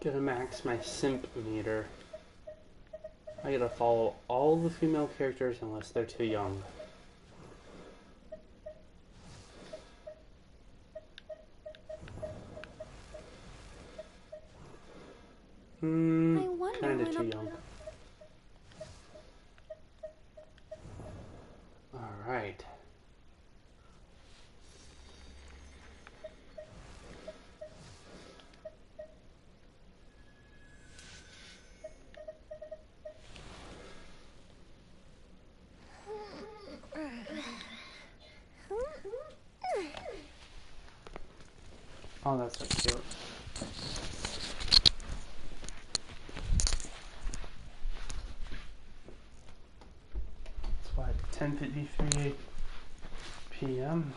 Gonna max my simp meter. I gotta follow all the female characters unless they're too young. Kinda too young. Alright. Oh, that's so cute. It's what, 10:53 p.m.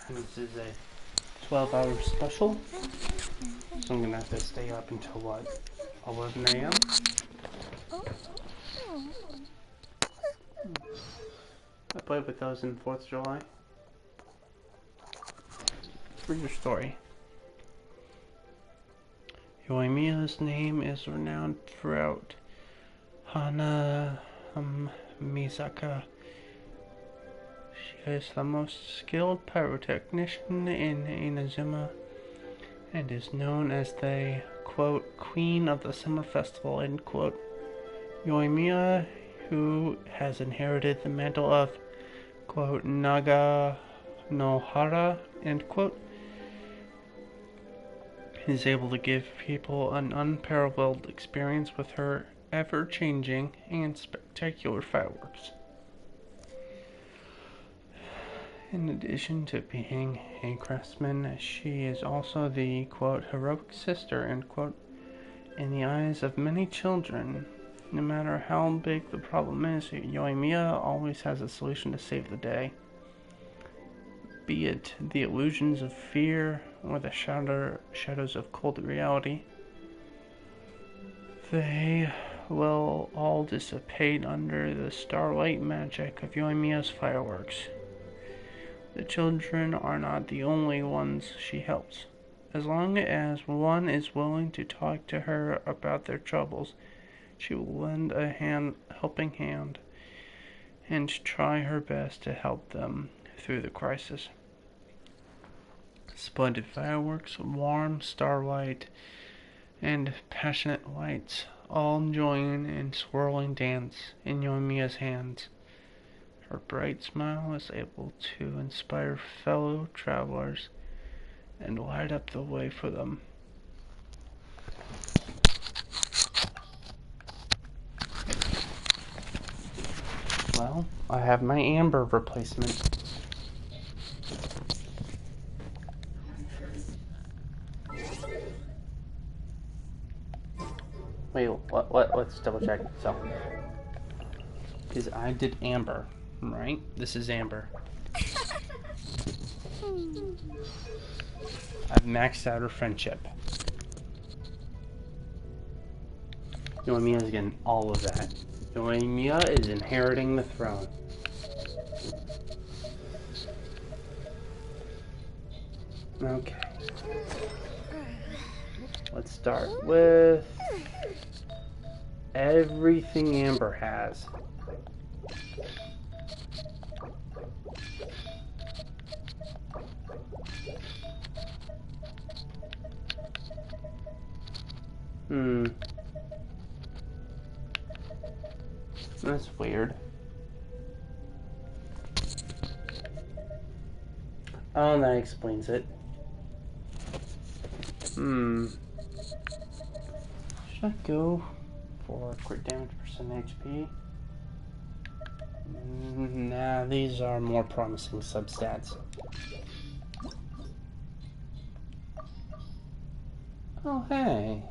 And this is a 12-hour special. So I'm gonna have to stay up until what, 11 a.m.? I played with those in 4th of July. For your story. Yoimiya's name is renowned throughout Mizaka. She is the most skilled pyrotechnician in Inazuma and is known as the, quote, Queen of the Summer Festival, end quote. Yoimiya, who has inherited the mantle of, quote, Naga Nohara, end quote, is able to give people an unparalleled experience with her ever-changing and spectacular fireworks. In addition to being a craftsman, she is also the, quote, heroic sister, end quote, in the eyes of many children. No matter how big the problem is, Yoimiya always has a solution to save the day. Be it the illusions of fear or the shadows of cold reality, they will all dissipate under the starlight magic of Yoimiya's fireworks. The children are not the only ones she helps. As long as one is willing to talk to her about their troubles, she will lend a helping hand and try her best to help them through the crisis. Splendid fireworks, warm starlight, and passionate lights all join in swirling dance in Yoimiya's hands. Her bright smile is able to inspire fellow travelers and light up the way for them. Well, I have my amber replacement. Wait, what? Let's double check. So, because I did amber, right? This is amber. I've maxed out her friendship. Yoimiya is getting all of that. Yoimiya is inheriting the throne. Okay. Let's start with everything Amber has. That's weird. Oh, that explains it. Should I go for crit damage percent HP? Nah, these are more promising substats. Oh, hey.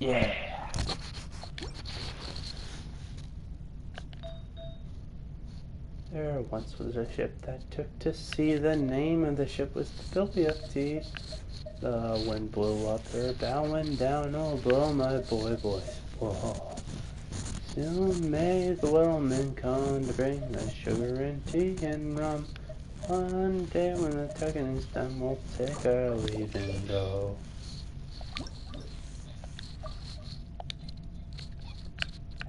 Yeah. There once was a ship that took to sea. The name of the ship was the WFT. The wind blew up her bow and down. Oh, blow my boy, boys. Whoa. Soon may the whalemen come to bring us sugar and tea and rum. One day when the tugging is done, we'll take our leave and go.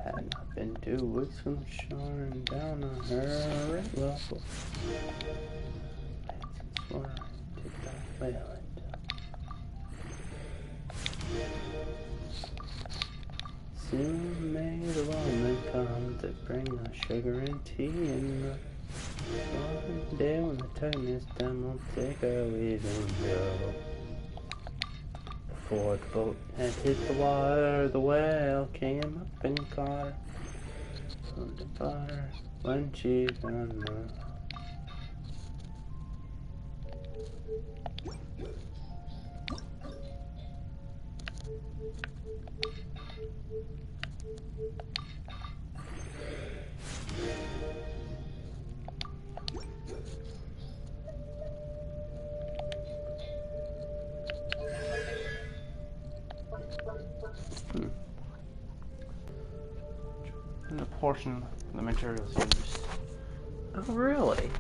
Had not been 2 weeks from shore and down on her right well before. Swore I did not whale it. Soon may the woman come to bring us sugar and tea and one day when the tugging is done, we'll take our leave and go. Before the boat had hit the water, the whale came up and caught her. From the fire when she found her. And the portion of the materials used. Oh, really?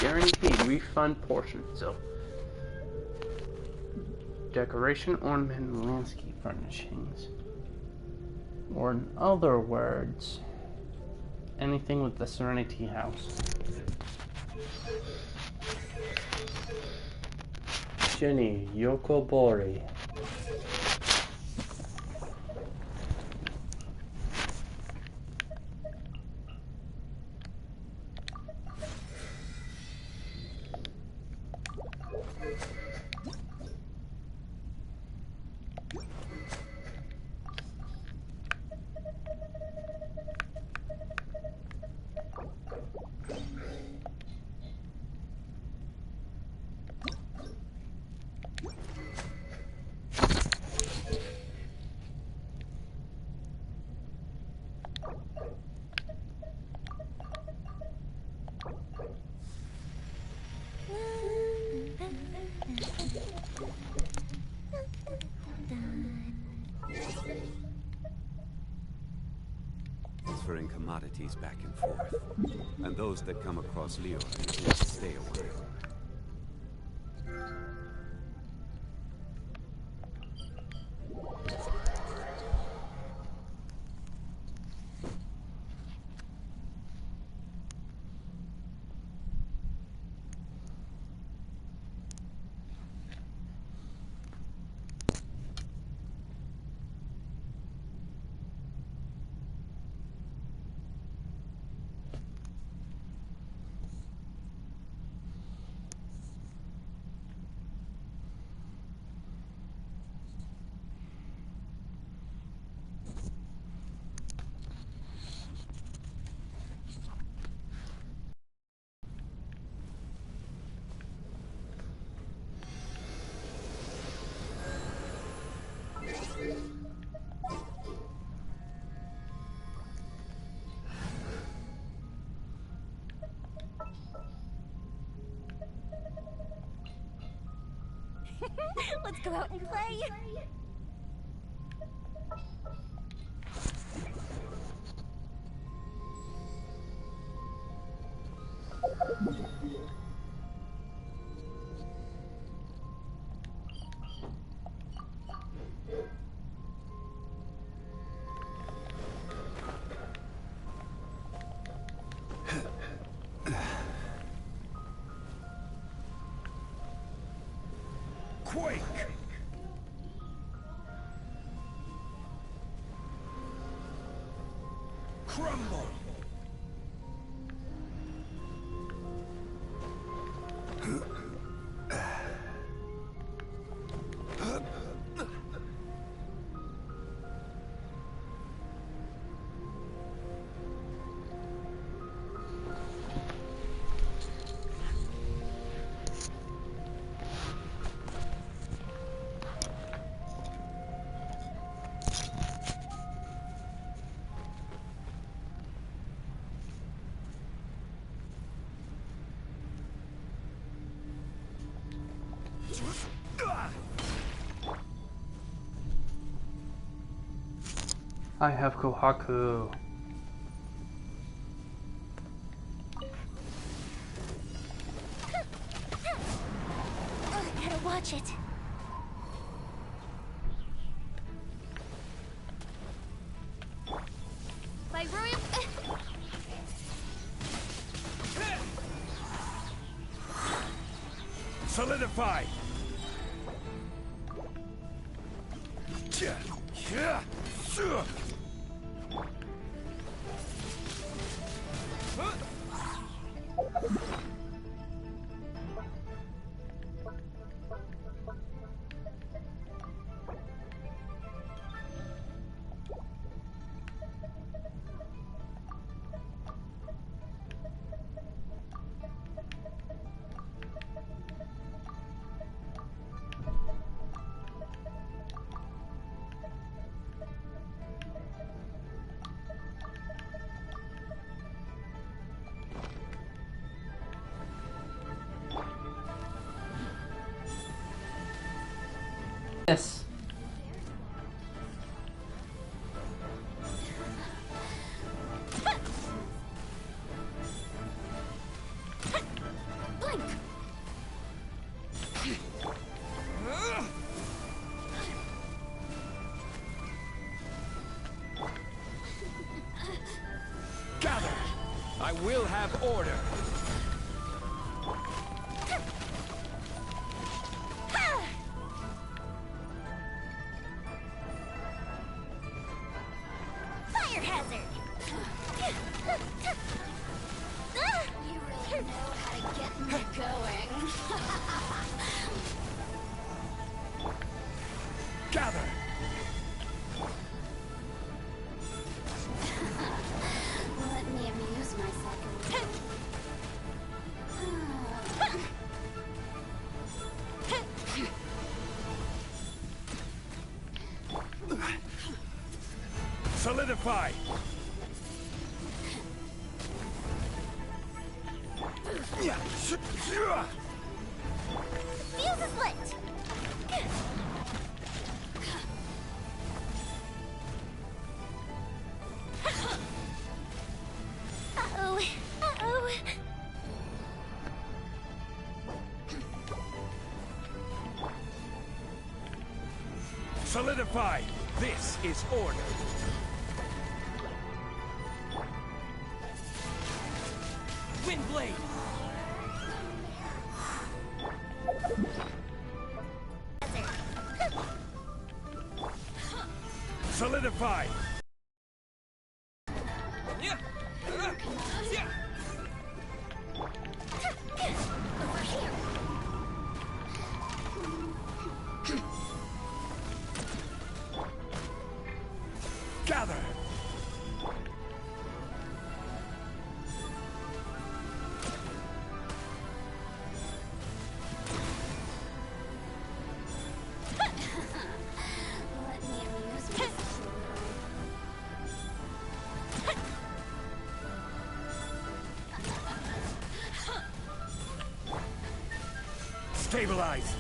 Guaranteed refund portion. So, decoration, ornament, and landscape furnishings. Or in other words, anything with the Serenity House. Jenny Yokobori. Transferring commodities back and forth. And those that come across Leo need to stay a while. Let's go out and play. Quake! Crumble! I have Kohaku. Oh, gotta watch it. By royal. Solidify! Yes. Blink. Gather! I will have order! Fire hazard. You really know how to get me going. Gather! Let me amuse myself a little. Solidify! Fuse is lit. Uh-oh. Uh-oh. Solidify! This is order! Windblade! Solidify! Over here. Gather! Let me amuse myself a little. Stabilize!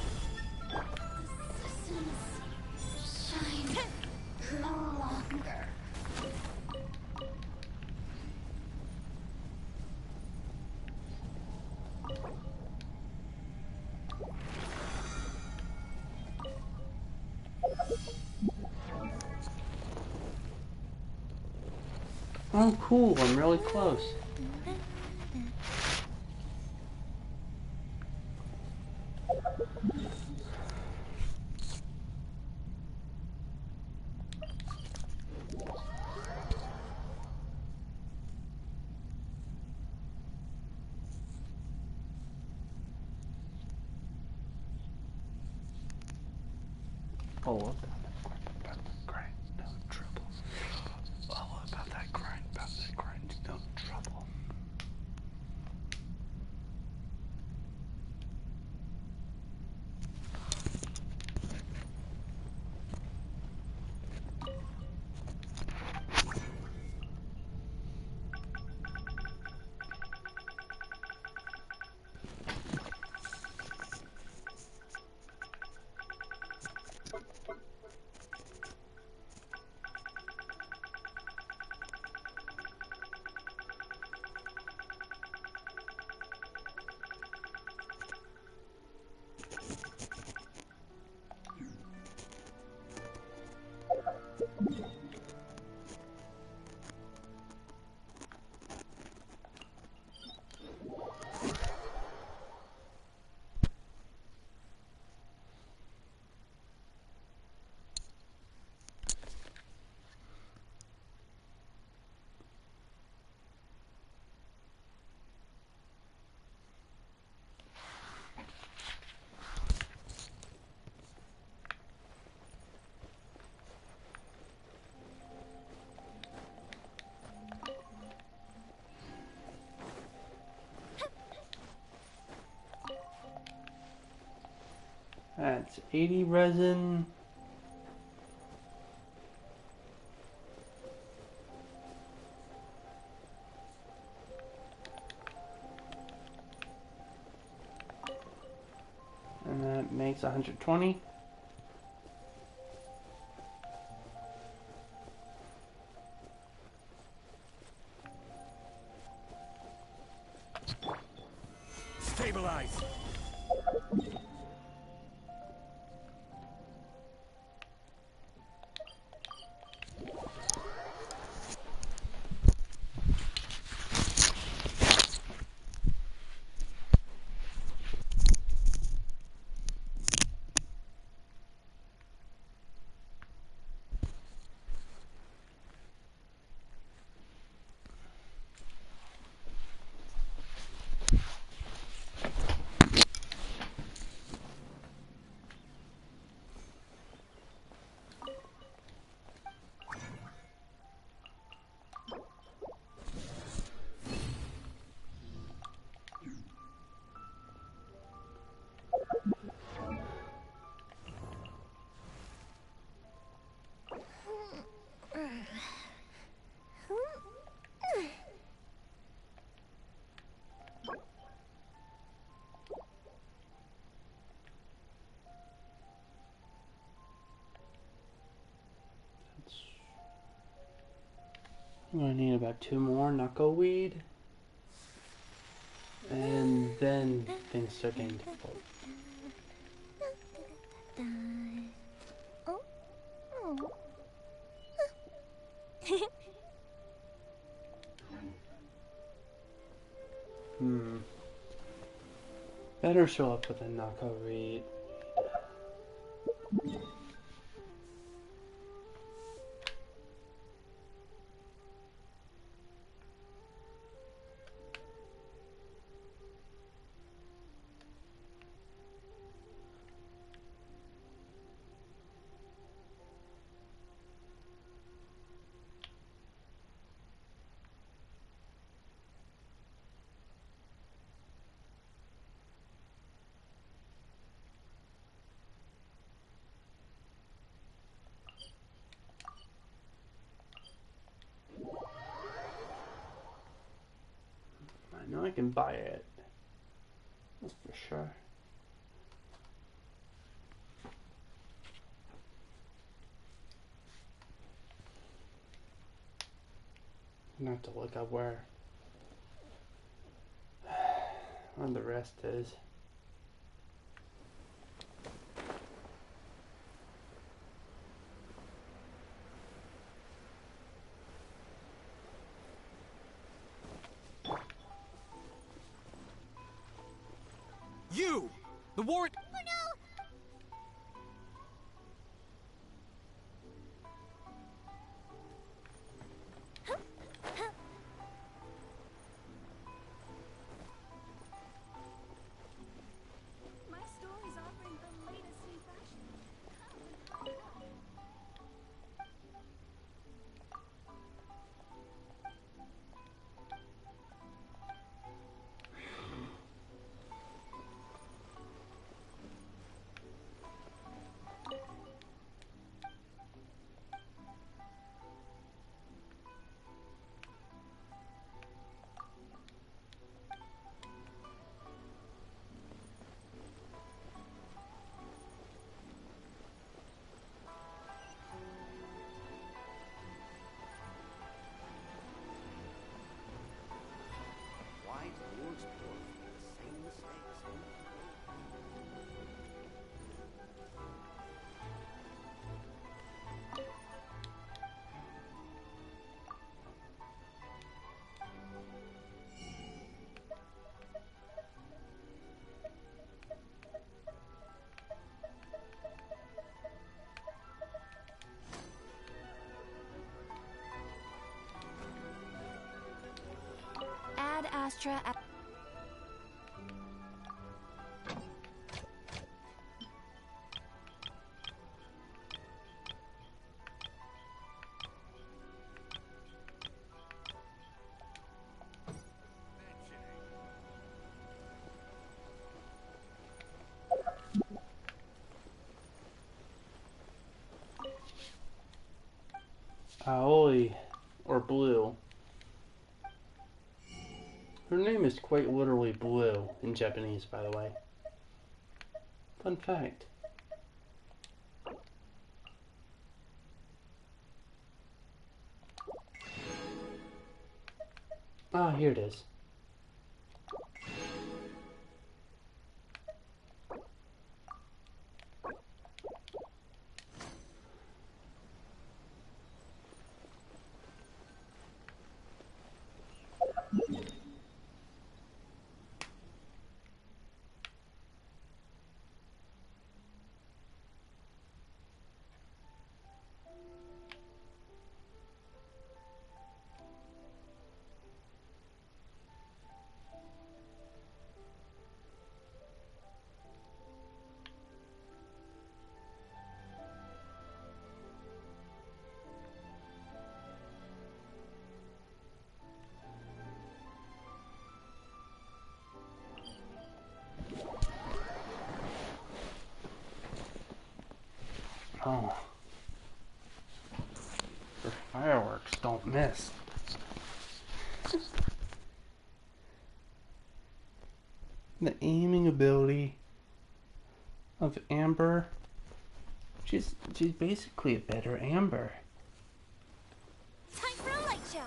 Shine no longer. Oh, cool. I'm really close. All about that grind, no trouble. All about that grind, no trouble. It's 80 resin. And that makes 120. Stabilize. I'm gonna need about 2 more knuckleweed. And then things start getting difficult. Better show up with a knuckleweed. I know I can buy it. That's for sure. I'm gonna have to look up where the rest is. You! The warrant. My story's offering the latest in fashion. Ad Astra. Aoi, or Blue. Her name is quite literally Blue in Japanese, by the way. Fun fact. Ah, here it is. Oh. For fireworks, don't miss. The aiming ability of Amber. She's basically a better Amber. Time for a light show.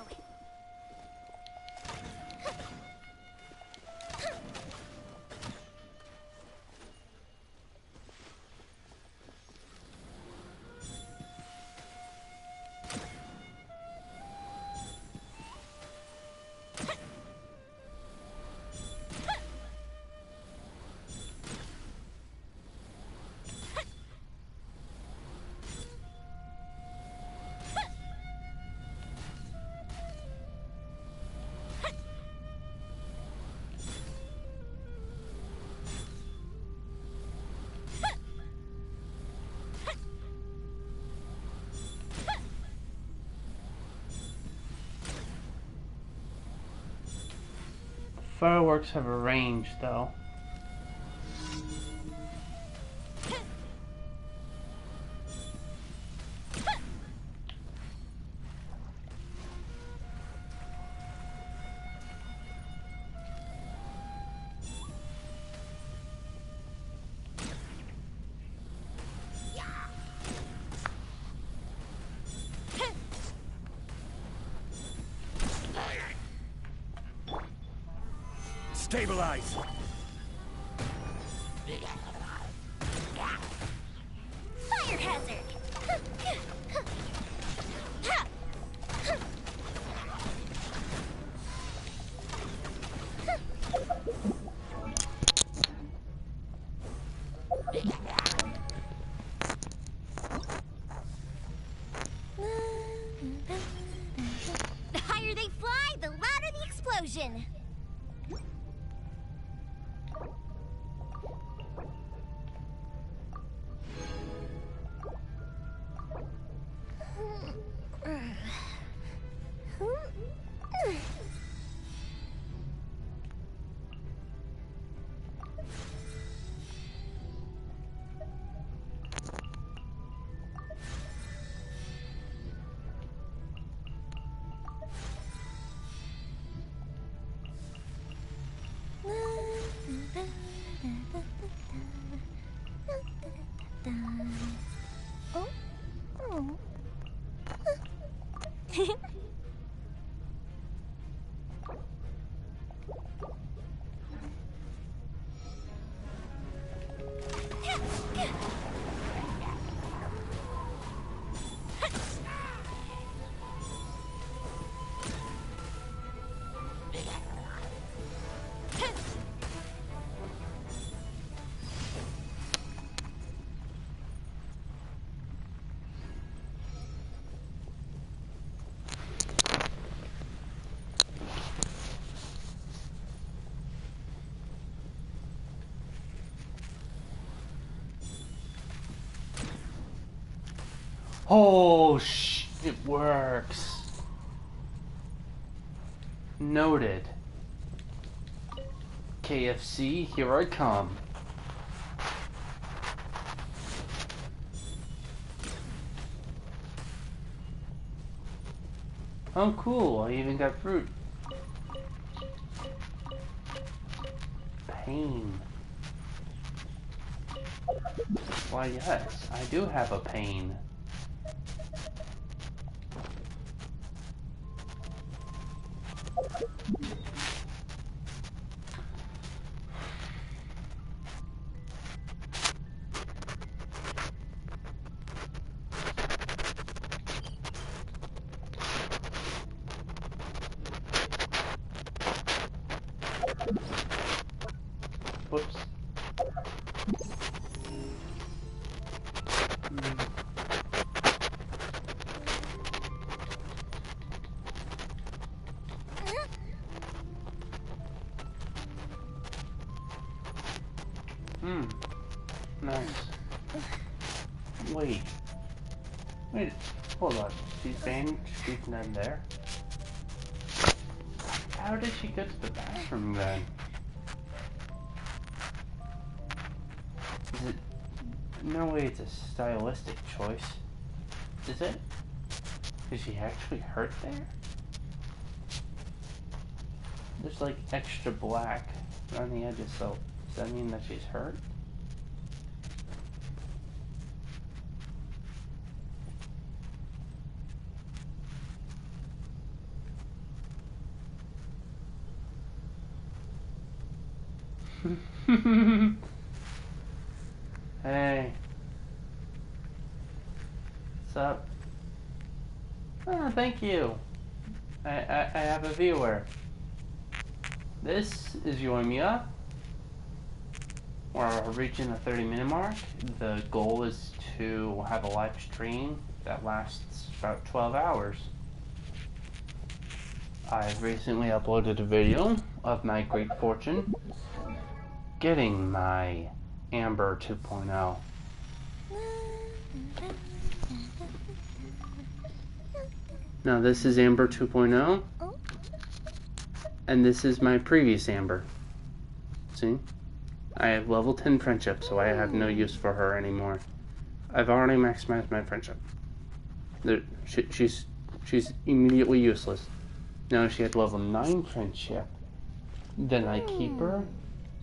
Fireworks have a range, though. Stabilize! Fire hazard. The higher they fly, the louder the explosion. Oh, it works. Noted. KFC, here I come. Oh, cool. I even got fruit. Pain. Why, yes, I do have a pain. Whoops. Hmm. Nice. Wait. Wait. Hold on. She's saying she's not there? How did she go to the bathroom then? Is it... No way it's a stylistic choice. Is it? Is she actually hurt there? There's like extra black on the edges, so does that mean that she's hurt? Hey. What's up? Ah, thank you. I have a viewer. This is Yoimiya. We're reaching the 30-minute mark. The goal is to have a live stream that lasts about 12 hours. I've recently uploaded a video of my great fortune getting my Amber 2.0. Now this is Amber 2.0, and this is my previous Amber. See? I have level 10 friendship, so I have no use for her anymore. I've already maximized my friendship. She's immediately useless. Now she had level 9 friendship. Then I keep her,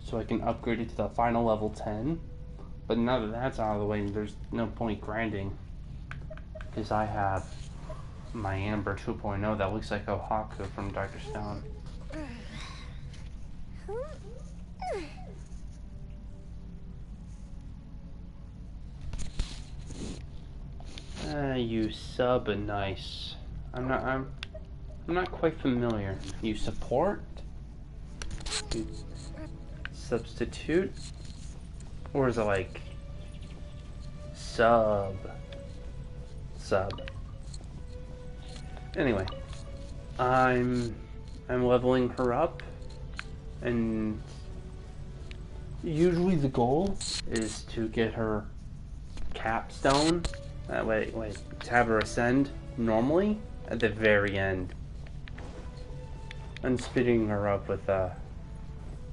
so I can upgrade it to the final level 10. But now that that's out of the way, there's no point grinding. Because I have my Amber 2.0 that looks like Ohaku from Dr. Stone. You sub nice. I'm not quite familiar. You support? You substitute? Or is it like sub? Anyway, I'm leveling her up, and usually the goal is to get her capstone. To have her ascend normally at the very end. I'm speeding her up with the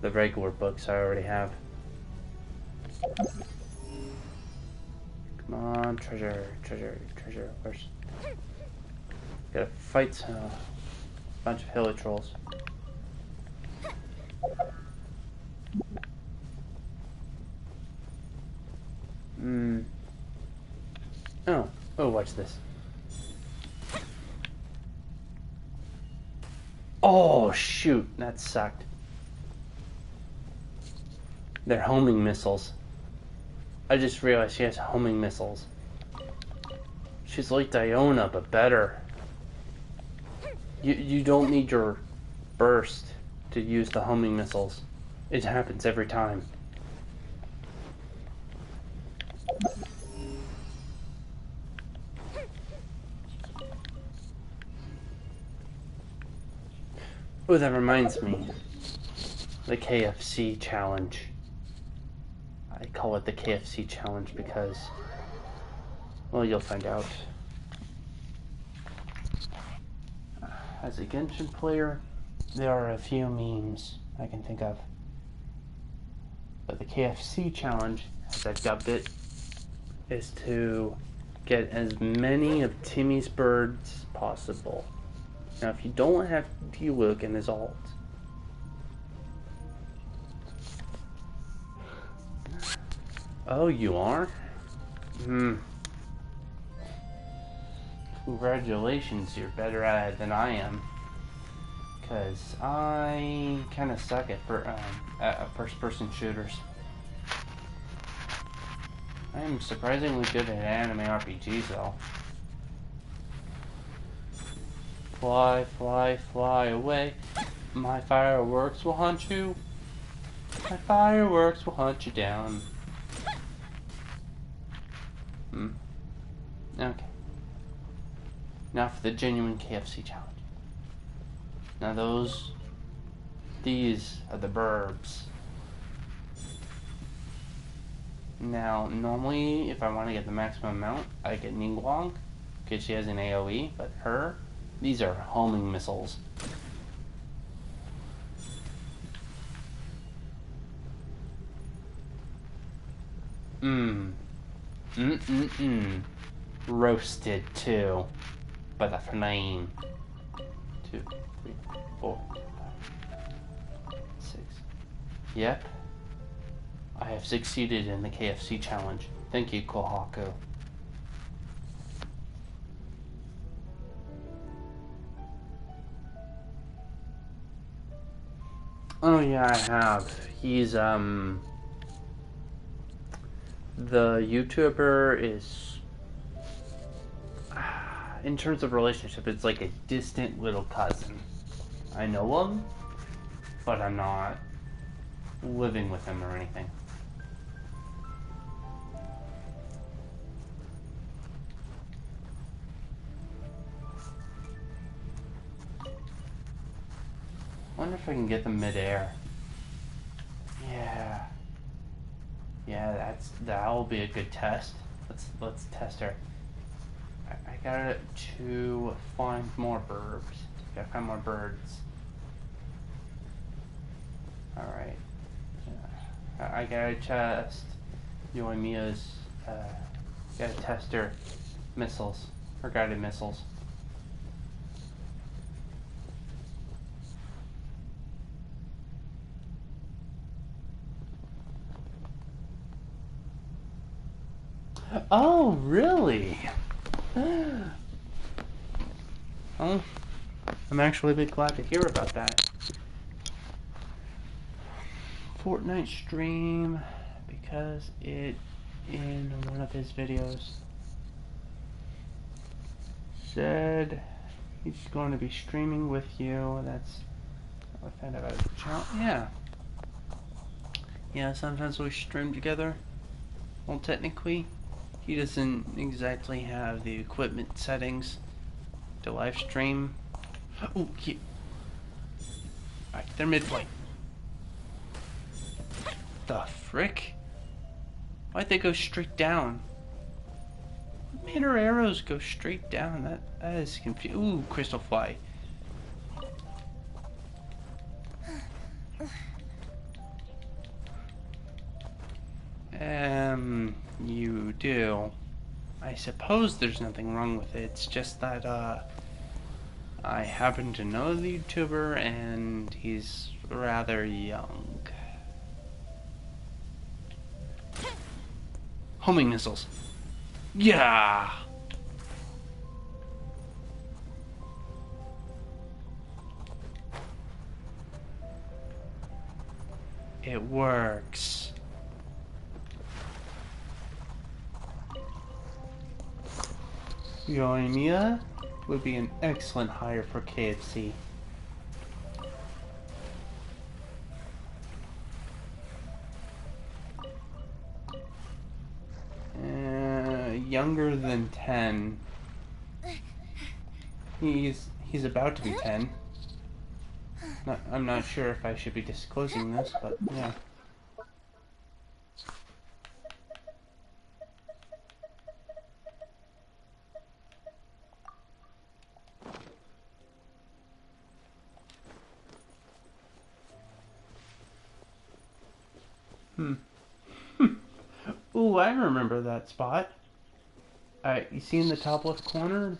regular books I already have. Come on, treasure. Where's... Gotta fight a bunch of hilly trolls. Oh, watch this. Oh, shoot, that sucked. They're homing missiles. I just realized she has homing missiles. She's like Diona, but better. You don't need your burst to use the homing missiles. It happens every time. Oh, that reminds me. The KFC challenge. I call it the KFC challenge because, well, you'll find out. As a Genshin player, there are a few memes I can think of. But the KFC challenge, as I've dubbed it, is to get as many of Timmy's birds as possible. Now, if you don't have D-Luke in his ult, oh, you are? Hmm. Congratulations, you're better at it than I am. Because I kind of suck at first-person shooters. I am surprisingly good at anime RPGs, though. Fly, fly, fly away. My fireworks will hunt you. My fireworks will hunt you down. Okay. Now for the genuine KFC challenge. Now these are the burbs. Now, normally, if I want to get the maximum amount, I get Ningguang, because she has an AoE, but these are homing missiles. Roasted, too, by the flame. 2, 3, 4, 5, 6. Yep. I have succeeded in the KFC challenge. Thank you, Kohaku. Oh yeah, I have. He's the YouTuber is in terms of relationship, it's like a distant little cousin. I know him, but I'm not living with him or anything. I wonder if I can get them mid-air. Yeah, that'll be a good test. Let's test her. I gotta to find more birds. Gotta find more birds. Alright. I gotta test Yoimiya's gotta test her missiles. Her guided missiles. Oh, really? Oh, I'm actually a bit glad to hear about that. Fortnite stream, because it, in one of his videos, said he's going to be streaming with you. That's how I found out about his channel. Yeah, sometimes we stream together. Well, technically, he doesn't exactly have the equipment settings to live stream. Oh, alright, they're mid-flight. The frick? Why'd they go straight down? What made her arrows go straight down? That is confusing. Ooh, crystal fly. You do. I suppose there's nothing wrong with it. It's just that, I happen to know the YouTuber, and he's rather young. Homing missiles. Yeah! It works. Yoimiya would be an excellent hire for KFC. Younger than 10. He's about to be 10. I'm not sure if I should be disclosing this, but yeah. Ooh, I remember that spot. You see in the top left corner,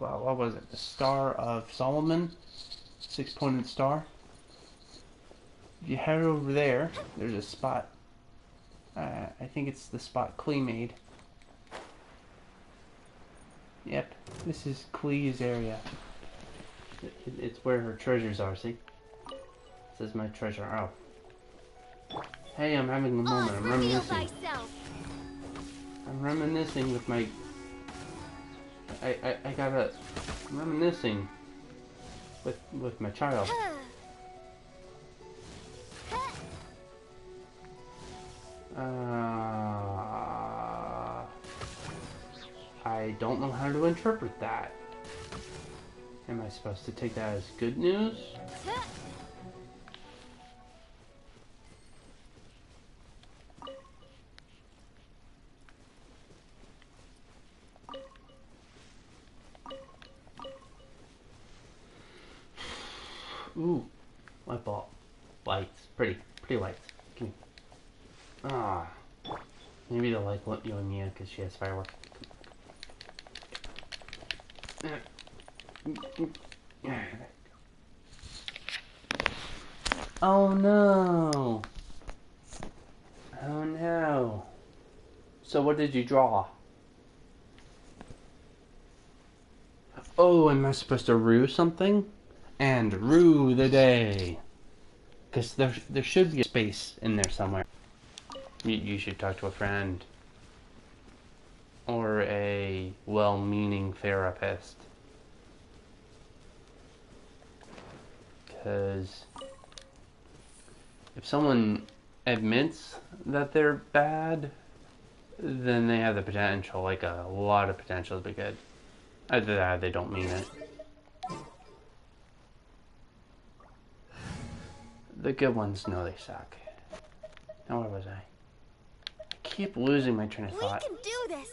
what was it? The Star of Solomon, 6-pointed star. If you head over there, there's a spot. I think it's the spot Klee made. Yep, this is Klee's area. It's where her treasures are, see? This is my treasure. Oh. Hey, I'm having a moment. I'm reminiscing. I'm reminiscing with my... I gotta... I'm reminiscing with my child. I don't know how to interpret that. Am I supposed to take that as good news? Ooh, light bulb. Lights. Pretty lights. Give me. Ah. Maybe they'll like Yoimiya because she has fireworks. Oh no! Oh no! So what did you draw? Oh, am I supposed to rue something? And rue the day. Because there should be a space in there somewhere. You should talk to a friend. Or a well-meaning therapist. Because if someone admits that they're bad, then they have the potential, like a lot of potential to be good. Either that or they don't mean it. The good ones know they suck. Now where was I? I keep losing my train of thought. We can do this.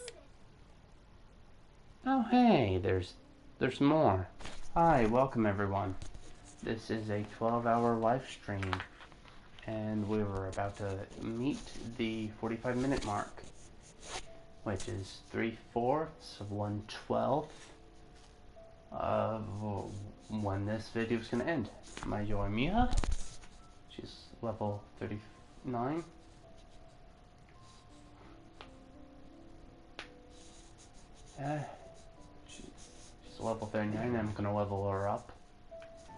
Oh hey, there's more. Hi, welcome everyone. This is a 12-hour live stream, and we were about to meet the 45-minute mark, which is 3/4 of 1/12 of when this video is going to end. My Yoimiya, she's level 39. She's level 39. I'm going to level her up.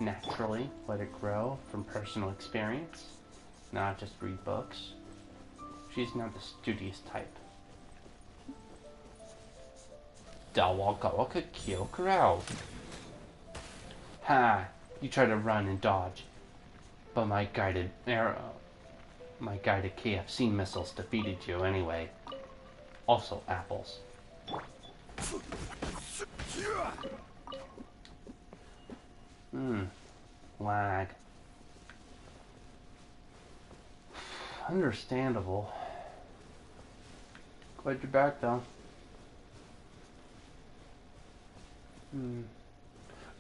Naturally, let it grow from personal experience, not just read books. She's not the studious type. Dawaka Kyokuro. Ha! You try to run and dodge, but my guided KFC missiles defeated you anyway. Also apples. Lag. Understandable. Glad you're back though.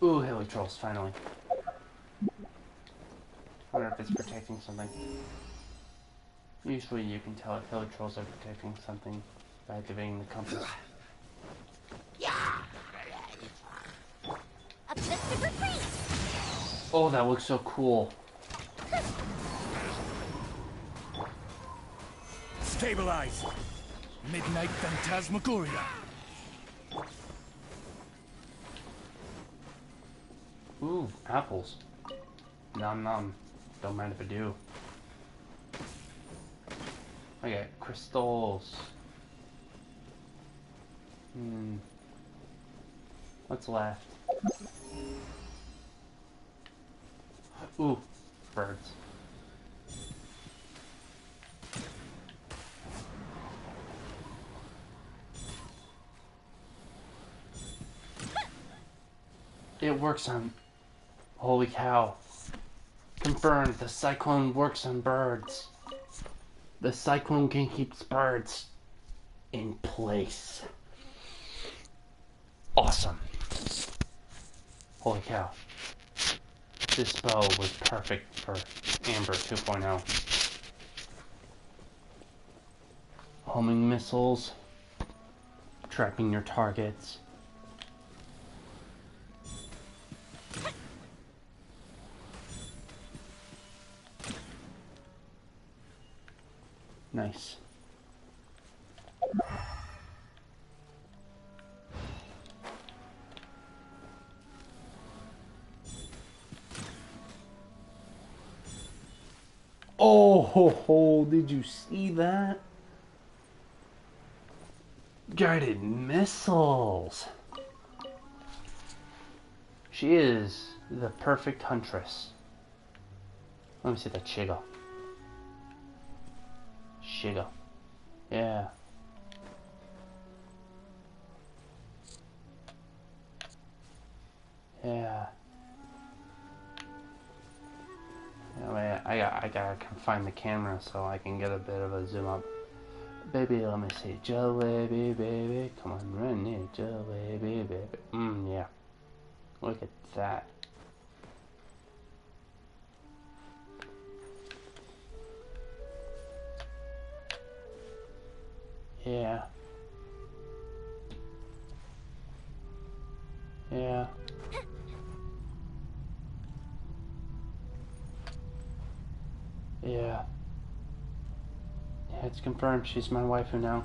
Ooh, hilly trolls, finally. I wonder if it's protecting something. Usually you can tell if hilly trolls are protecting something by activating the compass. Oh, that looks so cool. Stabilize. Midnight Phantasmagoria. Ooh, apples. Nom nom. Don't mind if I do. I got crystals. What's left? Ooh, birds. It works on... Holy cow. Confirmed, the cyclone works on birds. The cyclone can keep birds in place. Awesome. Holy cow. This bow was perfect for Amber 2.0. Homing missiles. Trapping your targets. Nice. Oh, ho, ho, did you see that? Guided missiles. She is the perfect huntress. Let me see that Shigo. Shigo. Yeah. Yeah. I gotta find the camera so I can get a bit of a zoom up. Baby, let me see. Jalebi, baby. Come on, run here. Jalebi, baby. Yeah. Look at that. Yeah. Yeah. Yeah. Yeah, it's confirmed. She's my waifu now.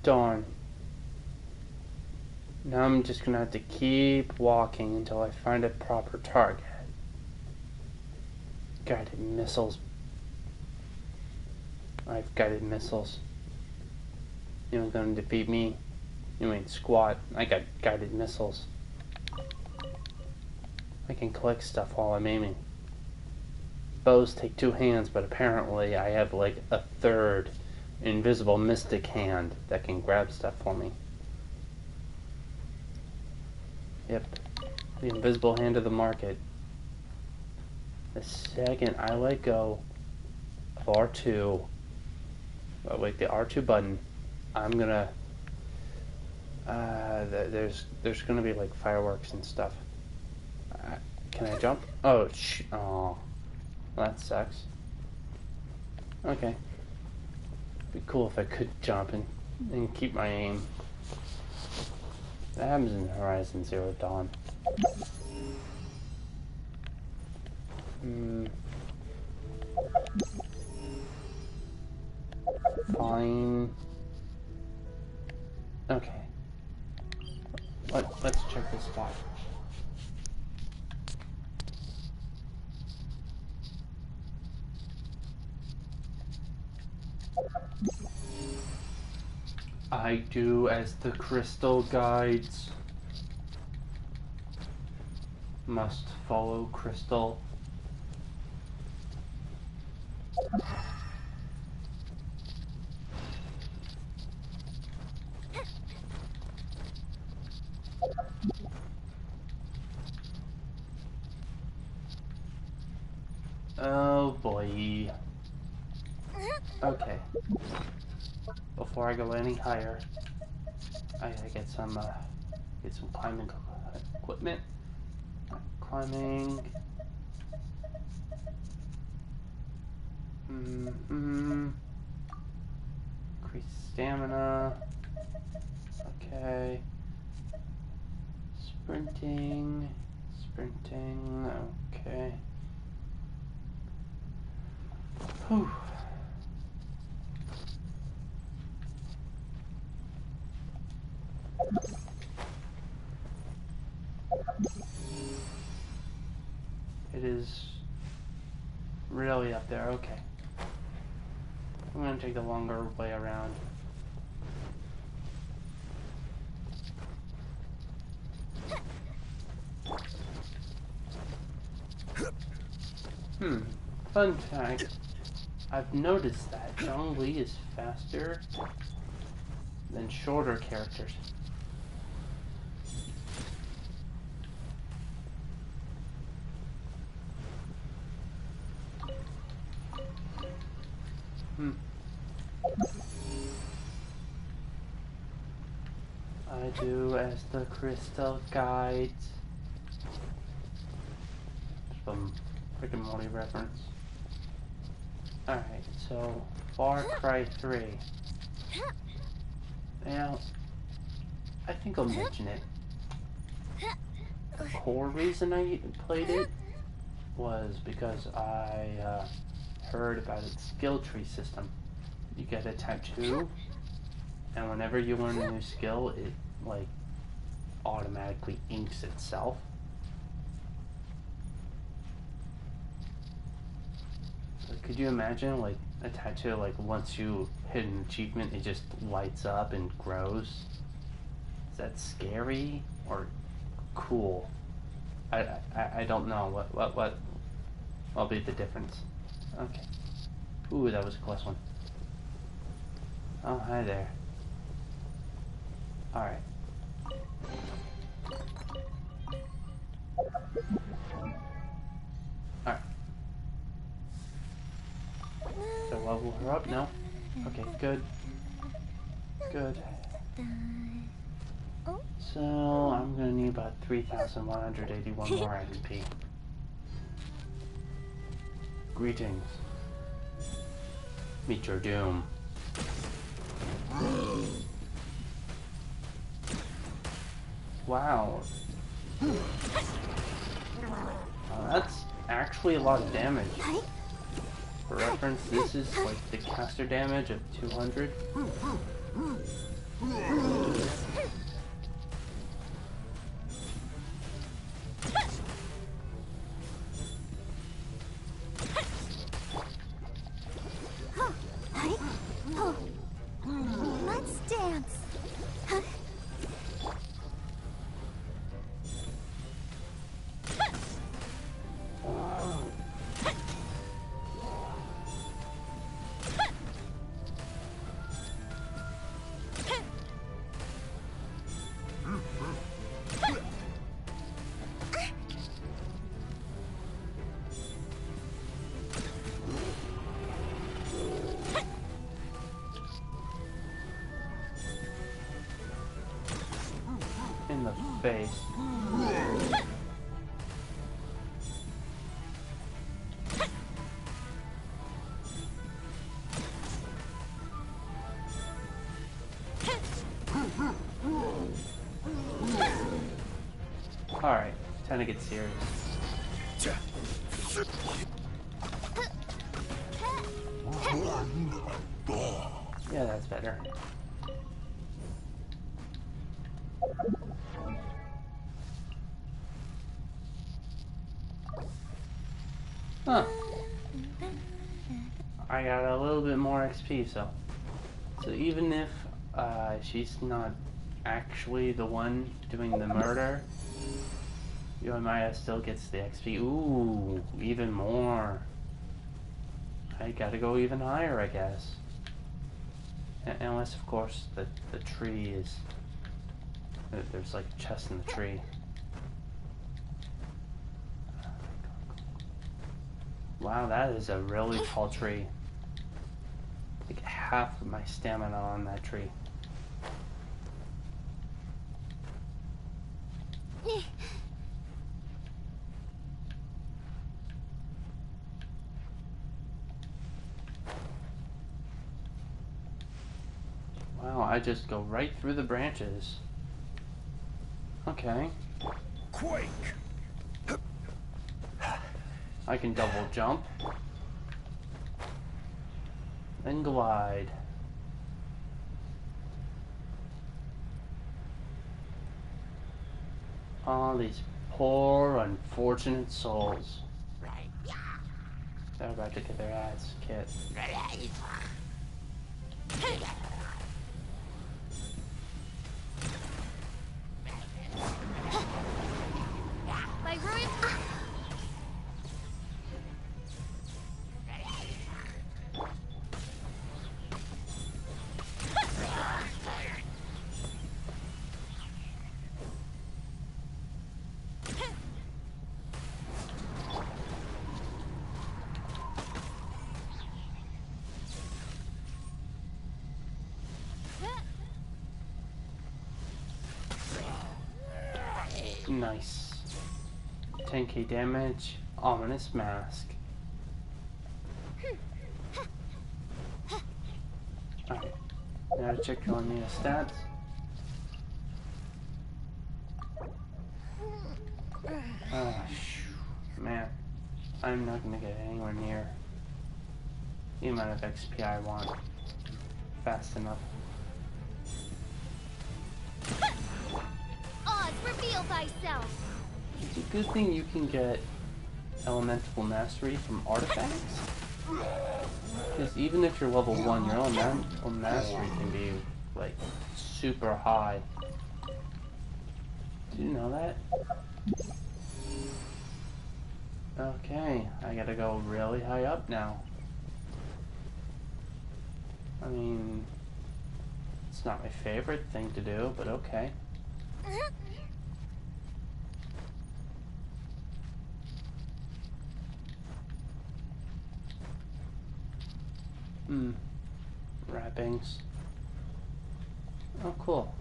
Darn. Now I'm just gonna have to keep walking until I find a proper target. Guided missiles. I have guided missiles. You ain't gonna defeat me. You ain't squat. I got guided missiles. I can collect stuff while I'm aiming. Bows take 2 hands, but apparently I have like a third invisible mystic hand that can grab stuff for me. Yep. The invisible hand of the market. The second I let go of R2, oh wait, the R2 button, I'm gonna, there's gonna be like fireworks and stuff. Can I jump? Oh, oh, that sucks. Okay. Be cool if I could jump and keep my aim. That happens in Horizon Zero Dawn. Fine. Okay. Let's check this spot. I do as the crystal guides. Must follow crystal. Oh boy. Okay. Before I go any higher, I gotta get some climbing equipment. Climbing. Increase stamina. Okay. Sprinting. Okay. Whew. It is really up there. Okay. I'm gonna take the longer way around. Fun fact. I've noticed that Zhongli is faster than shorter characters. I do as the crystal guides. some Rick and Morty reference. Alright, so Far Cry 3. Now, I think I'll mention it. The core reason I played it was because I heard about its skill tree system. You get a tattoo, and whenever you learn a new skill, it like automatically inks itself. So could you imagine like a tattoo, like once you hit an achievement, it just lights up and grows? Is that scary or cool? I don't know. What'll be the difference? Okay. Ooh, that was a close one. Oh, hi there. Alright. Alright. So level her up? No? Okay, good. Good. So I'm gonna need about 3,181 more XP. Greetings. Meet your doom. Wow. That's actually a lot of damage. For reference, this is like the caster damage of 200. Let's dance. In the face. Alright, time to get serious. Yeah, that's better. Huh. I got a little bit more XP, so even if she's not actually the one doing the murder, Yoimiya still gets the XP. Ooh, even more. I gotta go even higher, I guess. Unless, of course, the tree is... There's like a chest in the tree. Wow, that is a really tall tree. Like half of my stamina on that tree. Wow, I just go right through the branches. Okay. Quake! I can double jump. Then glide. Oh, these poor, unfortunate souls. They're about to get their ass kicked. My ruin. Nice. 10k damage. Ominous mask. Alright, now to check Yoimiya's stats. Man, I'm not gonna get anywhere near the amount of XP I want fast enough. Oz, reveal thyself. It's a good thing you can get elemental mastery from artifacts. Because even if you're level 1, your elemental mastery can be like super high. Did you know that? Okay, I gotta go really high up now. I mean, it's not my favorite thing to do, but okay. Wrappings. Oh, cool.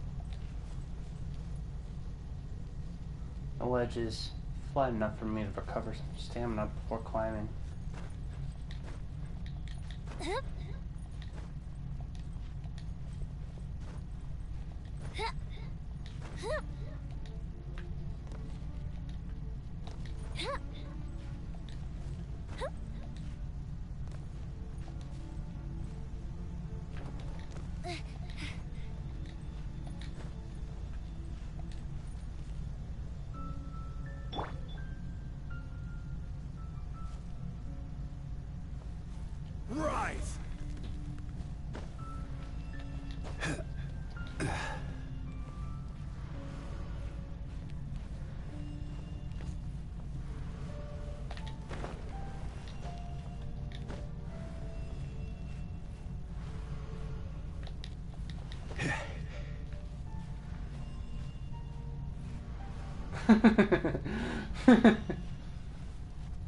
The ledge is flat enough for me to recover some stamina before climbing. Rise!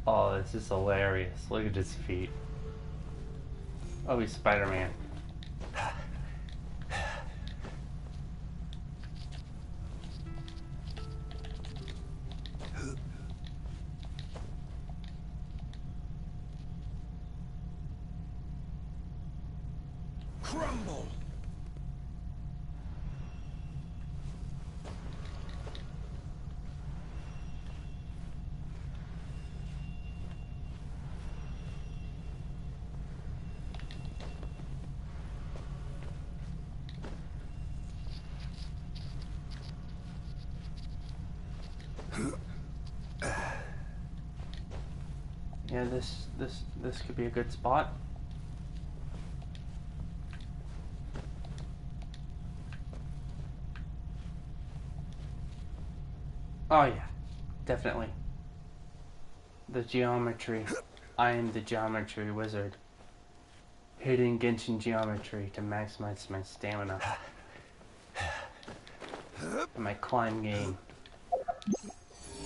Oh, this is hilarious. Look at his feet. Oh, he's Spider-Man. Crumble! Yeah, this could be a good spot. Oh yeah, definitely. The geometry. I am the geometry wizard. Hitting Genshin geometry to maximize my stamina. And my climb game.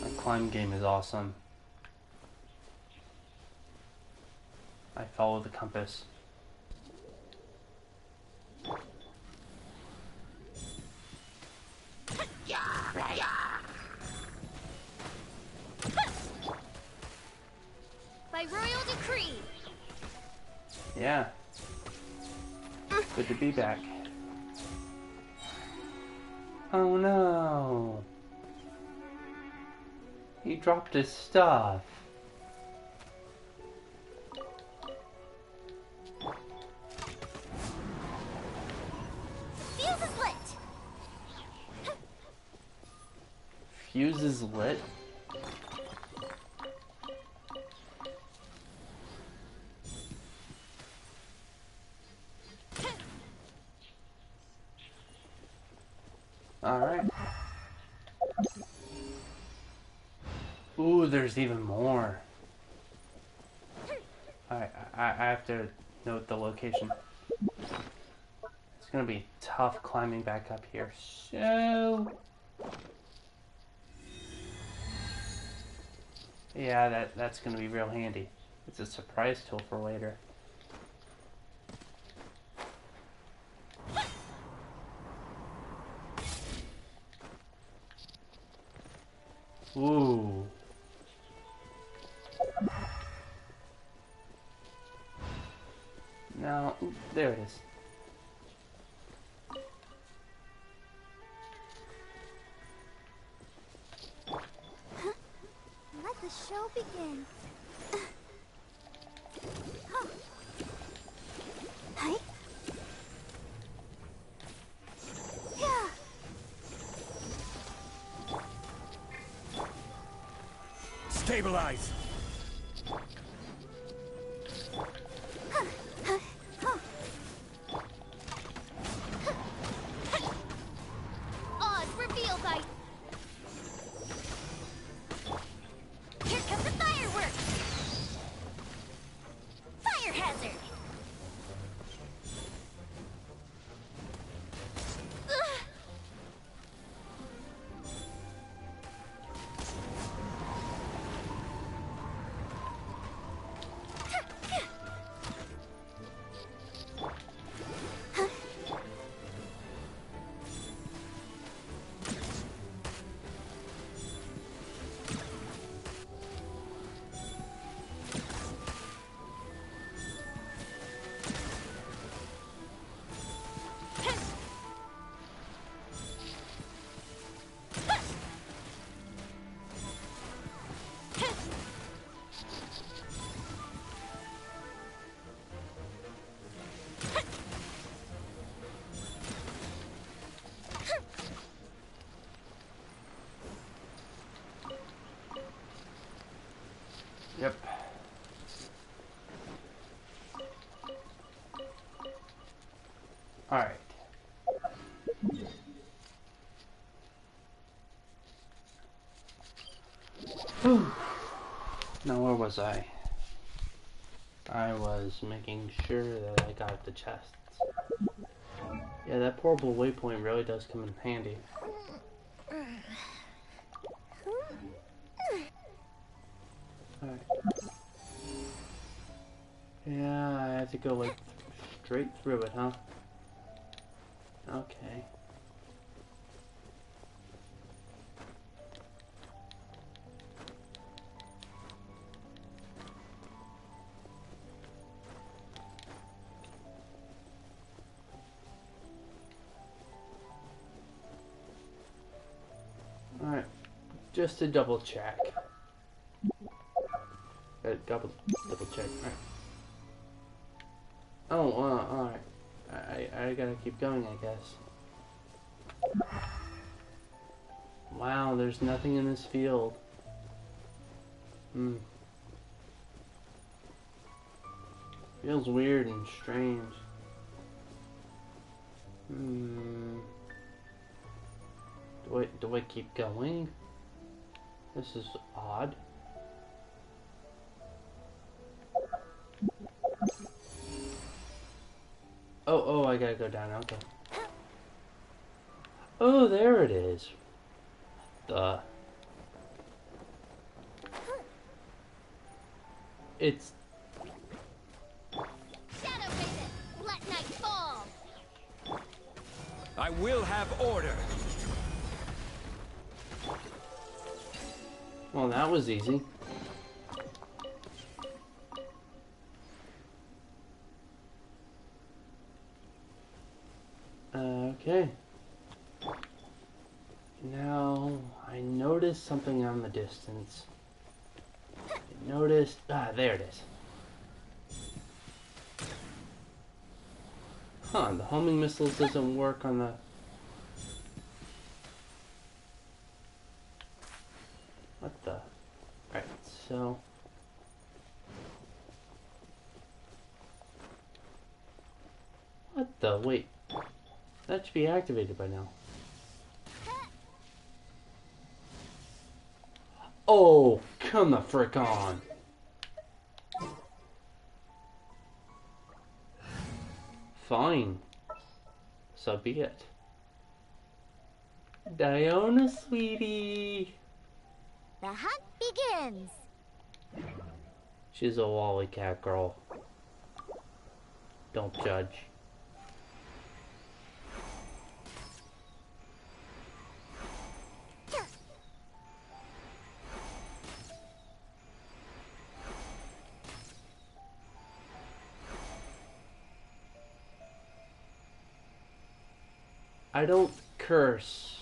My climb game is awesome. I follow the compass. By royal decree. Yeah. Good to be back. Oh no. He dropped his stuff. Fuse is lit. Fuse is lit. Alright. Ooh, there's even more. I have to note the location. It's gonna be tough climbing back up here. So yeah, that's gonna be real handy. It's a surprise tool for later. Ooh. the show begins. Hi. Yeah. Stabilize! Oz, reveal by... Here comes the fireworks! Fire hazard! Ugh. Yep. Alright. Whew. Now where was I? I was making sure that I got the chests. Yeah, that portable waypoint really does come in handy. Alright. Yeah, I have to go like straight through it, huh? Okay. Alright. Just to double check. Double check. Alright. Oh, alright. I gotta keep going, I guess. Wow, there's nothing in this field. Feels weird and strange. Do I keep going? This is odd. Oh, I gotta go down, okay. Oh, there it is. Duh. It's... Shadow Raven, let night fall! I will have order! Well, that was easy. Okay. Now, I noticed something on the distance. There it is. Huh, the homing missiles doesn't work on the... What the... Alright, so... What the... Wait. That should be activated by now. Oh, come the frick on. Fine. So be it. Diona, sweetie. The hunt begins! She's a wally cat girl. Don't judge. I don't curse.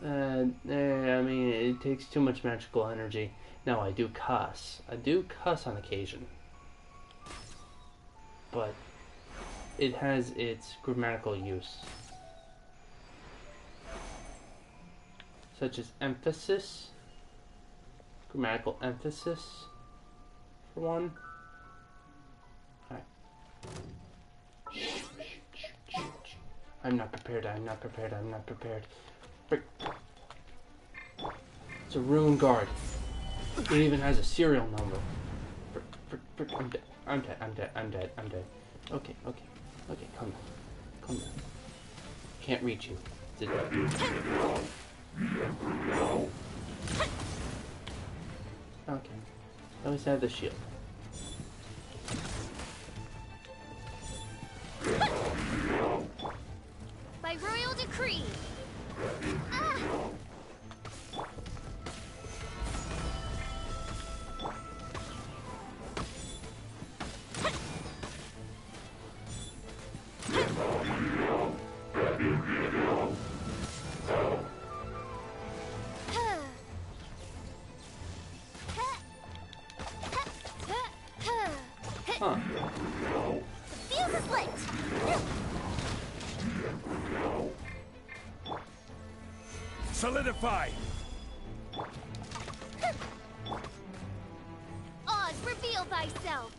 I mean, it takes too much magical energy. Now, I do cuss. I do cuss on occasion. But it has its grammatical use. Such as emphasis. Grammatical emphasis, for one. Alright. I'm not prepared, I'm not prepared, I'm not prepared. Frick. It's a rune guard. It even has a serial number. Frick. I'm dead. I'm dead, I'm dead, I'm dead, I'm dead. Okay, calm down. Calm down. Can't reach you. It's a okay. I always have the shield. By royal decree. Ah. Huh. The fuse is lit. Solidify! Oz, reveal thyself.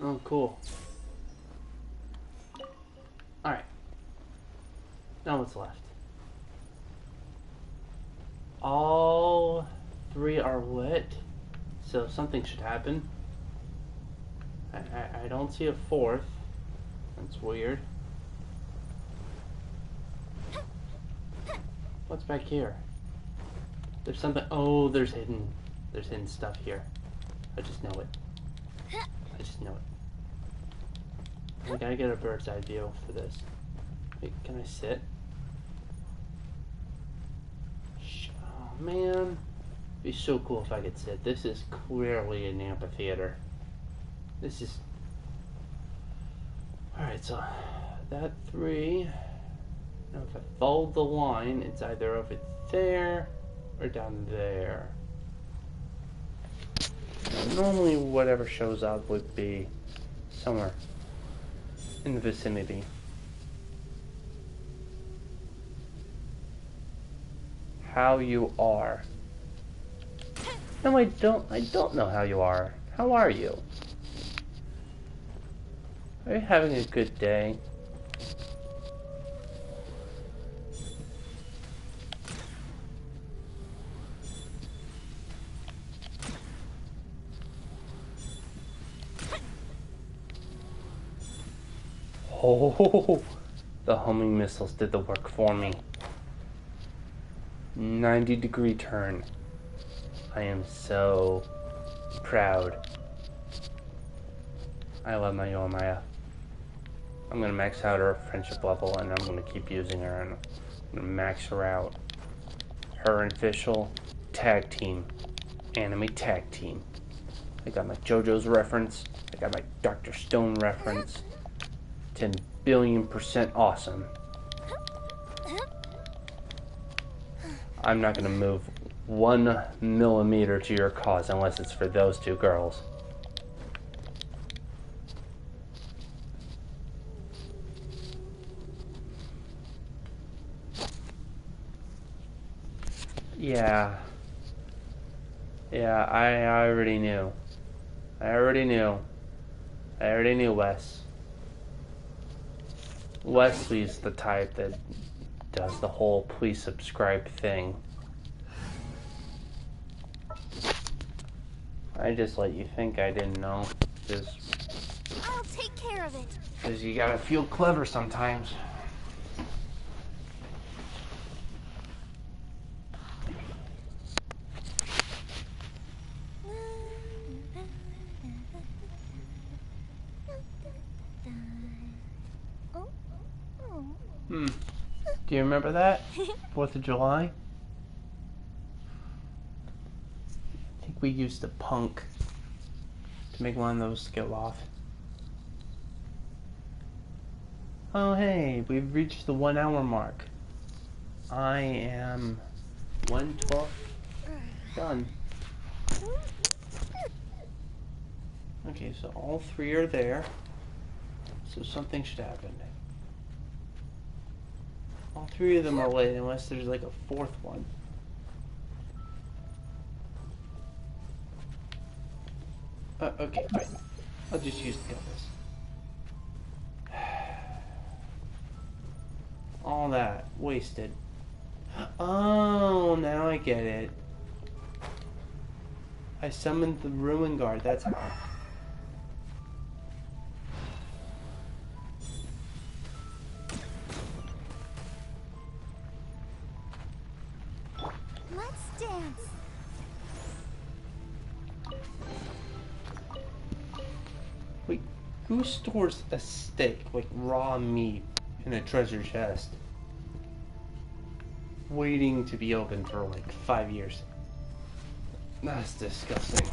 Oh, cool. Alright. Now what's left? All three are lit, so something should happen. I don't see a fourth. That's weird. What's back here? There's something. Oh, there's hidden stuff here. I just know it. I just know it. I gotta get a bird's eye view for this. Wait, can I sit? Oh man, it'd be so cool if I could sit. This is clearly an amphitheater. This is. Alright, so that 3. Now if I follow the line, it's either over there or down there. Normally whatever shows up would be somewhere in the vicinity. How you are. No, I don't know how you are. How are you? Are you having a good day? Oh, the homing missiles did the work for me. 90-degree turn. I am so proud. I love my Yoimiya. I'm gonna max out her friendship level and I'm gonna keep using her and I'm gonna max her out. Her and Fischl, tag team. Anime tag team. I got my JoJo's reference. I got my Dr. Stone reference. 10 billion% awesome. I'm not gonna move 1 millimeter to your cause unless it's for those two girls. Yeah, I already knew. I already knew, Wes. Wesley's the type that does the whole please subscribe thing. I just let you think I didn't know. I'll take care of it. Because you gotta feel clever sometimes. Do you remember that? 4th of July? I think think we used a punk to make one of those go off. Oh hey, we've reached the 1 hour mark. I am 1/12 done. Okay, so all 3 are there. So something should happen. All 3 of them are lit unless there's like a 4th one. Okay, fine. I'll just use the compass. All that wasted. Oh, now I get it. I summoned the Ruin Guard, that's how. Let's dance. Wait, who stores a steak, like raw meat, in a treasure chest? Waiting to be opened for like 5 years. That's disgusting.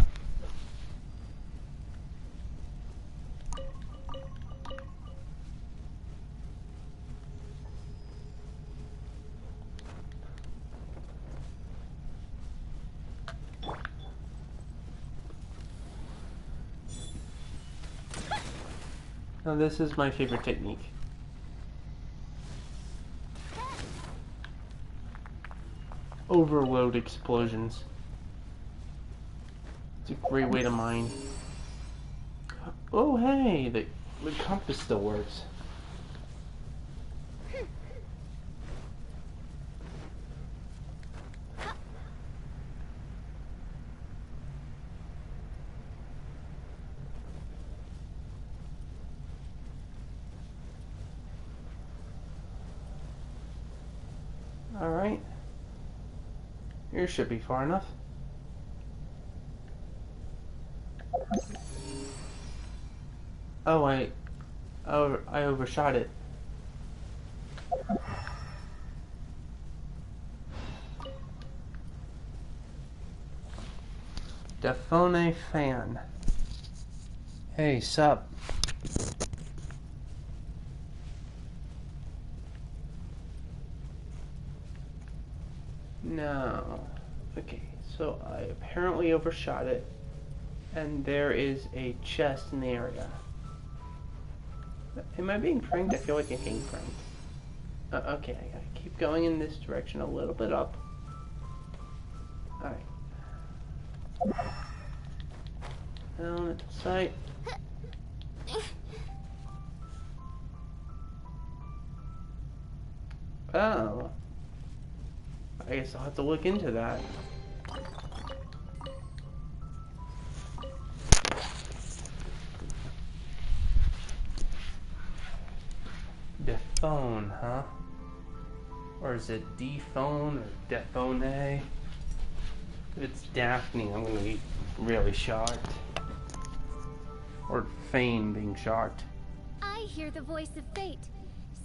Now this is my favorite technique. Overload explosions. It's a great way to mine. Oh hey, the compass still works. Alright. Here should be far enough. Oh, I overshot it. Defone fan. Hey, sup? No. Okay, so I apparently overshot it. And there is a chest in the area. Am I being pranked? I feel like I'm being pranked. Okay, I gotta keep going in this direction a little bit up. Alright. Down at the site. Oh. I guess I'll have to look into that. Defone, huh? Or is it dephone or defone? If it's Daphne, I'm gonna be really shocked. Or Fane being shocked. I hear the voice of fate,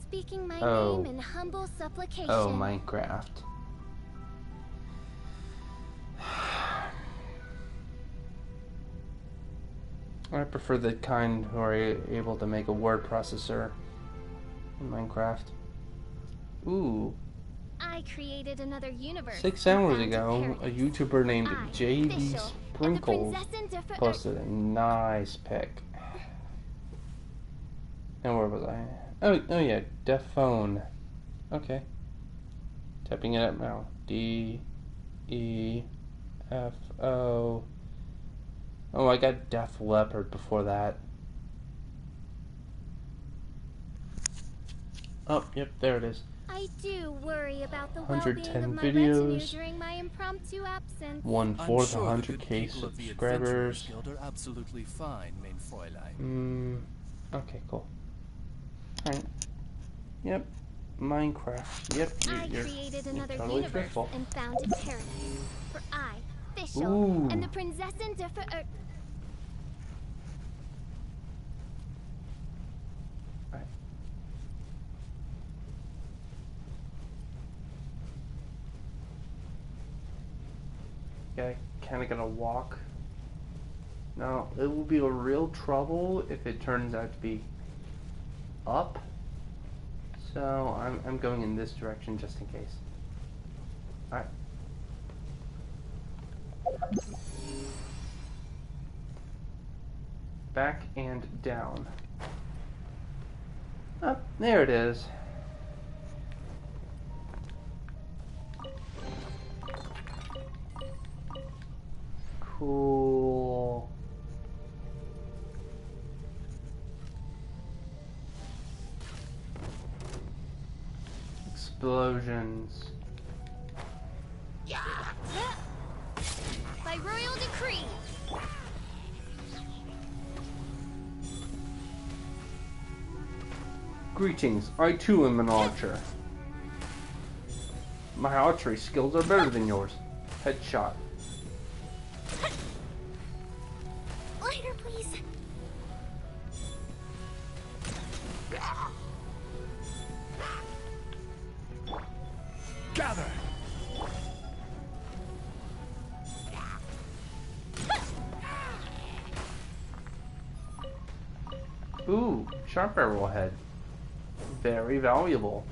speaking my Oh. name in humble supplication. Oh, Minecraft. I prefer the kind who are able to make a word processor in Minecraft. Ooh. I created another universe. 6 and hours found ago, a paradise. YouTuber named I, JB official, Sprinkles and the princess in posted a nice pic. And where was I? Oh yeah, Defone. Okay. Typing it up now. D-E-F-O. Oh, I got Def Leopard before that. Oh, yep, there it is. I do worry about the 110 well-being of my retinue videos. during my impromptu absence. 1/4 I'm sure the good 100k people of the subscribers. Adventurers Guild are absolutely fine, mein Fräulein. Okay, cool. Alright. Yep. Minecraft. Yep, I you're created another totally universe truthful. and founded paradise. For I, official, Ooh. and the princess in Alright. Okay, kinda gotta walk. Now, it will be a real trouble if it turns out to be up. So, I'm going in this direction just in case. Alright. Back and down. Oh, there it is. Cool. Explosions. By royal decree. Greetings, I too am an archer. My archery skills are better than yours. Headshot. Lighter, please. Gather! Ooh, sharp arrowhead. Very valuable.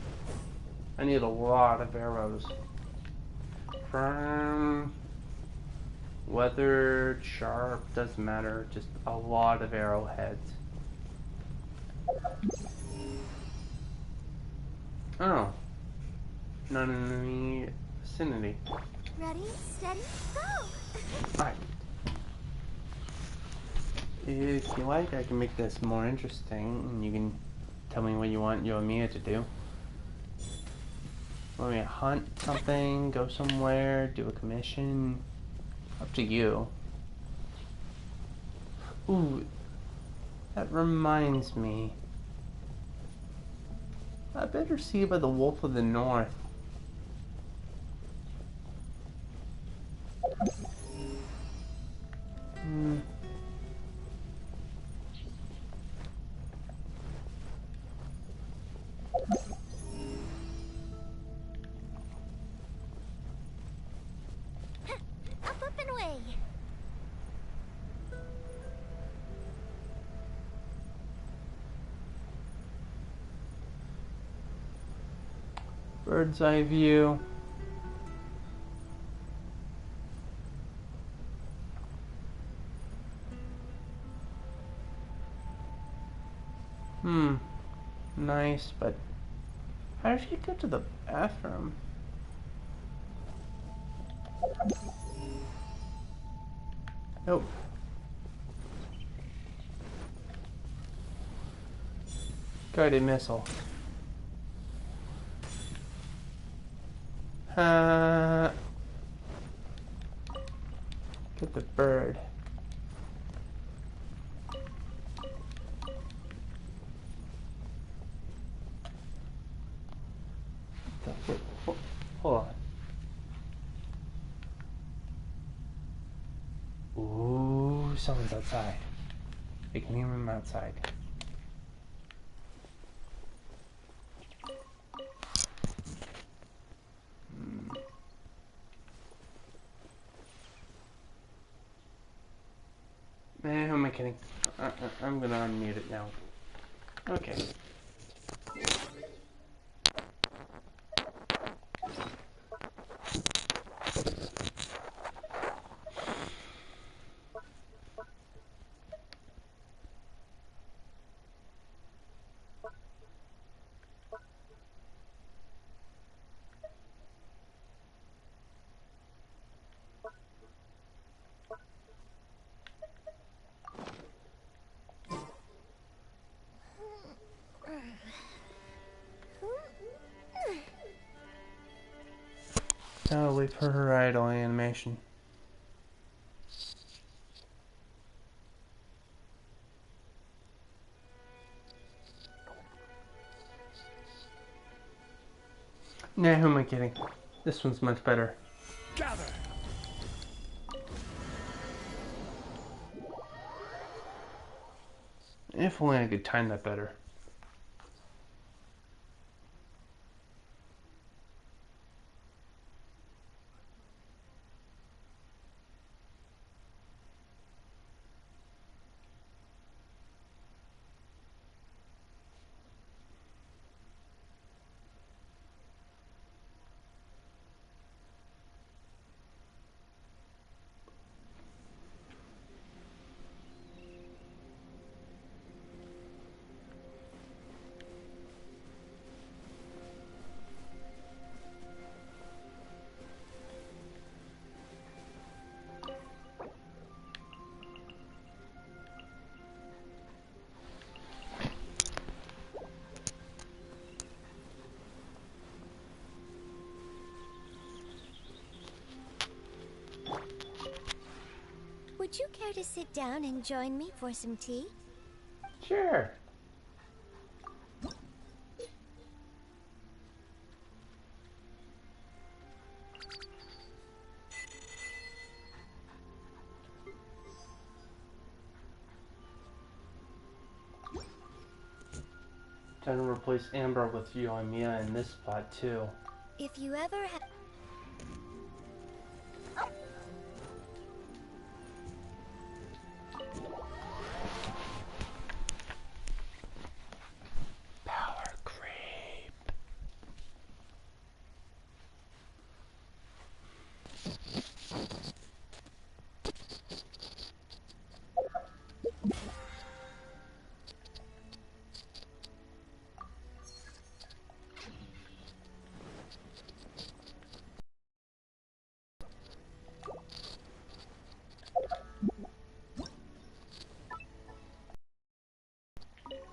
I need a lot of arrows. Firm, weathered, sharp, doesn't matter. Just a lot of arrowheads. Oh. None in the vicinity. Ready, steady, go! Alright. If you like, I can make this more interesting, and you can tell me what you want Yoimiya to do. Want me to hunt something, go somewhere, do a commission? Up to you. Ooh, that reminds me. I better see about the Wolf of the North. Hmm. Up and away. Bird's eye view. Nice, but how did she get to the bathroom? Nope. Guided missile. Get the bird. Wait, hold on. Ooh, someone's outside. I can hear him outside. Who am I kidding? I'm gonna unmute it now. Okay. Now wait for her idle animation. Nah, who am I kidding? This one's much better. Gather! If only I could time that better. Would you care to sit down and join me for some tea? Sure. Time to replace Amber with Yoimiya in this spot too. If you ever have... Power creep.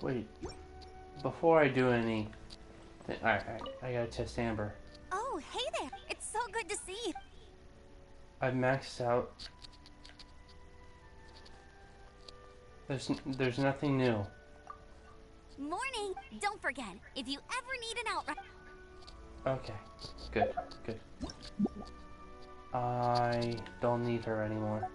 Wait, before I do any... Alright, I gotta test Amber. Oh, hey there! It's so good to see you! I've maxed out. There's nothing new. Morning! Don't forget, if you ever need an outright... Okay, good. I don't need her anymore.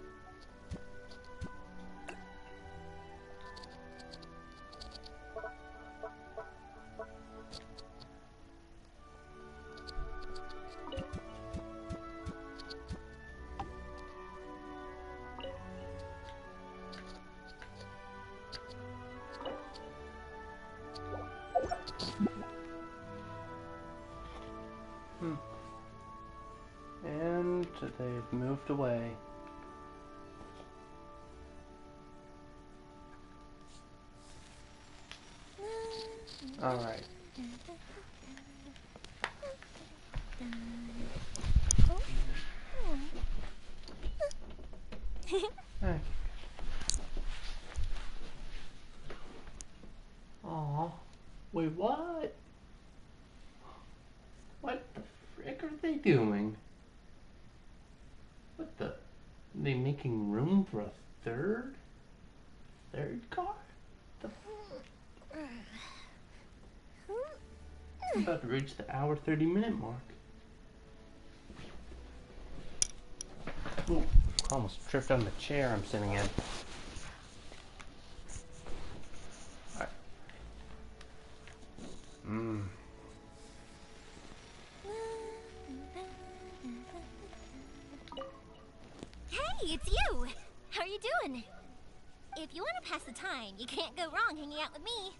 And they've moved away. Alright. Hey. Aw. Wait, what? What the frick are they doing? What the? Are they making room for a third car? The I'm about to reach the hour 30-minute mark. Ooh, almost tripped on the chair I'm sitting in. Alright. Hey, it's you! How are you doing? If you want to pass the time, you can't go wrong hanging out with me.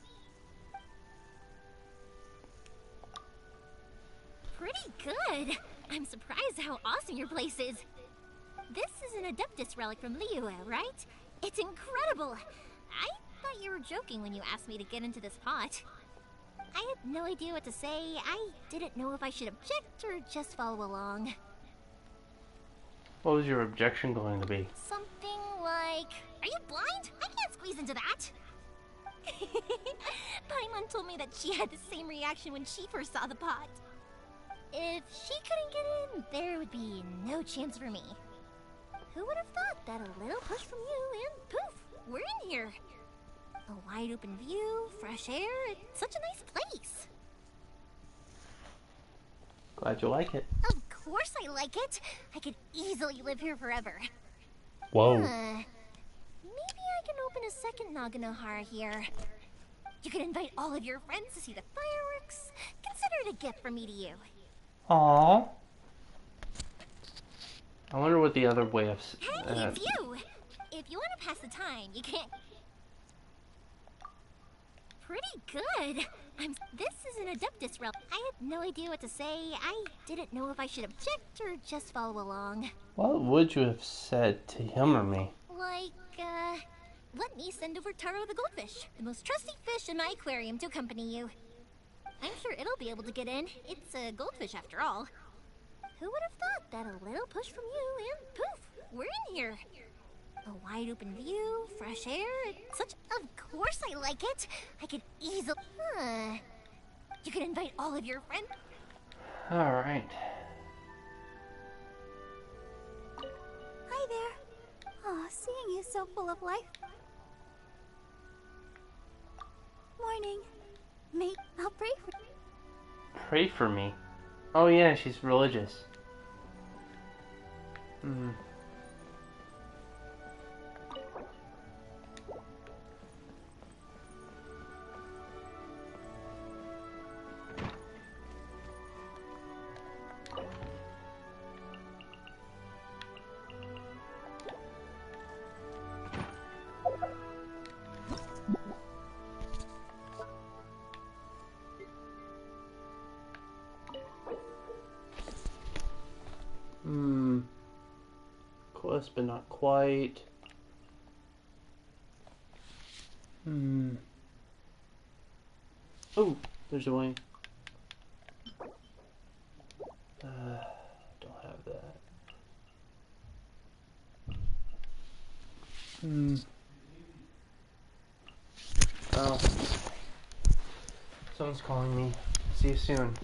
Pretty good. I'm surprised how awesome your place is. This is an Adeptus relic from Liyue, right? It's incredible. I thought you were joking when you asked me to get into this pot. I had no idea what to say. I didn't know if I should object or just follow along. What was your objection going to be? Something like, are you blind? I can't squeeze into that. Paimon told me that she had the same reaction when she first saw the pot. If she couldn't get in, there would be no chance for me. Who would have thought that a little push from you and poof, we're in here. A wide open view, fresh air, it's such a nice place. Glad you like it. Of course I like it. I could easily live here forever. Whoa. Maybe I can open a second Naganohara here. You can invite all of your friends to see the fireworks. Consider it a gift from me to you. Aww. I wonder what the other way of... Hey, it's you! If you want to pass the time, you can't... Pretty good. This is an Adeptus relic. I had no idea what to say. I didn't know if I should object or just follow along. What would you have said to him or me? Like, let me send over Taro the goldfish, the most trusty fish in my aquarium, to accompany you. I'm sure it'll be able to get in. It's a goldfish after all. Who would have thought that a little push from you and poof, we're in here. A wide open view, fresh air, it's such... Of course I like it. I could easily... You can invite all of your friends... Alright. Hi there. Aw, see, is so full of life. Morning. Mate, I'll pray for you. Pray for me. Oh yeah, she's religious. Hmm. Close, but not quite. Oh, there's a way. Don't have that. Oh. Someone's calling me. See you soon.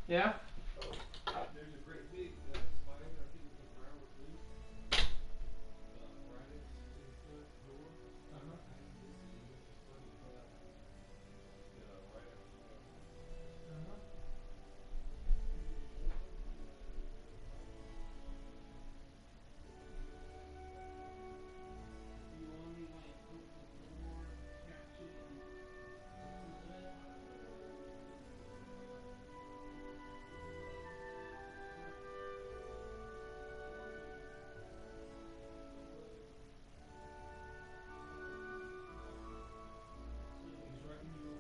Yeah? There's a great big spider, I think it's a brown recluse, right next to the front door. And this is just funny crap. Right after you got home. You want me like open the door, catch it, and close it? It's right when you open the door.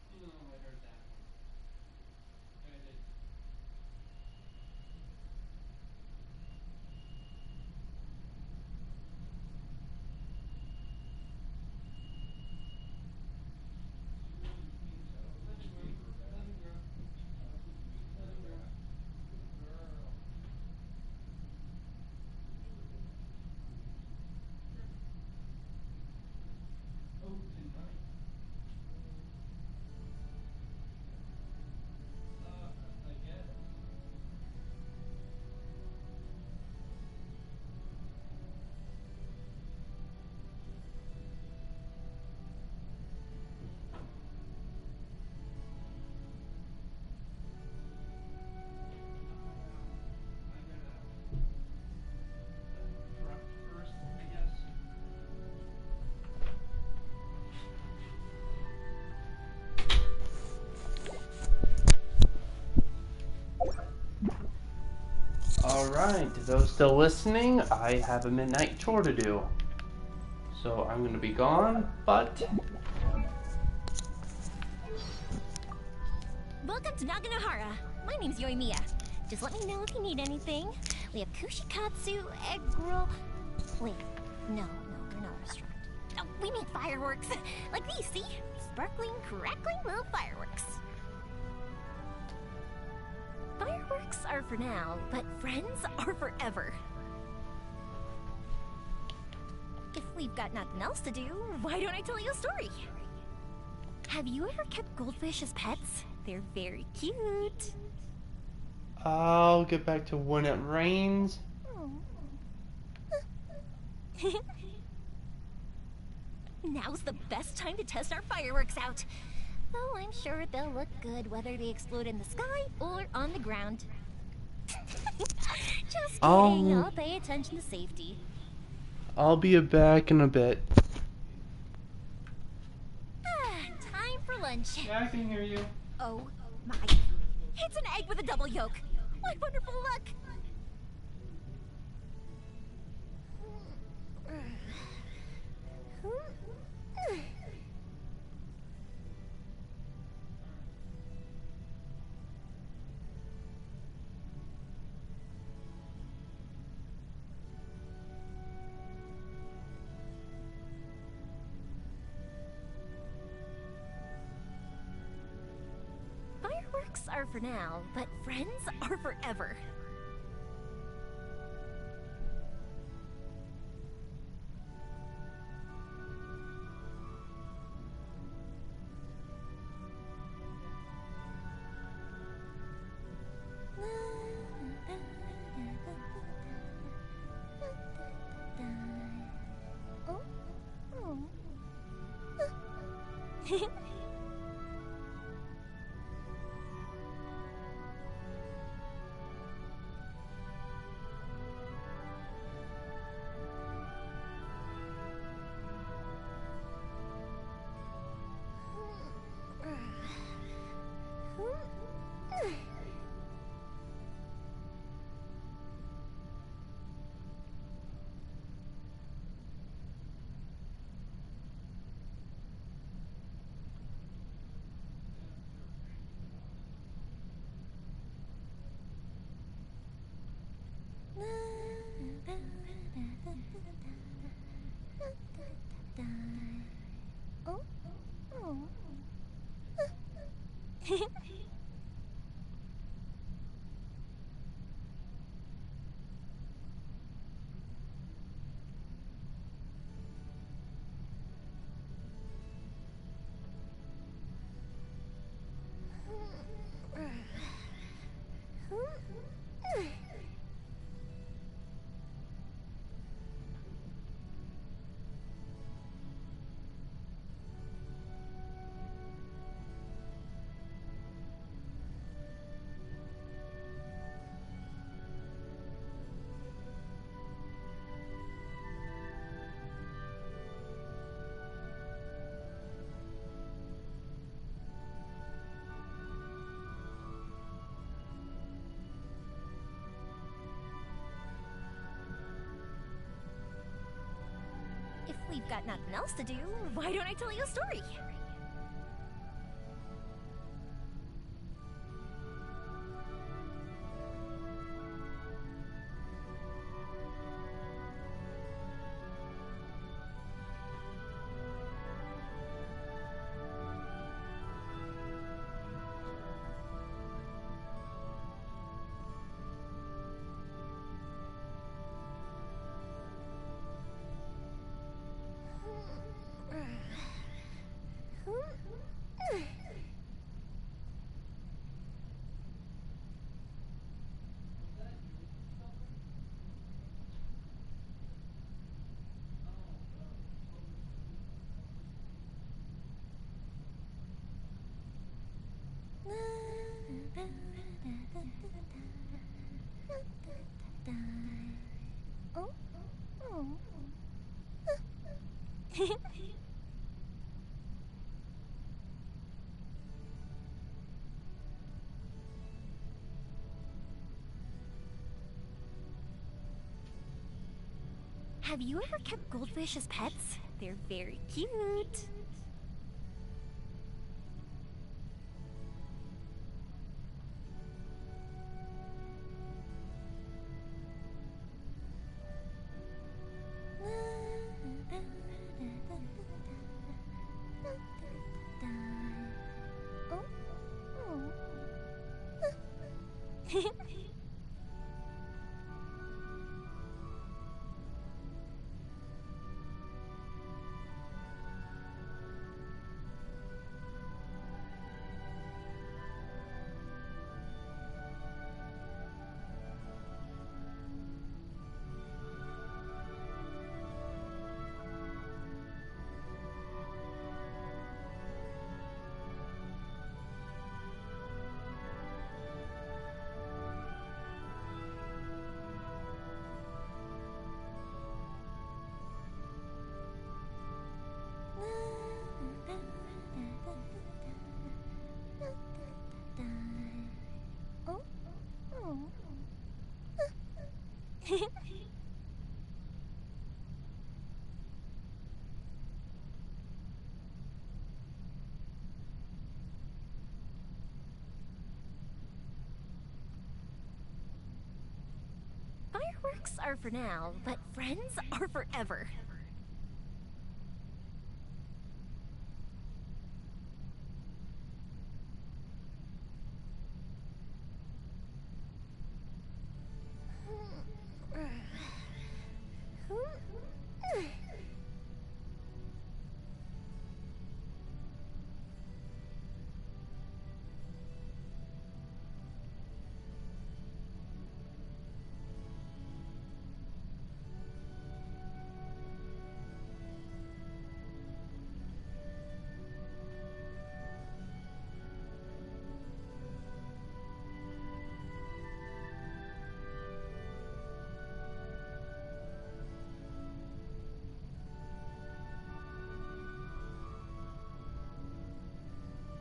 I heard that one. I did. Let him grow. Let him grow. Let him grow. Good girl. Oh, tonight. I guess. I'm gonna drop first, I guess. Alright, to those still listening, I have a midnight chore to do. So I'm gonna be gone, but Welcome to Naganohara. My name's Yoimiya. Just let me know if you need anything. We have kushikatsu, egg roll. Wait, no, we're not a restaurant. Oh, we make fireworks. Like these, see? Sparkling, crackling little fireworks. Fireworks are for now, but friends are forever. If we've got nothing else to do, why don't I tell you a story? Have you ever kept goldfish as pets? They're very cute. I'll get back to when it rains. Now's the best time to test our fireworks out. Though I'm sure they'll look good whether they explode in the sky or on the ground. Just kidding, I'll pay attention to safety. I'll be back in a bit. Time for lunch. Yeah, I can hear you. Oh my. It's an egg with a double yolk. What wonderful luck. Fireworks are for now, but friends are forever. If we've got nothing else to do, why don't I tell you a story? Have you ever kept goldfish as pets? They're very cute. are for now, but friends are forever.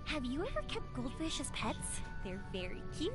Have you ever kept goldfish as pets? They're very cute.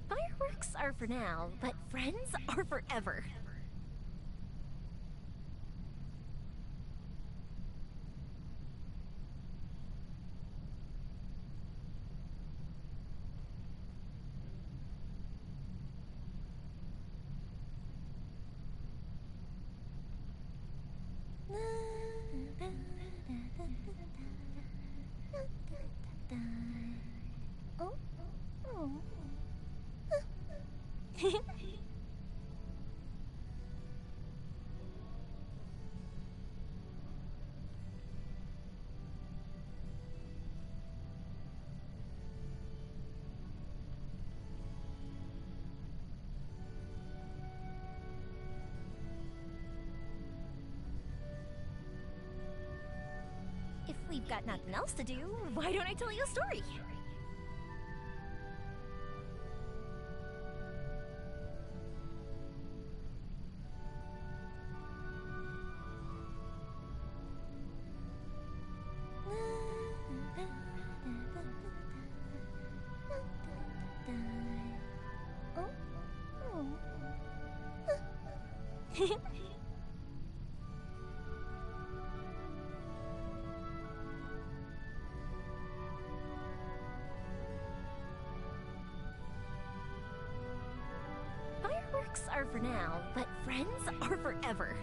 Fireworks are for now, but friends are forever. Oh, oh. If we've got nothing else to do, why don't I tell you a story? Oh, oh. Fireworks are for now, but friends are forever.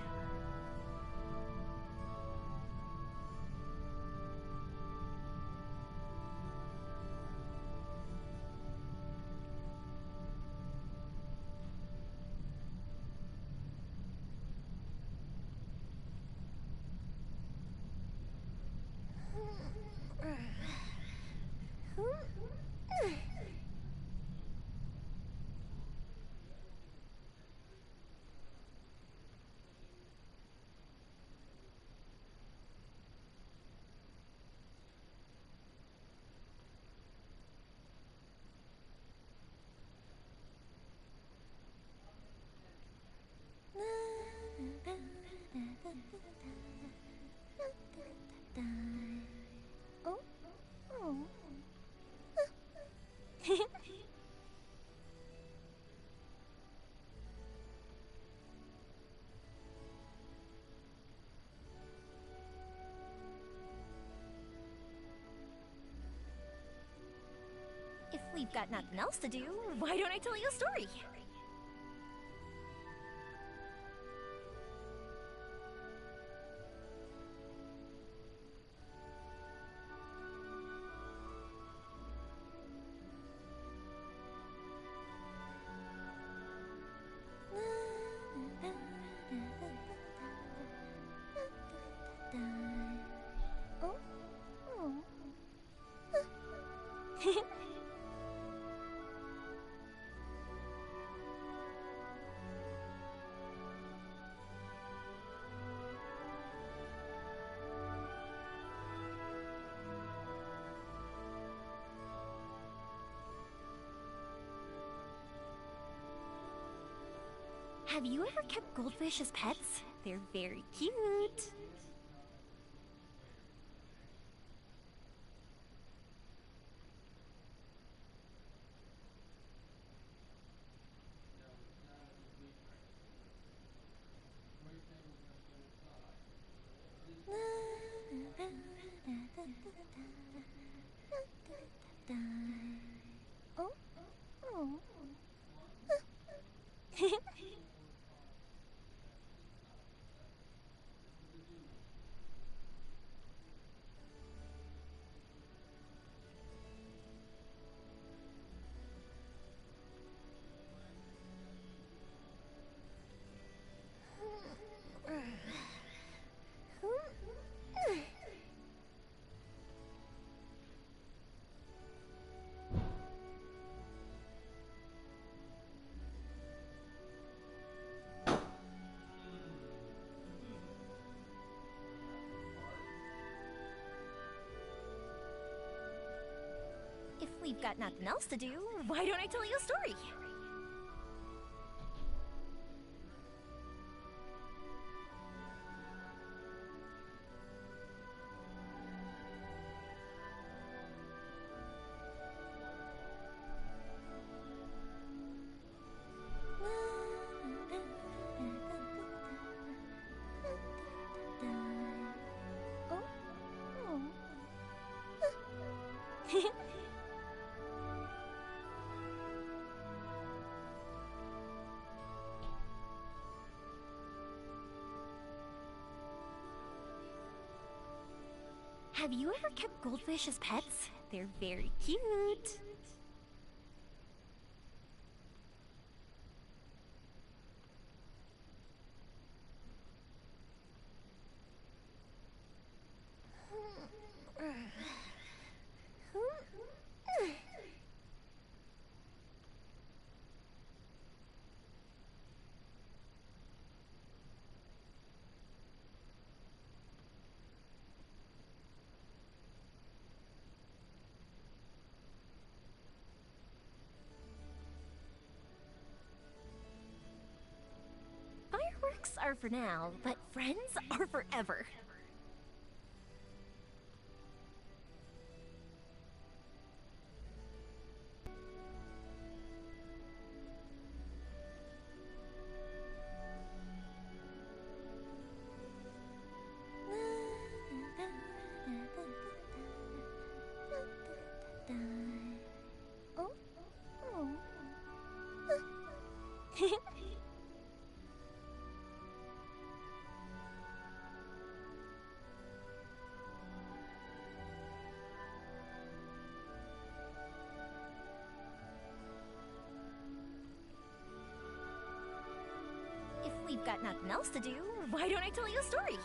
Oh, oh. If we've got nothing else to do, why don't I tell you a story? Oh, oh. Have you ever kept goldfish as pets? They're very cute. Oh, oh. If we've got nothing else to do, why don't I tell you a story? Oh, oh. Have you ever kept goldfish as pets? They're very cute. Fireworks are for now, but friends are forever. Oh, oh. If we've got nothing else to do, why don't I tell you a story?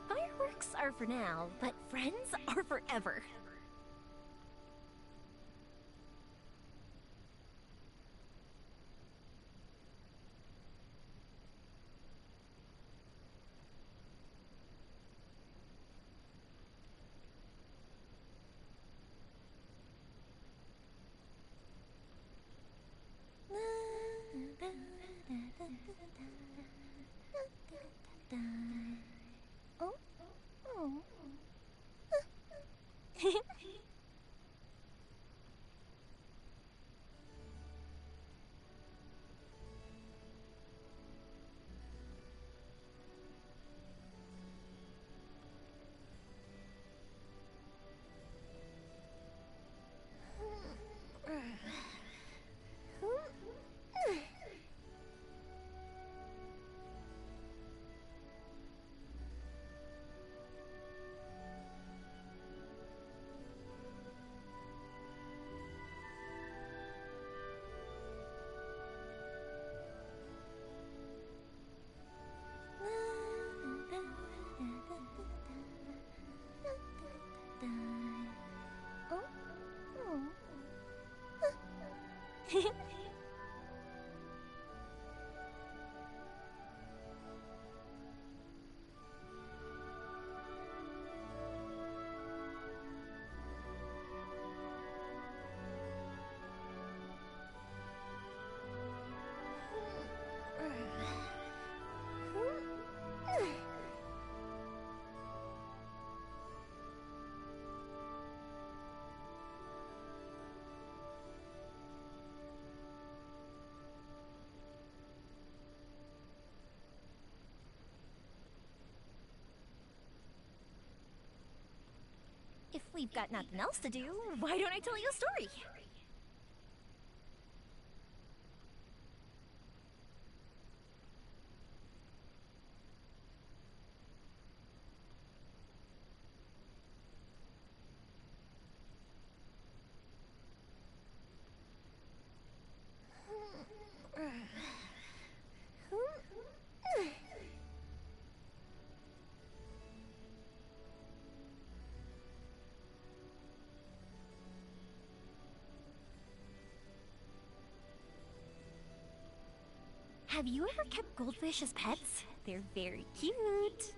Fireworks are for now, but friends are forever. Oh, oh. If we've got nothing else to do, why don't I tell you a story? Have you ever kept goldfish as pets? They're very cute.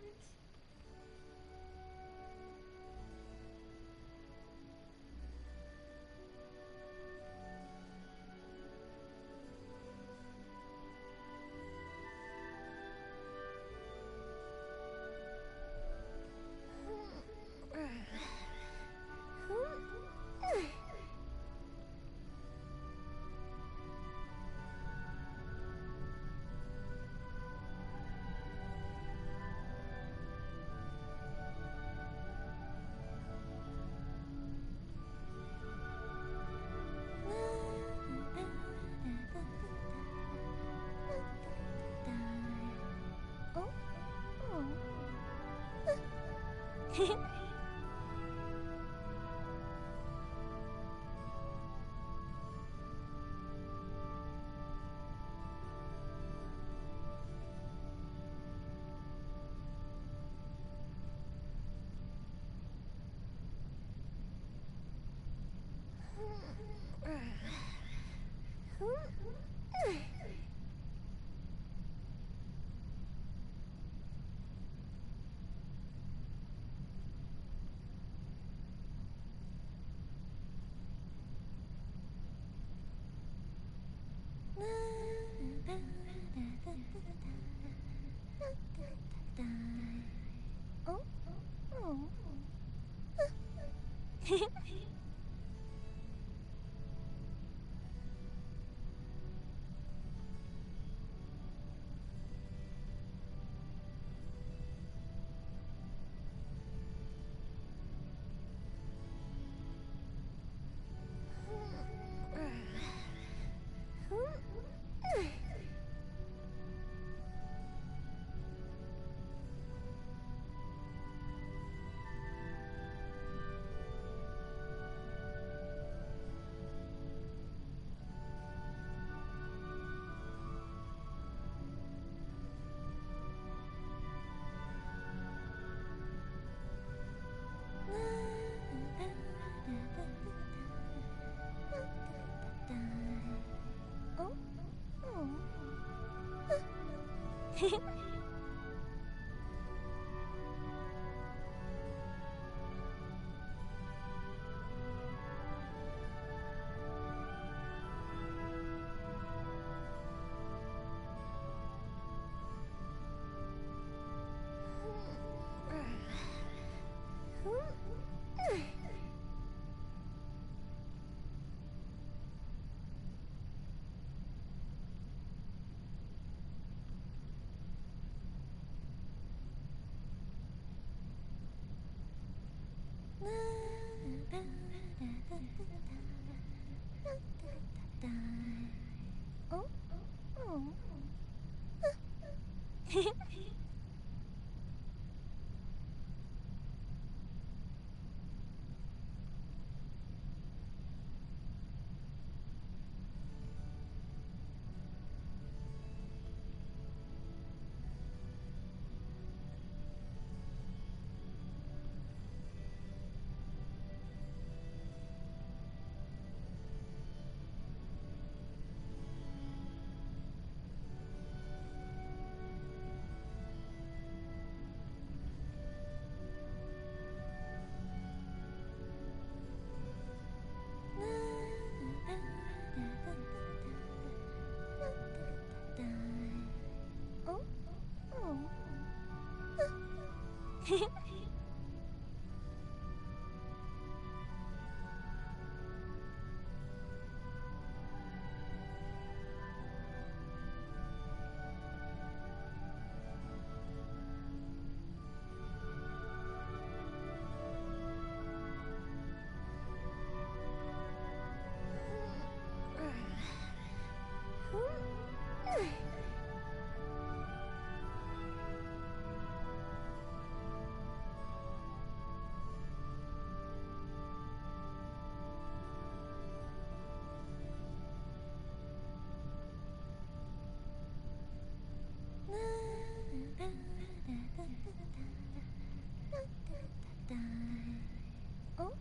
Oh?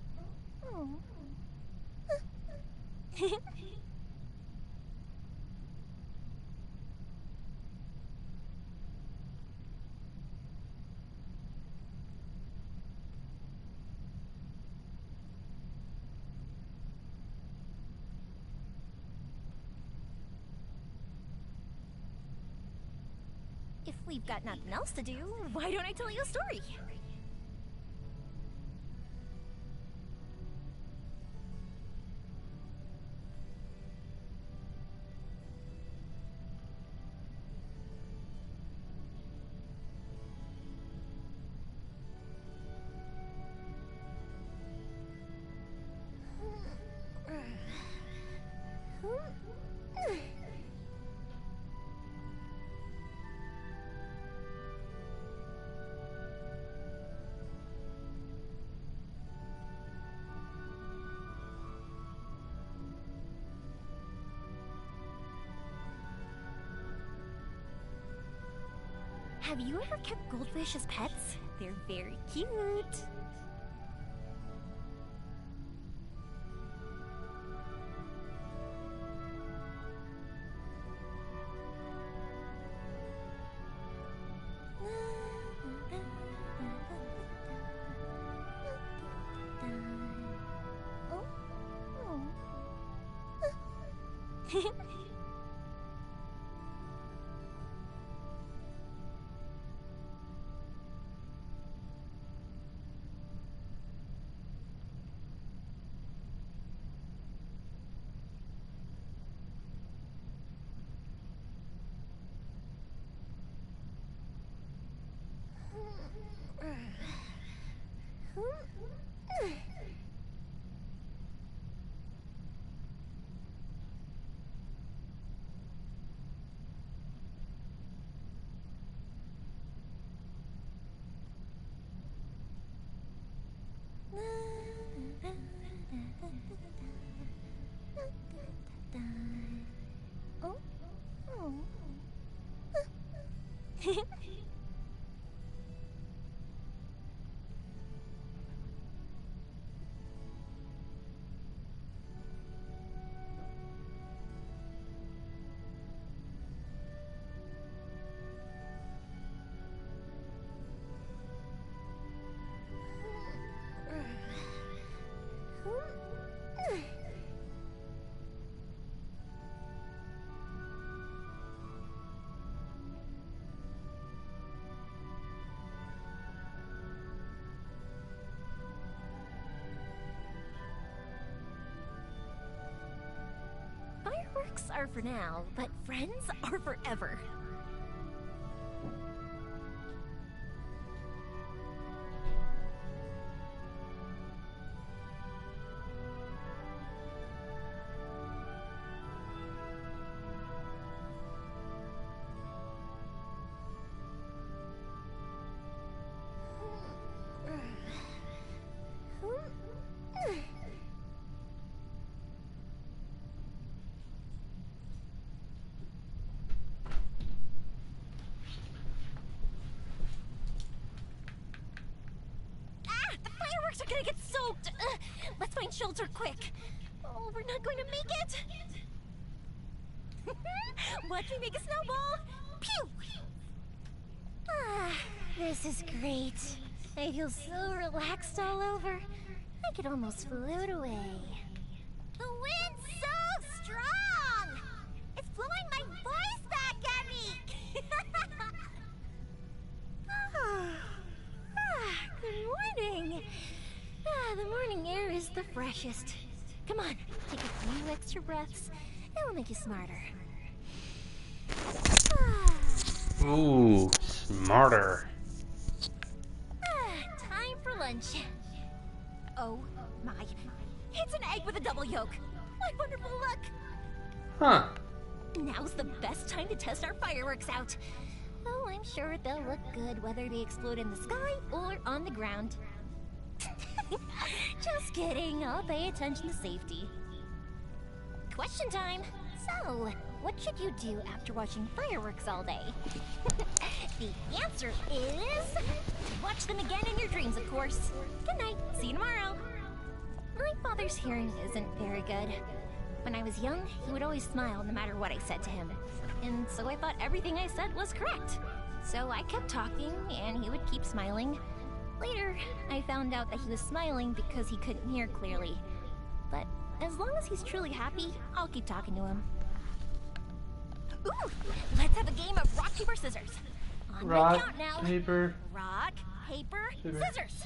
Oh. If we've got nothing else to do, why don't I tell you a story? Have you ever kept goldfish as pets? They're very cute. Oh? Oh. Fireworks are for now, but friends are forever. The fireworks are gonna get soaked! Let's find shelter quick! Oh, we're not going to make it! Watch me make a snowball! Pew! Ah, this is great. I feel so relaxed all over. I could almost float away. The wind's so strong! It's blowing my voice back at me! morning air is the freshest. Come on, take a few extra breaths. It will make you smarter. Ooh, smarter. Time for lunch. Oh my. It's an egg with a double yolk. What wonderful luck. Huh. Now's the best time to test our fireworks out. Oh, I'm sure they'll look good whether they explode in the sky or on the ground. Just kidding. I'll pay attention to safety. Question time. So, what should you do after watching fireworks all day? The answer is... watch them again in your dreams, of course. Good night. See you tomorrow. My father's hearing isn't very good. When I was young, he would always smile no matter what I said to him. And so I thought everything I said was correct. So I kept talking, and he would keep smiling. Later, I found out that he was smiling because he couldn't hear clearly. But as long as he's truly happy, I'll keep talking to him. Ooh! Let's have a game of rock, paper, scissors. On my Rock, count now. paper. Rock, paper, Scissors. scissors.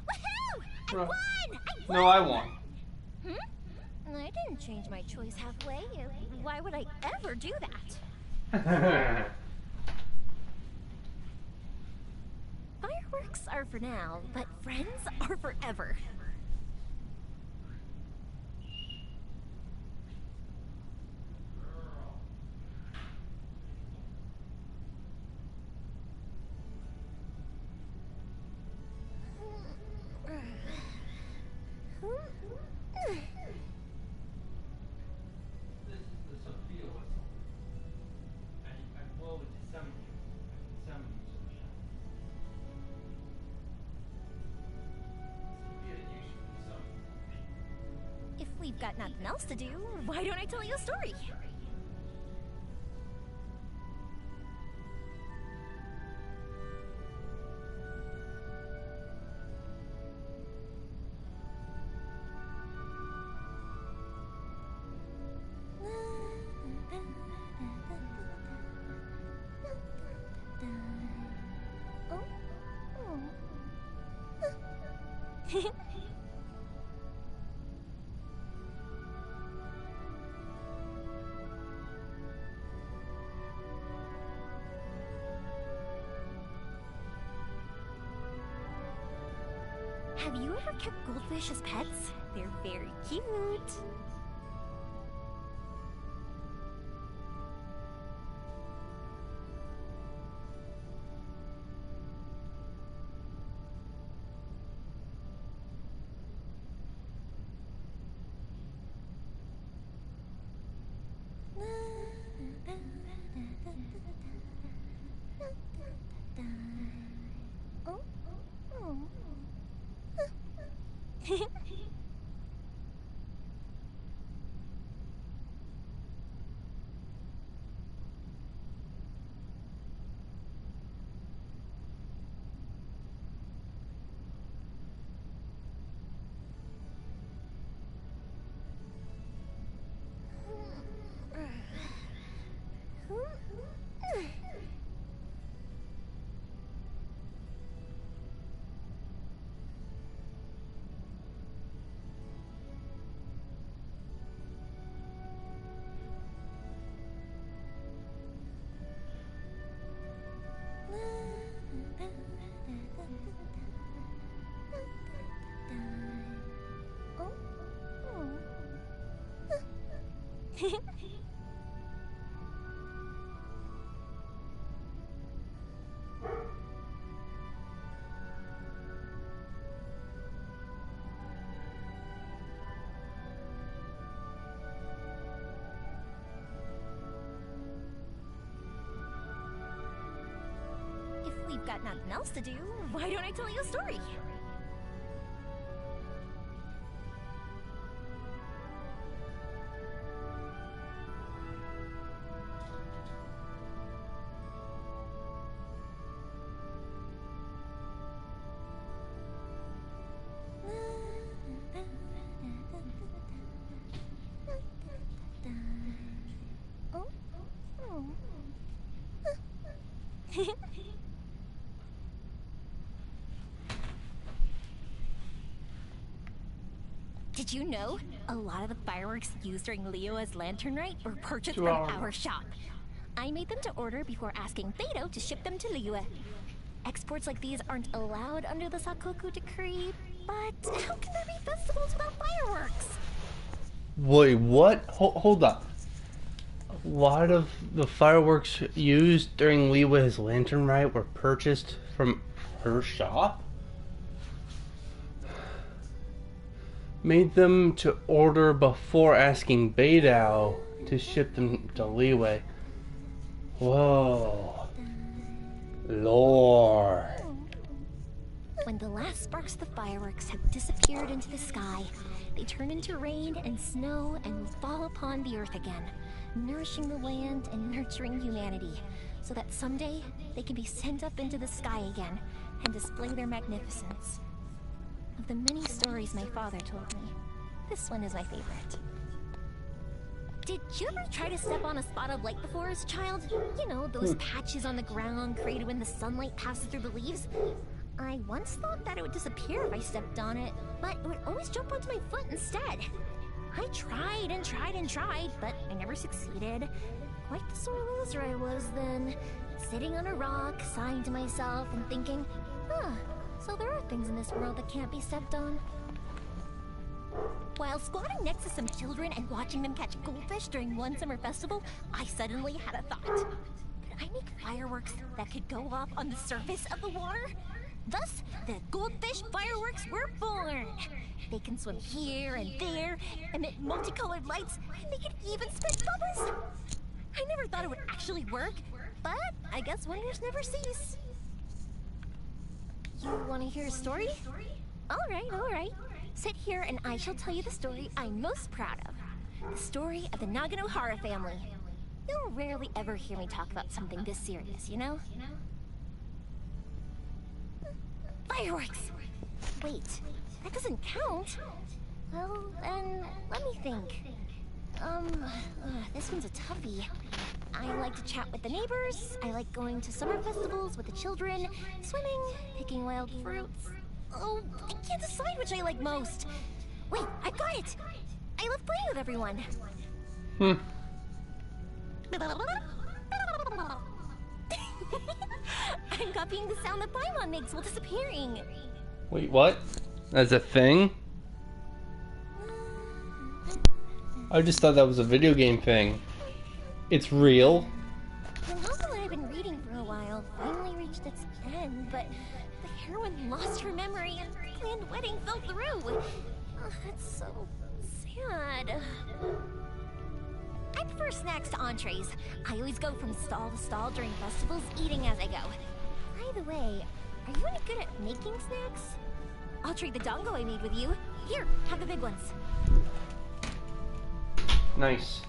Woohoo! I Rock. won! I won! No, I won. I didn't change my choice halfway. Why would I ever do that? Fireworks are for now, but friends are forever. The Sophia whistle. I blow it to summon you. I can summon you, Sophia. Sophia, you should be summoned. If we've got nothing else to do, why don't I tell you a story? Have you ever kept goldfish as pets? They're very cute. If we've got nothing else to do, why don't I tell you a story? Did you know a lot of the fireworks used during Leo's Lantern Rite were purchased 2 from hours. our shop? I made them to order before asking Beto to ship them to Liyue. Exports like these aren't allowed under the Sakoku decree, but how can there be festivals without fireworks? Wait, what? Hold up. A lot of the fireworks used during Liyue's Lantern Rite were purchased from her shop? Made them to order before asking Beidou to ship them to Liyue. Whoa. Lore. When the last sparks of the fireworks have disappeared into the sky, they turn into rain and snow and will fall upon the earth again, nourishing the land and nurturing humanity, so that someday they can be sent up into the sky again and display their magnificence. Of the many stories my father told me, this one is my favorite. Did you ever try to step on a spot of light before as a child? You know, those patches on the ground created when the sunlight passes through the leaves? I once thought that it would disappear if I stepped on it, but it would always jump onto my foot instead. I tried and tried and tried, but I never succeeded. Quite the sore loser I was then, sitting on a rock, sighing to myself and thinking, so there are things in this world that can't be stepped on. While squatting next to some children and watching them catch goldfish during one summer festival, I suddenly had a thought. Could I make fireworks that could go off on the surface of the water? Thus, the goldfish fireworks were born. They can swim here and there, emit multicolored lights, and they can even spit bubbles. I never thought it would actually work, but I guess wonders never cease. You want to hear a story? All right. Sit here and I shall tell you the story I'm most proud of. The story of the Naganohara family. You'll rarely ever hear me talk about something this serious, you know? Fireworks! Wait, that doesn't count. Well, then, let me think. This one's a toughie. I like to chat with the neighbors, I like going to summer festivals with the children, swimming, picking wild fruits. Oh, I can't decide which I like most. Wait, I've got it! I love playing with everyone. I'm copying the sound that Paimon makes while disappearing. Wait, what? That's a thing? I just thought that was a video game thing. It's real? The novel I've been reading for a while finally reached its end, but the heroine lost her memory and the planned wedding fell through. That's so sad. I prefer snacks to entrees. I always go from stall to stall during festivals, eating as I go. By the way, are you any good at making snacks? I'll trade the dongo I made with you. Here, have the big ones. Nice.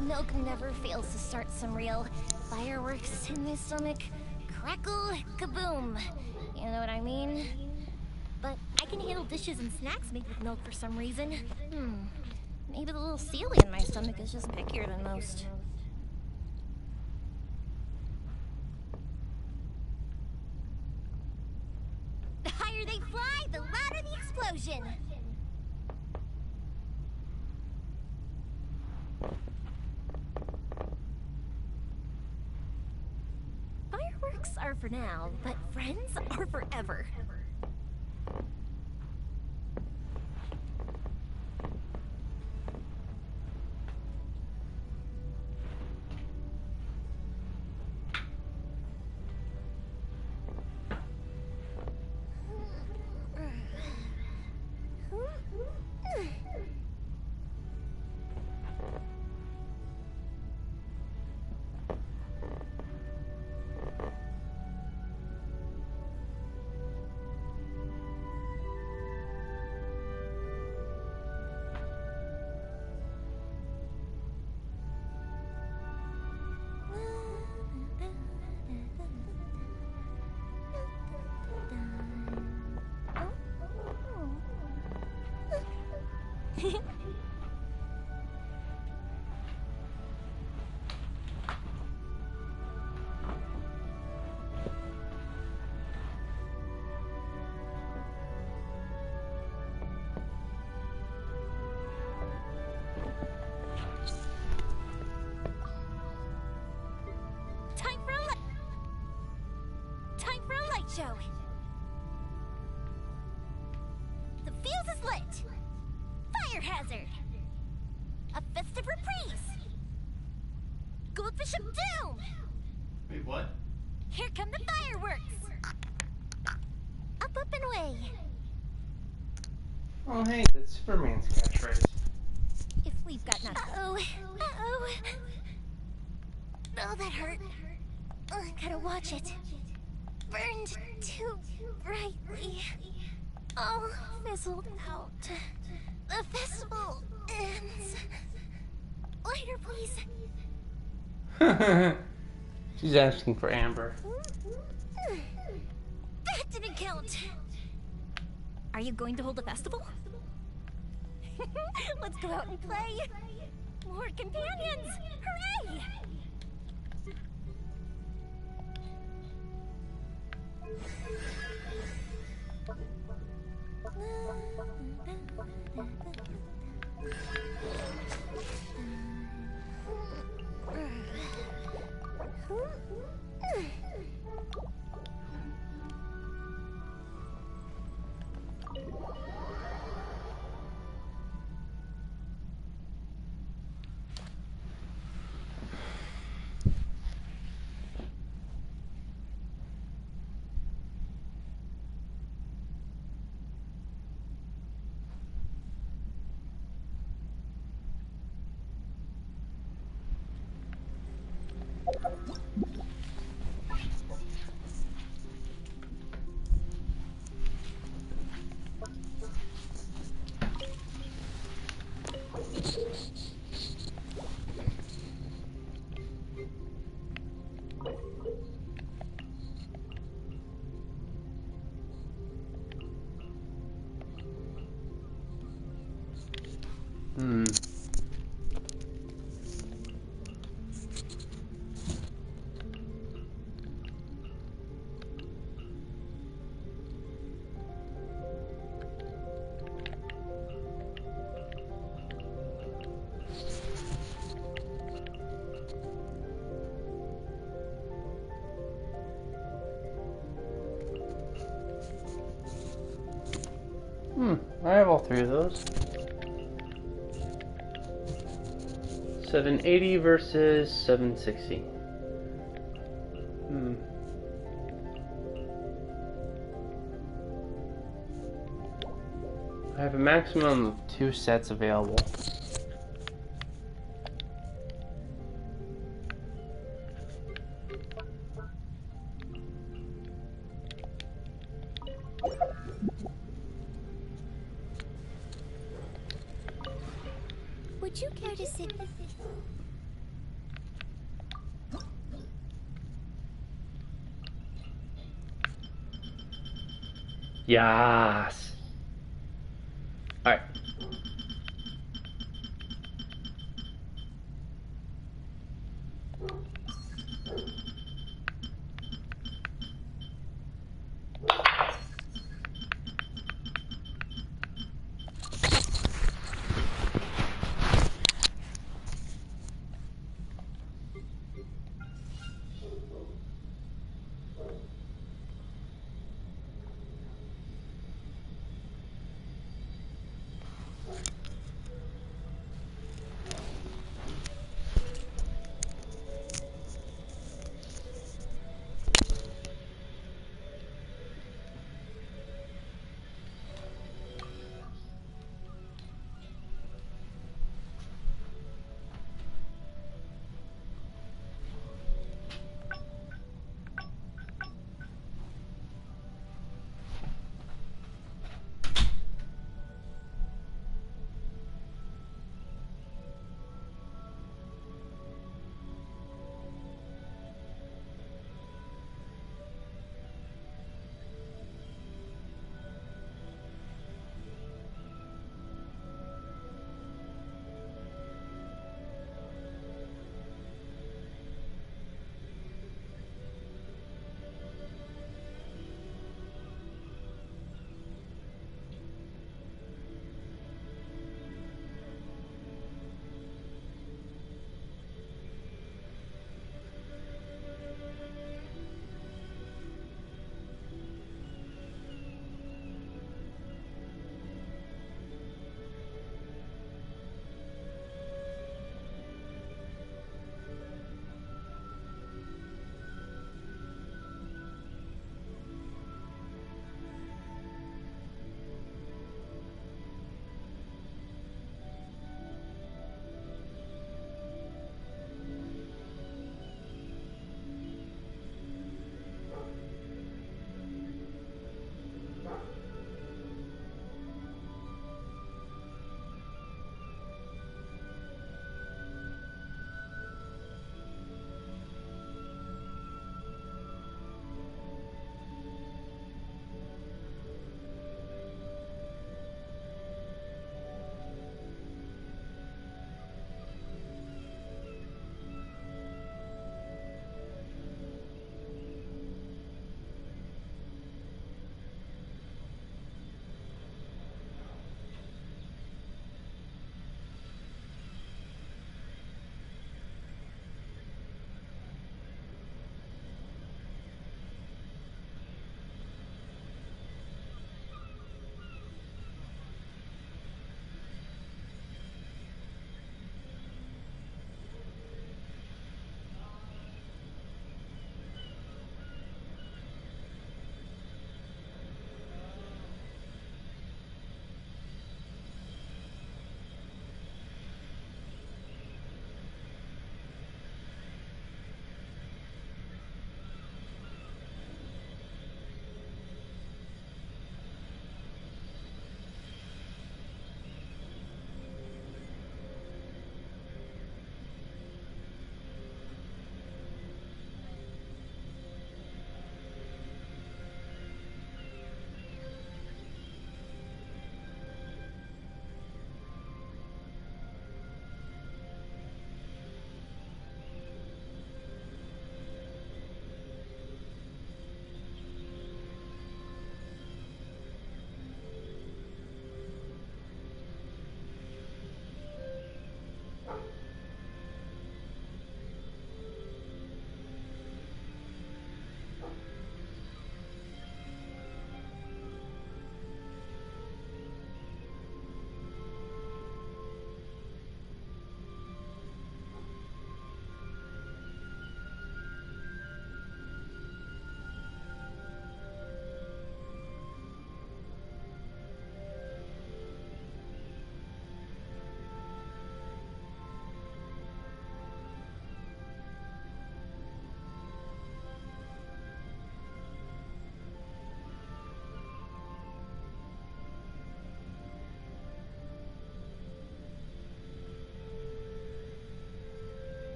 Milk never fails to start some real fireworks in my stomach. Crackle, kaboom. You know what I mean? But I can handle dishes and snacks made with milk for some reason. Maybe the little ceiling in my stomach is just pickier than most. The higher they fly, the louder the explosion. Fireworks are for now, but friends are forever. show. The fuse is lit. Fire hazard. A festive reprise. Goldfish of doom. Wait, what? Here come the fireworks. Up, up, and away. Oh, hey, that's Superman's catchphrase. If we've got nothing. Uh-oh. Uh-oh. Oh, that hurt. Gotta watch it. Burned too brightly. All fizzled out. The festival ends. Lighter, please. She's asking for Amber. That didn't count. Are you going to hold a festival? Let's go out and play. More companions. Hooray! Hmm. I have all three of those. 780 versus 760. I have a maximum of 2 sets available. Would you care to sit? Yes. All right.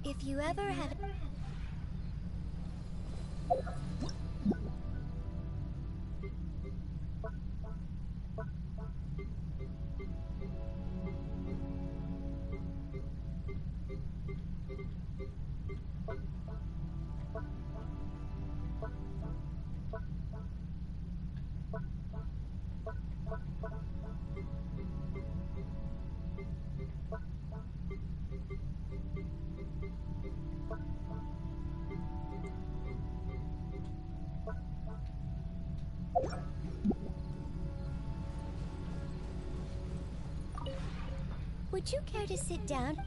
If you ever have... Would you care to sit down?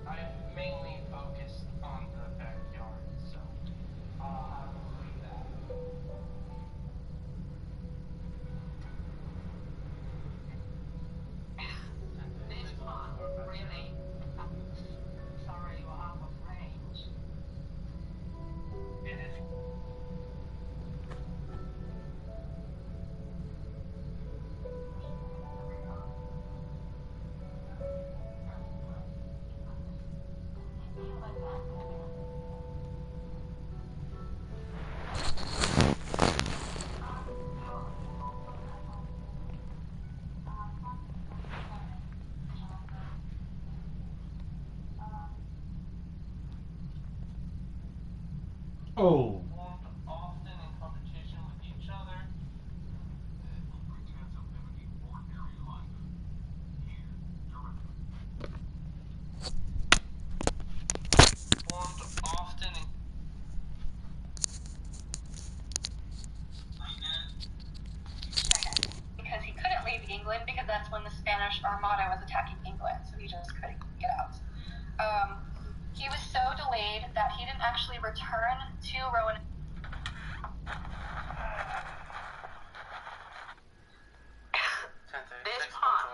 I've mainly focused on the backyard, so I'll have to leave that. This one, really. Sorry you were out of range. It is. Oh. Formed often in competition with each other. Pretense of mimicking ordinary life. Here, directly. Formed often in. Because he couldn't leave England because that's when the Spanish Armada was attacking England, so he just couldn't get out. He was so delayed that he didn't actually return to Rowan. This pawn.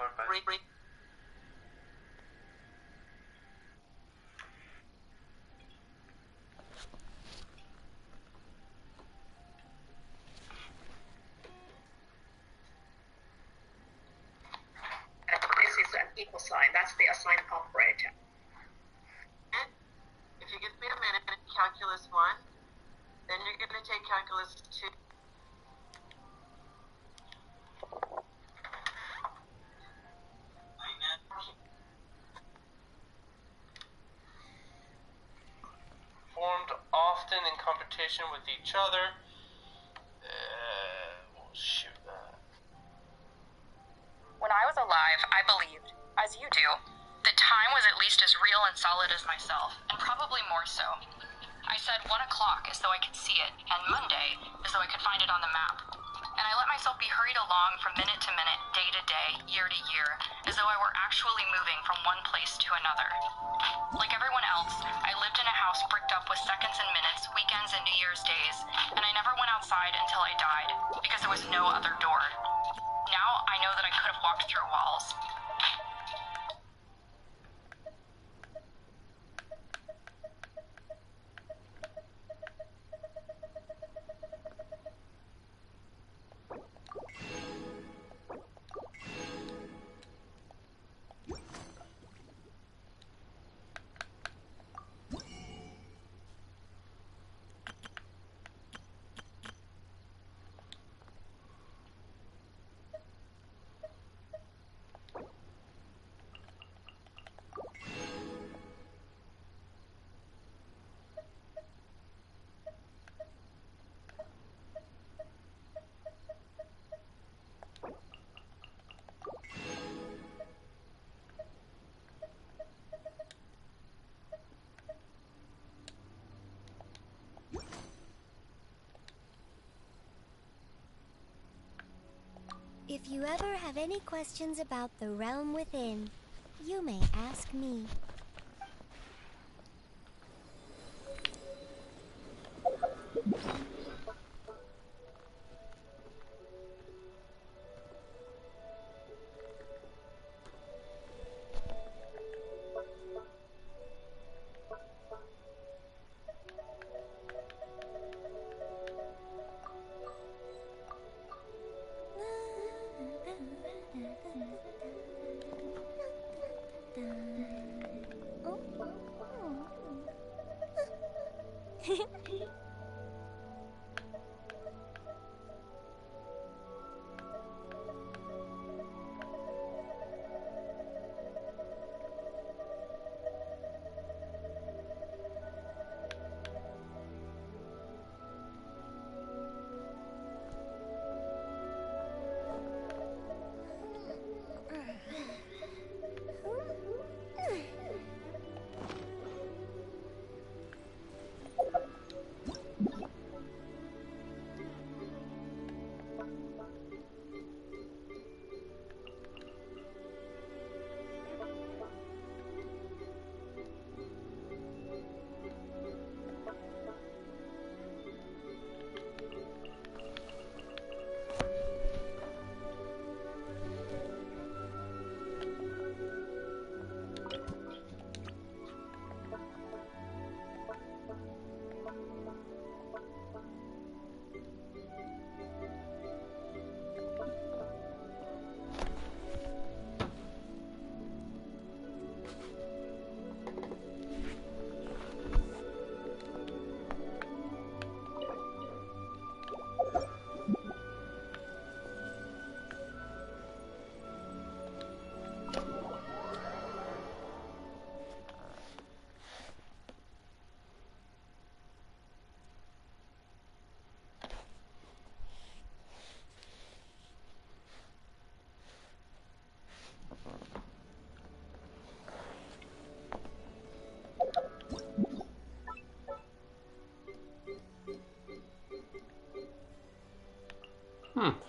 communication with each other. We'll shoot that. When I was alive, I believed, as you do, that time was at least as real and solid as myself, and probably more so. I said 1 o'clock as though I could see it, and Monday as though I could find it on the map. And I let myself be hurried along from minute to minute, day to day, year to year, as though I were actually moving from one place to another. Like everyone else, I lived in a house bricked up with seconds and minutes, weekends and New Year's days, and I never went outside until I died, because there was no other door. Now I know that I could have walked through walls. If you ever have any questions about the realm within, you may ask me.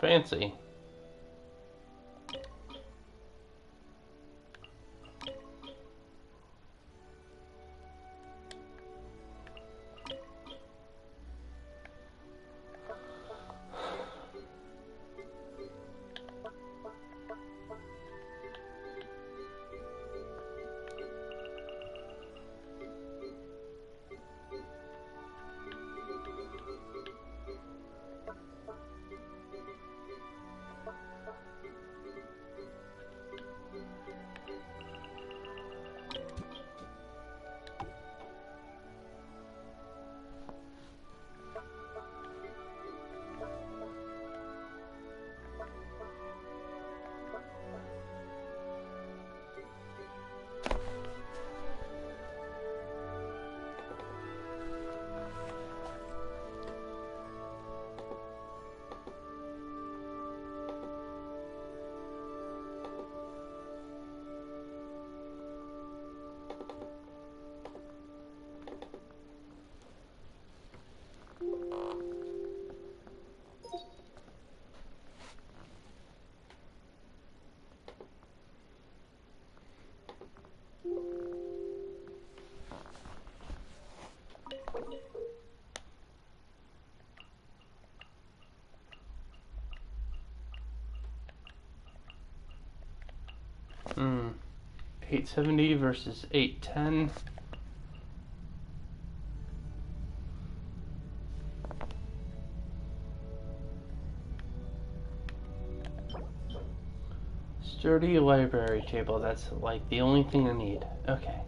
Fancy. 870 versus 810. Sturdy library table, that's like the only thing I need. Okay.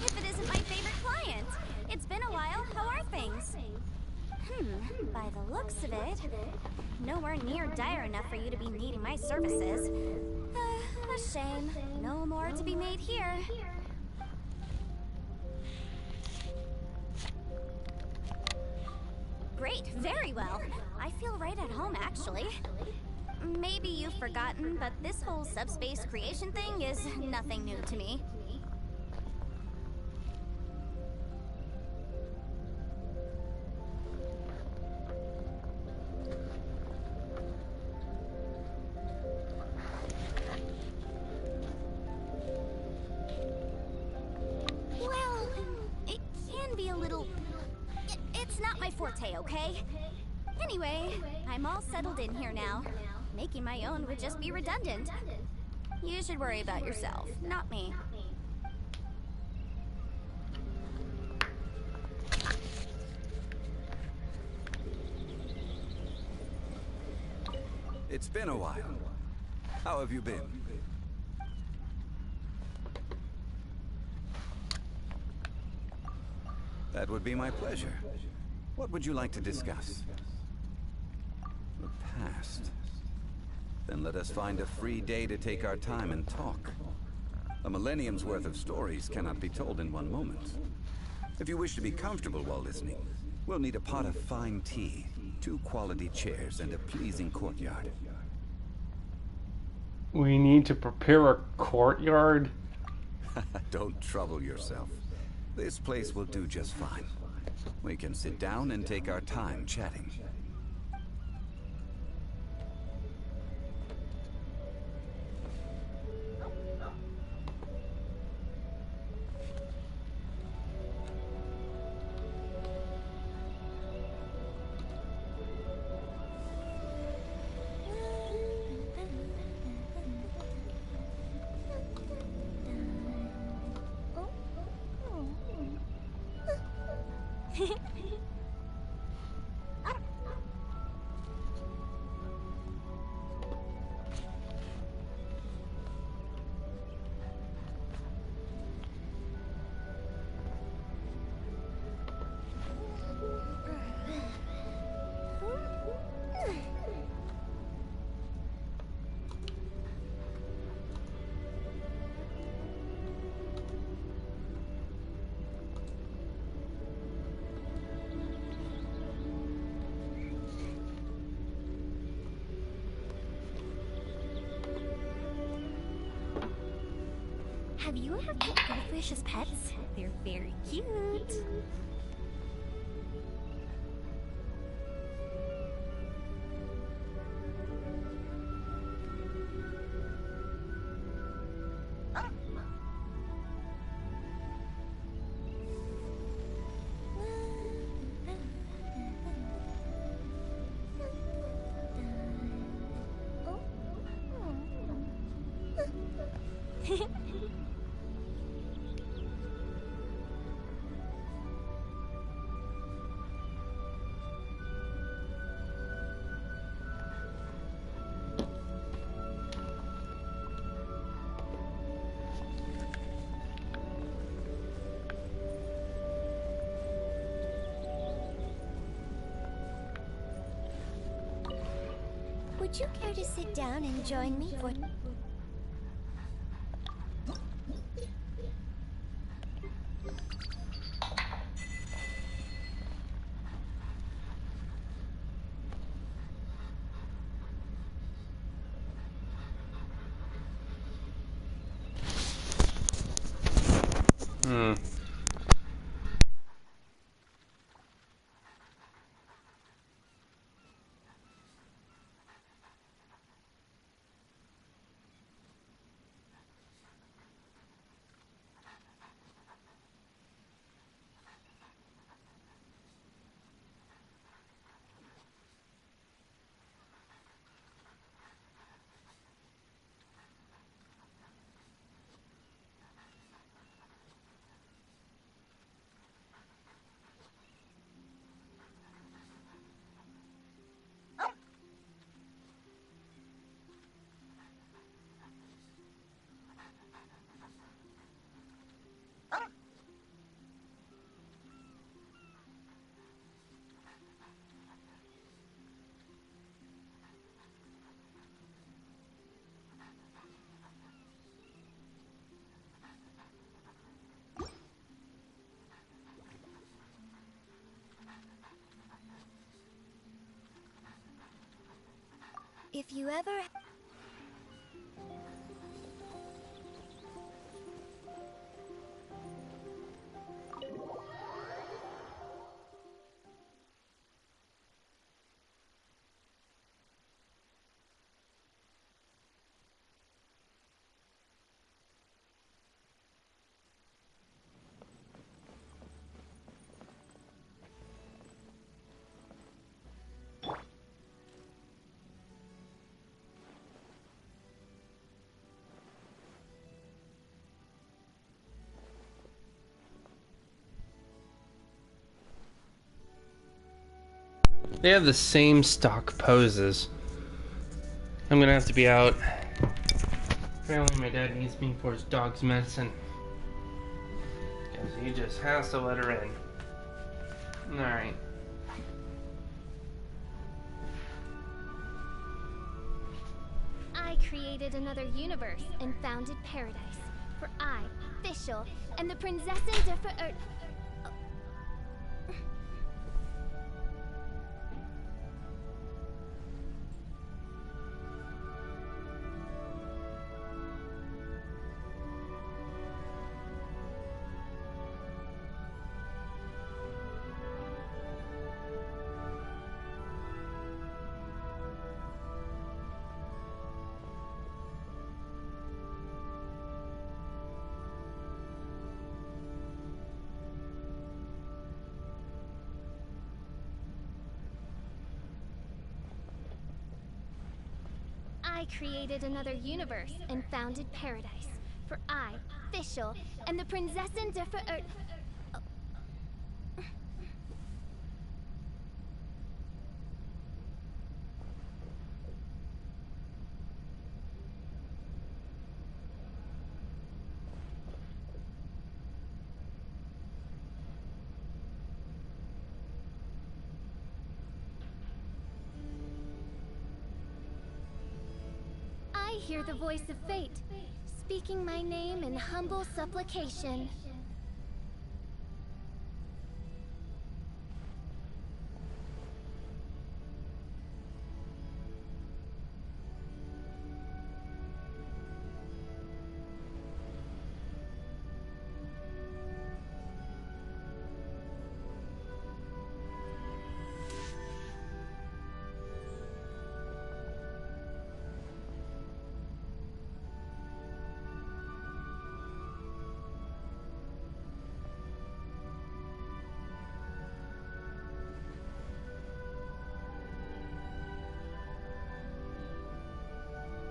If it isn't my favorite client. It's been a while. How are things? By the looks of it, nowhere near dire enough for you to be needing my services. A shame. No more to be made here. Great, very well. I feel right at home, actually. Maybe you've forgotten, but this whole subspace creation thing is nothing new to me. Well, it can be a little... It's not my forte, okay? Anyway, I'm all settled in here now. Making my own would just be redundant. You should worry about yourself, not me. It's been a while. How have you been? That would be my pleasure. What would you like to discuss? The past. Then let us find a free day to take our time and talk. A millennium's worth of stories cannot be told in one moment. If you wish to be comfortable while listening, we'll need a pot of fine tea, 2 quality chairs, and a pleasing courtyard. We need to prepare a courtyard. Don't trouble yourself. This place will do just fine. We can sit down and take our time chatting. Have you ever kept goldfish as pets? They're very cute. Would you care to sit down and join me for... Hmm. If you ever... They have the same stock poses. I'm gonna have to be out. Apparently my dad needs me for his dog's medicine. Because he just has to let her in. Alright. I created another universe and founded paradise. For I, Fischl, and the Prinzessin der Verirrt... I created another universe and founded paradise. For I, Fischl, and the Prinzessin der Verirrt... I hear the voice of fate, speaking my name in humble supplication.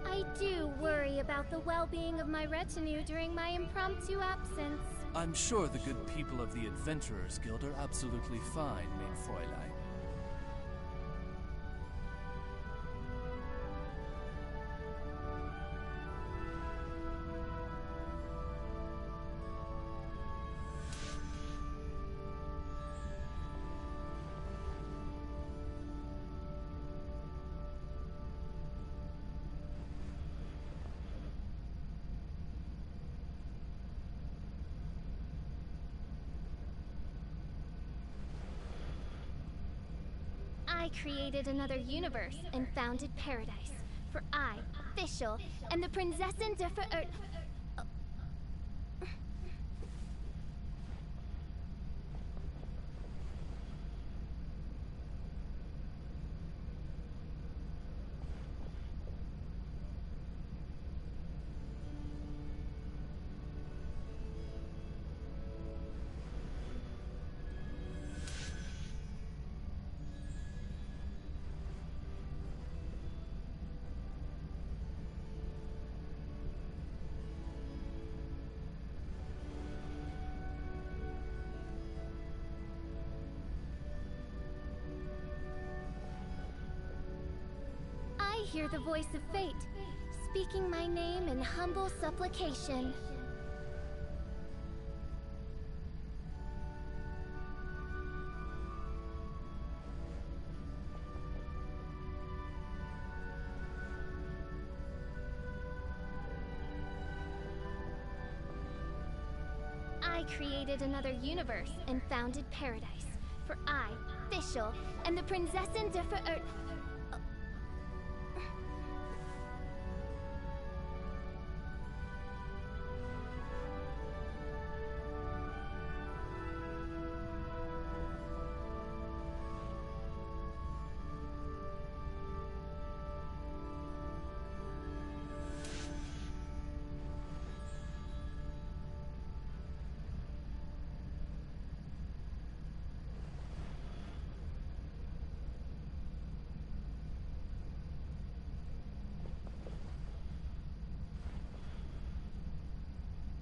I do worry about the well-being of my retinue during my impromptu absence. I'm sure the good people of the Adventurers Guild are absolutely fine, mein Fräulein. I created another universe and founded paradise. For I, Fischl, and the Prinzessin der Verirrt... I hear the voice of fate, speaking my name in humble supplication. I created another universe and founded paradise. For I, Fischl, and the Prinzessin der Verirrt...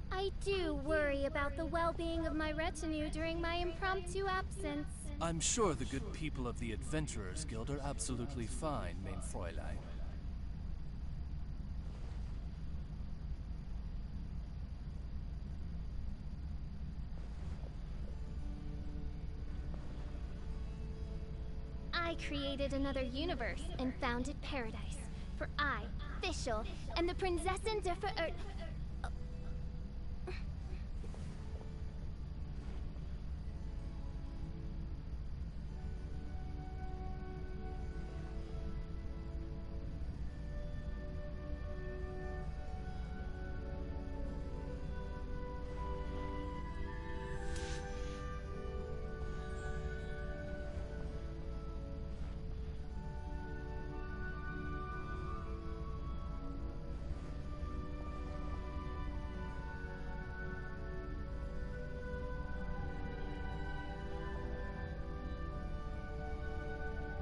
I do worry about the well-being of my retinue during my impromptu absence. I'm sure the good people of the Adventurers Guild are absolutely fine, mein Fräulein. I created another universe and founded paradise. For I, Fischl, and the Prinzessin der Verirrt...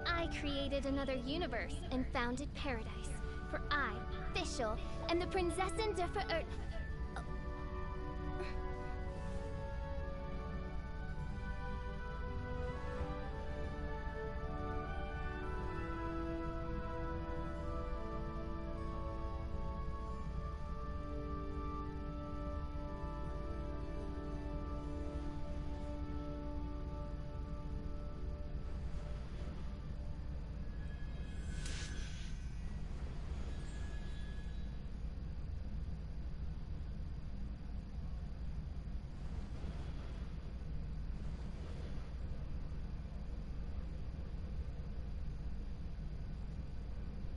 I created another universe and founded paradise. For I, Fischl, and the Prinzessin der Verirrt...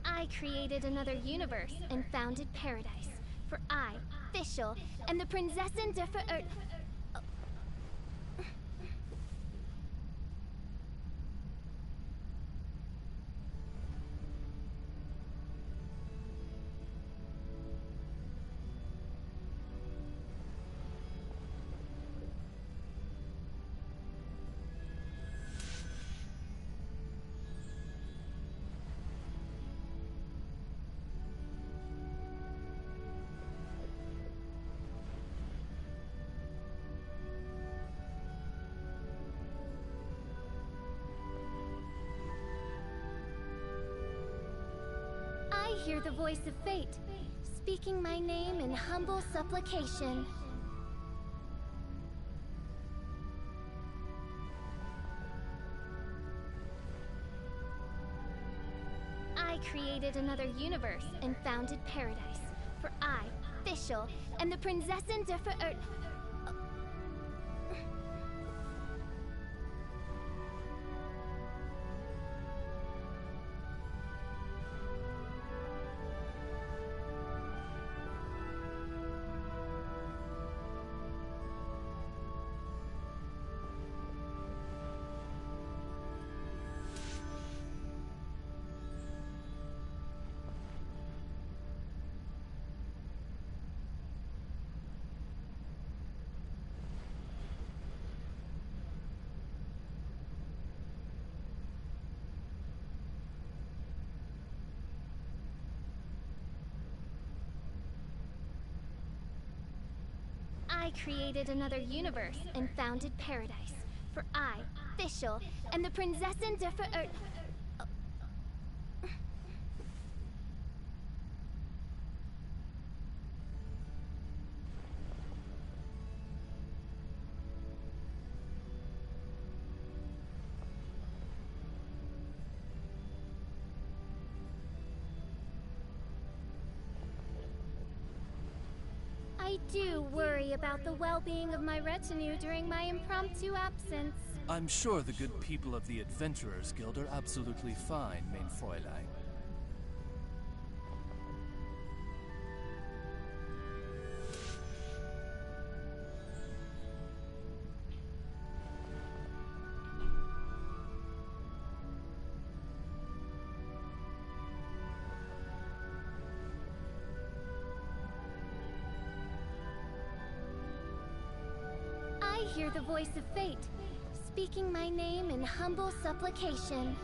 I created another universe and founded paradise. For I, Fischl, and the Prinzessin der Verirrt... I hear the voice of fate, speaking my name in humble supplication. I created another universe and founded paradise. For I, Fischl, and the Prinzessin der Verirrt... I created another universe and founded paradise. For I, Fischl, am the Prinzessin der Verirrten. I do worry about the well-being of my retinue during my impromptu absence. I'm sure the good people of the Adventurers Guild are absolutely fine, mein Fräulein. I hear the voice of fate, speaking my name in humble supplication.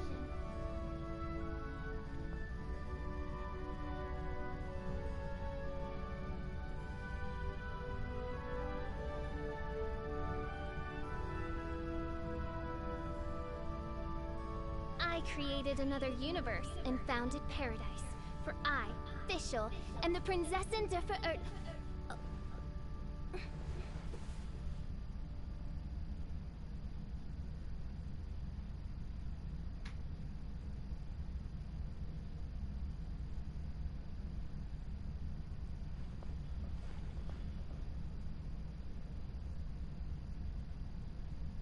I created another universe and founded paradise. For I, Fischl, am the Prinzessin der Verirrten.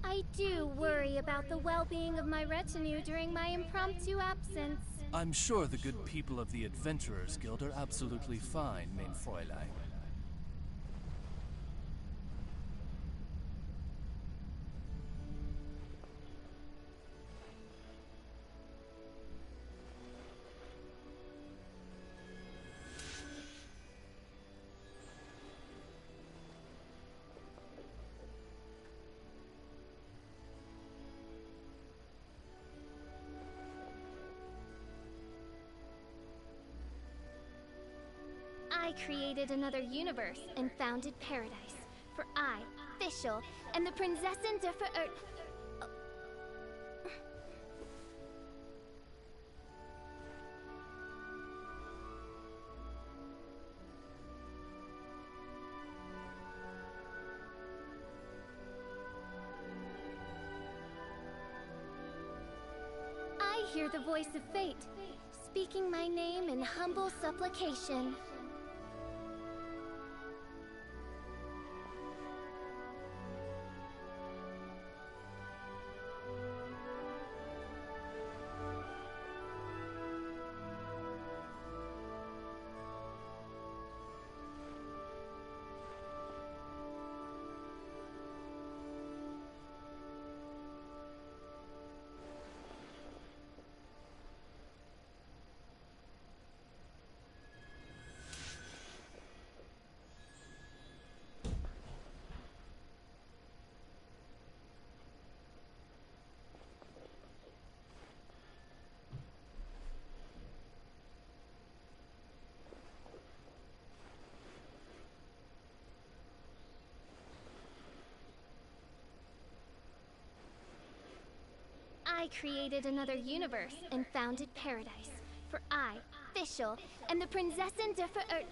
I do worry about the well-being of my retinue during my impromptu absence. I'm sure the good people of the Adventurers Guild are absolutely fine, mein Fräulein. I created another universe and founded paradise. For I, Fischl, am the Prinzessin der Verirrten. I hear the voice of fate, speaking my name in humble supplication. I created another universe and founded paradise. For I, Fischl, am the Prinzessin der Verirrten.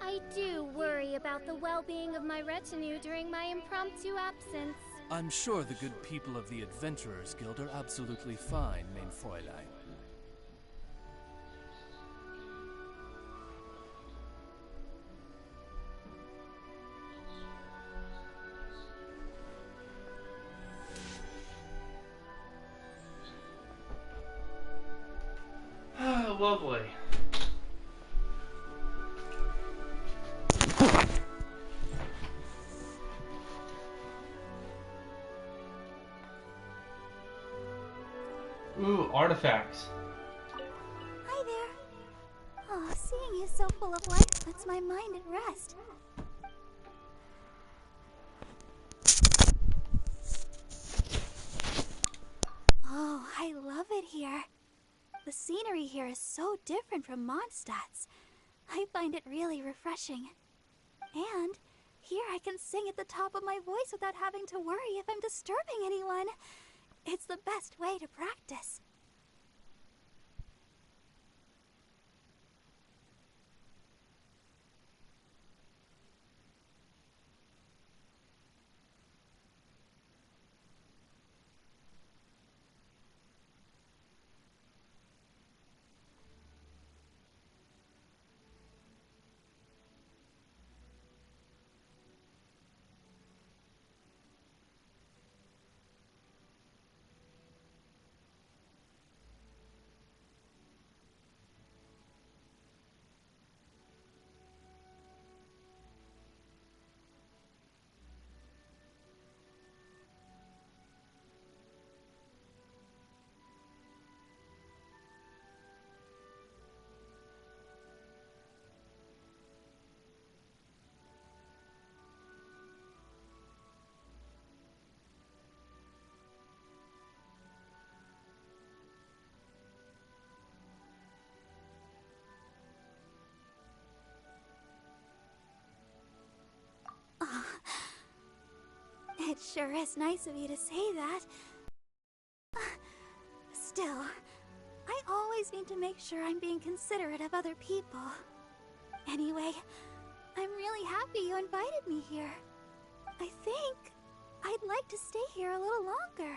I do worry about the well-being of my retinue during my impromptu absence. I'm sure the good people of the Adventurers Guild are absolutely fine, mein Fräulein. Lovely. Ooh, artifacts. Hi there. Oh, Seeing you so full of life puts my mind at rest. Oh, I love it here. The scenery here is so different from Mondstadt's. I find it really refreshing. And here I can sing at the top of my voice without having to worry if I'm disturbing anyone. It's the best way to practice. It sure is nice of you to say that. Still, I always need to make sure I'm being considerate of other people. Anyway, I'm really happy you invited me here. I think I'd like to stay here a little longer.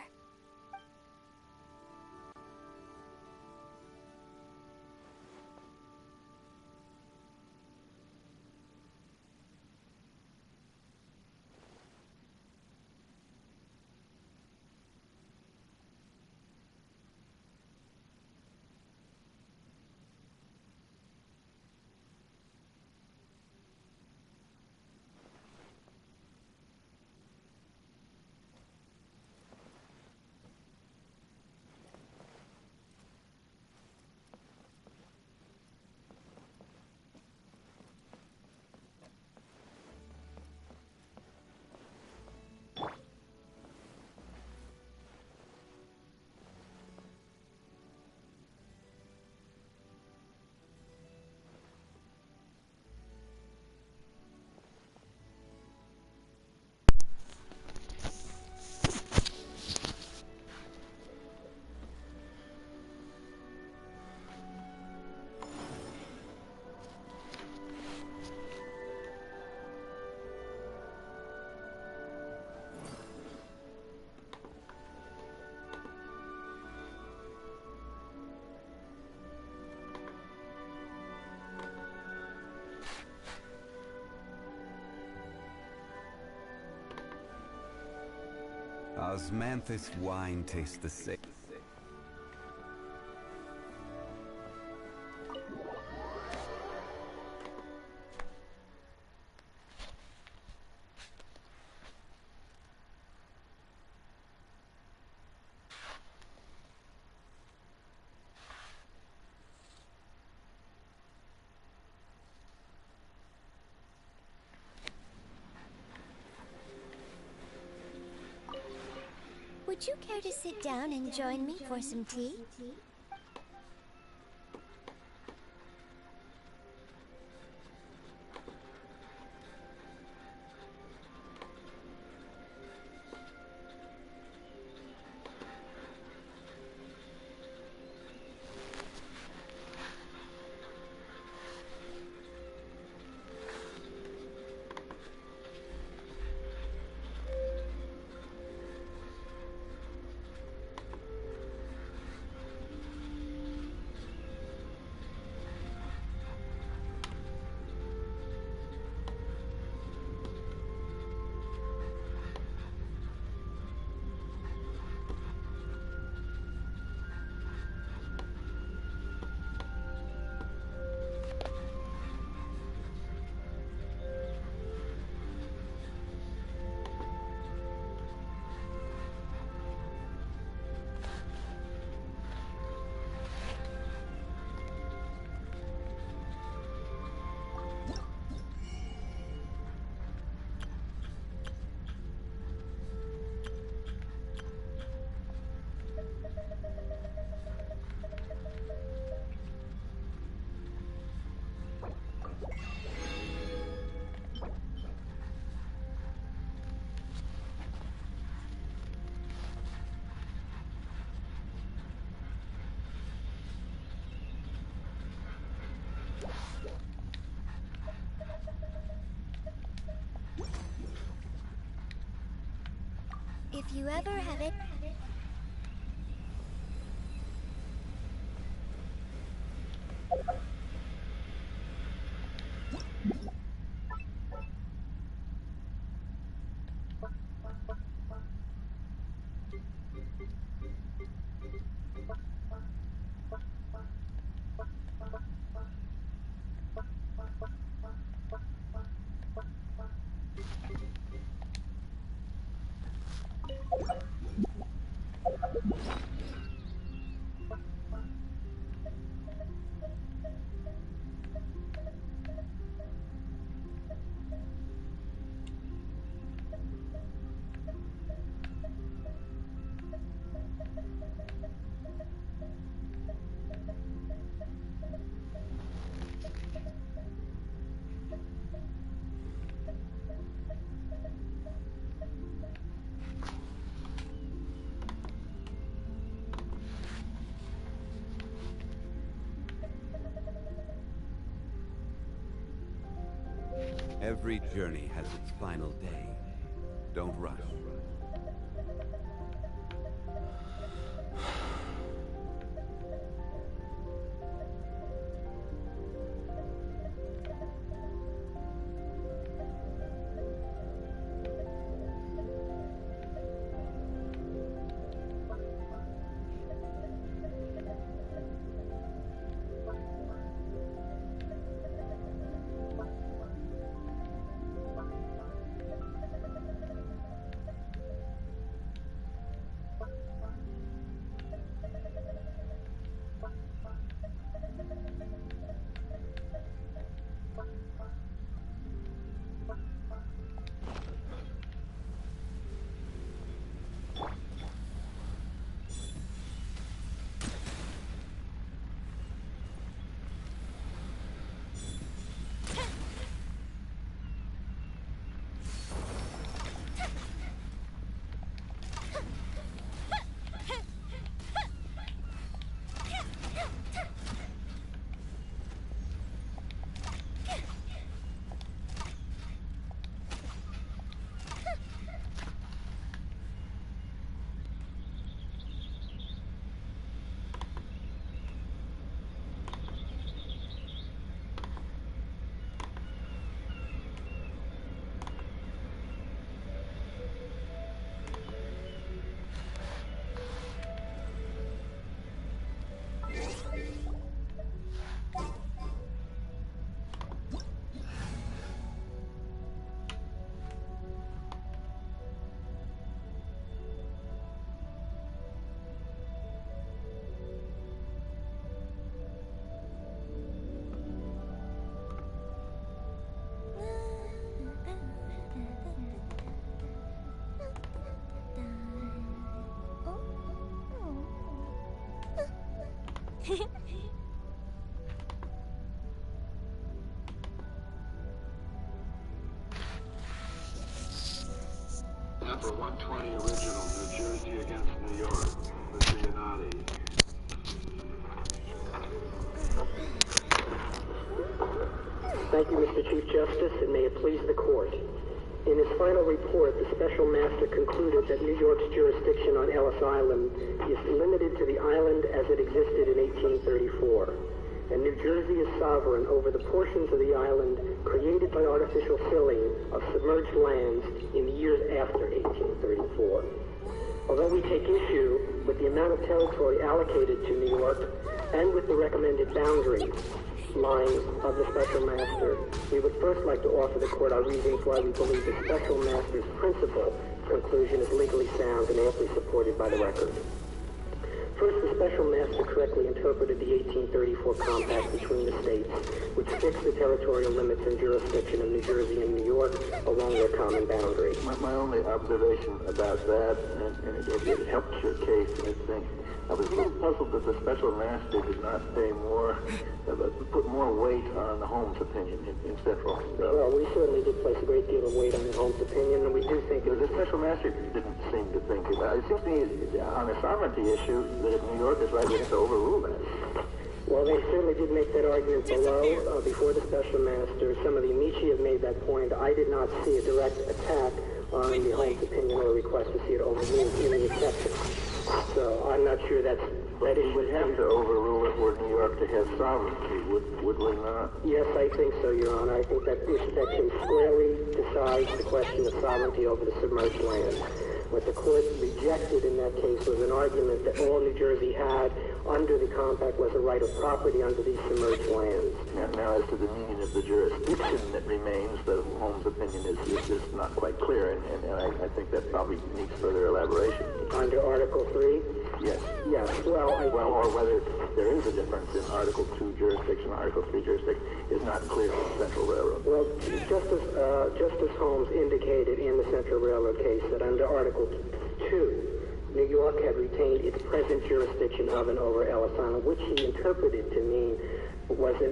Osmanthus wine tastes the same. Would you care to sit down and join me for some tea? If you ever have it. Every journey has its final day. Don't rush. Number 120 original, New Jersey against New York. Mr. Yanati. Thank you, Mr. Chief Justice, and may it please the court. In his final report, the Special Master concluded that New York's jurisdiction on Ellis Island is limited to the island as it existed in 1834, and New Jersey is sovereign over the portions of the island created by artificial filling of submerged lands in the years after 1834. Although we take issue with the amount of territory allocated to New York and with the recommended boundary line of the Special Master, we would first like to offer the court our reasons why we believe the Special Master's principal conclusion is legally sound and amply supported by the record. First, the Special Master correctly interpreted the 1834 compact between the states, which fixed the territorial limits and jurisdiction of New Jersey and New York along their common boundary. My only observation about that, and it helps your case, I think, I was a little puzzled that the Special Master did not pay more, put more weight on the Holmes opinion in Central. Well, we certainly did place a great deal of weight on the Holmes opinion, and we do think The Special Master didn't seem to think about it. It seems to me, on the sovereignty issue, that if New York is right, we have to overrule that. Well, they certainly did make that argument below, before the Special Master. Some of the Amici have made that point. I did not see a direct attack find the Home's opinion or request to see it overruled in the exception. So I'm not sure that We would have to overrule it were New York to have sovereignty, would we not? Yes, I think so, Your Honor. I think that case squarely decides the question of sovereignty over the submerged land. What the court rejected in that case was an argument that all New Jersey had under the compact was a right of property under these submerged lands. Now, as to the meaning of the jurisdiction that remains, the Holmes' opinion is just not quite clear, and I think that probably needs further elaboration. Under Article 3? Yes. Yes, well, or whether there is a difference in Article 2 jurisdiction and Article 3 jurisdiction is not clear in the Central Railroad. Well, Justice Holmes indicated in the Central Railroad case that under Article 2, New York had retained its present jurisdiction of and over Ellis Island, which he interpreted to mean was the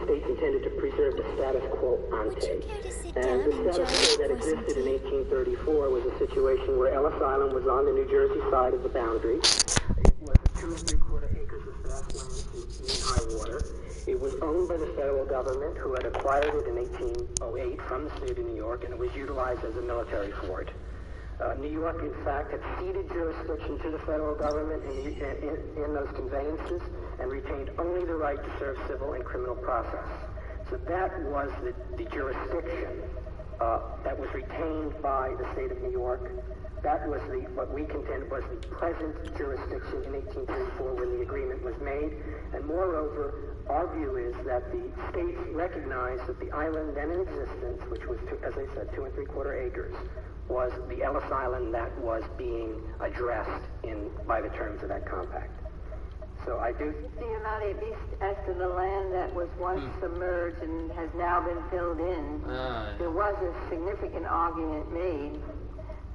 states intended to preserve the status quo ante. And the status quo that existed in 1834 was a situation where Ellis Island was on the New Jersey side of the boundary. It was 2 3/4 acres of vast land in high water. It was owned by the federal government, who had acquired it in 1808 from the state of New York, and it was utilized as a military fort. New York, in fact, had ceded jurisdiction to the federal government in those conveyances and retained only the right to serve civil and criminal process. So that was the jurisdiction that was retained by the state of New York. That was what we contend was the present jurisdiction in 1834 when the agreement was made. And moreover, our view is that the states recognized that the island then in existence, which was, as I said, 2 3/4 acres, was the Ellis Island that was being addressed by the terms of that compact. So I do... At least as to the land that was once submerged and has now been filled in, there was a significant argument made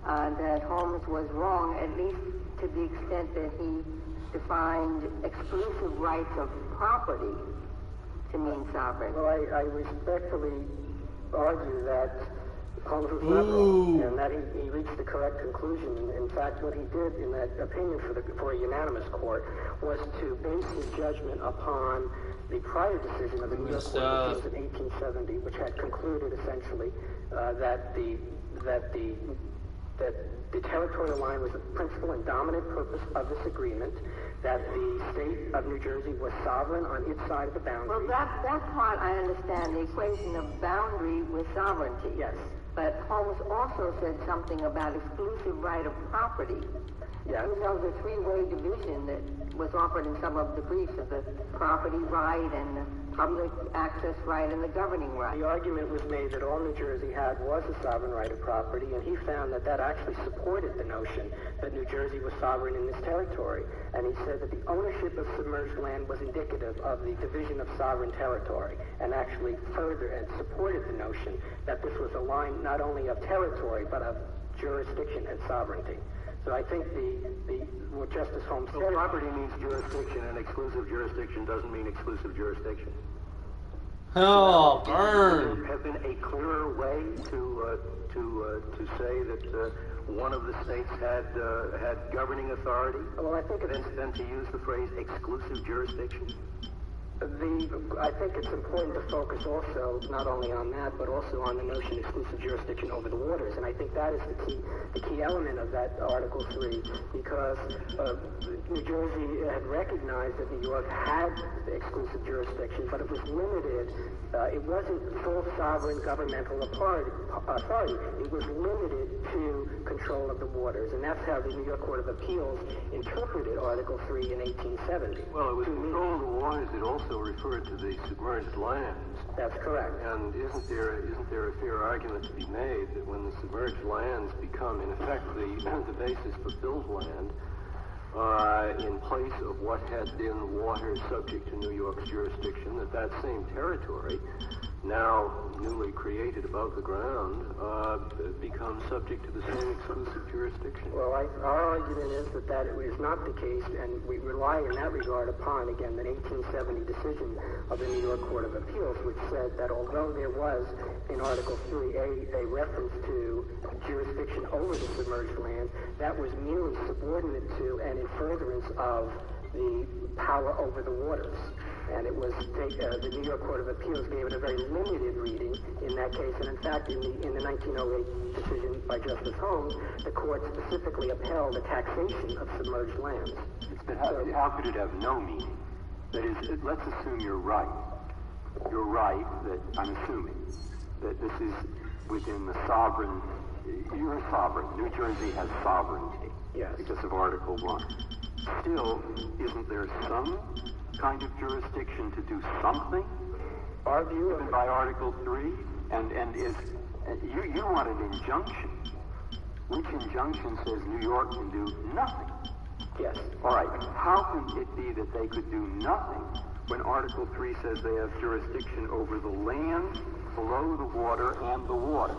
that Holmes was wrong, at least to the extent that he defined exclusive rights of property to mean sovereign. Well, I respectfully argue that Holmes was not wrong, and that he reached the correct conclusion. In fact, what he did in that opinion for a unanimous court was to base his judgment upon the prior decision of the New York Court of Appeals in 1870, which had concluded essentially that the territorial line was the principal and dominant purpose of this agreement, that the state of New Jersey was sovereign on its side of the boundary. Well, that part I understand, the equation of boundary with sovereignty. Yes. But Holmes also said something about exclusive right of property. Yes. There was a three-way division that was offered in some of the briefs of the property right and the public access right and the governing right. The argument was made that all New Jersey had was a sovereign right of property, and he found that that actually supported the notion that New Jersey was sovereign in this territory. And he said that the ownership of submerged land was indicative of the division of sovereign territory, and actually further and supported the notion that this was a line not only of territory, but of jurisdiction and sovereignty. So I think what Justice Holmes said... property means jurisdiction, and exclusive jurisdiction doesn't mean exclusive jurisdiction. Oh, burn! Would there have been a clearer way to say that one of the states had governing authority? Well, I think than to use the phrase exclusive jurisdiction? I think it's important to focus also not only on that, but also on the notion of exclusive jurisdiction over the waters. And I think that is the key element of that Article 3, because New Jersey had recognized that New York had exclusive jurisdiction, but it was limited. It wasn't full sovereign governmental authority. It was limited to control of the waters. And that's how the New York Court of Appeals interpreted Article 3 in 1870. Well, it was control of the waters. It also referred to the submerged lands. That's correct. And isn't there a fair argument to be made that when the submerged lands become, in effect, the basis for filled land, in place of what had been water subject to New York's jurisdiction, that same territory, now newly created above the ground, becomes subject to the same exclusive jurisdiction? Well, our argument is that is not the case, and we rely in that regard upon, again, the 1870 decision of the New York Court of Appeals, which said that although there was, in Article 3, a reference to jurisdiction over the submerged land, that was merely subordinate to and in furtherance of the power over the waters. And it was the New York Court of Appeals gave it a very limited reading in that case. And in fact, in the 1908 decision by Justice Holmes, the court specifically upheld the taxation of submerged lands. But how could it have no meaning? That is, let's assume you're right. You're right that I'm assuming that this is within the sovereign. You're sovereign. New Jersey has sovereignty. Yes. Because of Article 1. Still, isn't there some kind of jurisdiction to do something? Our view given by Article 3? And is you want an injunction. Which injunction says New York can do nothing? Yes. All right. How can it be that they could do nothing when Article 3 says they have jurisdiction over the land, below the water, and the water?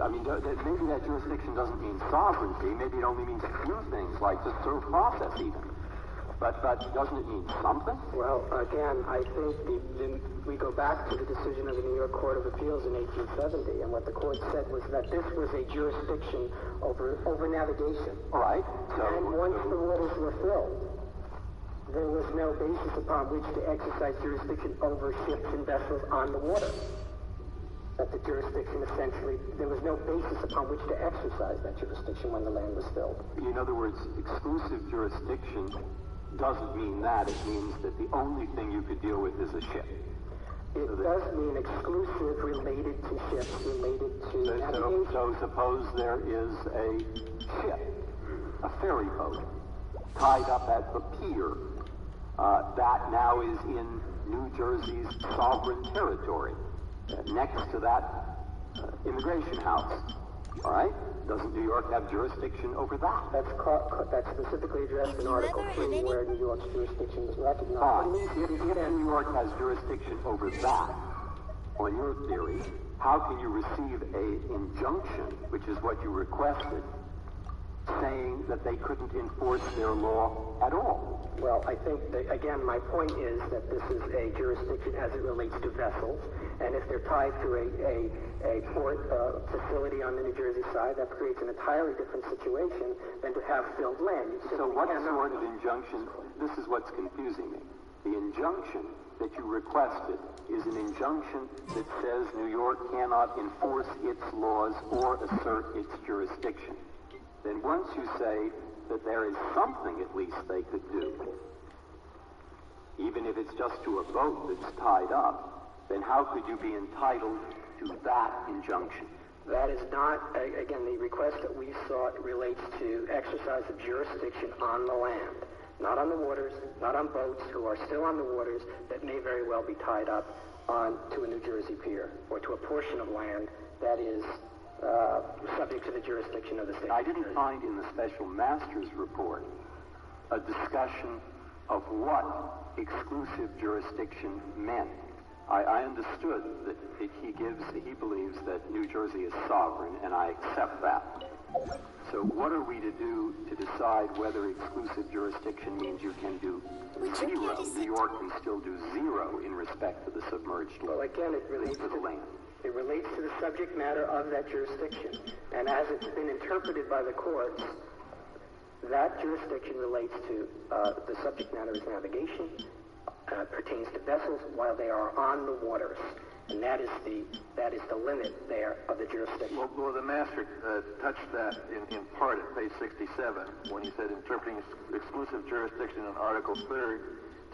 I mean, maybe that jurisdiction doesn't mean sovereignty. Maybe it only means a few things, like the serve process even. But doesn't it mean something? Well, again, I think we go back to the decision of the New York Court of Appeals in 1870, and what the court said was that this was a jurisdiction over navigation. All right. And once the waters were filled, there was no basis upon which to exercise jurisdiction over ships and vessels on the water. That the jurisdiction essentially, there was no basis upon which to exercise that jurisdiction when the land was filled. In other words, exclusive jurisdiction doesn't mean that. It means that the only thing you could deal with is a ship. It does mean exclusive related to ships, related to navigation. So suppose there is a ship, a ferry boat, tied up at the pier. That now is in New Jersey's sovereign territory, next to that immigration house. All right? Doesn't New York have jurisdiction over that? That's specifically addressed in Article 3, where New York's jurisdiction is recognized. Fine. If New York has jurisdiction over that, on your theory, how can you receive an injunction, which is what you requested, saying that they couldn't enforce their law at all? Well, I think, again, my point is that this is a jurisdiction as it relates to vessels, and if they're tied to a port facility on the New Jersey side, that creates an entirely different situation than to have filled land. So what sort of injunction, this is what's confusing me. The injunction that you requested is an injunction that says New York cannot enforce its laws or assert its jurisdiction. Then once you say that there is something at least they could do, even if it's just to a boat that's tied up, then how could you be entitled to that injunction? That is not, again, the request that we sought relates to exercise of jurisdiction on the land, not on the waters, not on boats who are still on the waters that may very well be tied up to a New Jersey pier or to a portion of land that is subject to the jurisdiction of the state. I didn't find in the Special Master's report a discussion of what exclusive jurisdiction meant. I understood that he believes that New Jersey is sovereign, and I accept that. So what are we to do to decide whether exclusive jurisdiction means you can do zero? New York can still do zero in respect to the submerged land. Well, again, it relates to the land. It relates to the subject matter of that jurisdiction. And as it's been interpreted by the courts, that jurisdiction relates to the subject matter is navigation, pertains to vessels while they are on the waters. And that is the limit there of the jurisdiction. Well, the master touched that in part at page 67 when he said interpreting exclusive jurisdiction in Article 3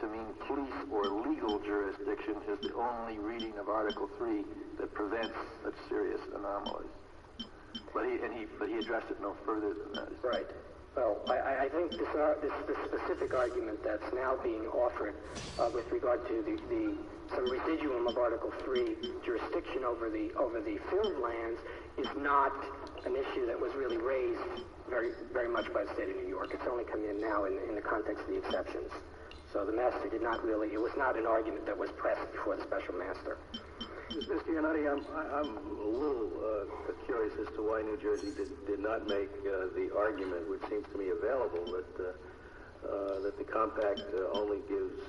to mean police or legal jurisdiction is the only reading of Article 3 that prevents such serious anomalies. But he addressed it no further than that. Right. Well, I think this specific argument that's now being offered with regard to some residuum of Article 3 jurisdiction over the filled lands is not an issue that was really raised very much by the state of New York. It's only come in now in the context of the exceptions. So the master did not really, it was not an argument that was pressed before the special master. Mr. Yanati, I'm a little curious as to why New Jersey did not make the argument, which seems to me available, that the compact only gives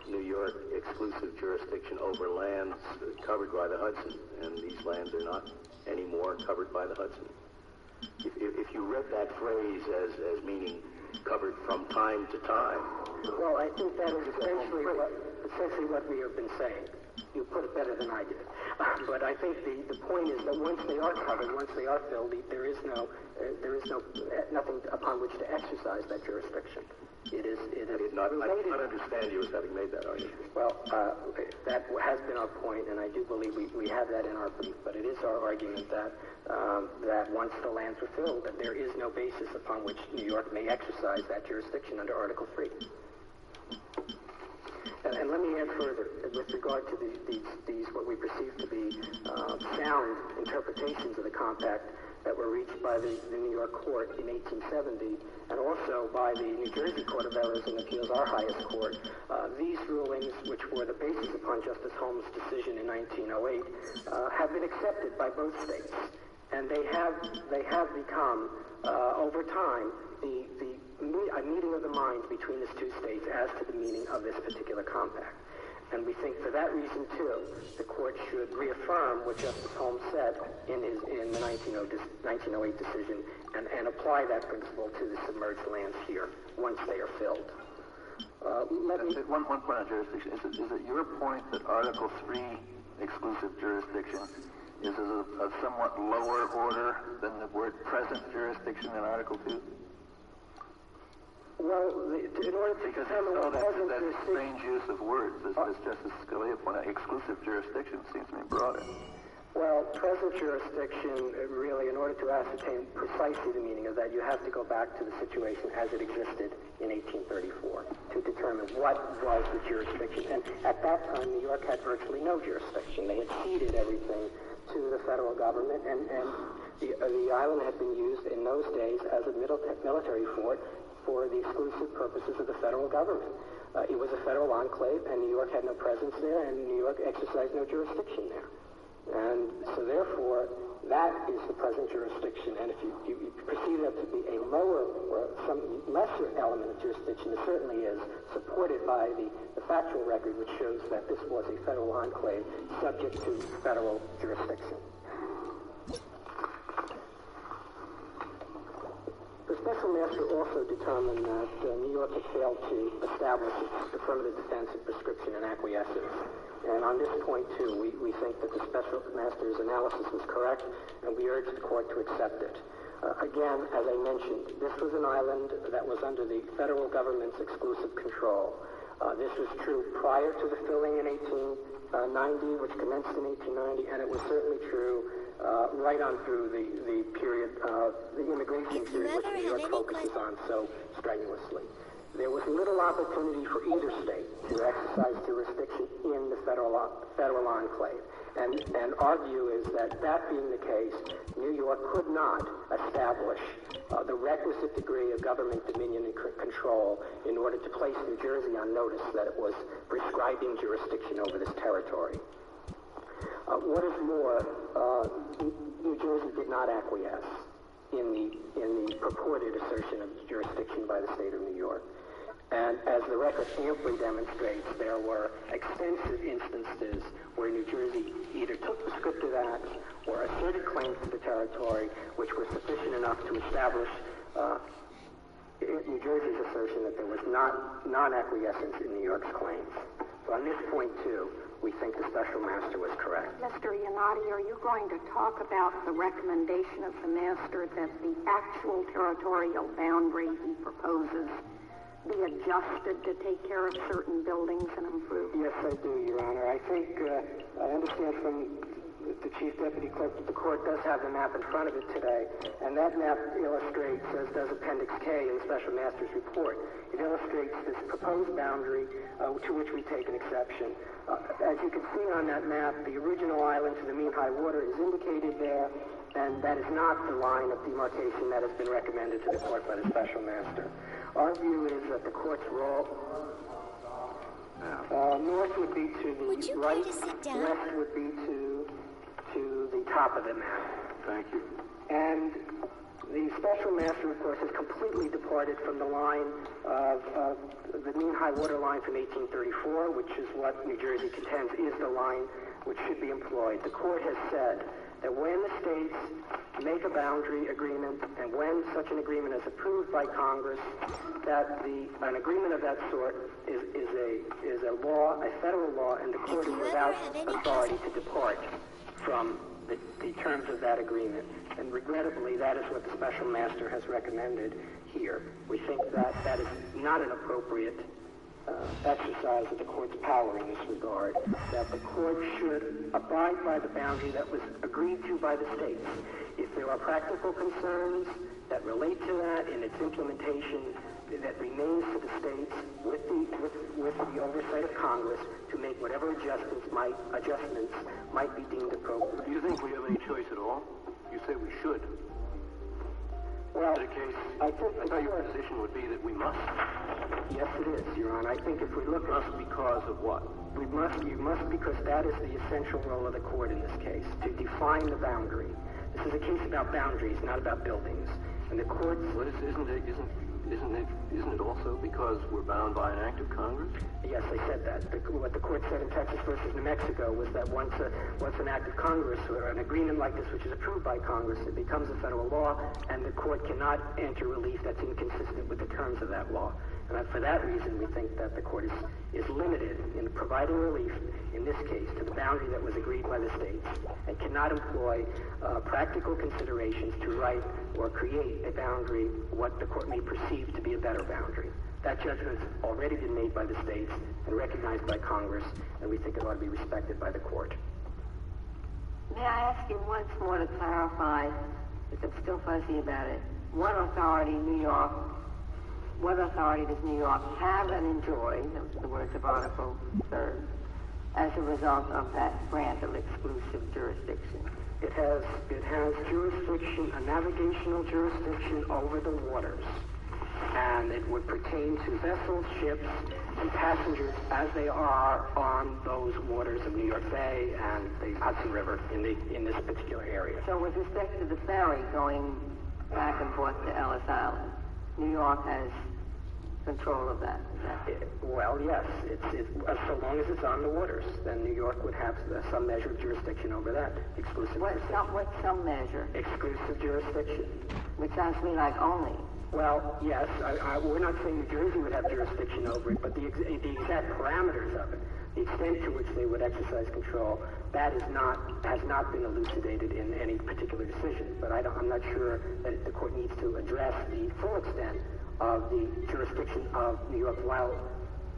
New York exclusive jurisdiction over lands covered by the Hudson, and these lands are not anymore covered by the Hudson. If you read that phrase as meaning covered from time to time. Well, I think that is essentially what essentially what we have been saying. You put it better than I did. But I think the point is that once they are covered, once they are filled, there is nothing upon which to exercise that jurisdiction. It is I do not understand you as having made that argument. Well, that has been our point, and I do believe we have that in our brief. But it is our argument that that once the lands are filled, that there is no basis upon which New York may exercise that jurisdiction under Article 3. And let me add further, with regard to these what we perceive to be sound interpretations of the compact that were reached by the New York court in 1870, and also by the New Jersey Court of Errors and Appeals, our highest court. These rulings, which were the basis upon Justice Holmes' decision in 1908, have been accepted by both states, and they have become, over time, a meeting of the minds between these two states as to the meaning of this particular compact. And we think for that reason, too, the court should reaffirm what Justice Holmes said in the 1908 decision and apply that principle to the submerged lands here once they are filled. One point on jurisdiction. Is it your point that Article 3 exclusive jurisdiction is a somewhat lower order than the word present jurisdiction in Article 2? Well, in order to determine what present that jurisdiction... strange use of words, as Justice Scalia pointed out, exclusive jurisdiction seems to me broader. Well, present jurisdiction, really, in order to ascertain precisely the meaning of that, you have to go back to the situation as it existed in 1834 to determine what was the jurisdiction. And at that time, New York had virtually no jurisdiction. They had ceded everything to the federal government, and the island had been used in those days as a military fort for the exclusive purposes of the federal government. It was a federal enclave, and New York had no presence there, and New York exercised no jurisdiction there. And so therefore, that is the present jurisdiction. And if you perceive that to be a lower or some lesser element of jurisdiction, it certainly is supported by the factual record, which shows that this was a federal enclave subject to federal jurisdiction. The special master also determined that New York had failed to establish its affirmative defense of prescription and acquiescence. And on this point, too, we think that the special master's analysis was correct, and we urge the court to accept it. Again, as I mentioned, this was an island that was under the federal government's exclusive control. This was true prior to the filling in 1890, which commenced in 1890, and it was certainly true right on through the period of the immigration period, which New York focuses on so strenuously. There was little opportunity for either state to exercise jurisdiction in the federal enclave. And our view is that being the case, New York could not establish the requisite degree of government dominion and control in order to place New Jersey on notice that it was prescribing jurisdiction over this territory. What is more, New Jersey did not acquiesce in the purported assertion of jurisdiction by the state of New York. And as the record amply demonstrates, there were extensive instances where New Jersey either took prescriptive acts or asserted claims to the territory which were sufficient enough to establish New Jersey's assertion that there was non-acquiescence in New York's claims. So on this point, too, we think the special master was correct. Mr. Yanati, are you going to talk about the recommendation of the master that the actual territorial boundary he proposes be adjusted to take care of certain buildings and improve? Yes, I do, Your Honor. I think, I understand from the Chief Deputy Clerk that the court does have the map in front of it today, and that map illustrates, as does Appendix K in the Special Master's report, it illustrates this proposed boundary to which we take an exception. As you can see on that map, the original island to the mean high water is indicated there, and that is not the line of demarcation that has been recommended to the court by the Special Master. Our view is that the court's role north would be to the right, west would be to the top of the map. Thank you. And the Special Master, of course, has completely departed from the line of the mean high water line from 1834, which is what New Jersey contends is the line which should be employed. The court has said that when the states make a boundary agreement, and when such an agreement is approved by Congress, that an agreement of that sort is a law, a federal law, and the court is without authority to depart from the terms of that agreement. And regrettably, that is what the special master has recommended here. We think that that is not an appropriate exercise of the court's power in this regard, that the court should abide by the boundary that was agreed to by the states. If there are practical concerns that relate to that in its implementation, that remains to the states with the oversight of Congress to make whatever adjustments might be deemed appropriate. Do you think we have any choice at all? You say we should. Well, I thought your position would be that we must. Yes, it is, Your Honor. I think if we look... Must because of what? You must because that is the essential role of the court in this case, to define the boundary. This is a case about boundaries, not about buildings. And the court... Well, isn't it also because we're bound by an act of Congress? Yes, I said that. What the court said in Texas versus New Mexico was that once an act of Congress or an agreement like this, which is approved by Congress, it becomes a federal law, and the court cannot enter relief that's inconsistent with the terms of that law. And for that reason, we think that the court is limited in providing relief, in this case, to the boundary that was agreed by the states, and cannot employ practical considerations to write or create a boundary, what the court may perceive to be a better boundary. That judgment has already been made by the states and recognized by Congress, and we think it ought to be respected by the court. May I ask you once more to clarify, because I'm still fuzzy about it, what authority does New York have and enjoy, those are the words of Article 3rd, as a result of that grant of exclusive jurisdiction? It has jurisdiction, a navigational jurisdiction over the waters, and it would pertain to vessels, ships, and passengers as they are on those waters of New York Bay and the Hudson River in this particular area. So with respect to the ferry going back and forth to Ellis Island, New York has control of that? Well, yes. So long as it's on the waters, then New York would have some measure of jurisdiction over that. Exclusive jurisdiction. What's some measure? Exclusive jurisdiction. Which sounds to me like only. Well, yes. We're not saying New Jersey would have jurisdiction over it, but the exact parameters of it, the extent to which they would exercise control, that has not been elucidated in any particular decision. But I'm not sure that the court needs to address the full extent of the jurisdiction of New York while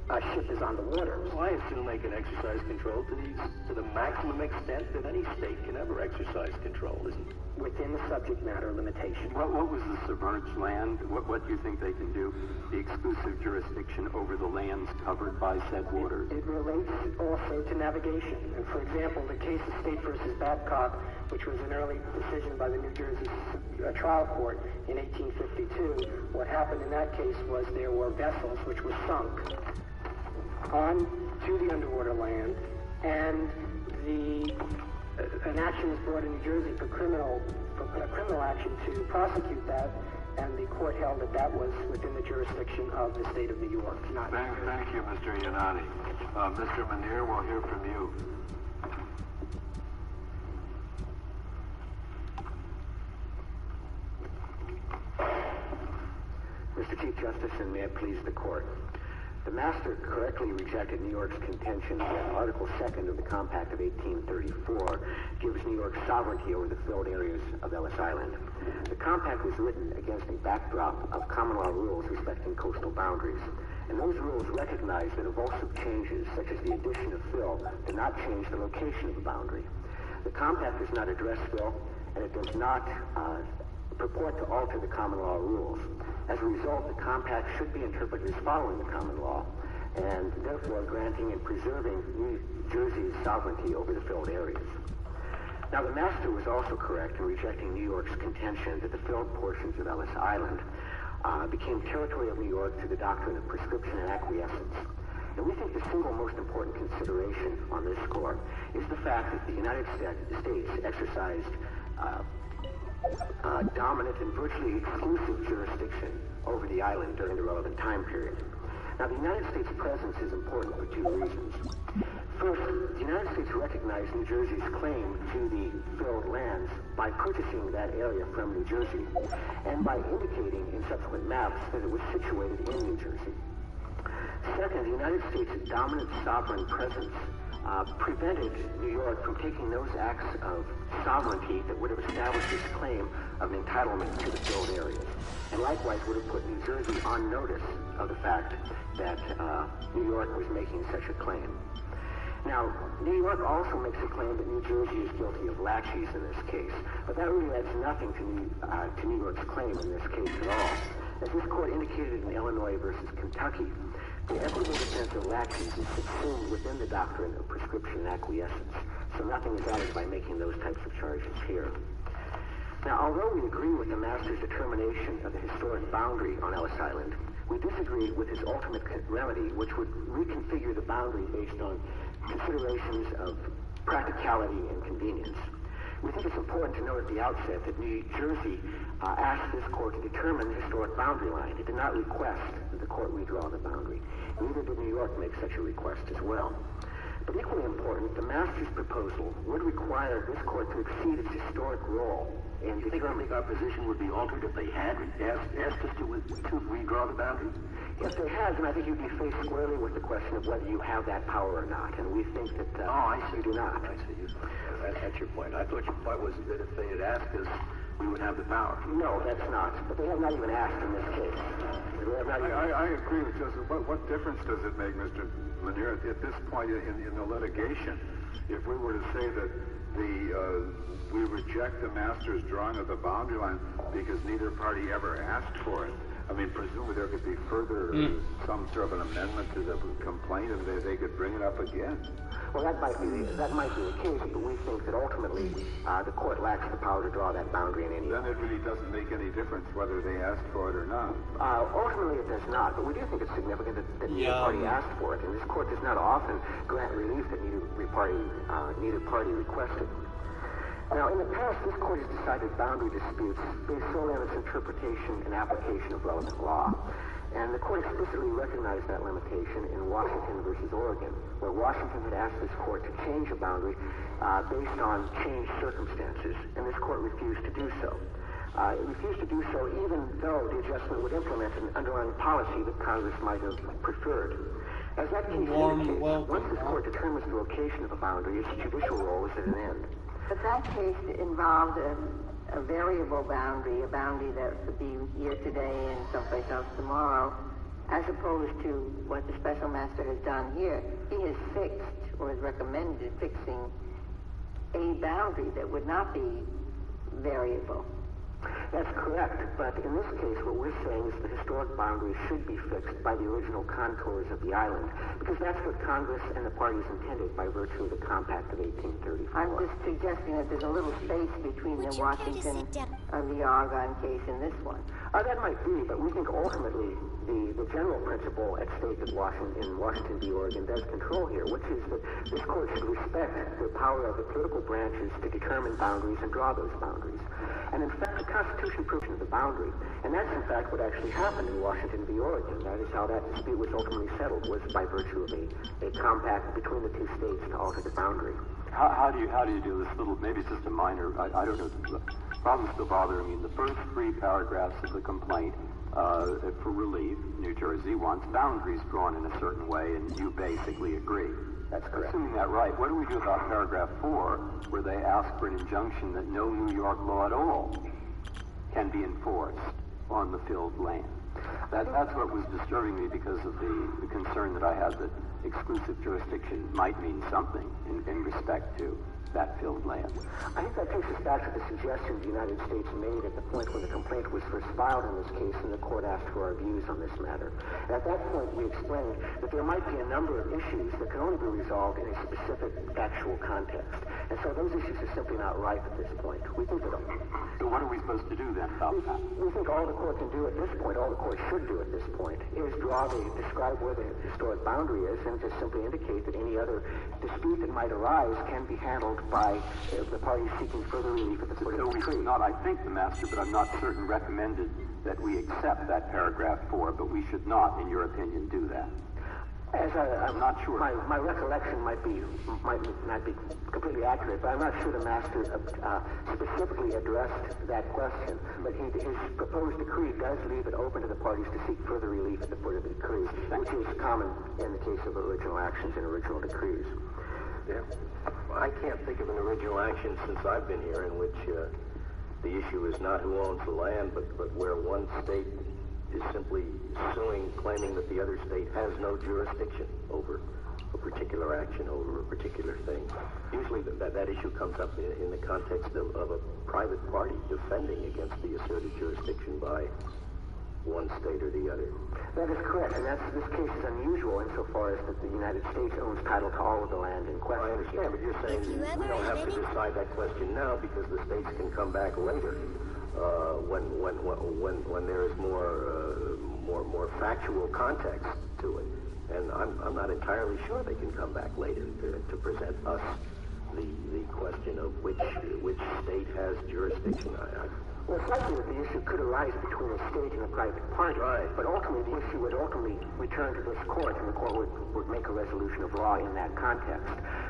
a ship is on the water. Well, I assume they can exercise control to the maximum extent that any state can ever exercise control, isn't it? Within the subject matter limitation. What was the submerged land? What do you think they can do? The exclusive jurisdiction over the lands covered by said waters? It relates also to navigation. And for example, the case of State versus Babcock, which was an early decision by the New Jersey trial court in 1852, what happened in that case was there were vessels which were sunk on to the underwater land, and an action was brought in New Jersey for criminal action to prosecute that, and the court held that was within the jurisdiction of the state of New York. Thank you, Mr. Yanani. Mr. Manir, we'll hear from you. Mr. Chief Justice, and may it please the court. The master correctly rejected New York's contention that Article 2nd of the Compact of 1834 gives New York sovereignty over the filled areas of Ellis Island. The compact was written against a backdrop of common law rules respecting coastal boundaries, and those rules recognize that evulsive changes, such as the addition of fill, do not change the location of the boundary. The compact does not address fill, and it does not purport to alter the common law rules. As a result, the compact should be interpreted as following the common law, and therefore granting and preserving New Jersey's sovereignty over the filled areas. Now, the master was also correct in rejecting New York's contention that the filled portions of Ellis Island became territory of New York through the doctrine of prescription and acquiescence. And we think the single most important consideration on this score is the fact that the United States exercised dominant and virtually exclusive jurisdiction over the island during the relevant time period. Now, the United States' presence is important for two reasons. First, the United States recognized New Jersey's claim to the filled lands by purchasing that area from New Jersey and by indicating in subsequent maps that it was situated in New Jersey. Second, the United States' dominant sovereign presence prevented New York from taking those acts of sovereignty that would have established its claim of an entitlement to the filled areas, and likewise would have put New Jersey on notice of the fact that New York was making such a claim. Now, New York also makes a claim that New Jersey is guilty of laches in this case, but that really adds nothing to New York's claim in this case at all. As this court indicated in Illinois versus Kentucky, the equitable defense of laches is subsumed within the doctrine of prescription and acquiescence, so nothing is added by making those types of charges here. Now, although we agree with the master's determination of the historic boundary on Ellis Island, we disagree with his ultimate remedy, which would reconfigure the boundary based on considerations of practicality and convenience. We think it's important to note at the outset that New Jersey asked this court to determine the historic boundary line. It did not request that the court redraw the boundary. Neither did New York make such a request as well. But equally important, the master's proposal would require this court to exceed its historic role. And you think our position would be altered if they had asked us to redraw the boundary? If they had, then I think you'd be faced squarely with the question of whether you have that power or not. And we think that you do not. I see. That's your point. I thought your point was that if they had asked us, we would have the power. No, that's not. But they have not even asked in this case. I agree with Joseph. What difference does it make, Mr. Lanier, at this point in the litigation, if we were to say that we reject the master's drawing of the boundary line because neither party ever asked for it? I mean, presumably there could be further some sort of an amendment to the complaint, and they could bring it up again. Well, that might be the case, but we think that ultimately the court lacks the power to draw that boundary in any way. Then it really doesn't make any difference whether they asked for it or not. Ultimately, it does not, but we do think it's significant that neither party asked for it, and this court does not often grant relief that neither party requested. Now, in the past, this court has decided boundary disputes based solely on its interpretation and application of relevant law. And the court explicitly recognized that limitation in Washington versus Oregon, where Washington had asked this court to change a boundary based on changed circumstances, and this court refused to do so. It refused to do so even though the adjustment would implement an underlying policy that Congress might have preferred. As that case indicates, once this court determines the location of a boundary, its judicial role is at an end. But that case involved a variable boundary, a boundary that would be here today and someplace else tomorrow, as opposed to what the special master has done here. He has fixed, or has recommended fixing, a boundary that would not be variable. That's correct, but in this case what we're saying is the historic boundary should be fixed by the original contours of the island, because that's what Congress and the parties intended by virtue of the Compact of 1834. I'm just suggesting that there's a little space between the Washington and the Oregon case and this one. That might be, but we think ultimately the general principle at stake in Washington v. Oregon does control here, which is that this court should respect the power of the political branches to determine boundaries and draw those boundaries. And in fact, the Constitution provision of the boundary, and that's in fact what actually happened in Washington v. Oregon. That is how that dispute was ultimately settled, was by virtue of a compact between the two states to alter the boundary. How do you do this little, maybe it's just a minor, I don't know, the problem's still bothering me. In the first 3 paragraphs of the complaint, for relief, New Jersey wants boundaries drawn in a certain way, and you basically agree. That's correct. Assuming that right, what do we do about paragraph 4, where they ask for an injunction that no New York law at all can be enforced on the filled land? That's what was disturbing me, because of the concern that I had that exclusive jurisdiction might mean something in respect to that filled land. I think that takes us back to the suggestion the United States made at the point when the complaint was first filed in this case and the court asked for our views on this matter. And at that point, we explained that there might be a number of issues that can only be resolved in a specific factual context. And so those issues are simply not ripe at this point. We think that... So what are we supposed to do then about that? We think all the court can do at this point, all the court should do at this point, is describe where the historic boundary is and just simply indicate that any other dispute that might arise can be handled by the parties seeking further relief at the foot of the tree. Not, I think the master, but I'm not certain, recommended that we accept that paragraph 4, but we should not, in your opinion, do that. I'm not sure. My recollection might not be completely accurate, but I'm not sure the master specifically addressed that question. But his proposed decree does leave it open to the parties to seek further relief at the foot of the decree, which is common in the case of original actions and original decrees. Yeah. I can't think of an original action since I've been here in which the issue is not who owns the land, but where one state is simply suing, claiming that the other state has no jurisdiction over a particular action, over a particular thing. Usually that issue comes up in the context of a private party defending against the asserted jurisdiction by one state or the other. That is correct, and this case is unusual insofar as that the United States owns title to all of the land in question. I understand, but you're saying we don't have to decide that question now because the states can come back later. When there is more factual context to it, and I'm not entirely sure they can come back later to present us the question of which state has jurisdiction. Well, it's likely that the issue could arise between a state and a private party, right. But ultimately the issue would return to this court, and the court would make a resolution of law in that context.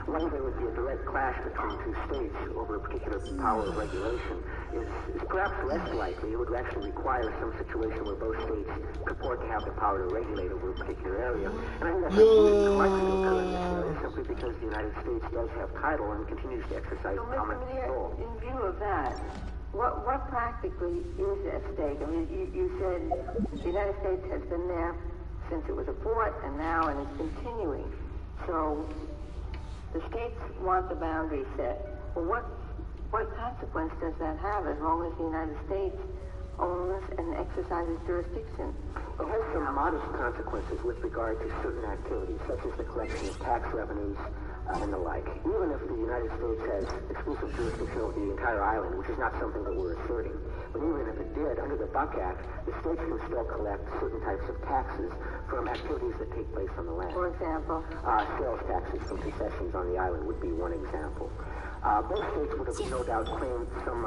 Whether there would be a direct clash between two states over a particular power of regulation is perhaps less likely. It would actually require some situation where both states purport to have the power to regulate over a particular area. And I think that's likely to occur in this area simply because the United States does have title and continues to exercise dominant control. In view of that, what practically is at stake? I mean, you said the United States has been there since it was a fort, and now it's continuing. So the states want the boundary set. Well, what consequence does that have as long as the United States owns and exercises jurisdiction? It has some modest consequences with regard to certain activities, such as the collection of tax revenues and the like. Even if the United States has exclusive jurisdiction over the entire island, which is not something that we're asserting, but even if it did, under the Buck Act, the states can still collect certain types of taxes from activities that take place on the land. For example? Sales taxes from concessions on the island would be one example. Both states would have no doubt claimed some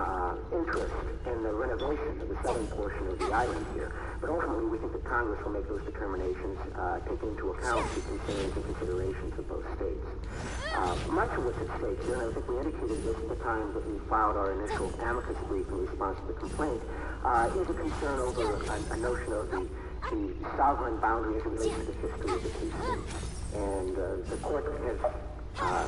interest in the renovation of the southern portion of the island here. But ultimately, we think that Congress will make those determinations, taking into account the concerns and considerations of both states. Much of what's at stake here, and I think we indicated this at the time that we filed our initial amicus brief in response to the complaint, is a concern over a notion of the sovereign boundary as it relates to the history of the two states. And the court has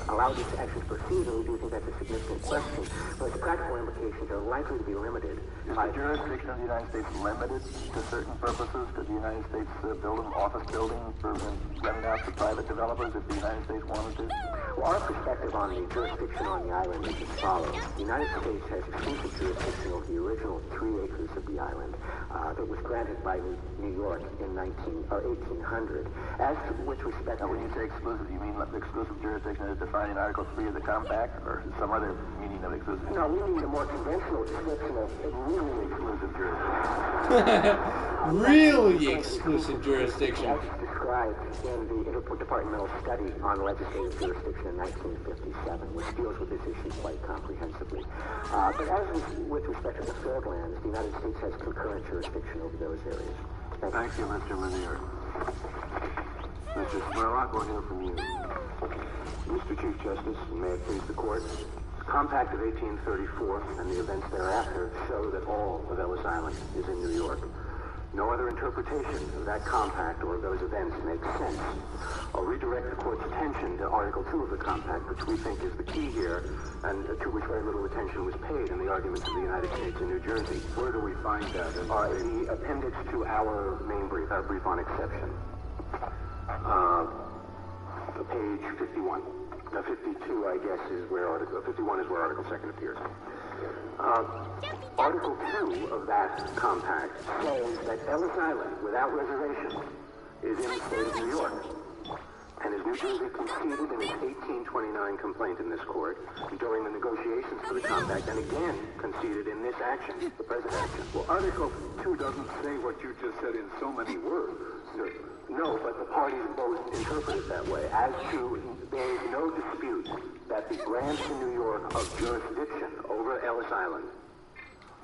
allowed these actions to proceed, and we do think that's a significant question. But the practical implications are likely to be limited. Is the jurisdiction of the United States limited to certain purposes? Could the United States build an office building for renting out to private developers if the United States wanted to? Well, our perspective on the jurisdiction on the island is as follows. The United States has exclusive jurisdiction over the original 3 acres of the island that was granted by New York in 1800. As to with respect to... Now, when you say exclusive, you mean exclusive jurisdiction is defined in Article 3 of the Compact, or some other meaning of exclusive? No, we need a more conventional description of really exclusive jurisdiction. Really exclusive jurisdiction. As described in the Interdepartmental Study on Legislative Jurisdiction in 1957, which deals with this issue quite comprehensively. But as with respect to the field lands, the United States has concurrent jurisdiction over those areas. Thank you, Mr. Lanier. Mr. Spurlock, we'll hear from you. Mr. Chief Justice, and may it please the Court, the Compact of 1834 and the events thereafter show that all of Ellis Island is in New York. No other interpretation of that compact or of those events makes sense. I'll redirect the Court's attention to Article 2 of the Compact, which we think is the key here, and to which very little attention was paid in the arguments of the United States and New Jersey. Where do we find that? The appendix to our main brief, our brief on exception. Page 51. 52, I guess, is where Article... 51 is where Article 2 appears. Article 2 of that compact says that Ellis Island, without reservation, is in the state of New York. And as New Jersey conceded in its 1829 complaint in this court, during the negotiations for the compact, and again conceded in this action, the present action. Well, Article 2 doesn't say what you just said in so many words. No, but the parties both interpret it that way. As to, there is no dispute that the grant to New York of jurisdiction over Ellis Island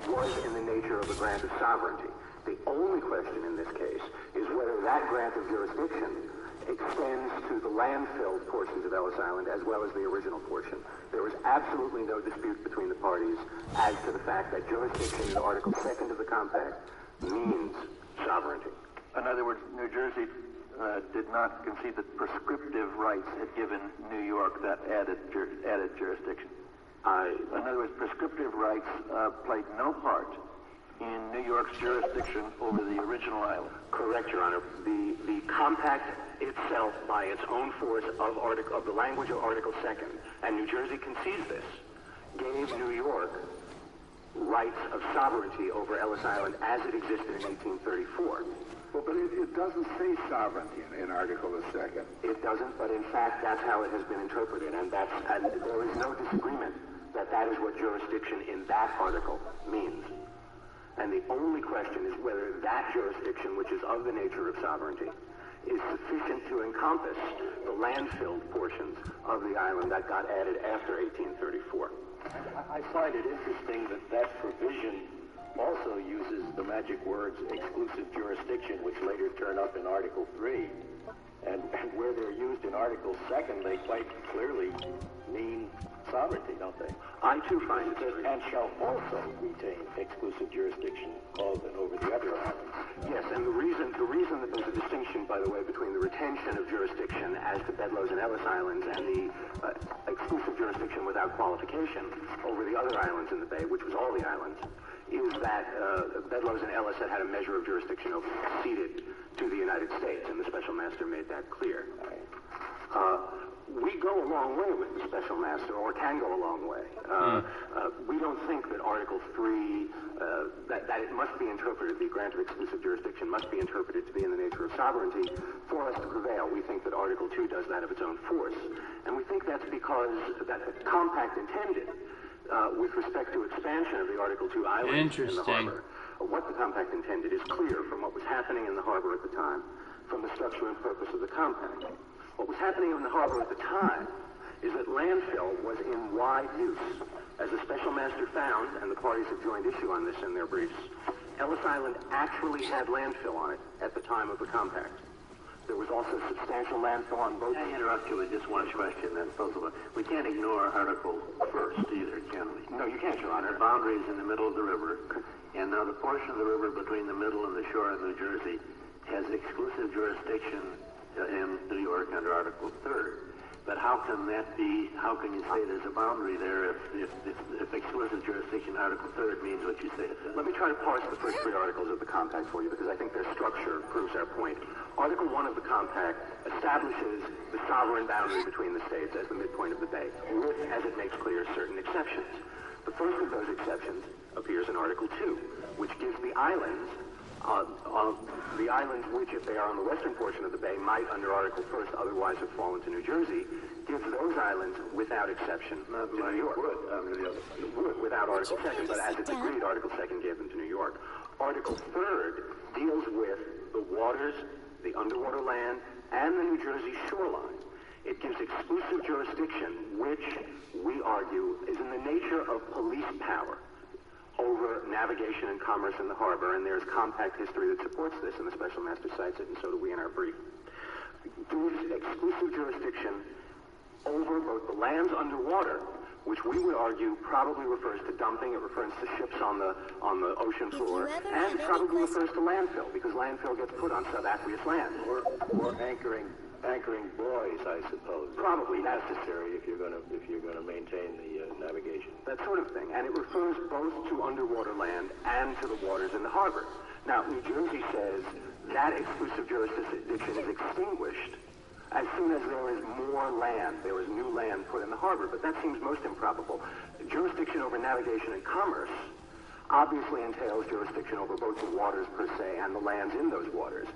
was in the nature of a grant of sovereignty. The only question in this case is whether that grant of jurisdiction extends to the landfill portions of Ellis Island as well as the original portion. There was absolutely no dispute between the parties as to the fact that jurisdiction in Article 2 of the Compact means sovereignty. In other words, New Jersey did not concede that prescriptive rights had given New York that added jurisdiction. In other words, prescriptive rights played no part in New York's jurisdiction over the original island. Correct, Your Honor. The compact itself, by its own force of the language of Article 2, and New Jersey concedes this, gave New York rights of sovereignty over Ellis Island as it existed in 1834. Well, but it doesn't say sovereignty in Article the 2nd. It doesn't, but in fact, that's how it has been interpreted, and there is no disagreement that that is what jurisdiction in that article means. And the only question is whether that jurisdiction, which is of the nature of sovereignty, is sufficient to encompass the landfilled portions of the island that got added after 1834. I find it interesting that that provision also uses the magic words exclusive jurisdiction, which later turn up in Article 3. And where they're used in Article 2, they quite clearly mean sovereignty, don't they? I too find it. And shall also retain exclusive jurisdiction over the other islands. Yes, and the reason that there's a distinction, by the way, between the retention of jurisdiction as to Bedloes and Ellis Islands and the exclusive jurisdiction without qualification over the other islands in the Bay, which was all the islands, is that Bedloes and Ellis had a measure of jurisdiction ceded to the United States, and the Special Master made that clear. We go a long way with the Special Master, or can go a long way. We don't think that Article 3, that it must be interpreted, the grant of exclusive jurisdiction must be interpreted to be in the nature of sovereignty for us to prevail. We think that Article 2 does that of its own force. And we think that's because that the compact intended, with respect to expansion of the Article 2 islands in the harbor, what the compact intended is clear from what was happening in the harbor at the time, from the structure and purpose of the compact. What was happening in the harbor at the time is that landfill was in wide use. As the Special Master found, and the parties have joined issue on this in their briefs, Ellis Island actually had landfill on it at the time of the compact. There was also substantial landfill on both. Can I interrupt you with just one question then, both of us? We can't ignore Article 1 either, can we? No, you can't, Your Honor. The boundary is in the middle of the river, and now the portion of the river between the middle and the shore of New Jersey has exclusive jurisdiction in New York under Article 3. But how can that be, how can you say there's a boundary there if exclusive jurisdiction Article 3 means what you say it does? Let me try to parse the first three articles of the compact for you, because I think their structure proves our point. Article 1 of the compact establishes the sovereign boundary between the states as the midpoint of the bay, with, as it makes clear, certain exceptions. The first of those exceptions appears in Article 2, which gives the islands which, if they are on the western portion of the bay, might, under Article 1, otherwise have fallen to New Jersey, gives those islands without exception to New York. Would, without Article 2, but as it's agreed, Article 2 gave them to New York. Article 3 deals with the waters, the underwater land, and the New Jersey shoreline. It gives exclusive jurisdiction, which, we argue, is in the nature of police power over navigation and commerce in the harbor, and there's compact history that supports this, and the Special Master cites it, and so do we in our brief. Gives exclusive jurisdiction over both the lands underwater, which we would argue probably refers to dumping, it refers to ships on the ocean floor, and it probably refers to landfill, because landfill gets put on subaqueous land. Or anchoring buoys, I suppose. Probably necessary if you're going to maintain the navigation. That sort of thing, and it refers both to underwater land and to the waters in the harbor. Now, New Jersey says that exclusive jurisdiction is extinguished as soon as there is more land, there is new land put in the harbor, but that seems most improbable. Jurisdiction over navigation and commerce obviously entails jurisdiction over both the waters per se and the lands in those waters,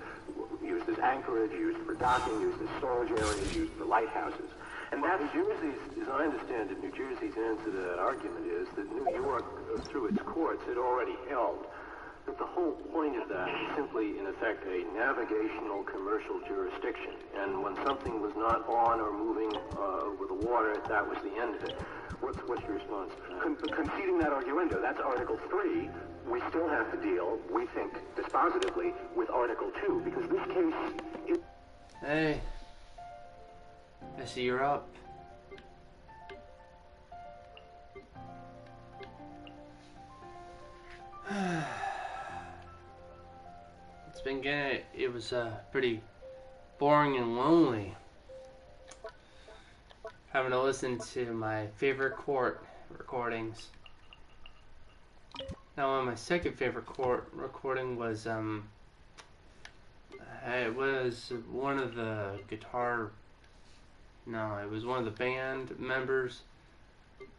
used as anchorage, used for docking, used as storage areas, used for lighthouses. And that New Jersey's, as I understand it, New Jersey's answer to that argument is that New York, through its courts, had already held that the whole point of that is simply, in effect, a navigational commercial jurisdiction. And when something was not on or moving over the water, that was the end of it. What's your response to that? Conceding that arguendo, that's Article 3. We still have to deal, we think, dispositively, with Article 2, because this case is... Hey, I see you're up. It was pretty boring and lonely having to listen to my favorite court recordings. Now, my second favorite court recording was it was one of the it was one of the band members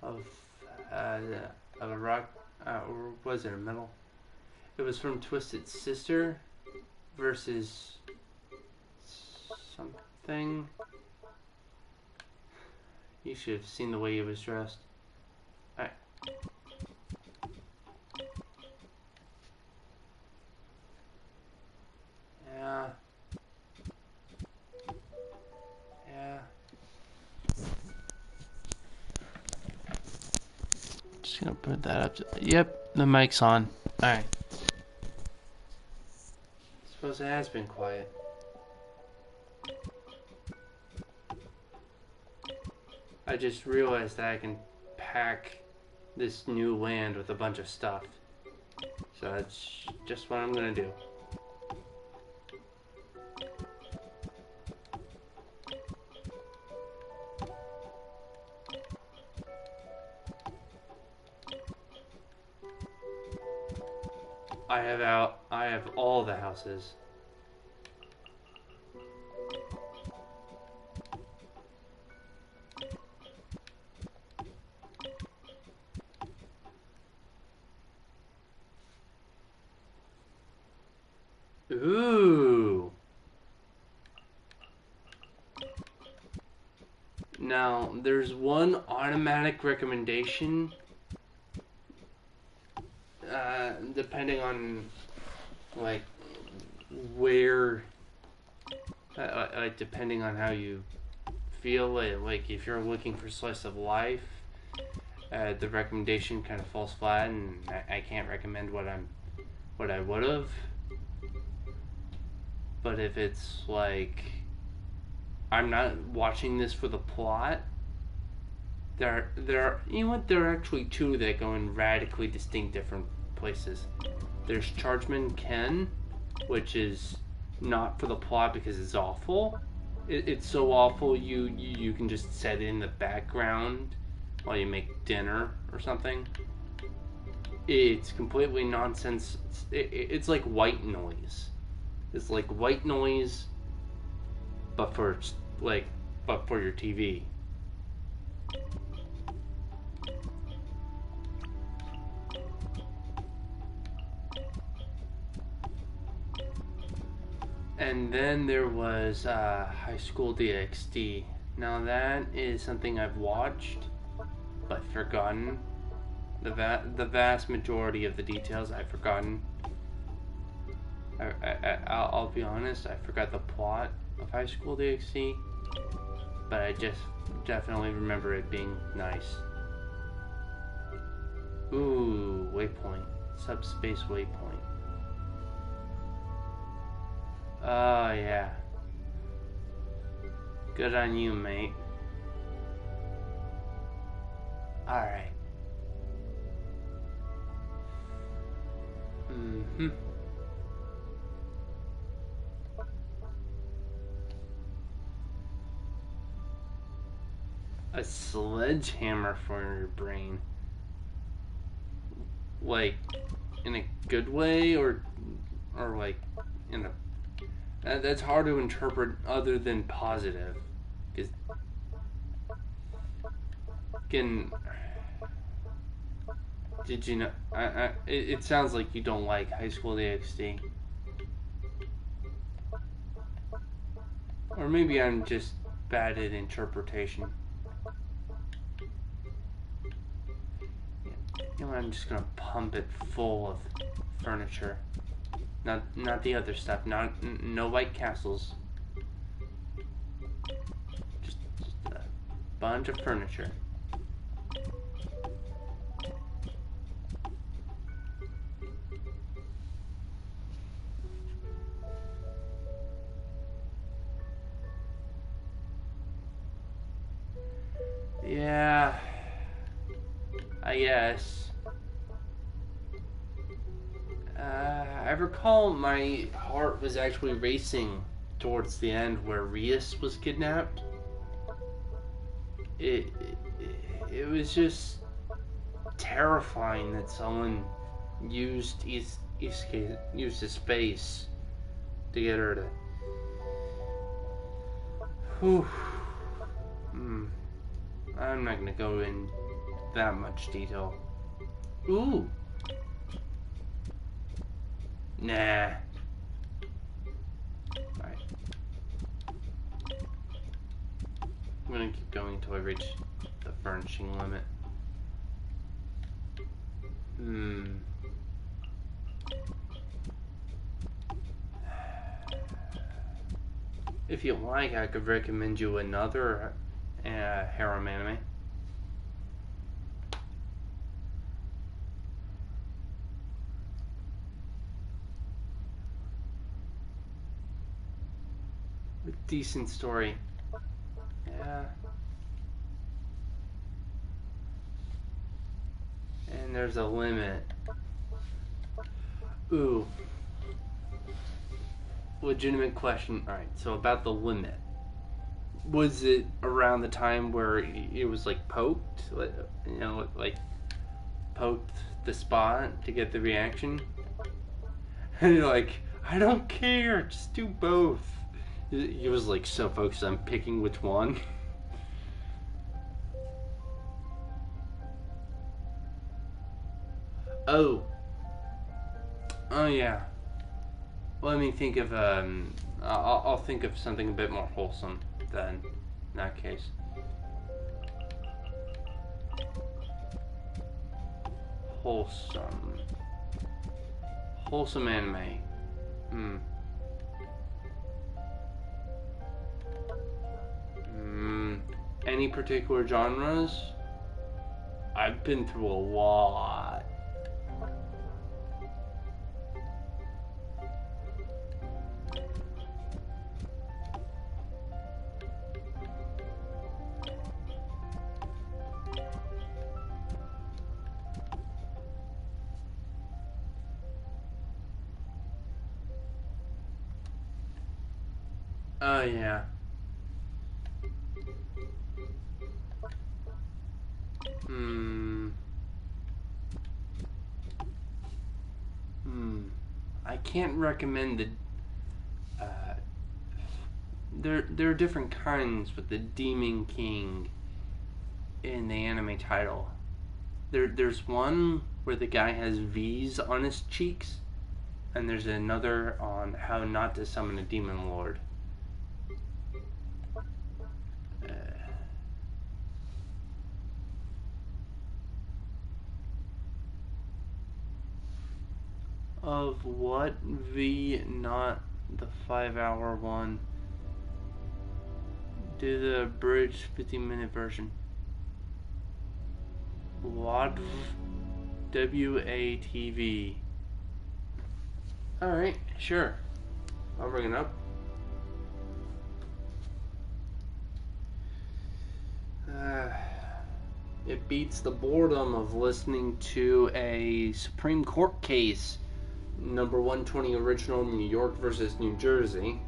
of a rock, or was it a metal? It was from Twisted Sister versus something. You should have seen the way he was dressed. Alright. Yeah. Yeah. Just gonna put that up. Yep, the mic's on. Alright. Suppose it has been quiet. I just realized that I can pack this new land with a bunch of stuff. So that's just what I'm gonna do. I have all the houses. Ooh. Now, there's one automatic recommendation, depending on, like, where, depending on how you feel, like if you're looking for slice of life, the recommendation kind of falls flat, and I can't recommend what I would have. But if it's like, I'm not watching this for the plot, there are, you know what, there are actually two that go in radically distinct different places. There's Chargeman Ken, which is not for the plot because it's awful. It's so awful you can just set it in the background while you make dinner or something. It's completely nonsense. It's like white noise. It's like white noise, but for your TV. And then there was High School DxD. Now that is something I've watched, but forgotten. The vast majority of the details I've forgotten. I'll be honest, I forgot the plot of High School DxD, but I just definitely remember it being nice. Ooh, Waypoint. Subspace Waypoint. Oh, yeah. Good on you, mate. Alright. Mm-hmm. A sledgehammer for your brain. Like, in a good way, or like, in a... That's hard to interpret other than positive. Because... Again... Did you know... it sounds like you don't like High School DxD. Or maybe I'm just bad at interpretation. You know, I'm just gonna pump it full of furniture. Not the other stuff. No White Castles. Just a bunch of furniture. Yeah, I guess. I recall my heart was actually racing towards the end where Rias was kidnapped. It, it was just terrifying that someone used his space to get her to. Whew. I'm not gonna go in that much detail. Ooh. Nah. Alright. I'm gonna keep going until I reach the furnishing limit. If you like, I could recommend you another harem anime. With decent story. Yeah. And there's a limit. Ooh. Legitimate question. Alright, so about the limit. Was it around the time where it was like poked? You know, like poked the spot to get the reaction? And you're like, I don't care, just do both. He was like so focused on picking which one. Oh yeah. Let me think of I'll think of something a bit more wholesome then. In that case. Wholesome anime. Any particular genres? I've been through a lot. Oh yeah. I can't recommend the. There are different kinds with the Demon King in the anime title. There's one where the guy has V's on his cheeks, and there's another on how not to summon a demon lord. Of what V, not the 5-hour one? Do the abridged 15-minute version. WATV. WATV. Alright, sure. I'll bring it up. It beats the boredom of listening to a Supreme Court case, number 120 original, New York versus New Jersey.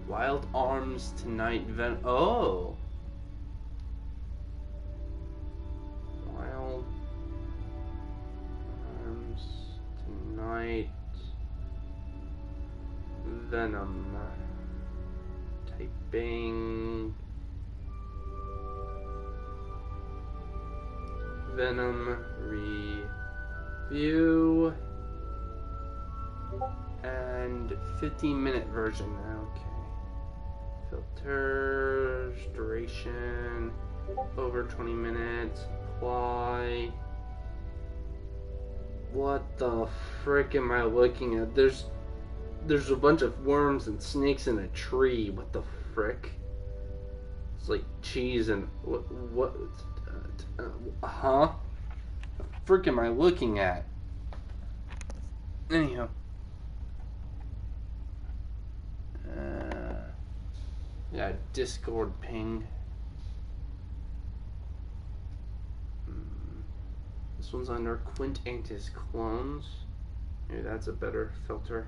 Wild Arms Tonight Oh! Wild Arms Tonight Venom. Typing Venom review and 15-minute version. Okay. Filters, duration, over 20 minutes, apply. What the frick am I looking at? There's a bunch of worms and snakes in a tree. What the frick? It's like cheese and what huh? The frick am I looking at? Anyhow. Yeah, Discord ping. This one's under Quint Ain't His Clones. Maybe that's a better filter.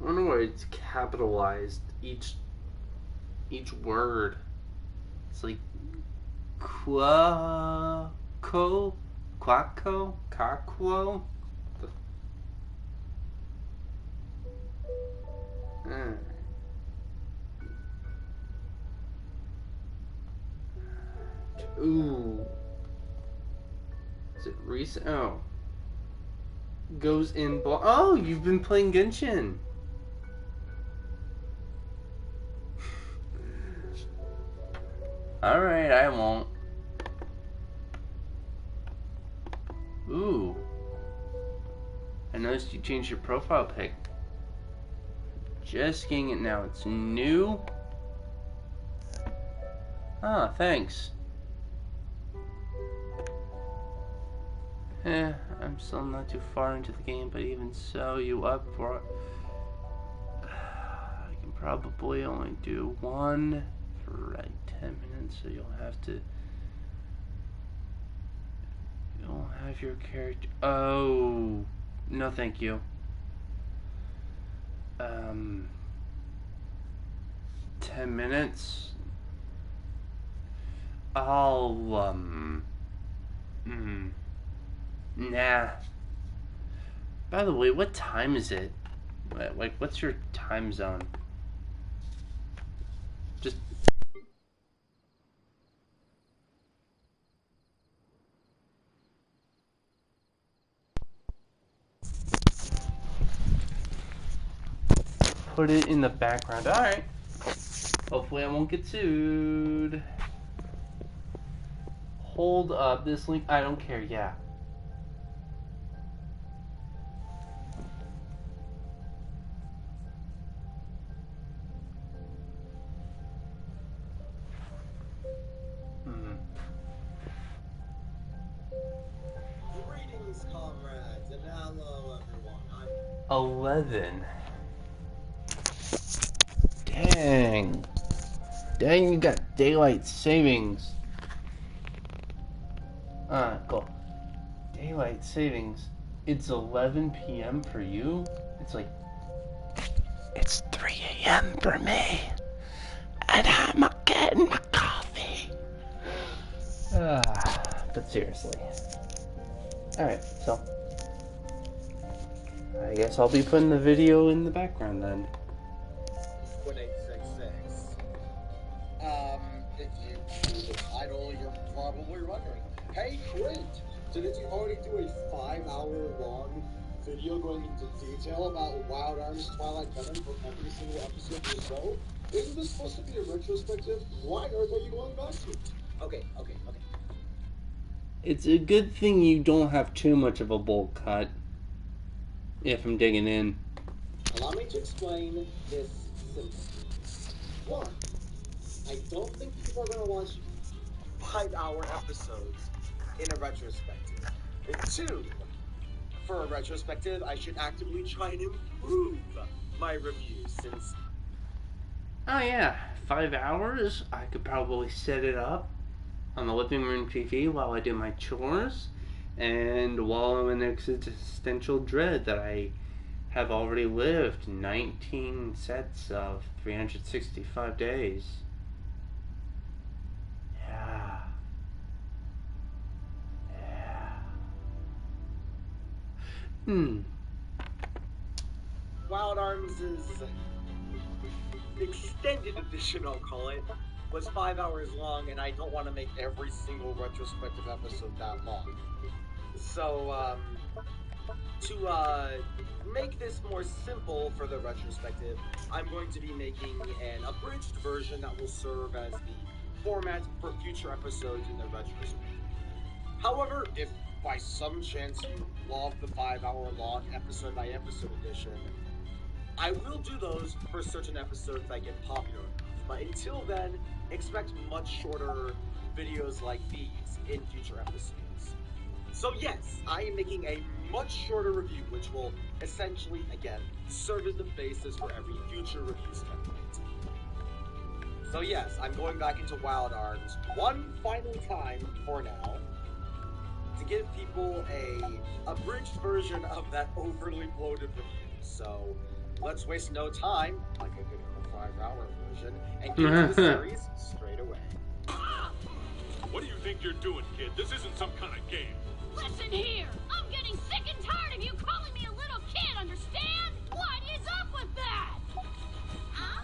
I wonder why it's capitalized each word. It's like quaco, caquo. Ooh. Is it recent? Oh. Goes in. Oh, you've been playing Genshin. Alright, I won't. Ooh. I noticed you changed your profile pic. Just getting it now. It's new. Ah, thanks. I'm still not too far into the game, but even so, you up for it? I can probably only do one for like 10 minutes, so you'll have your character. Oh, no, thank you. 10 minutes. I'll nah. By the way, what time is it? Like, what's your time zone? Just put it in the background. Alright. Hopefully I won't get sued. Hold up this link. I don't care, yeah. Greetings, comrades, and hello, everyone. 11. Dang. Dang, you got daylight savings. Cool. Daylight savings. It's 11 p.m. for you? It's 3 a.m. for me. And I'm getting my coffee. But seriously. Alright, so. I guess I'll be putting the video in the background then. 1866. If you see the title, you're probably wondering, hey, Quint, didn't you already do a 5-hour-long video going into detail about Wild Arms Twilight Venom for every single episode of the show? Isn't this supposed to be a retrospective? Why on earth are you going back to it? Okay. It's a good thing you don't have too much of a bowl cut. If I'm digging in. Allow me to explain this simply. 1. I don't think people are going to watch 5-hour episodes in a retrospective. And 2, for a retrospective, I should actively try and improve my reviews since... Oh yeah, 5 hours? I could probably set it up on the living room TV while I do my chores and while I'm in existential dread that I have already lived 19 sets of 365 days. Yeah. Wild Arms' extended edition, I'll call it, was 5 hours long, and I don't want to make every single retrospective episode that long. So, to make this more simple for the retrospective, I'm going to be making an abridged version that will serve as the format for future episodes in the retrospective. However, if by some chance you love the 5-hour-long episode-by-episode edition, I will do those for certain episodes that get popular. But until then, expect much shorter videos like these in future episodes. So yes, I am making a much shorter review, which will essentially, again, serve as the basis for every future reviews template. So yes, I'm going back into Wild Arms one final time for now to give people a abridged version of that overly bloated review. So let's waste no time, like a good 5-hour version, and get into the series straight away. What do you think you're doing, kid? This isn't some kind of game. Listen here! I'm getting sick and tired of you calling me a little kid, understand? What is up with that? Huh?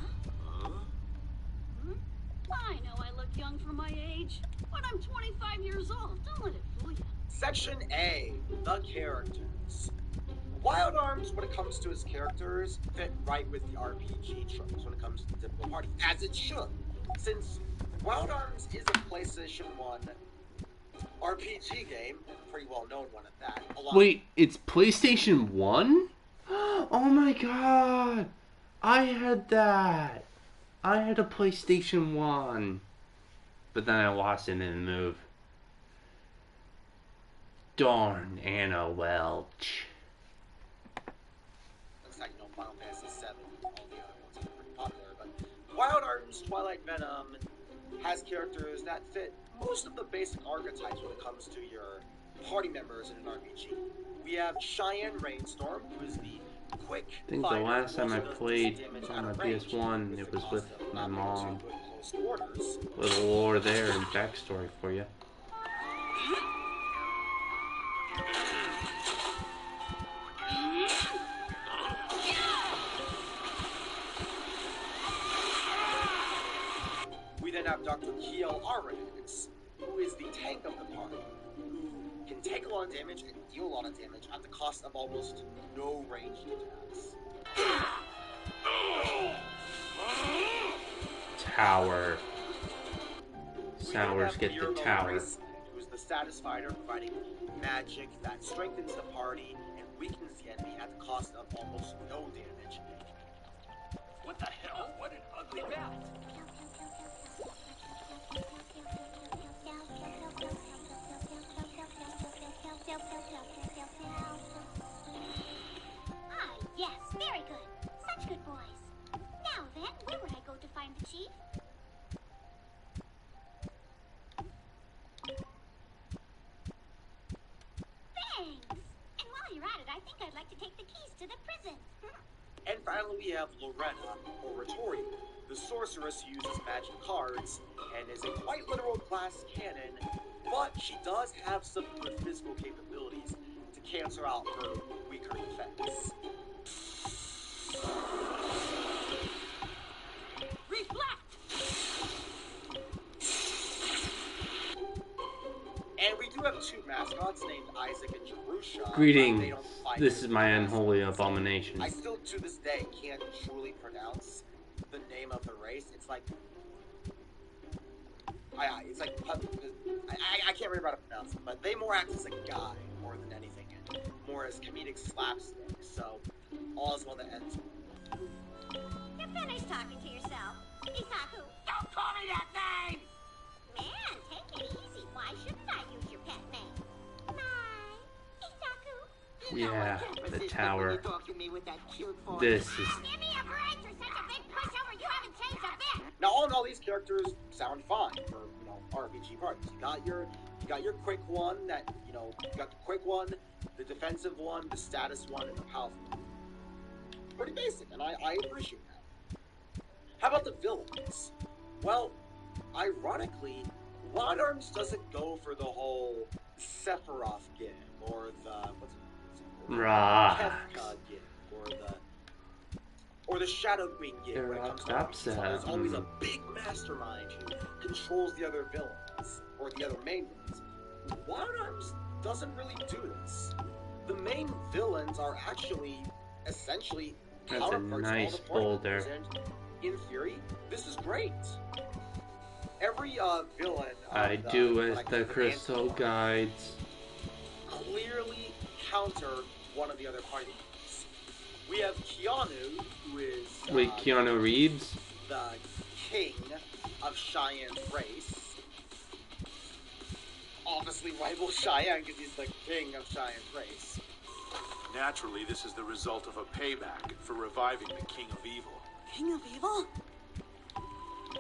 I know I look young for my age, but I'm 25 years old. Don't let it fool you. Section A, the characters. Wild Arms, when it comes to its characters, fit right with the RPG tropes when it comes to the typical party, as it should. Since Wild Arms is a PlayStation 1 RPG game, and a pretty well-known one at that. Wait, it's PlayStation 1? Oh my god! I had that! I had a PlayStation 1. But then I lost it in the move. Darn Anna Welch. Looks like Final Fantasy 7 and all the other ones are pretty popular, but Wild Arms Twilight Venom has characters that fit most of the basic archetypes when it comes to your party members in an RPG. We have Cheyenne Rainstorm, who is the quick I think the last time I played on my PS1, it was with my mom. Little lore there and backstory for you. We then have Dr. Kiel Arrenax, who is the tank of the party, who can take a lot of damage and deal a lot of damage at the cost of almost no ranged attacks. Tower. Sours get the tower. Who is the status fighter, providing magic that strengthens the party and weakens the enemy at the cost of almost no damage. What the hell? What an ugly bat! Ah, yes, very good. Such good boys. Now then, where would I go to find the chief? Thanks. And while you're at it, I think I'd like to take the keys to the prison. And finally, we have Lorena, or Ratorio, the sorceress who uses magic cards and is a quite literal glass cannon, but she does have some good physical capabilities to cancel out her weaker defense. Reflect! And we do have two mascots named Isaac and Jerusha. Greetings. This is my unholy abomination. I still, to this day, can't truly pronounce the name of the race. It's like... I can't remember how to pronounce it, but they more act as a guy more than anything, and more as comedic slapstick, so all is well that ends. You're finished talking to yourself. Isaku. Don't call me that name! Man, take it easy. Why shouldn't I use your pet name? My Isaku. Yeah, the tower. This is... Give me a break. You're such a big pushover. You haven't changed a bit. Now, all in all, these characters sound fine for, RPG parties. You got your quick one that, you got the quick one, the defensive one, the status one, and the powerful one. Pretty basic, and I appreciate that. How about the villains? Well, ironically, Wild Arms doesn't go for the whole Sephiroth gig, or the, Kefka gig, or the Shadow Queen gig when it comes to armies. So there's always a big mastermind who controls the other villains, or the other main villains. Wild Arms doesn't really do this. The main villains are actually, essentially, counterparts to all the players, and in theory, this is great. Every villain I do as the crystal guides clearly counter one of the other party members. We have Keanu, who is Keanu Reeves? The king of Cheyenne's race. obviously rival Cheyenne because he's the king of Cheyenne's race. Naturally, this is the result of a payback for reviving the King of Evil. King of Evil?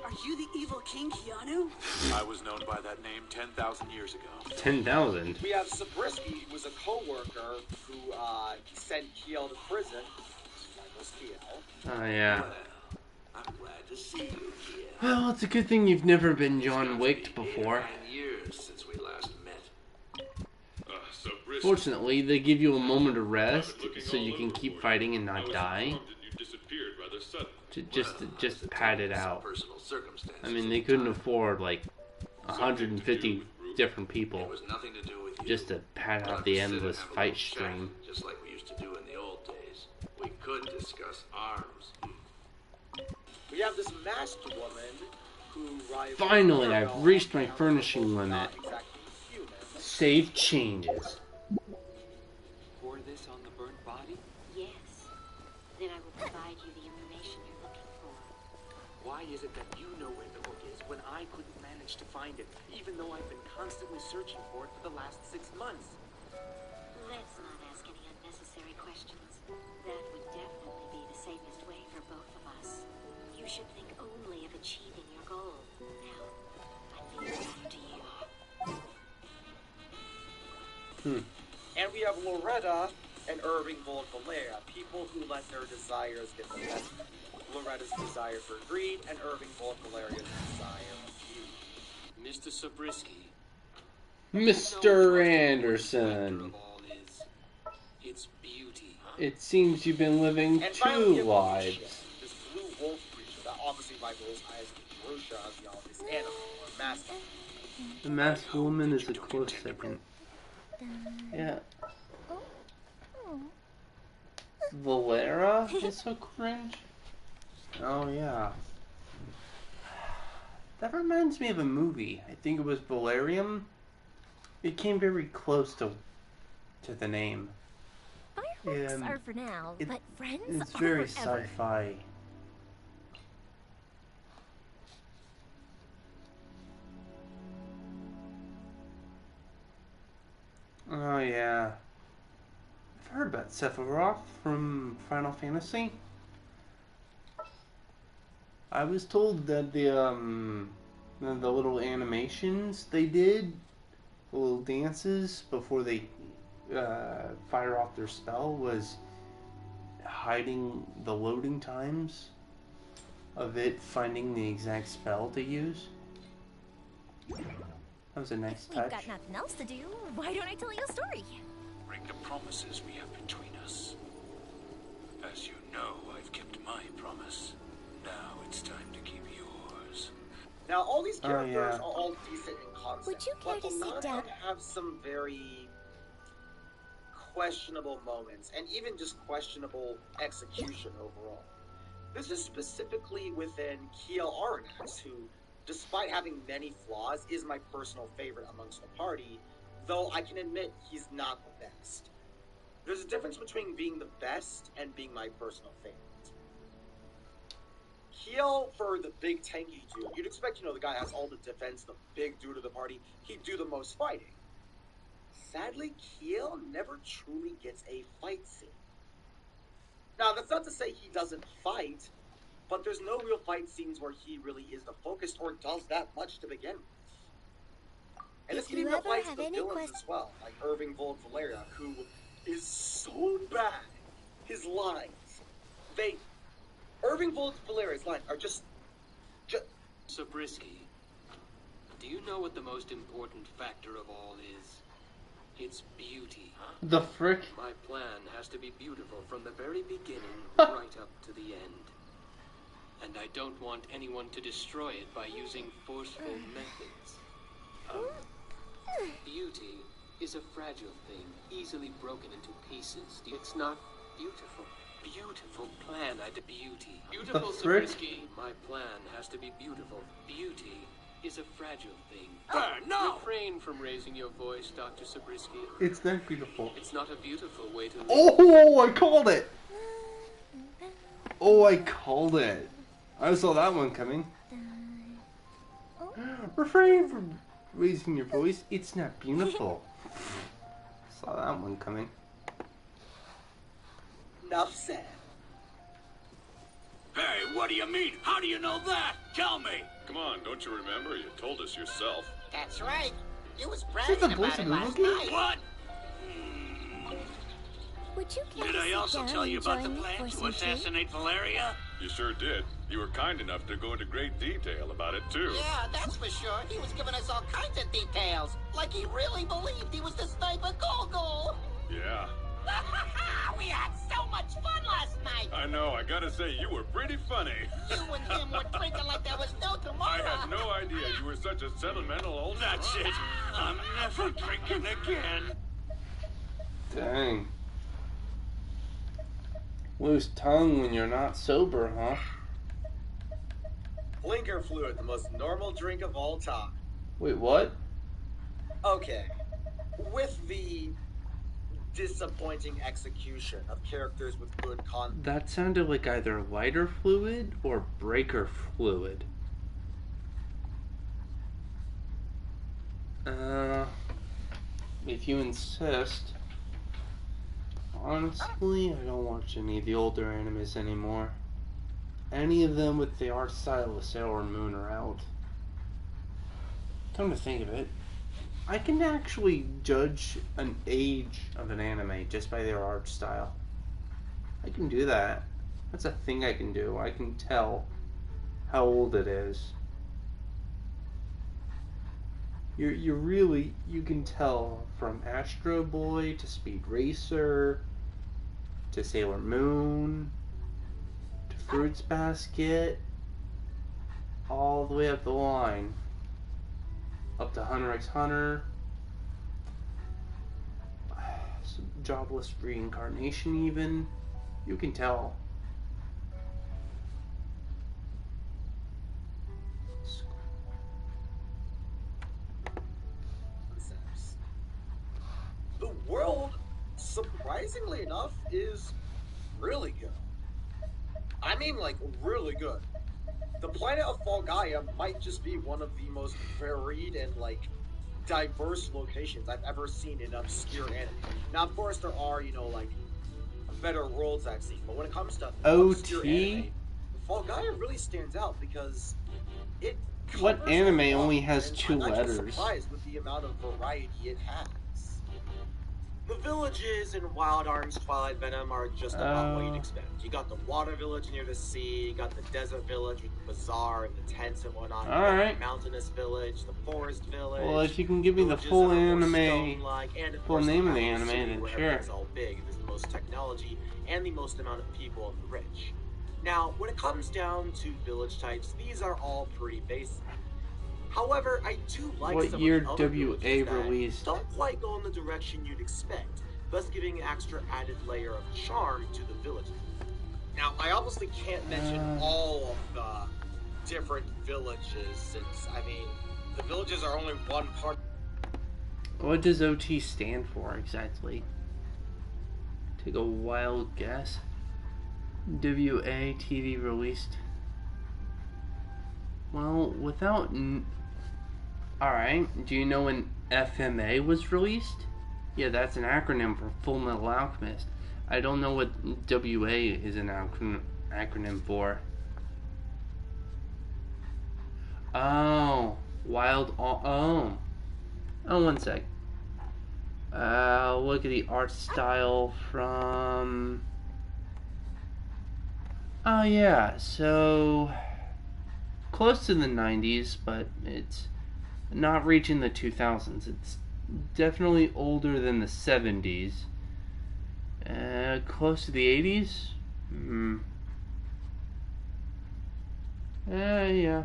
Are you the evil king, Keanu? I was known by that name 10,000 years ago. 10,000? We have Zabriskie, who was a co-worker who sent Kiel to prison. Rivals Kiel. Oh, yeah. I'm glad to see you, Kiel. Well, it's a good thing you've never been John Wicked before. 9 years since we last met. Fortunately, they give you a moment of rest so you can keep fighting and not die. Just pad it out. I mean, they couldn't afford like 150 different people just to pad out the endless fight stream. Just like we used to do in the old days. We could discuss arms. We have this masked woman who rivals. Finally, I've reached my furnishing limit. Save changes. Pour this on the burnt body? Yes. Then I will provide you the information you're looking for. Why is it that you know where the hook is when I couldn't manage to find it, even though I've been constantly searching for it for the last 6 months? Let's not ask any unnecessary questions. That would definitely be the safest way for both of us. You should think only of achieving your goal. Now, I leave it up to you. And we have Loretta and Irving Valeria, people who let their desires get the best. Loretta's desire for greed and Irving Valeria's desire of beauty. Mr. Zabriskie. Mr. Anderson. It's beauty. It seems you've been living And 2 lives. This blue wolf creature that obviously rivals Ayazaki as the obvious animal or mascot. The masked woman is a close second. Yeah. Valera is so cringe. Oh yeah. That reminds me of a movie. I think it was Valerium. It came very close to the name. Fireworks are for now, but friends it's are very forever. sci-fi. Oh yeah. I've heard about Sephiroth from Final Fantasy. I was told that the little animations they did, the little dances before they fire off their spell, was hiding the loading times of it finding the exact spell to use. That was a nice touch. We've got nothing else to do. Why don't I tell you a story? Break the promises we have between us. As you know, I've kept my promise. Now it's time to keep yours. Now, all these characters yeah. are all decent in concept. Would you care but to a sit lot of down? them have some very questionable moments, and even just questionable execution overall. This is specifically within Kiel Aranax, who, despite having many flaws, is my personal favorite amongst the party, though I can admit he's not the best. There's a difference between being the best and being my personal favorite. Kiel, for the big tanky dude, you'd expect, the guy has all the defense, the big dude of the party, he'd do the most fighting. Sadly, Kiel never truly gets a fight scene. Now, that's not to say he doesn't fight, but there's no real fight scenes where he really is the focus or does that much to begin with. And this can even apply to the villains as well, like Irving Valeria, who is so bad. His lines, Irving Valeria's lines are just. Zabriskie, do you know what the most important factor of all is? It's beauty. The frick? My plan has to be beautiful from the very beginning right up to the end. And I don't want anyone to destroy it by using forceful methods. Beauty is a fragile thing, easily broken into pieces. It's not beautiful. Beautiful plan, beauty. Beautiful, Zabriskie. My plan has to be beautiful. Beauty is a fragile thing. No! Refrain from raising your voice, Dr. Zabriskie. It's not beautiful. It's not a beautiful way to live. Oh, I called it! Oh, I called it. I saw that one coming. Refrain from raising your voice. It's not beautiful. Saw that one coming. Enough said. Hey, what do you mean? How do you know that? Tell me. Come on, don't you remember? You told us yourself. That's right. You was Is bragging that the voice about of it last Moogie? night. What? Would you care Did to I sit also down tell you and about the join me plan for to some tea? assassinate Valeria? You sure did. You were kind enough to go into great detail about it, too. Yeah, that's for sure. He was giving us all kinds of details. Like he really believed he was the sniper Gogol. Yeah. We had so much fun last night. I know. I gotta say, you were pretty funny. You and him were drinking like there was no tomorrow. I had no idea you were such a sentimental old... That's it. I'm never drinking again. Dang. Loose tongue when you're not sober, huh? Blinker fluid, the most normal drink of all time. Wait, what? Okay. With the disappointing execution of characters with good content. That sounded like either lighter fluid or breaker fluid. If you insist. Honestly, I don't watch any of the older animes anymore. Any of them with the art style of Sailor Moon are out. Come to think of it, I can actually judge an age of an anime just by their art style. I can do that. That's a thing I can do. I can tell how old it is. You can tell from Astro Boy to Speed Racer to Sailor Moon to Fruits Basket, all the way up the line, up to Hunter x Hunter, Jobless Reincarnation even. You can tell. The world, surprisingly enough, is really good. I mean, like, really good. The planet of Falgaia might just be one of the most varied and, like, diverse locations I've ever seen in obscure anime. Now, of course, there are, like, better worlds I've seen, but when it comes to obscure anime, Falgaia really stands out because it What anime only has and 2 I'm actually letters? surprised with the amount of variety it has. The villages in Wild Arms Twilight Venom are just about what you'd expect. You got the water village near the sea, you got the desert village with the bazaar and the tents and whatnot. Alright. The mountainous village, the forest village. Well, if you can give me the villages full that are more anime, stone-like, and of full course name of the Apple anime, City, then where sure. everything's all big, there's the most technology and the most amount of people and the rich. Now, when it comes down to village types, these are all pretty basic. However, I do like What some year of the other WA villages that released? don't quite go in the direction you'd expect, thus giving an extra added layer of charm to the village. Now, I obviously can't mention all of the different villages, since, I mean, the villages are only one part. What does OT stand for exactly? Take a wild guess. WA TV released. Well, without... Alright, do you know when FMA was released? Yeah, that's an acronym for Full Metal Alchemist. I don't know what WA is an acronym for. Oh, Wild... Oh, one sec. Look at the art style from... Oh yeah, so... Close to the 90s, but it's not reaching the 2000s. It's definitely older than the 70s. Close to the 80s? Yeah.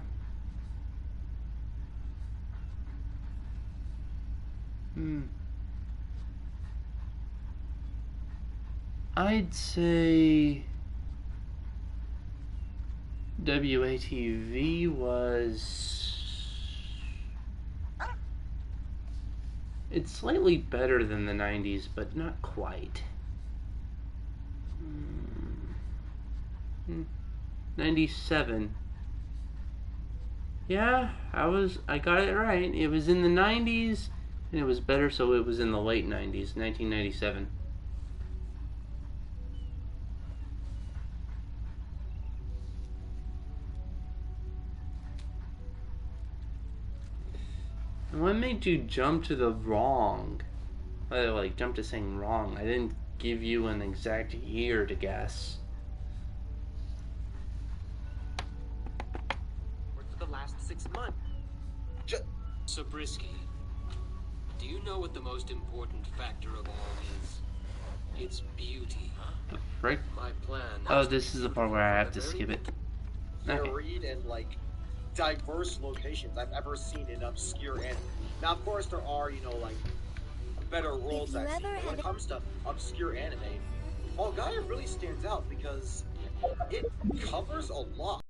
I'd say WATV was... It's slightly better than the 90s, but not quite. 97. Yeah, I got it right. It was in the 90s, and it was better, so it was in the late 90s, 1997. And what made you jump to the wrong? Like, jump to saying wrong. I didn't give you an exact year to guess. For the last 6 months. Zabriskie, do you know what the most important factor of all is? It's beauty. The frick? My plan. Oh, this is the part where I have to skip it. Varied and like diverse locations I've ever seen in obscure anime. Now, of course, there are like better worlds I've seen. But when it comes to obscure anime, Fall Guy really stands out because it covers a lot.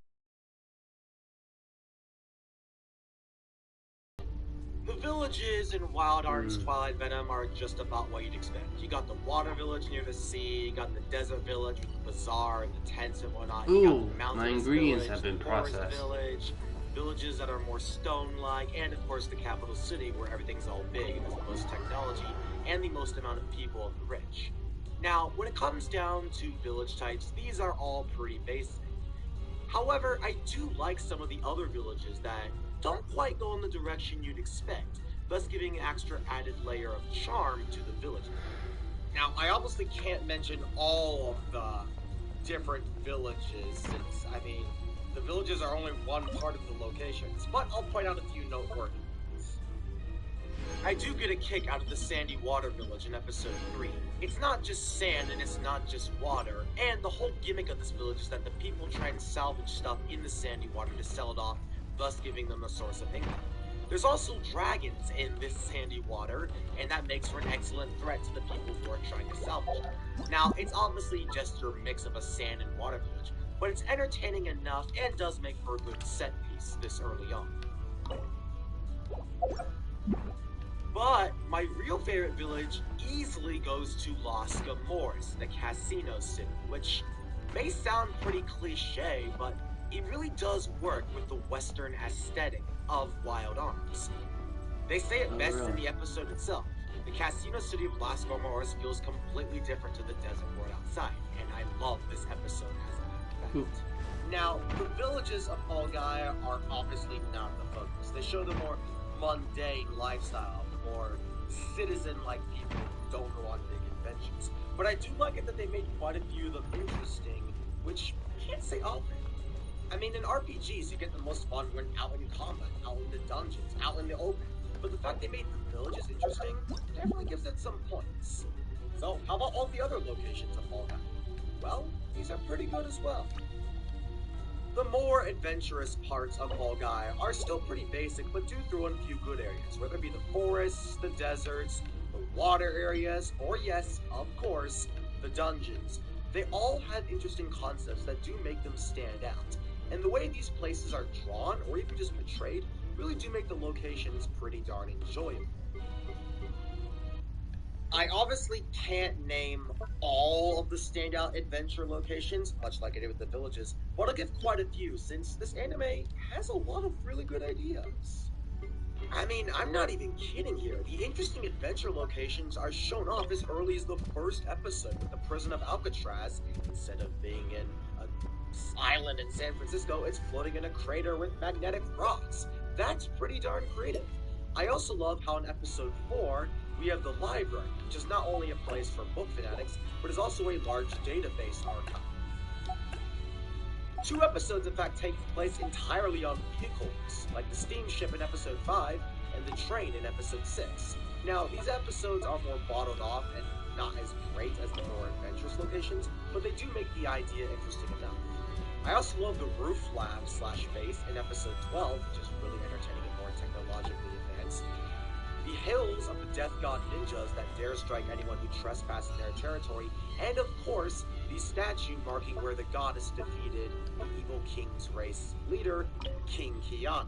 The villages in Wild Arms Twilight Venom are just about what you'd expect. You got the water village near the sea, you got the desert village with the bazaar and the tents and whatnot. You got the mountains my ingredients village, have been the forest processed. Village, villages that are more stone-like, and of course the capital city where everything's all big and there's the most technology and the most amount of people and the rich. Now, when it comes down to village types, these are all pretty basic. However, I do like some of the other villages that don't quite go in the direction you'd expect, thus giving an extra added layer of charm to the village. Now, I obviously can't mention all of the different villages, since, the villages are only one part of the locations, but I'll point out a few noteworthy ones. I do get a kick out of the Sandy Water Village in episode 3. It's not just sand and it's not just water, and the whole gimmick of this village is that the people try and salvage stuff in the sandy water to sell it off, thus giving them a source of income. There's also dragons in this sandy water, and that makes for an excellent threat to the people who are trying to salvage it. Now, it's obviously just your mix of a sand and water village, but it's entertaining enough and does make for a good set piece this early on. But my real favorite village easily goes to Los Gamores, the casino city, which may sound pretty cliche, but it really does work with the Western aesthetic of Wild Arms. They say it best in the episode itself. The casino city of Las Gamores feels completely different to the desert world outside, and I love this episode as a fact. Now, the villages of Fall Guy are obviously not the focus. They show the more mundane lifestyle, the more citizen-like people who don't go on big adventures. But I do like it that they made quite a few of them interesting, which you can't say often. In RPGs, you get the most fun when out in combat, out in the dungeons, out in the open. But the fact they made the villages interesting definitely gives it some points. So, how about all the other locations of Fall Guy? Well, these are pretty good as well. The more adventurous parts of Fall Guy are still pretty basic, but do throw in a few good areas, whether it be the forests, the deserts, the water areas, or yes, of course, the dungeons. They all have interesting concepts that do make them stand out. And the way these places are drawn, or even just portrayed, really do make the locations pretty darn enjoyable. I obviously can't name all of the standout adventure locations, much like I did with the villages, but I'll give quite a few, since this anime has a lot of really good ideas. I'm not even kidding here. The interesting adventure locations are shown off as early as the first episode, with the prison of Alcatraz. Instead of being in an island in San Francisco, it's floating in a crater with magnetic rocks. That's pretty darn creative. I also love how in episode 4, we have the library, which is not only a place for book fanatics, but is also a large database archive. 2 episodes, in fact, take place entirely on vehicles, like the steamship in episode 5 and the train in episode 6. Now, these episodes are more bottled off and not as great as the more adventurous locations, but they do make the idea interesting enough. I also love the roof lab / base in episode 12, which is really entertaining and more technologically advanced. The hills of the Death God ninjas that dare strike anyone who trespasses in their territory, and of course, the statue marking where the goddess defeated the evil king's race leader, King Kian.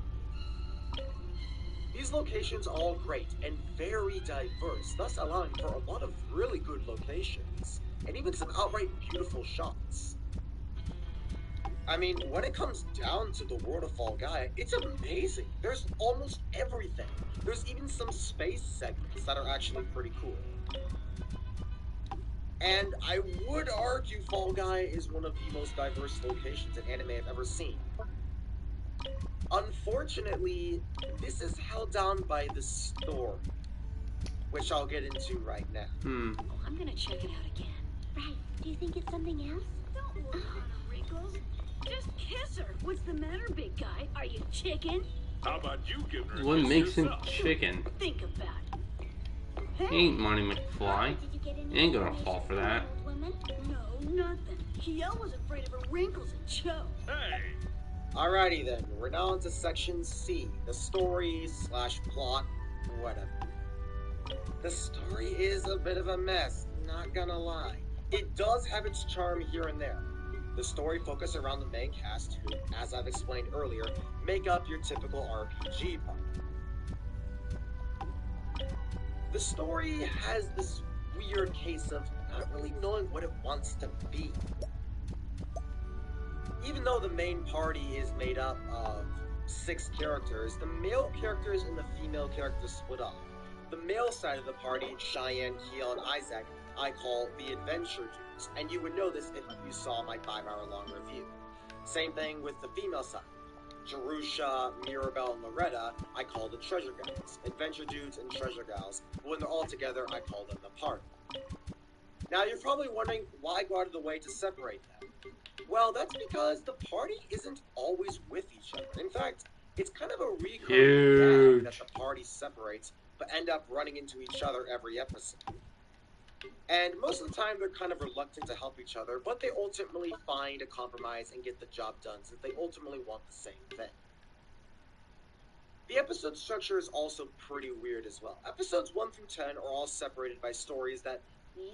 These locations are all great and very diverse, thus allowing for a lot of really good locations, and even some outright beautiful shots. I mean, when it comes down to the world of Fall Guy, it's amazing. There's almost everything. There's even some space segments that are actually pretty cool. And I would argue Fall Guy is one of the most diverse locations in anime I've ever seen. Unfortunately, this is held down by the story, which I'll get into right now. Oh, I'm gonna check it out again. Right. Do you think it's something else? Don't worry about the wrinkles. Just kiss her. What's the matter, big guy? Are you chicken? How about you giving her a What kiss makes him yourself? chicken? Think about it. He ain't Monty McFly. He ain't gonna fall for that. No, nothing. Kiel was afraid of her wrinkles and Cho. Hey! Alrighty then, we're now into section C, the story / plot, whatever. The story is a bit of a mess, not gonna lie. It does have its charm here and there. The story focuses around the main cast who, as I've explained earlier, make up your typical RPG party. The story has this weird case of not really knowing what it wants to be. Even though the main party is made up of 6 characters, the male characters and the female characters split up. The male side of the party, Cheyenne, Kiel, and Isaac, I call the Adventure Dudes, and you would know this if you saw my 5-hour-long review. Same thing with the female side. Jerusha, Mirabelle, and Loretta, I call the Treasure Gals. Adventure Dudes and Treasure Gals, when they're all together, I call them the party. Now you're probably wondering why go out of the way to separate them. Well, that's because the party isn't always with each other. In fact, it's kind of a recurring gag that the party separates, but end up running into each other every episode. And most of the time, they're kind of reluctant to help each other, but they ultimately find a compromise and get the job done, since they ultimately want the same thing. The episode structure is also pretty weird as well. Episodes 1 through 10 are all separated by stories that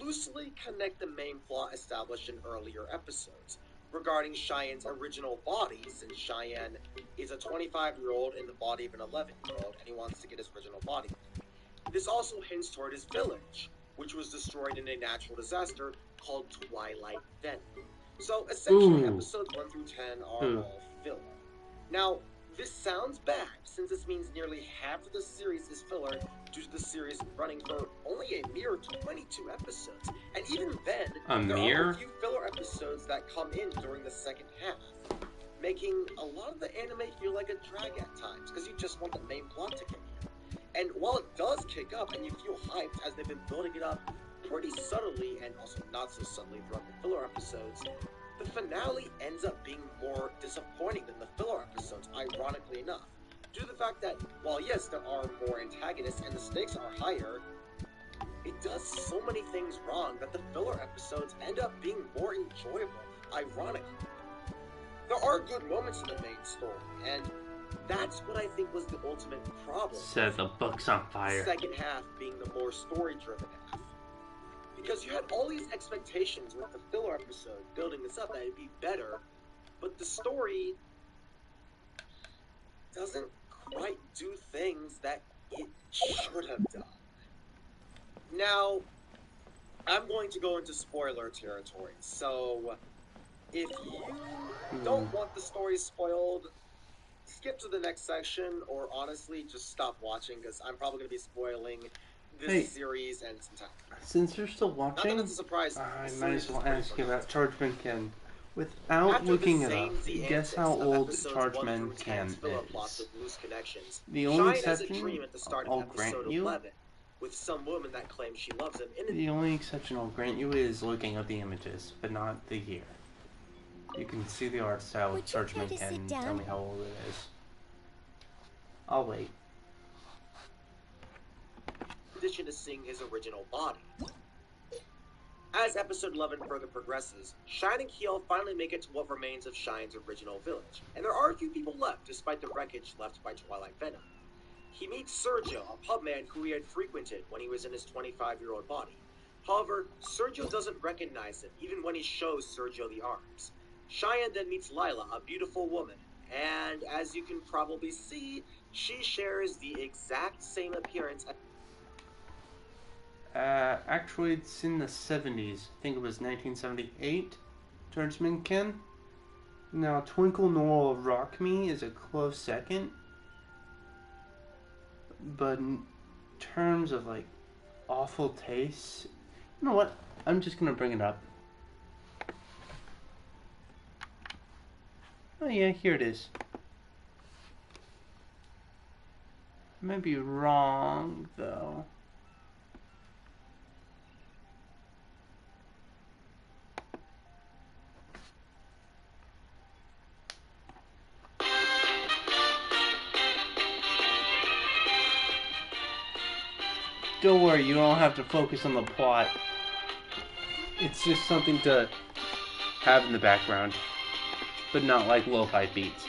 loosely connect the main plot established in earlier episodes, regarding Cheyenne's original body, since Cheyenne is a 25-year-old in the body of an 11-year-old, and he wants to get his original body. This also hints toward his village, which was destroyed in a natural disaster called Twilight Venom. So essentially, episodes 1 through 10 are all filler. Now, this sounds bad, since this means nearly half of the series is filler due to the series running for only a mere 22 episodes. And even then, there are a few filler episodes that come in during the second half, making a lot of the anime feel like a drag at times, because you just want the main plot to kick in. And while it does kick up and you feel hyped as they've been building it up pretty subtly and also not so subtly throughout the filler episodes, the finale ends up being more disappointing than the filler episodes, ironically enough, due to the fact that, while yes, there are more antagonists and the stakes are higher, it does so many things wrong that the filler episodes end up being more enjoyable, ironically. There are good moments in the main story, and that's what I think was the ultimate problem. Set the books on fire. The second half being the more story-driven half. Because you had all these expectations with the filler episode building this up that it'd be better, but the story doesn't quite do things that it should have done. Now, I'm going to go into spoiler territory, so if you don't want the story spoiled, skip to the next section, or honestly, just stop watching, because I'm probably going to be spoiling this series and some time. Since you're still watching, not that it's a surprise, I might as well ask you about Chargeman Ken. Without looking it up, guess how old Chargeman Ken is. The only exception I'll grant you, with some woman that claims she loves him. the only exception I'll grant you is looking up the images, but not the year. You can see the art style of Chargeman Ken and tell me how old it is. I'll wait. In addition to seeing his original body. As episode 11 further progresses, Shine and Kiel finally make it to what remains of Shine's original village, and there are a few people left despite the wreckage left by Twilight Venom. He meets Sergio, a pubman who he had frequented when he was in his 25-year-old body. However, Sergio doesn't recognize him, even when he shows Sergio the arms. Cheyenne then meets Lila, a beautiful woman, and as you can probably see, she shares the exact same appearance as actually, it's in the 70s. I think it was 1978. Chargeman Ken. Now, Twinkle Noel Rock Me is a close second. But in terms of, like, awful taste, you know what? I'm just gonna bring it up. Oh yeah, here it is. I might be wrong, though. Don't worry, you don't have to focus on the plot. It's just something to have in the background, but not like lo-fi beats.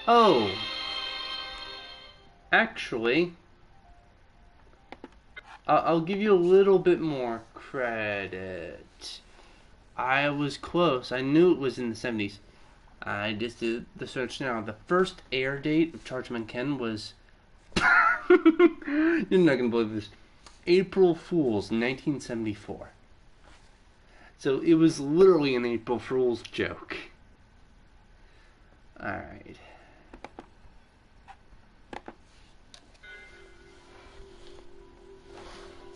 Oh, actually, I'll give you a little bit more credit. I was close. I knew it was in the 70s. I just did the search now. The first air date of Chargeman Ken was... You're not going to believe this. April Fool's, 1974. So it was literally an April Fool's joke. Alright.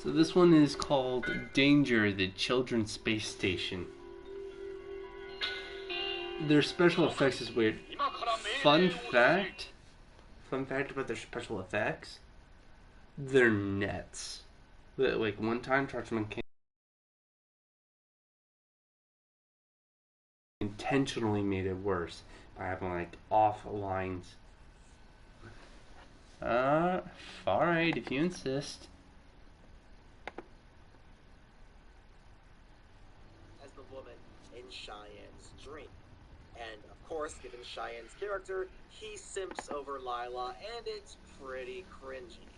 So this one is called Danger, the Children's Space Station. Their special effects is weird. Fun fact about their special effects, they're nets. Like one time Chargeman King intentionally made it worse by having like off lines. Alright, if you insist. As the woman in Cheyenne's dream. And of course, given Cheyenne's character, he simps over Lila, and it's pretty cringy.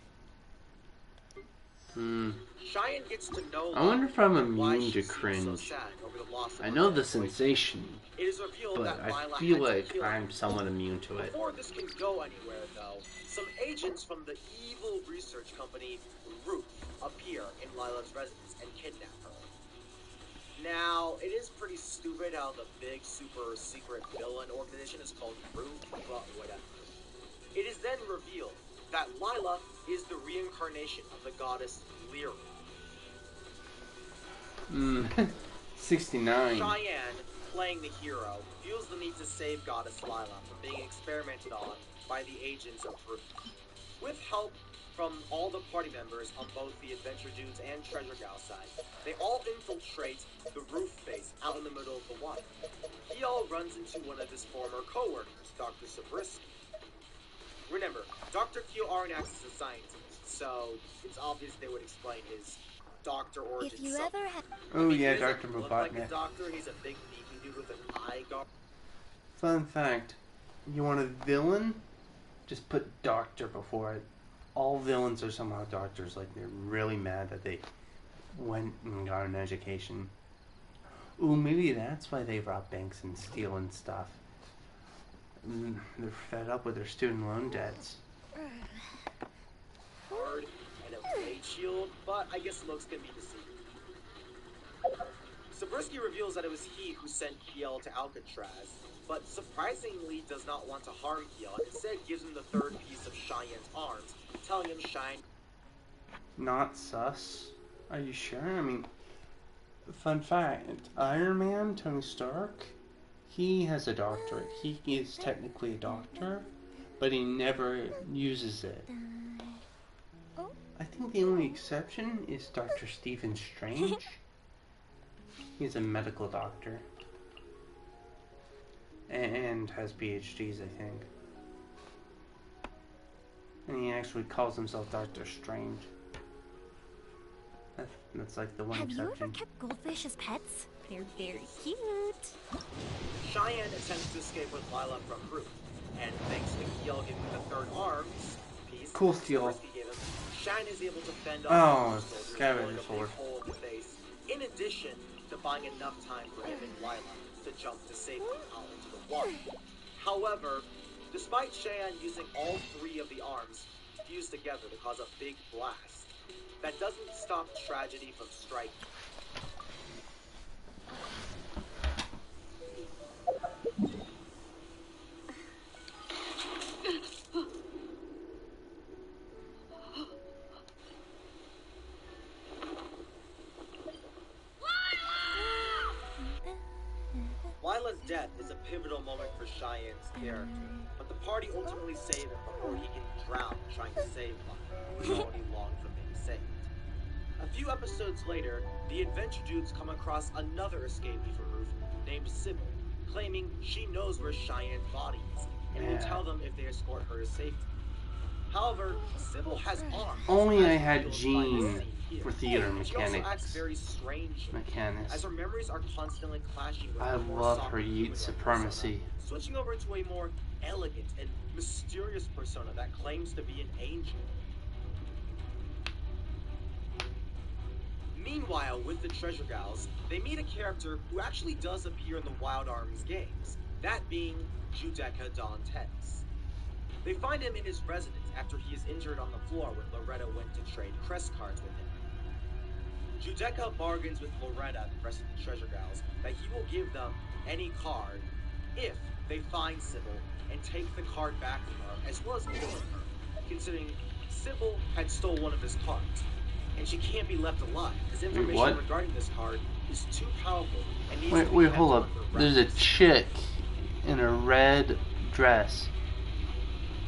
Cheyenne gets to know I wonder if I'm why immune she to seems cringe. so sad over the loss of I her know the dead boyfriend. sensation, It is revealed but that I Lila feel had to like kill I'm him. somewhat immune to it. Before this can go anywhere, though, some agents from the evil research company Ruth appear in Lila's residence and kidnap her. Now, it is pretty stupid how the big super secret villain organization is called Ruth, but whatever. It is then revealed that Lila is the reincarnation of the goddess Lyra. 69. Cheyenne, playing the hero, feels the need to save Goddess Lila from being experimented on by the agents of Ruth. With help from all the party members on both the Adventure Dudes and Treasure Gal side, they all infiltrate the roof base out in the middle of the water. He all runs into one of his former co-workers, Dr. Zabriskie. Remember, Dr. Q Arnax is a scientist, so it's obvious they would explain his doctor origin. If you ever have... Oh yeah, He Dr. doesn't look like a Robotnik. doctor, he's a big beefy dude with an eye guard. Fun fact, you want a villain? Just put doctor before it. All villains are somehow doctors, like they're really mad that they went and got an education. Ooh, maybe that's why they rob banks and steal and stuff. They're fed up with their student loan debts. Hard and a blade shield, but I guess looks can be deceiving. Zabriskie reveals that it was he who sent Kiel to Alcatraz, but surprisingly does not want to harm Kiel, and instead gives him the third piece of Cheyenne's arms, telling him Cheyenne... Not sus? Are you sure? I mean, fun fact, Iron Man, Tony Stark, he has a doctorate. He is technically a doctor, but he never uses it. I think the only exception is Dr. Stephen Strange. He's a medical doctor. And has PhDs, I think. And he actually calls himself Doctor Strange. That's like the one Have you ever exception. kept goldfish as pets? They're very cute. Cheyenne attempts to escape with Lila from Ruth, and thanks to Kiel giving the third arms piece, Cool steal. gave him, Cheyenne is able to fend Oh, off the soldiers, scavenger blowing a big sword. hole in the face, in addition to buying enough time for him and Lila to jump to safety out into the water. However, despite Cheyenne using all three of the arms fused together to cause a big blast, that doesn't stop tragedy from striking. Lila's death is a pivotal moment for Cheyenne's character, but the party ultimately save him before he can drown trying to save Lila, who already longed for being saved. A few episodes later, the adventure dudes come across another escapee from Ruth named Sybil, claiming she knows where Cheyenne's body is and will tell them if they escort her to safety. However, Sybil has arms. Only I had Jean for theater She also acts mechanics. very strange, as her memories are constantly clashing with I her more love soft her humanoid supremacy. persona, switching over to a more elegant and mysterious persona that claims to be an angel. Meanwhile, with the Treasure Gals, they meet a character who actually does appear in the Wild Arms games, that being Judecca Dantes. They find him in his residence after he is injured on the floor when Loretta went to trade crest cards with him. Judecca bargains with Loretta and the rest of the Treasure Gals that he will give them any card if they find Sybil and take the card back from her, as well as killing her, considering Sybil had stole one of his cards, and she can't be left alive, as information regarding this card is too powerful and needs to be Wait, kept hold up. under There's a wraps. chick in a red dress.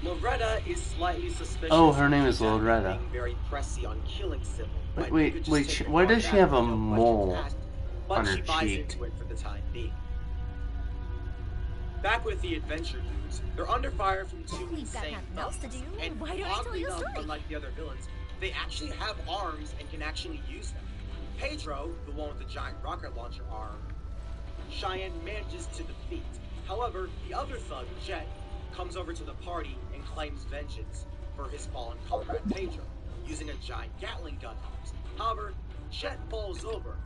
Loretta is slightly suspicious. Oh, her name of is Judecca Loretta. being very pressy on killing Sybil. Wait, why does she have a mole But on her she buys cheek? into it for the time being. Back with the adventure dudes, they're under fire from two We've got insane nothing else to thugs, do. and Why don't I tell oddly you a enough, story? unlike the other villains, they actually have arms and can actually use them. Pedro, the one with the giant rocket launcher arm, Cheyenne manages to defeat. However, the other thug, Jet, comes over to the party and claims vengeance for his fallen comrade Pedro, using a giant Gatling gun. However, Jet falls over,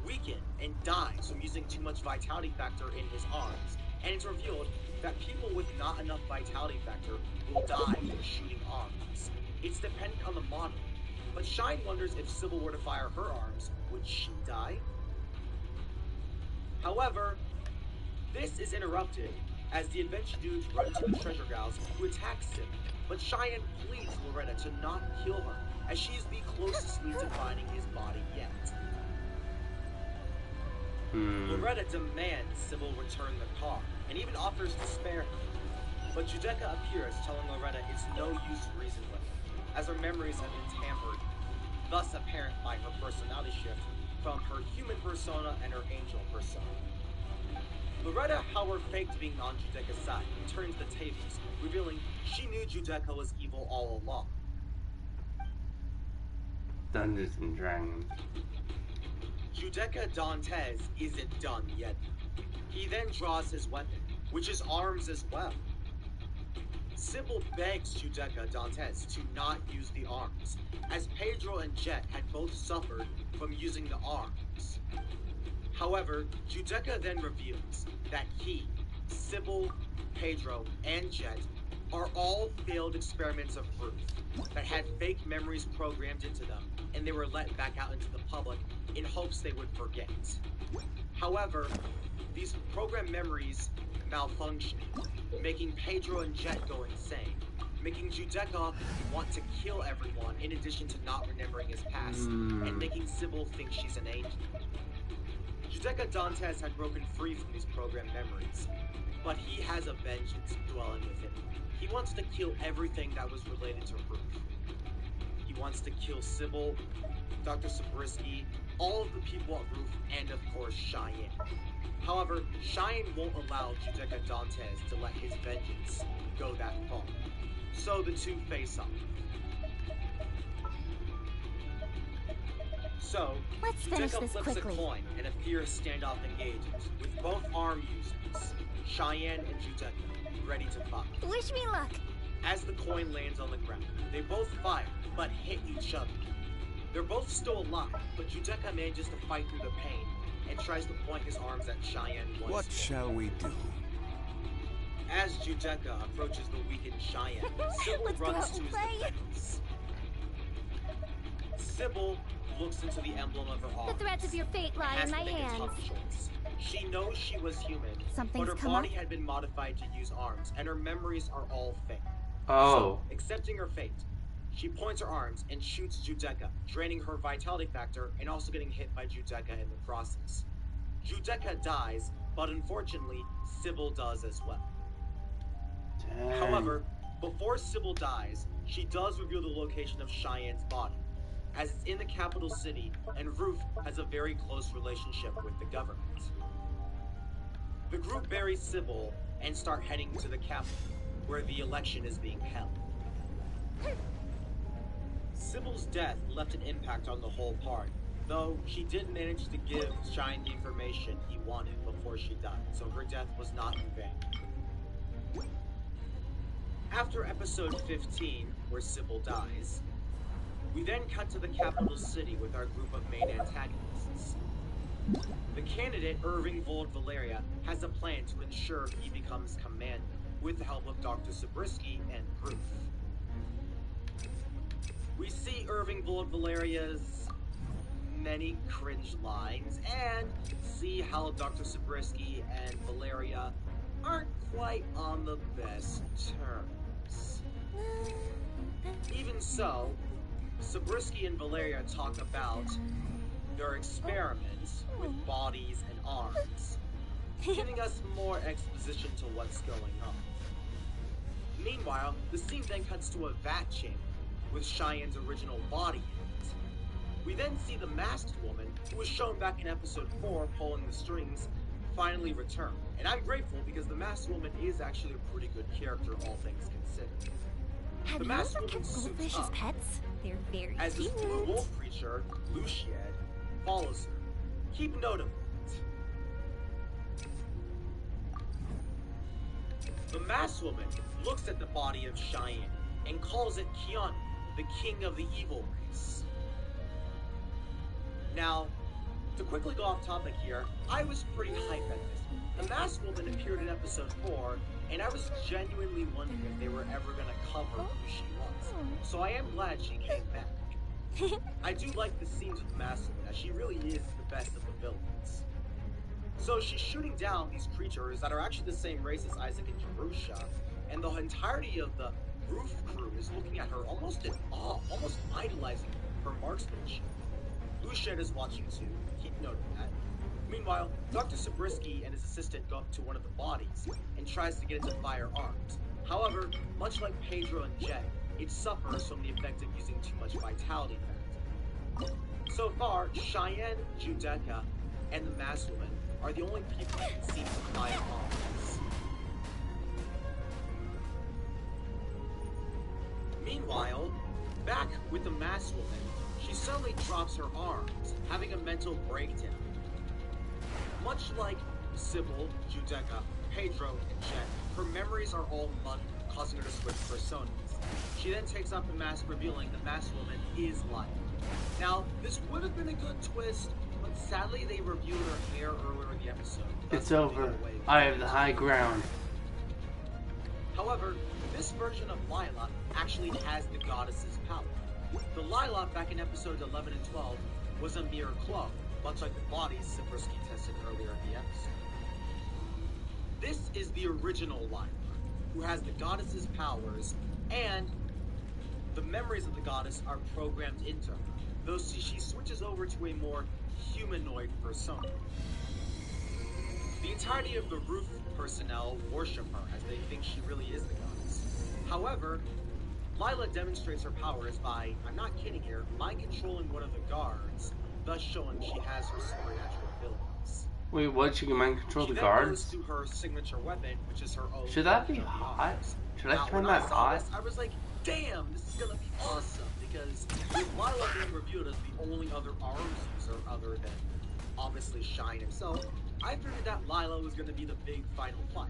weakened, and dies from using too much vitality factor in his arms, and it's revealed that people with not enough vitality factor will die from shooting arms. It's dependent on the model, but Shine wonders if Sybil were to fire her arms, would she die? However, this is interrupted as the adventure dudes run into the Treasure Gals who attack Sybil, but Cheyenne pleads Loretta to not kill her, as she is the closest lead to finding his body yet. Loretta demands Sybil return the car, and even offers to spare her. But Judecca appears, telling Loretta it's no use reasoning with her, as her memories have been tampered, thus apparent by her personality shift from her human persona and her angel persona. Loretta, however, faked being on Judecca's side and turns the tables, revealing she knew Judecca was evil all along. Dungeons and Dragons. Judecca Dantes isn't done yet. He then draws his weapon, which is arms as well. Sybil begs Judecca Dantes to not use the arms, as Pedro and Jet had both suffered from using the arms. However, Judecca then reveals that he, Sybil, Pedro, and Jet are all failed experiments of Ruth that had fake memories programmed into them, and they were let back out into the public in hopes they would forget. However, these programmed memories malfunction, making Pedro and Jet go insane, making Judecca want to kill everyone in addition to not remembering his past, and making Sybil think she's an angel. Judecca Dantes had broken free from these programmed memories, but he has a vengeance dwelling within him. He wants to kill everything that was related to Ruth. He wants to kill Sybil, Dr. Zabriskie, all of the people at Ruth, and of course Cheyenne. However, Cheyenne won't allow Judecca Dantes to let his vengeance go that far. So the two face off. So, Let's finish Judeka this flips quickly. a coin and a fierce standoff engages, with both arm users, Cheyenne and Judeka, ready to fight. Wish me luck. As the coin lands on the ground, they both fire, but hit each other. They're both still alive, but Judeka manages to fight through the pain and tries to point his arms at Cheyenne once more. What shall we do? As Judeka approaches the weakened Cheyenne, Sybil Let's go runs out to and his play. defense. Sybil looks into the emblem of her arm. The threads of your fate lie in my hands. She knows she was human, Something's but her come body up? had been modified to use arms, and her memories are all fake. Oh. So, accepting her fate, she points her arms and shoots Judeka, draining her vitality factor and also getting hit by Judeka in the process. Judeka dies, but unfortunately, Sybil does as well. Dang. However, before Sybil dies, she does reveal the location of Cheyenne's body, as it's in the capital city, and Ruth has a very close relationship with the government. The group buries Sybil and start heading to the capital, where the election is being held. Sybil's death left an impact on the whole party, though she did manage to give Cheyenne the information he wanted before she died, so her death was not in vain. After episode 15, where Sybil dies, we then cut to the capital city with our group of main antagonists. The candidate, Irving Vold Valeria, has a plan to ensure he becomes commander, with the help of Dr. Zabriskie and Ruth. We see Irving Vold Valeria's many cringe lines, and see how Dr. Zabriskie and Valeria aren't quite on the best terms. Even so, Zabriskie and Valeria talk about their experiments with bodies and arms, giving us more exposition to what's going on. Meanwhile, the scene then cuts to a vat chamber with Cheyenne's original body in it. We then see the masked woman, who was shown back in episode 4 pulling the strings, finally return. And I'm grateful because the masked woman is actually a pretty good character, all things considered. Have you ever kept goldfish as pets? They're very as this cute. blue wolf creature, Luciad, follows her. Keep note of it. The masked woman looks at the body of Cheyenne and calls it Keanu, the king of the evil race. Now, to quickly go off topic here, I was pretty hyped at this. The masked woman appeared in episode 4, and I was genuinely wondering if they were ever going to cover who she was. So I am glad she came back. I do like the scenes with the masked woman, as she really is the best of the villains. So she's shooting down these creatures that are actually the same race as Isaac and Jerusha, and the entirety of the roof crew is looking at her almost in awe, almost idolizing her marksmanship. Luciad is watching too, keep note of that. Meanwhile, Dr. Zabriskie and his assistant go up to one of the bodies and tries to get it to fire arms. However, much like Pedro and Jet, it suffers from the effect of using too much vitality factor. So far, Cheyenne, Judeka, and the masked woman are the only people that can seem to fire arms. Meanwhile, back with the masked woman, she suddenly drops her arms, having a mental breakdown. Much like Sybil, Judeka, Pedro, and Jet, her memories are all muddled, causing her to switch personas. She then takes off the mask, revealing the masked woman is Lila. Now, this would have been a good twist, but sadly they revealed her hair earlier in the episode. It's over. I have the high ground. However, this version of Lila actually has the goddess's power. The Lila back in episodes 11 and 12 was a mere clone, much like the bodies Zabriskie tested earlier in the episode. This is the original Lila, who has the goddess's powers, and the memories of the goddess are programmed into her, though she switches over to a more humanoid persona. The entirety of the roof personnel worship her, as they think she really is the goddess. However, Lila demonstrates her powers by, I'm not kidding here, mind controlling one of the guards, thus showing she has her supernatural abilities. Wait, what? She can mind control the She then guards? goes to her signature weapon, which is her own. Should that be hot? Should I find when I that saw odd? this, I was like, damn, this is gonna be awesome, because with Lila being revealed as the only other arms user other than, obviously, Shine himself, I figured that Lila was gonna be the big final fight.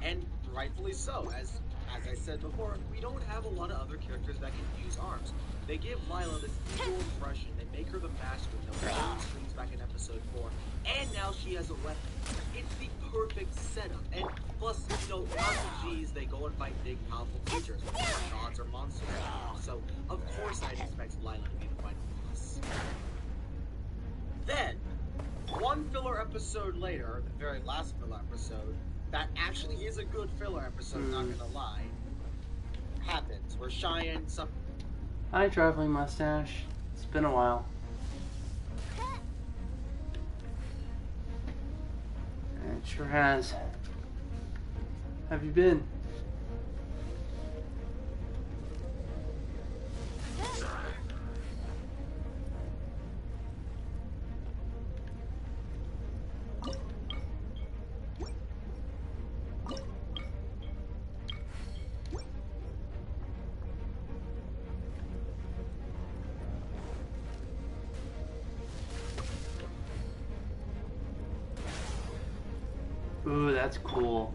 And rightfully so, as I said before, we don't have a lot of other characters that can use arms. They give Lila this evil impression, they make her the master that was on screens back in episode 4, and now she has a weapon. It's the perfect setup, and plus, you know, RPGs, they go and fight big, powerful creatures, whether gods or monsters. So, of course I'd expect Lila to be the final boss. Then, one filler episode later, the very last filler episode, that actually is a good filler episode, not gonna lie, happens, where Cheyenne Hi, traveling mustache. It's been a while. It sure has. Have you been? Ooh, that's cool.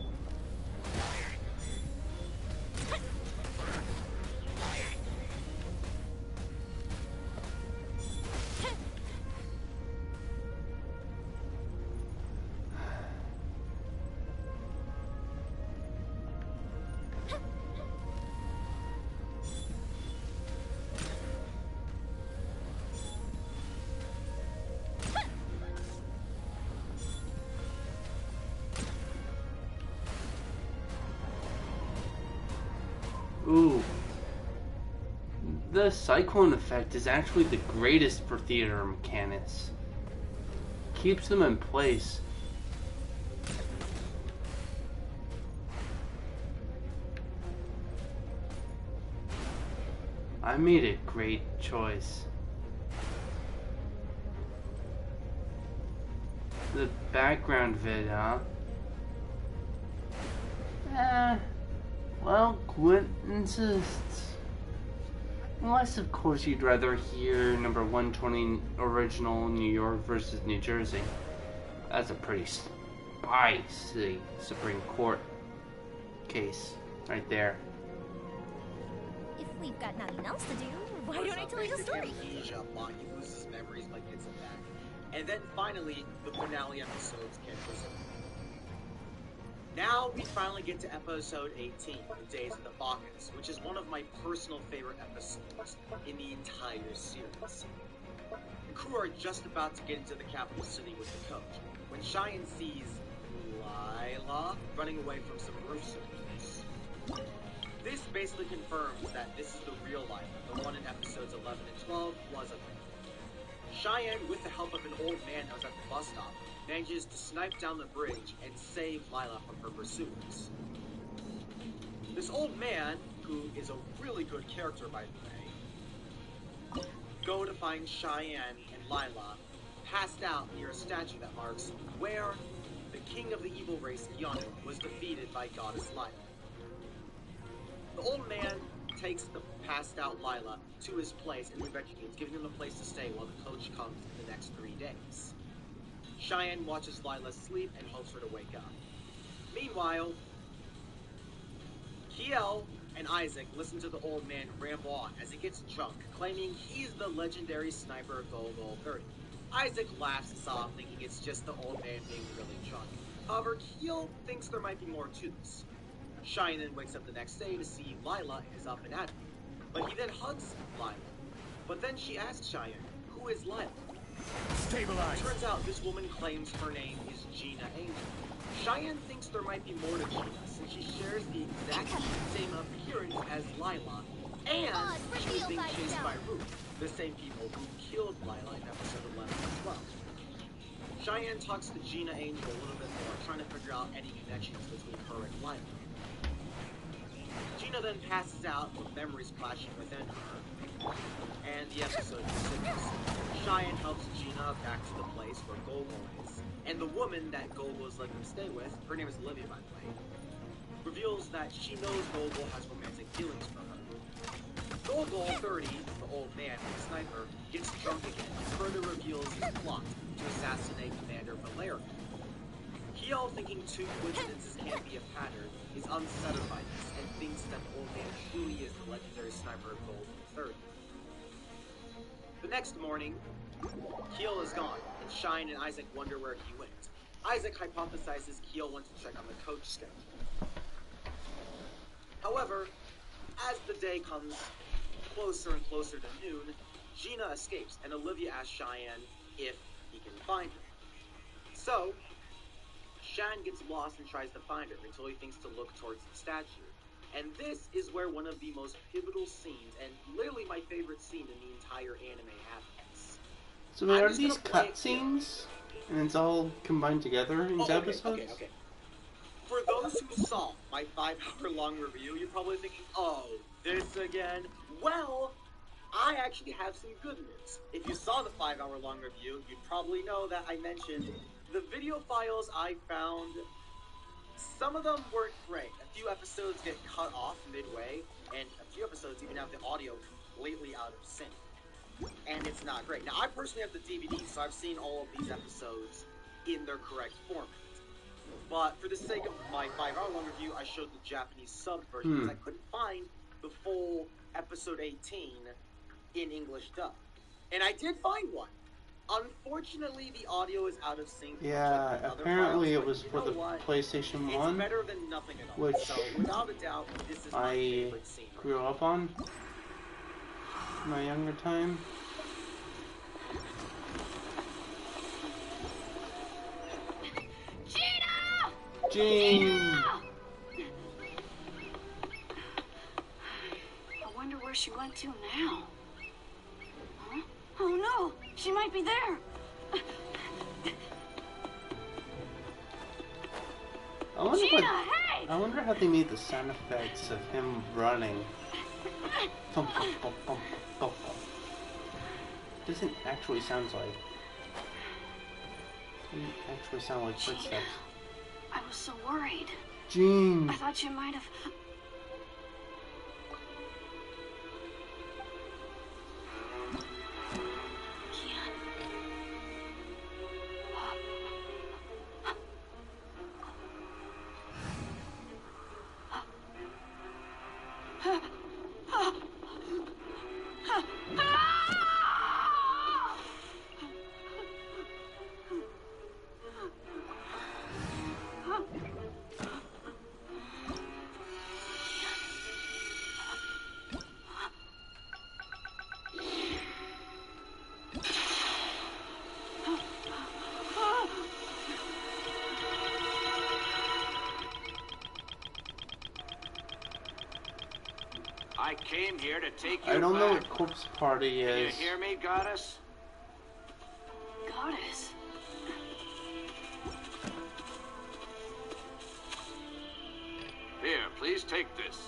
Ooh. The cyclone effect is actually the greatest for theater mechanics. Keeps them in place. I made a great choice. The background vid, huh? Well, Quint insists. Unless, of course, you'd rather hear number 120 original New York versus New Jersey. That's a pretty spicy Supreme Court case right there. If we've got nothing else to do, why don't I tell you the story? He loses memories but gets them back. And then finally, the finale episodes get resolved. Now we finally get to episode 18, The Days of the Balkans, which is one of my personal favorite episodes in the entire series. The crew are just about to get into the capital city with the coach, when Cheyenne sees Lila running away from some roof soldiers. This basically confirms that this is the real Lila, the one in episodes 11 and 12 was a myth. Cheyenne, with the help of an old man that was at the bus stop, manages to snipe down the bridge and save Lila from her pursuers. This old man, who is a really good character by the way, go to find Cheyenne and Lila passed out near a statue that marks where the king of the evil race, Yonu, was defeated by goddess Lila. The old man takes the passed out Lila to his place and revegetates, giving him a place to stay while the coach comes in the next 3 days. Cheyenne watches Lila sleep and hopes her to wake up. Meanwhile, Kiel and Isaac listen to the old man ramble on as he gets drunk, claiming he's the legendary sniper Gogol 30. Isaac laughs this off, thinking it's just the old man being really drunk. However, Kiel thinks there might be more to this. Cheyenne then wakes up the next day to see Lila is up and at him, but he then hugs Lila. But then she asks Cheyenne, who is Lila? Stabilize. It turns out this woman claims her name is Gina Angel. Cheyenne thinks there might be more to Gina, since she shares the exact same appearance as Lila, and she's being chased by Ruth, the same people who killed Lila in episode 11 and 12. Cheyenne talks to Gina Angel a little bit more, trying to figure out any connections between her and Lila. Gina then passes out with memories flashing within her, and the episode continues. Cheyenne helps Gina back to the place where Gogol is, and the woman that Gogol is letting him stay with, her name is Olivia by the way, reveals that she knows Gogol has romantic feelings for her. Gogol, 30, the old man, the sniper, gets drunk again and further reveals his plot to assassinate Commander Valerian. Kyo, thinking two coincidences can't be a pattern, is unsettled by this and thinks that the old man truly is the legendary sniper Gogol 30. The next morning, Kyo is gone, and Shine and Isaac wonder where he went. Isaac hypothesizes Kyo went to check on the coach schedule. However, as the day comes closer and closer to noon, Gina escapes, and Olivia asks Cheyenne if he can find her. So, Cheyenne gets lost and tries to find her until he thinks to look towards the statue. And this is where one of the most pivotal scenes, and literally my favorite scene in the entire anime, happens. So are these cutscenes? And it's all combined together in episodes? Okay. For those who saw my 5-hour-long review, you're probably thinking, oh, this again? Well, I actually have some good news. If you saw the 5-hour-long review, you'd probably know that I mentioned the video files I found. Some of them weren't great. A few episodes get cut off midway, and a few episodes even have the audio completely out of sync. And it's not great. Now, I personally have the DVD, so I've seen all of these episodes in their correct format. But for the sake of my 5-hour-long review, I showed the Japanese sub version because I couldn't find the full episode 18 in English dub. And I did find one. Unfortunately, the audio is out of sync. Yeah, apparently it was for the PlayStation 1, it's better than nothing at all. which So, without a doubt, this is my favorite scene. Grew up on in my younger time. Gene! I wonder where she went to now. Huh? Oh no! She might be there! I wonder how they made the sound effects of him running. Thump, thump, thump, thump, thump. Doesn't actually sound like. Doesn't actually sound like footsteps. I was so worried. Gene! I thought you might have... I came here to take you I don't back. know what Corpse Party is. Can you hear me, Goddess? Goddess? Here, please take this.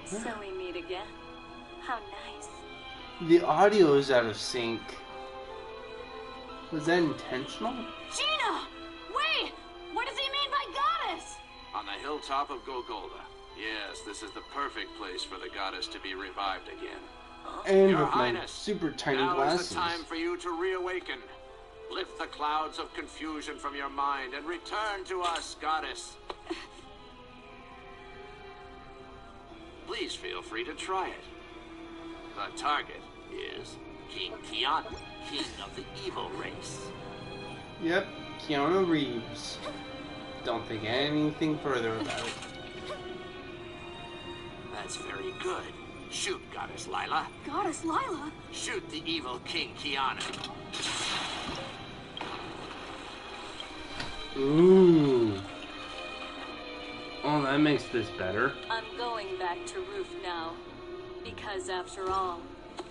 So we meet again. How nice. The audio is out of sync. Was that intentional? Gina! Wait! What does he mean by goddess? On the hilltop of Golgotha. Yes, this is the perfect place for the goddess to be revived again. And Your with my Highness, super tiny now glasses. is the time for you to reawaken. Lift the clouds of confusion from your mind and return to us, goddess. Please feel free to try it. The target is King Keanu, king of the evil race. Yep, Keanu Reeves. Don't think anything further about it. That's very good. Shoot, Goddess Lila. Goddess Lila? Shoot the evil King Keanu. Ooh. Oh, that makes this better. I'm going back to Roof now. Because after all,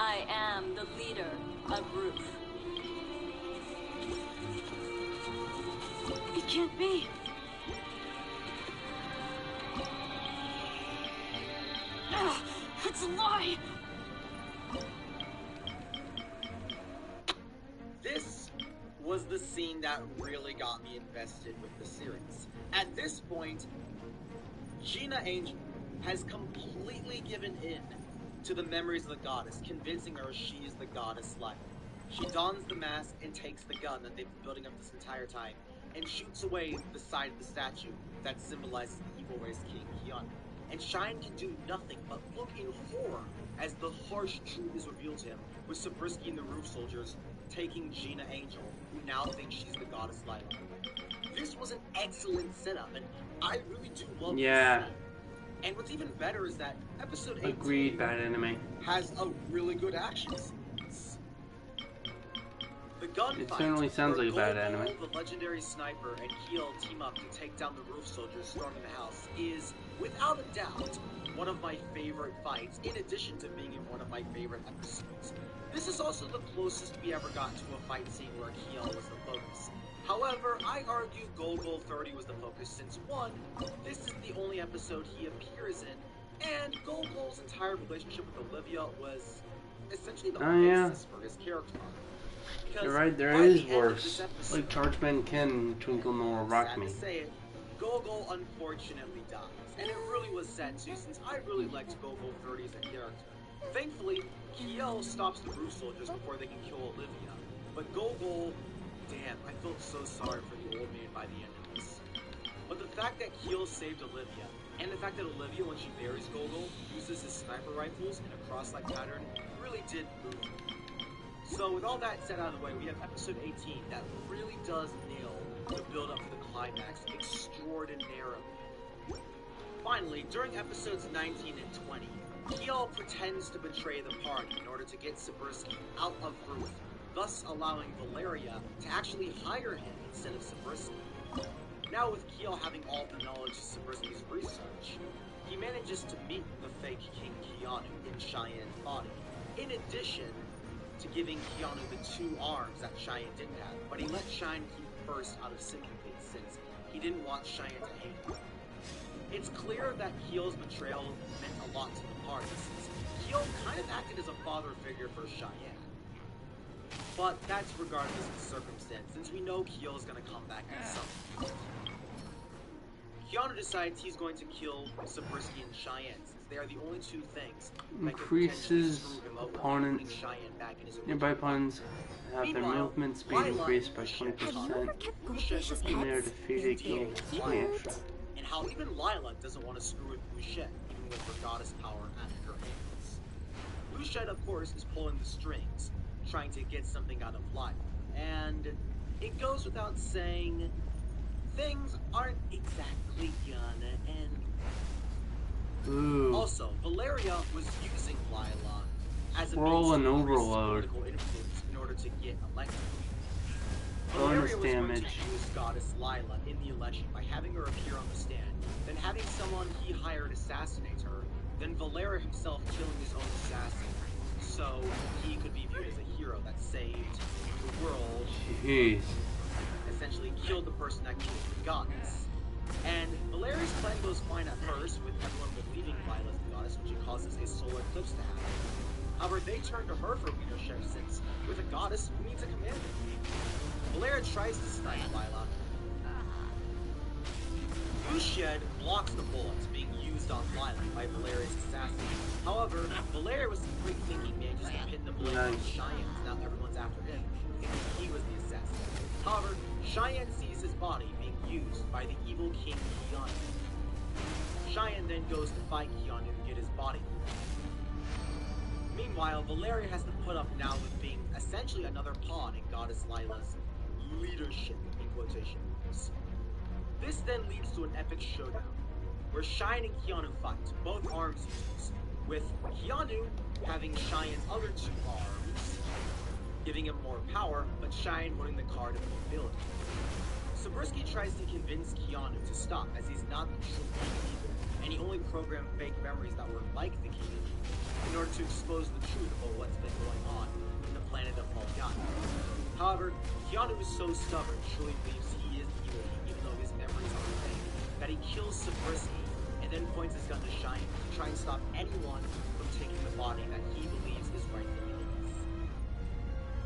I am the leader of Roof. It can't be. Ugh, it's a lie! This was the scene that really got me invested with the series. At this point, Gina Angel has completely given in to the memories of the goddess, convincing her she is the goddess Light. She dons the mask and takes the gun that they've been building up this entire time and shoots away the side of the statue that symbolizes the evil race King Keanu. And Shine can do nothing but look in horror as the harsh truth is revealed to him, with Zabriskie and the Roof Soldiers taking Gina Angel, who now thinks she's the goddess Lila. This was an excellent setup, and I really do love this scene. And what's even better is that episode 18 Agreed, bad anime. has a really good action sequence. The gunfight, It certainly sounds like a bad anime. The legendary sniper, and Keel team up to take down the Roof Soldiers storming the house is, without a doubt, one of my favorite fights, in addition to being in one of my favorite episodes. This is also the closest we ever got to a fight scene where Keel was the focus. However, I argue Gogol 30 was the focus since, one, this is the only episode he appears in, and Gogol's entire relationship with Olivia was essentially the basis for his character arc. You're right, there is worse. Like Chargeman Ken, Twinkle Nor Rock Me. Sad to say it, Gogol unfortunately dies. And it really was sad too, since I really liked Gogol 30 as a character. Thankfully, Kiel stops the Roof Soldiers before they can kill Olivia. But Gogol, damn, I felt so sorry for the old man by the end of this. But the fact that Kiel saved Olivia, and the fact that Olivia, when she buries Gogol, uses his sniper rifles in a cross-like pattern, really did move me. So with all that said out of the way, we have episode 18 that really does nail the build-up to the climax extraordinarily. Finally, during episodes 19 and 20, Kiel pretends to betray the party in order to get Zabriskie out of Ruth, thus allowing Valeria to actually hire him instead of Zabriskie. Now with Kiel having all the knowledge of Zabriskie's research, he manages to meet the fake King Keanu in Cheyenne's body, in addition to giving Keanu the 2 arms that Cheyenne didn't have, but he let Cheyenne keep first out of sympathy since he didn't want Cheyenne to hate him. It's clear that Keel's betrayal meant a lot to the party, since Keel kind of acted as a father figure for Cheyenne. But that's regardless of the circumstance, since we know Keel is going to come back at some point. Keanu decides he's going to kill Zabriskie and Cheyenne, since they are the only 2 things that Increases opponents. Nearby opponents have their movement speed increased by 20%. When they are defeated, gain extra. And how even Lila doesn't want to screw with Bouchet, even with her goddess power at her hands. Bouchet, of course, is pulling the strings, trying to get something out of Lila. And it goes without saying, things aren't exactly gonna end. Ooh. Also, Valeria was using Lila as a Roll an overload. political influence in order to get elected. Bonus Valeria was damage. going to use goddess Lila in the election by having her appear on the stand, then having someone he hired assassinate her, then Valeria himself killing his own assassin, so he could be viewed as a hero that saved the world. Jeez. Essentially killed the person that killed the goddess. And Valeria's plan goes fine at first, with everyone believing Lila's the goddess, which causes a solar eclipse to happen. However, they turn to her for leadership, since with a goddess, who needs a commander? Valeria tries to snipe Lila. Bouchet blocks the bullets being used on Lila by Valeria's assassin. However, Valeria was quick thinking manages to pin the blame on Cheyenne, now everyone's after him, thinking he was the assassin. However, Cheyenne sees his body being used by the evil King Keanu. Cheyenne then goes to fight Keanu to get his body. Meanwhile, Valeria has to put up now with being essentially another pawn in Goddess Lila's leadership, in quotation marks. This then leads to an epic showdown, where Cheyenne and Keanu fight, both arms users, with Keanu having Cheyenne's other 2 arms, giving him more power, but Cheyenne winning the card of mobility. Zabriskie tries to convince Keanu to stop, as he's not the true King evil, and he only programmed fake memories that were like the King in order to expose the truth about what's been going on in the planet of Malgana. However, Keanu is so stubborn, truly believes he is evil, even though his memories are fake, that he kills Zabriskie and then points his gun to Cheyenne to try and stop anyone from taking the body that he believes is rightfully his.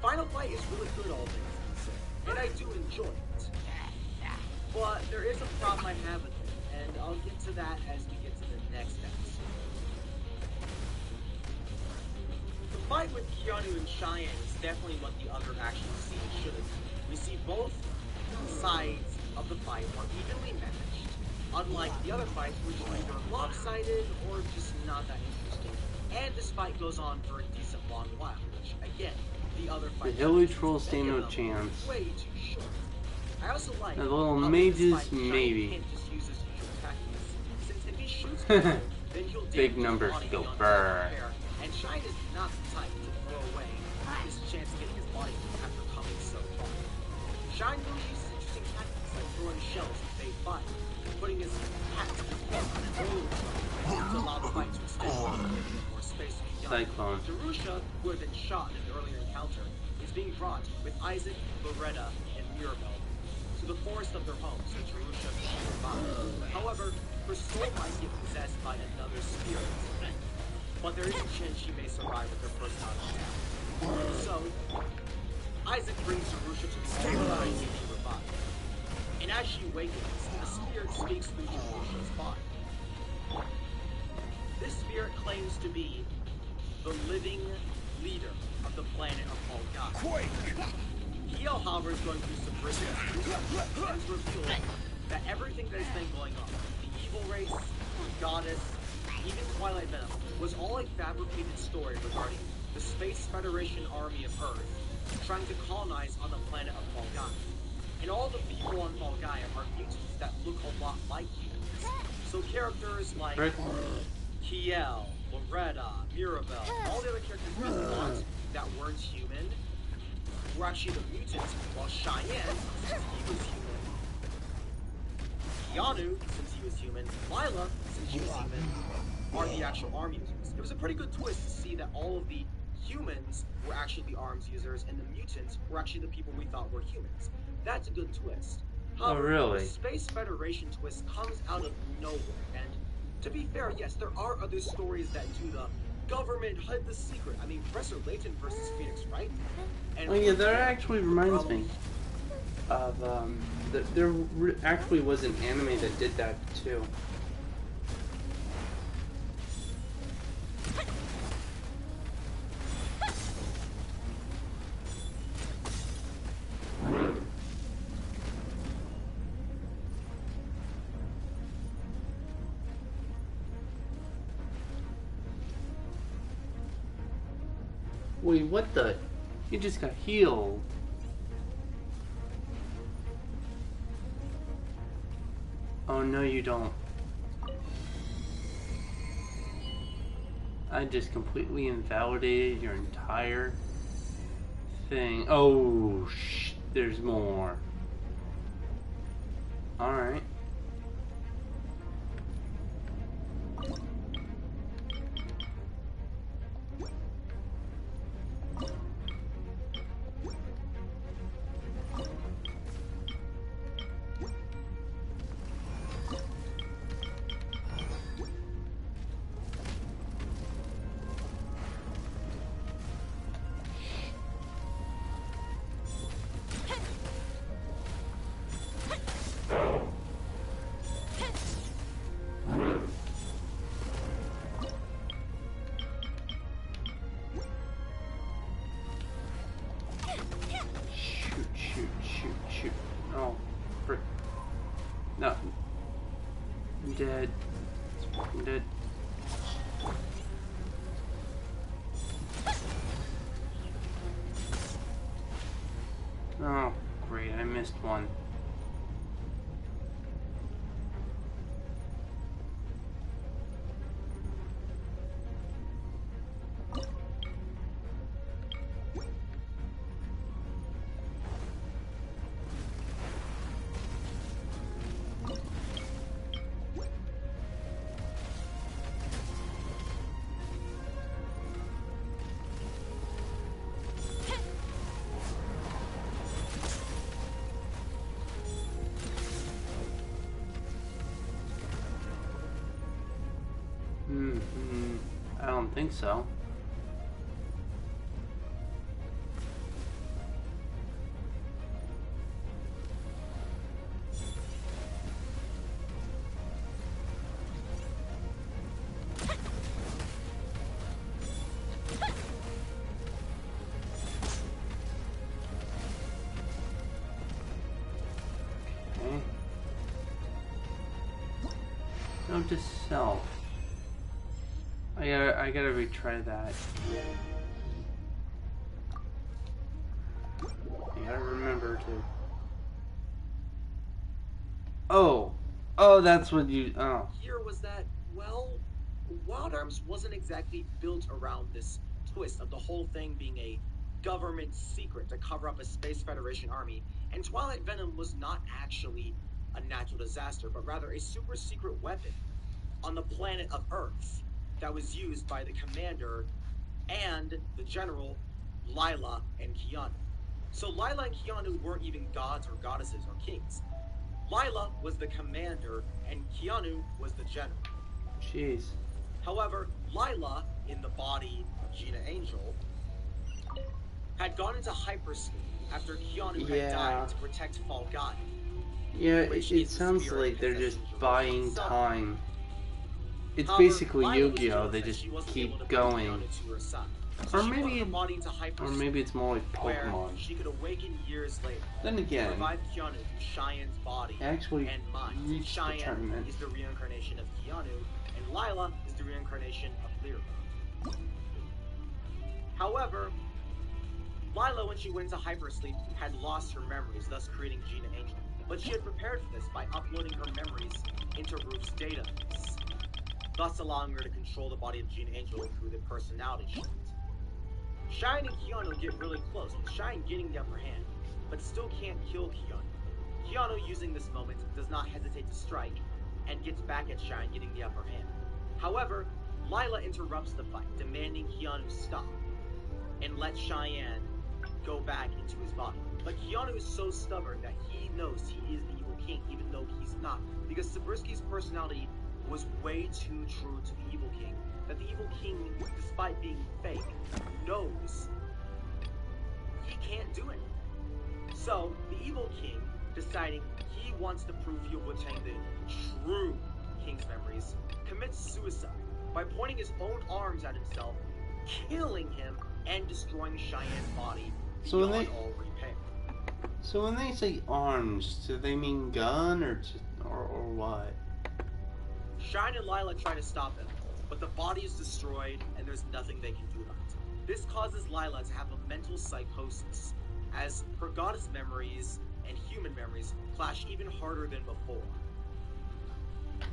Final fight is really good, all things considered, and I do enjoy it. But there is a problem I have with it, and I'll get to that as we get to the next episode. The fight with Keanu and Cheyenne is definitely what the other action scene should have been. We see both sides of the fight are evenly matched, unlike the other fights which are either lopsided or just not that interesting. And this fight goes on for a decent long while, which again, the other The fights hilly trolls stand no chance. way too short. I also like The little how mages, Cheyenne maybe. can't just use his usual tactics, since if he shoots people, then he'll Big damage his numbers body go beyond burr. repair, and Cheyenne is not the type to throw away his chance to get his body after coming so far. Cheyenne really uses interesting tactics like throwing shells to fade fire, putting his hat to his head on an oil drum to allow the fight to extend further, giving him more space to be done. Cyclone. Darusha, who had been shot in an earlier encounter, is being brought with Isaac, Loretta, and Mirabel to the forest of their home so Darusha can be revived. However, her soul might get possessed by another spirit, but there is a chance she may survive with her personality down. So, Isaac brings Darusha to the same to be revived. And as she awakens, a spirit speaks through Darusha's body. This spirit claims to be the living leader of the planet of Volga. Kiel, however, is going through some research and has revealed that everything that has been going on, the evil race, the goddess, even Twilight Venom, was all a fabricated story regarding the Space Federation army of Earth trying to colonize on the planet of Volga. And all the people on Volga are mutants that look a lot like humans. So characters like Kiel, Loretta, Mirabel, all the other characters we thought that weren't human were actually the mutants, while Cheyenne, since he was human, Keanu, since he was human, Lila, since she was human, are the actual arm users. It was a pretty good twist to see that all of the humans were actually the arms users, and the mutants were actually the people we thought were humans. That's a good twist. However, really? The Space Federation twist comes out of nowhere, and to be fair, yes, there are other stories that do the government hid the secret. I mean, Professor Layton versus Phoenix, right? And Oh yeah, that actually reminds me of there actually was an anime that did that too. Wait, what the? You just got healed. Oh no, you don't. I just completely invalidated your entire thing. Oh, there's more. Alright. Shoot. Oh, frick. No. I'm dead. I'm dead. Oh, great. I missed one. I don't think so. Note to self. I gotta retry that. I gotta remember to. Oh, that's what you. Oh. Here was that, well, Wild Arms wasn't exactly built around this twist of the whole thing being a government secret to cover up a Space Federation army, and Twilight Venom was not actually a natural disaster, but rather a super secret weapon on the planet of Earth that was used by the commander and the general, Lila and Keanu. So Lila and Keanu weren't even gods or goddesses or kings. Lila was the commander and Keanu was the general. Jeez. However, Lila, in the body of Gina Angel, had gone into hypersleep after Keanu had died to protect Falgani. Yeah, it sounds like they're just buying time. It's basically Yu-Gi-Oh! They just keep going. Or maybe it's more like Pokemon. She could awaken years later. Then again, revive Keanu through Cheyenne's body actually and mind. reached the Cheyenne tournament. is the reincarnation of Keanu, and Lila is the reincarnation of Lyra. However, Lila, when she went into hypersleep, had lost her memories, thus creating Gina Angel. But she had prepared for this by uploading her memories into Ruth's database, thus allowing her to control the body of Gina Angel through the personality shift. Cheyenne and Keanu get really close, with Cheyenne getting the upper hand, but still can't kill Keanu. Keanu, using this moment, does not hesitate to strike, and gets back at Cheyenne, getting the upper hand. However, Lila interrupts the fight, demanding Keanu stop, and let Cheyenne go back into his body. But Keanu is so stubborn that he knows he is the Evil King, even though he's not, because Zabrisky's personality was way too true to the Evil King, that the Evil King, despite being fake, knows he can't do it. So, the Evil King, deciding he wants to prove he will obtain the true King's memories, commits suicide by pointing his own arms at himself, killing him, and destroying Cheyenne's body beyond all repair. So when they say arms, do they mean gun or what? Cheyenne and Lila try to stop him, but the body is destroyed and there's nothing they can do about it. This causes Lila to have a mental psychosis, as her goddess memories and human memories clash even harder than before.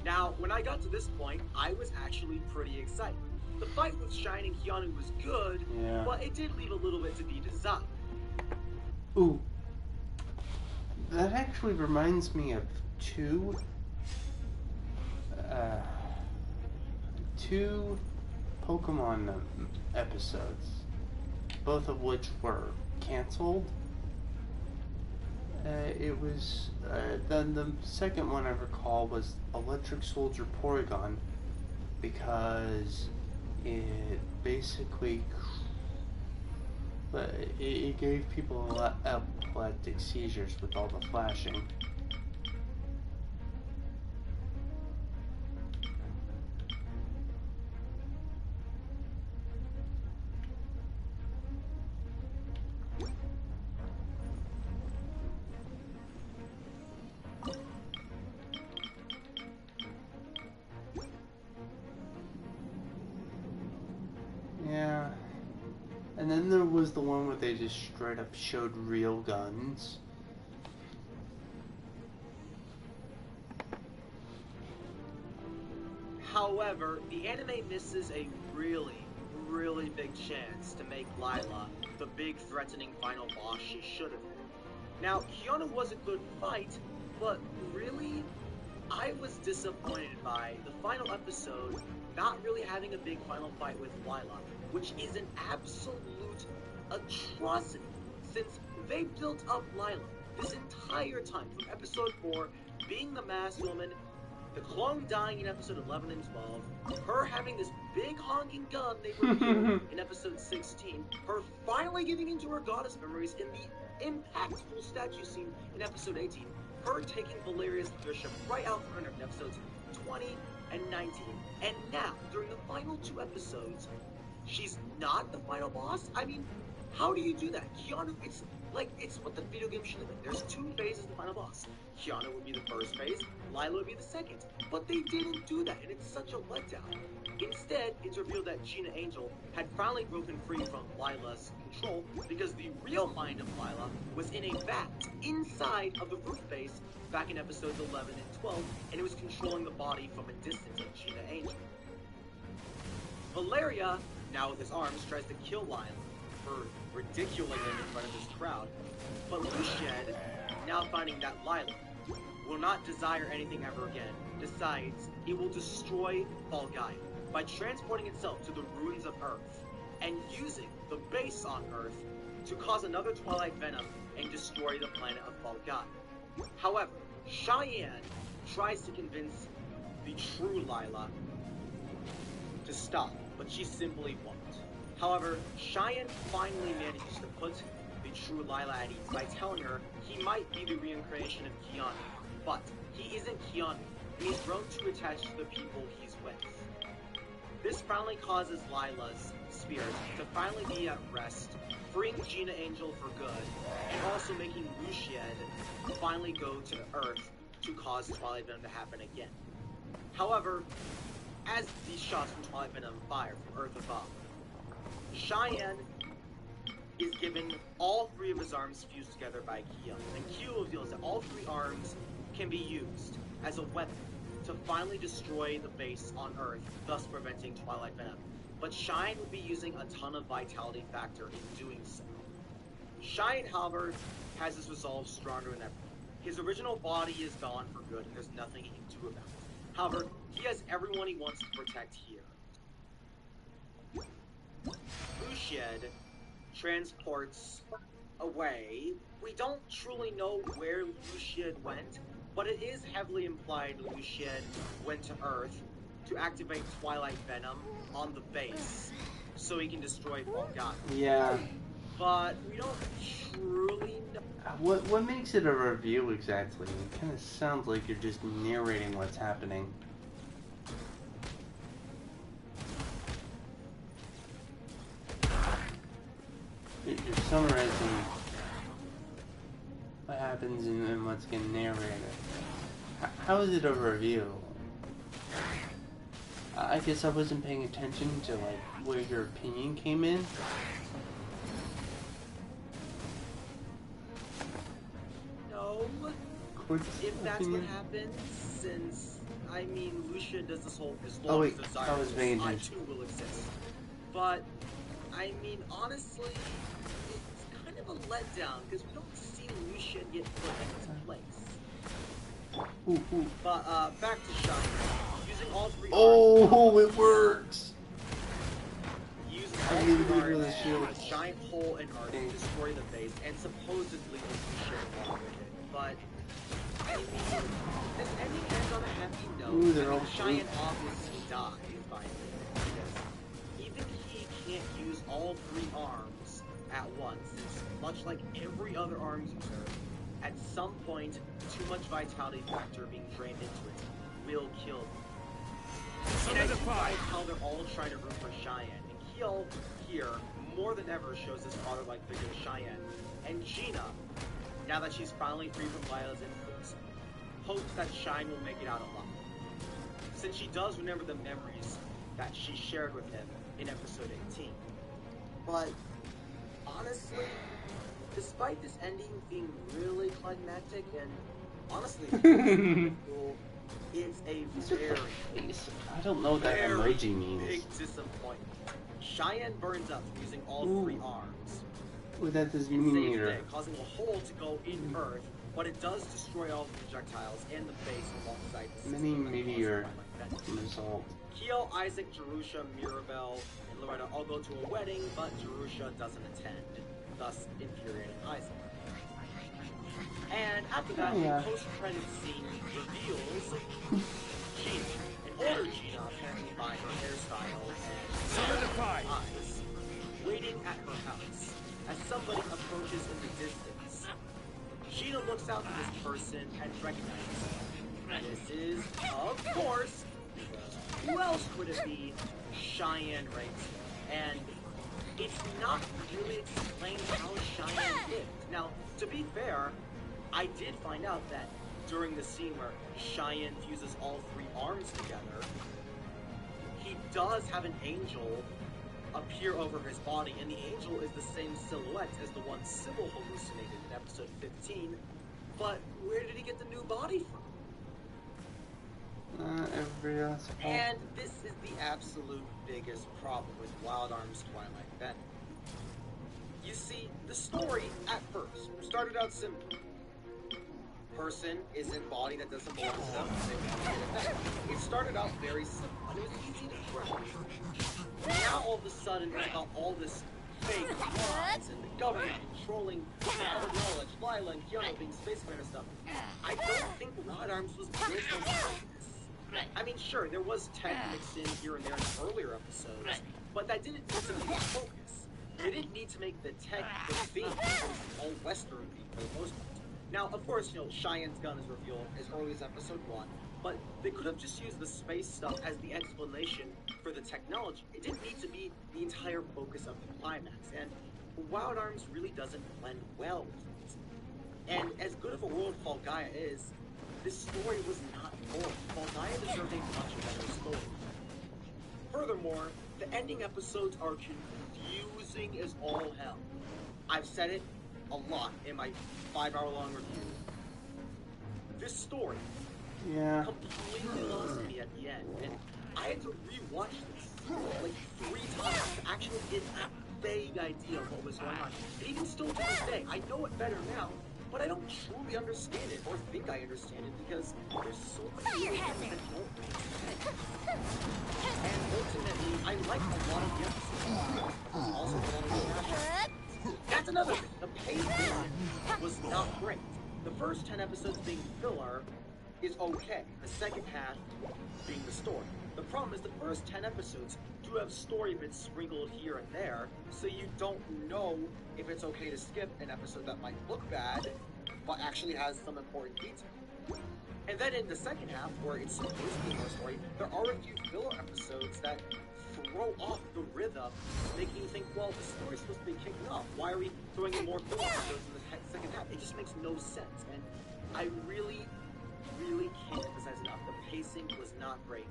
Now, when I got to this point, I was actually pretty excited. The fight with Cheyenne and Keanu was good, but it did leave a little bit to be desired. Ooh. That actually reminds me of two Pokemon episodes, both of which were canceled. It was then the second one I recall was Electric Soldier Porygon, because it basically it gave people epileptic seizures with all the flashing. Yeah. And then there was the one where they just straight up showed real guns. However, the anime misses a really, really big chance to make Lila the big threatening final boss she should have been. Now, Keanu was a good fight, but really, I was disappointed by the final episode not really having a big final fight with Lila, which is an absolute atrocity, since they built up Lila this entire time, from episode 4, being the masked woman, the clone dying in episode 11 and 12, her having this big honking gun they revealed in episode 16, her finally getting into her goddess memories in the impactful statue scene in episode 18, her taking Valeria's leadership right out from under in episodes 20 and 19, and now, during the final 2 episodes, she's not the final boss? I mean, how do you do that? Keanu, it's what the video game should have been. There's 2 phases of the final boss. Keanu would be the first phase, Lila would be the second. But they didn't do that, and it's such a letdown. Instead, it's revealed that Gina Angel had finally broken free from Lila's control because the real mind of Lila was in a vat inside of the roof base back in episodes 11 and 12, and it was controlling the body from a distance of Gina Angel. Valeria, now with his arms, tries to kill Lila for ridiculing him in front of this crowd, but Luciad, now finding that Lila will not desire anything ever again, decides it will destroy Valgaia by transporting itself to the ruins of Earth and using the base on Earth to cause another Twilight Venom and destroy the planet of Valgaia. However, Cheyenne tries to convince the true Lila to stop, but she simply won't. However, Cheyenne finally manages to put the true Lila at ease by telling her he might be the reincarnation of Keanu, but he isn't Keanu, and he's grown too attached to the people he's with. This finally causes Lila's spirit to finally be at rest, freeing Gina Angel for good, and also making Luciad finally go to Earth to cause Twilight Venom to happen again. However, as these shots from Twilight Venom fire from Earth above, Cheyenne is given all 3 of his arms fused together by Kyo, and Kyo reveals that all 3 arms can be used as a weapon to finally destroy the base on Earth, thus preventing Twilight Venom. But Cheyenne would be using a ton of Vitality Factor in doing so. Cheyenne, however, has his resolve stronger than ever. His original body is gone for good, and there's nothing he can do about it. However, he has everyone he wants to protect here. Luciad transports away. We don't truly know where Luciad went, but it is heavily implied Luciad went to Earth to activate Twilight Venom on the base, so he can destroy Valgaia. Yeah. But we don't truly know. What makes it a review exactly? It kind of sounds like you're just narrating what's happening. You're summarizing what happens and what's getting narrated. How is it a review? I guess I wasn't paying attention to like where your opinion came in. No. If that's what happens, since I mean Lucia does this whole as long as desire I was paying I attention. too will exist. But I mean honestly, it's kind of a letdown because we don't see Lucia get put in his place. But back to Shine. Using all 3 Oh, it works! Using all 3 arms, a giant hole in Earth to destroy the base, and supposedly Lucia along with it. But I mean, this ending ends on a happy note. Ooh, they're all Cheyenne obviously dies by the end. Even he can't use all 3 arms at once. It's much like every other arms user. At some point, too much vitality factor being drained into it will kill them. And I do like how they're all trying to root for Cheyenne. And Keel here, more than ever, shows his father-like figure to Cheyenne. And Gina, now that she's finally free from Lila's influence, hopes that Cheyenne will make it out alive, since she does remember the memories that she shared with him in episode 18. But honestly, despite this ending being really climactic and honestly cool, it's a very I don't know what that emoji means. big disappointment. Cheyenne burns up from using all 3 arms. What that does It mean saves the here? day, causing a hole to go in Earth, but it does destroy all the projectiles and the base alongside the Mini system. meteor result. Keo, Isaac, Jerusha, Mirabelle, and Loretta all go to a wedding, but Jerusha doesn't attend, thus infuriating Isaac. And after that, the post-credit scene reveals Gina, an older Gina, apparently by her hairstyle and eyes, waiting at her house as somebody approaches in the distance. Gina looks out for this person and recognizes him. This is, of course, who else could it be? Cheyenne Rainson. and it's not really explained how Cheyenne lived. Now, to be fair, I did find out that during the scene where Cheyenne fuses all three arms together, he does have an angel appear over his body, and the angel is the same silhouette as the one Sybil hallucinated in episode 15, but where did he get the new body from? And this is the absolute biggest problem with Wild Arms Twilight Venom. You see, the story, at first, started out simple. Person is in body that doesn't belong to them, they want to get it back. It started out very simple, and it was easy to grasp. Now all of a sudden, it's about all this fake lies and the government controlling our knowledge, Lila and Keanu being spaceman and stuff. I don't think Wild Arms was built on this. I mean, sure, there was tech mixed in here and there in earlier episodes, but that didn't need to be the focus. They didn't need to make the tech the theme. It was all Western theme for the most part. Now, of course, you know, Cheyenne's gun is revealed as early as episode 1, but they could have just used the space stuff as the explanation for the technology. It didn't need to be the entire focus of the climax, and Wild Arms really doesn't blend well with it. And as good of a world Fall Gaia is, this story was not full. Fall Gaia deserved a much better story. Furthermore, the ending episodes are confusing as all hell. I've said it a lot in my 5-hour-long review. This story completely lost me at the end, and I had to rewatch this like 3 times to actually get a vague idea of what was going on. And even still to this day, I know it better now, but I don't truly understand it or think I understand it because there's so many things that don't make sense. And ultimately, I like a lot of the episodes. Also, a lot of the passion. That's another thing. The pacing was not great. The first 10 episodes being filler is okay. The second half being the story. The problem is the first 10 episodes do have story bits sprinkled here and there, so you don't know if it's okay to skip an episode that might look bad, but actually has some important detail. And then in the second half, where it's supposed to be more story, there are a few filler episodes that throw off the rhythm, making you think, well, the story's supposed to be kicking off. Why are we throwing in more filler episodes in the second half? It just makes no sense. And I really can't emphasize enough. The pacing was not great.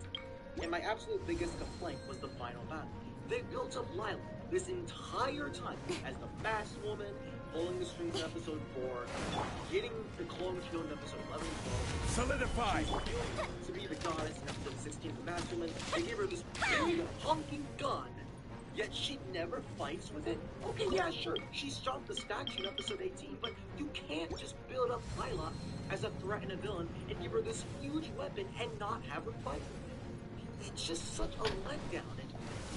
And my absolute biggest complaint was the final battle. They built up Lila this entire time as the fast woman, pulling the strings in episode 4, getting the clone killed in episode 11 and 12. Solidify! To be the goddess in episode 16, the Masterman. They gave her this big honking gun, yet she never fights with it. Okay, yeah, sure, she stopped the statue in episode 18, but you can't just build up Lila as a threat and a villain and give her this huge weapon and not have her fight with it. It's just such a letdown, and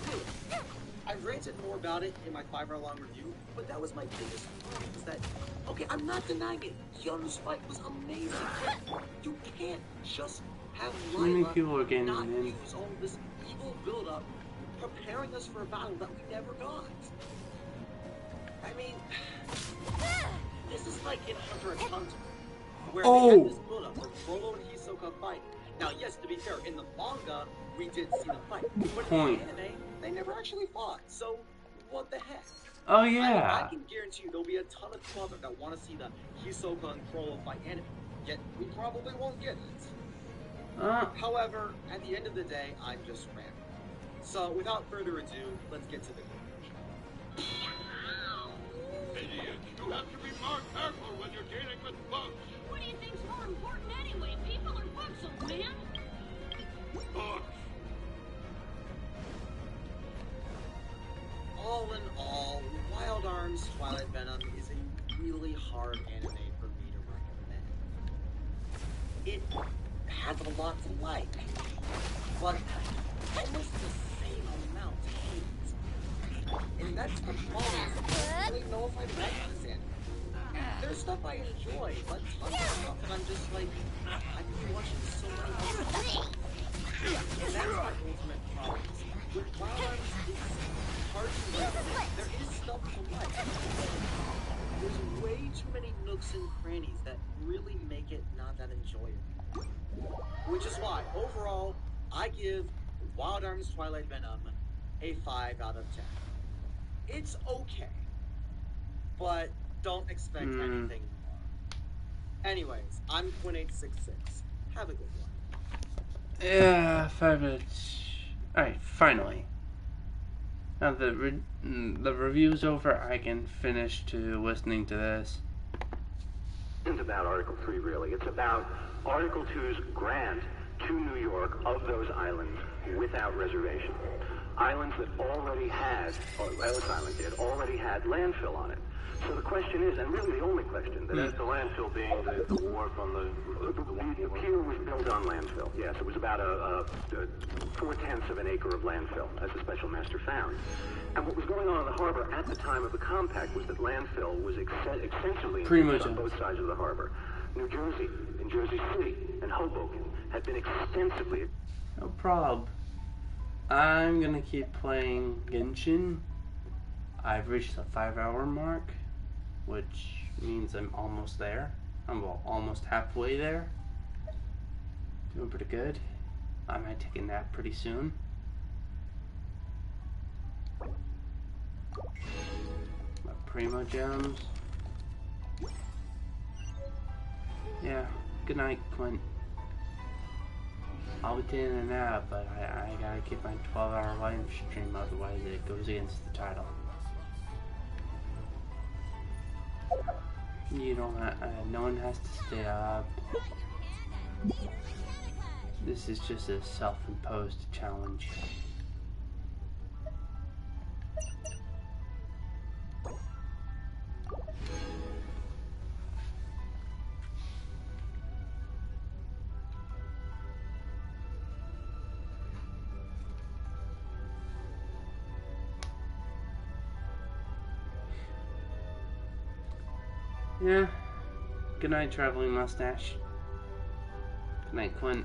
really, I ranted more about it in my 5-hour-long review, but that was my biggest problem, is that, okay, I'm not denying it, Keanu's fight was amazing, but you can't just have Lila not use all this evil build-up, preparing us for a battle that we never got. I mean, this is like in Hunter x Hunter, where they had this build-up where Frollo and Hisoka fight. Now, yes, to be fair, in the manga, we did see them fight, but in the anime, they never actually fought, so what the heck? Oh, yeah. I can guarantee you there'll be a ton of people that want to see the Hisoka and Frollo fight anime, yet we probably won't get it. However, at the end of the day, I'm just rambling. So, without further ado, let's get to the conclusion. Idiot, you have to be more careful when you're dealing with bugs. What do you think's more important anyway, people or voxels, man? Bugs. All in all, Wild Arms Twilight Venom is a really hard anime for me to recommend. It has a lot to like, but almost the same amount to hate. And that's the problem. I don't really know if I like this anime. There's stuff I enjoy, but tons of stuff that I'm just like, I could be watching so many other things. And that's my ultimate problem. With Wild Arms, it's hard to like. There is stuff to like. There's way too many nooks and crannies that really make it not that enjoyable. Which is why, overall, I give Wild Arms Twilight Venom a 5 out of 10. It's okay, but don't expect anything more. Anyways, I'm Quinn866. Have a good one. Yeah, 5 minutes. Alright, finally. Now the review's over, I can finish to listening to this. It isn't about Article 3, really. It's about Article 2's grant to New York of those islands without reservation. Islands that already had, or Ellis Island did, already had landfill on it. So the question is, and really the only question, that the landfill being the wharf on the pier was built on landfill. Yes, it was about a 4/10 of an acre of landfill, as the special master found. And what was going on in the harbor at the time of the compact was that landfill was extensively used on both sides of the harbor. New Jersey, and Jersey City, and Hoboken had been extensively... No problem. I'm gonna keep playing Genshin. I've reached the 5-hour mark, which means I'm almost there. I'm almost halfway there. Doing pretty good. I might take a nap pretty soon. My Primo Gems. Yeah, good night, Clint. I'll be taking a nap, but I gotta keep my 12-hour live stream, otherwise it goes against the title. You don't no one has to stay up. This is just a self-imposed challenge. Yeah. Good night, traveling mustache. Good night, Clint.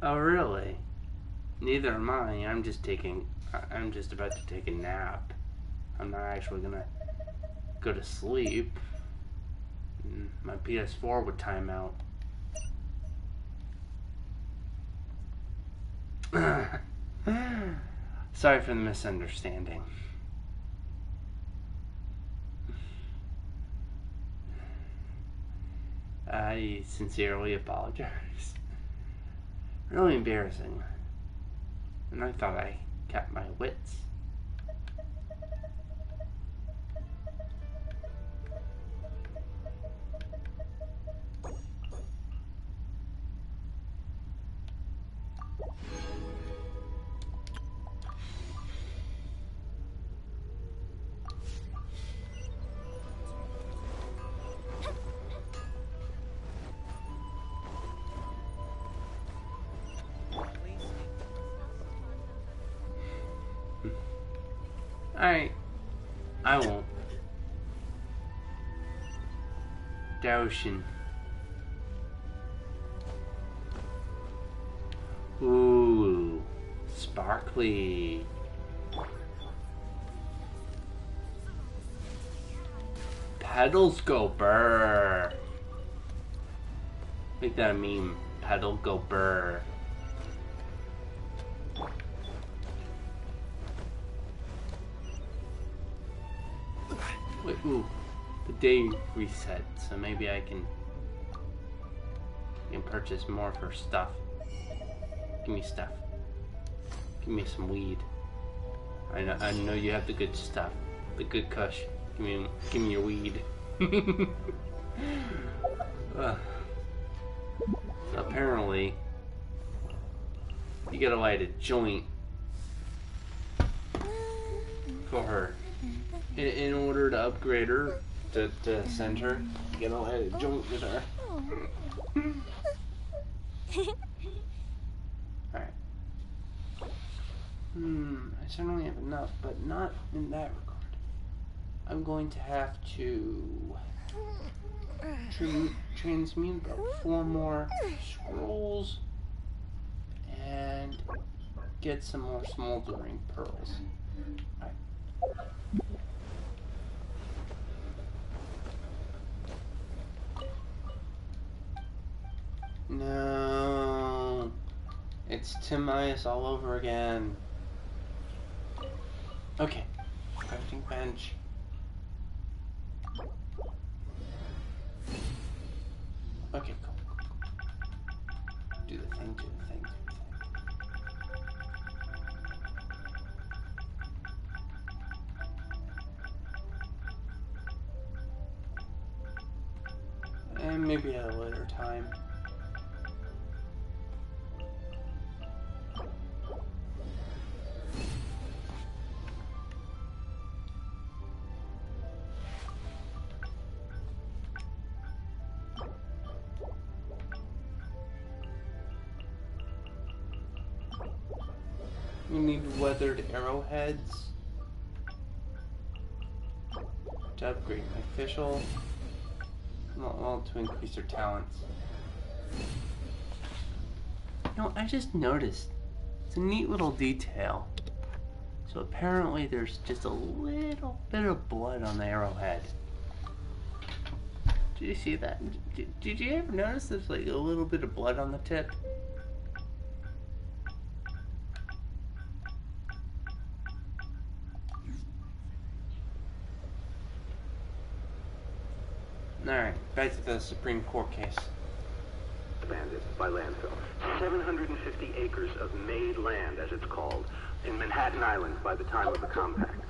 Oh, really? Neither am I. I'm just about to take a nap. I'm not actually gonna go to sleep. My PS4 would time out. Sorry for the misunderstanding. I sincerely apologize. Really embarrassing. And I thought I kept my wits. Alright. I won't. Daoshin. Ooh. Sparkly. Pedals go burr. Make that a meme. Pedal go burr. Wait, ooh, the day reset, so maybe I can purchase more for stuff. Give me stuff. Give me some weed. I know you have the good stuff, the good kush. Give me your weed. So apparently, you gotta light a joint for her. In order to upgrade her, to send her, you gotta light a joint with her. Alright. I certainly have enough, but not in that regard. I'm going to have to transmute about 4 more scrolls and get some more smoldering pearls. Right. No, it's Timaeus all over again. Okay, crafting bench. Okay, cool. Do the thing, do the thing, do the thing. And maybe at a later time. We need weathered arrowheads to upgrade my official, well, to increase their talents. You know, I just noticed, it's a neat little detail. So apparently there's just a little bit of blood on the arrowhead. Did you see that? Did you ever notice there's like a little bit of blood on the tip? Alright, back to the Supreme Court case. Expanded by landfill. 750 acres of made land, as it's called, in Manhattan Island by the time of the compact.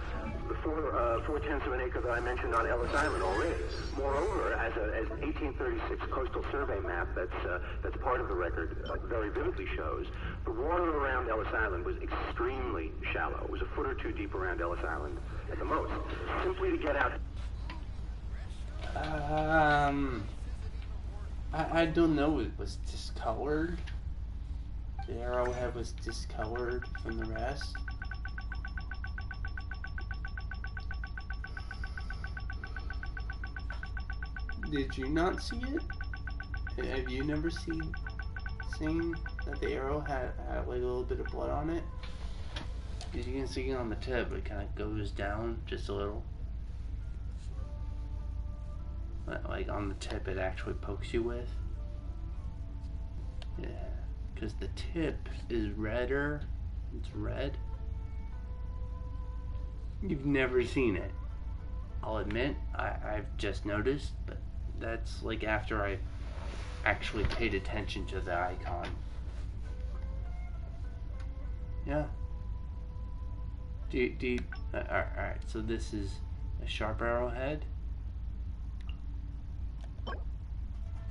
The 4/10 of an acre that I mentioned on Ellis Island already. Moreover, as an 1836 coastal survey map that's part of the record very vividly shows, the water around Ellis Island was extremely shallow. It was a foot or two deep around Ellis Island at the most. Simply to get out. I don't know, it was discolored. The arrowhead was discolored from the rest. Did you not see it? Have you never seen that the arrow had like a little bit of blood on it? Because you can see it on the tip, it kind of goes down just a little. Like on the tip it actually pokes you with. Yeah, because the tip is redder. It's red. You've never seen it. I'll admit, I've just noticed, but that's like after I actually paid attention to the icon. Yeah. Alright, so this is a sharp arrowhead.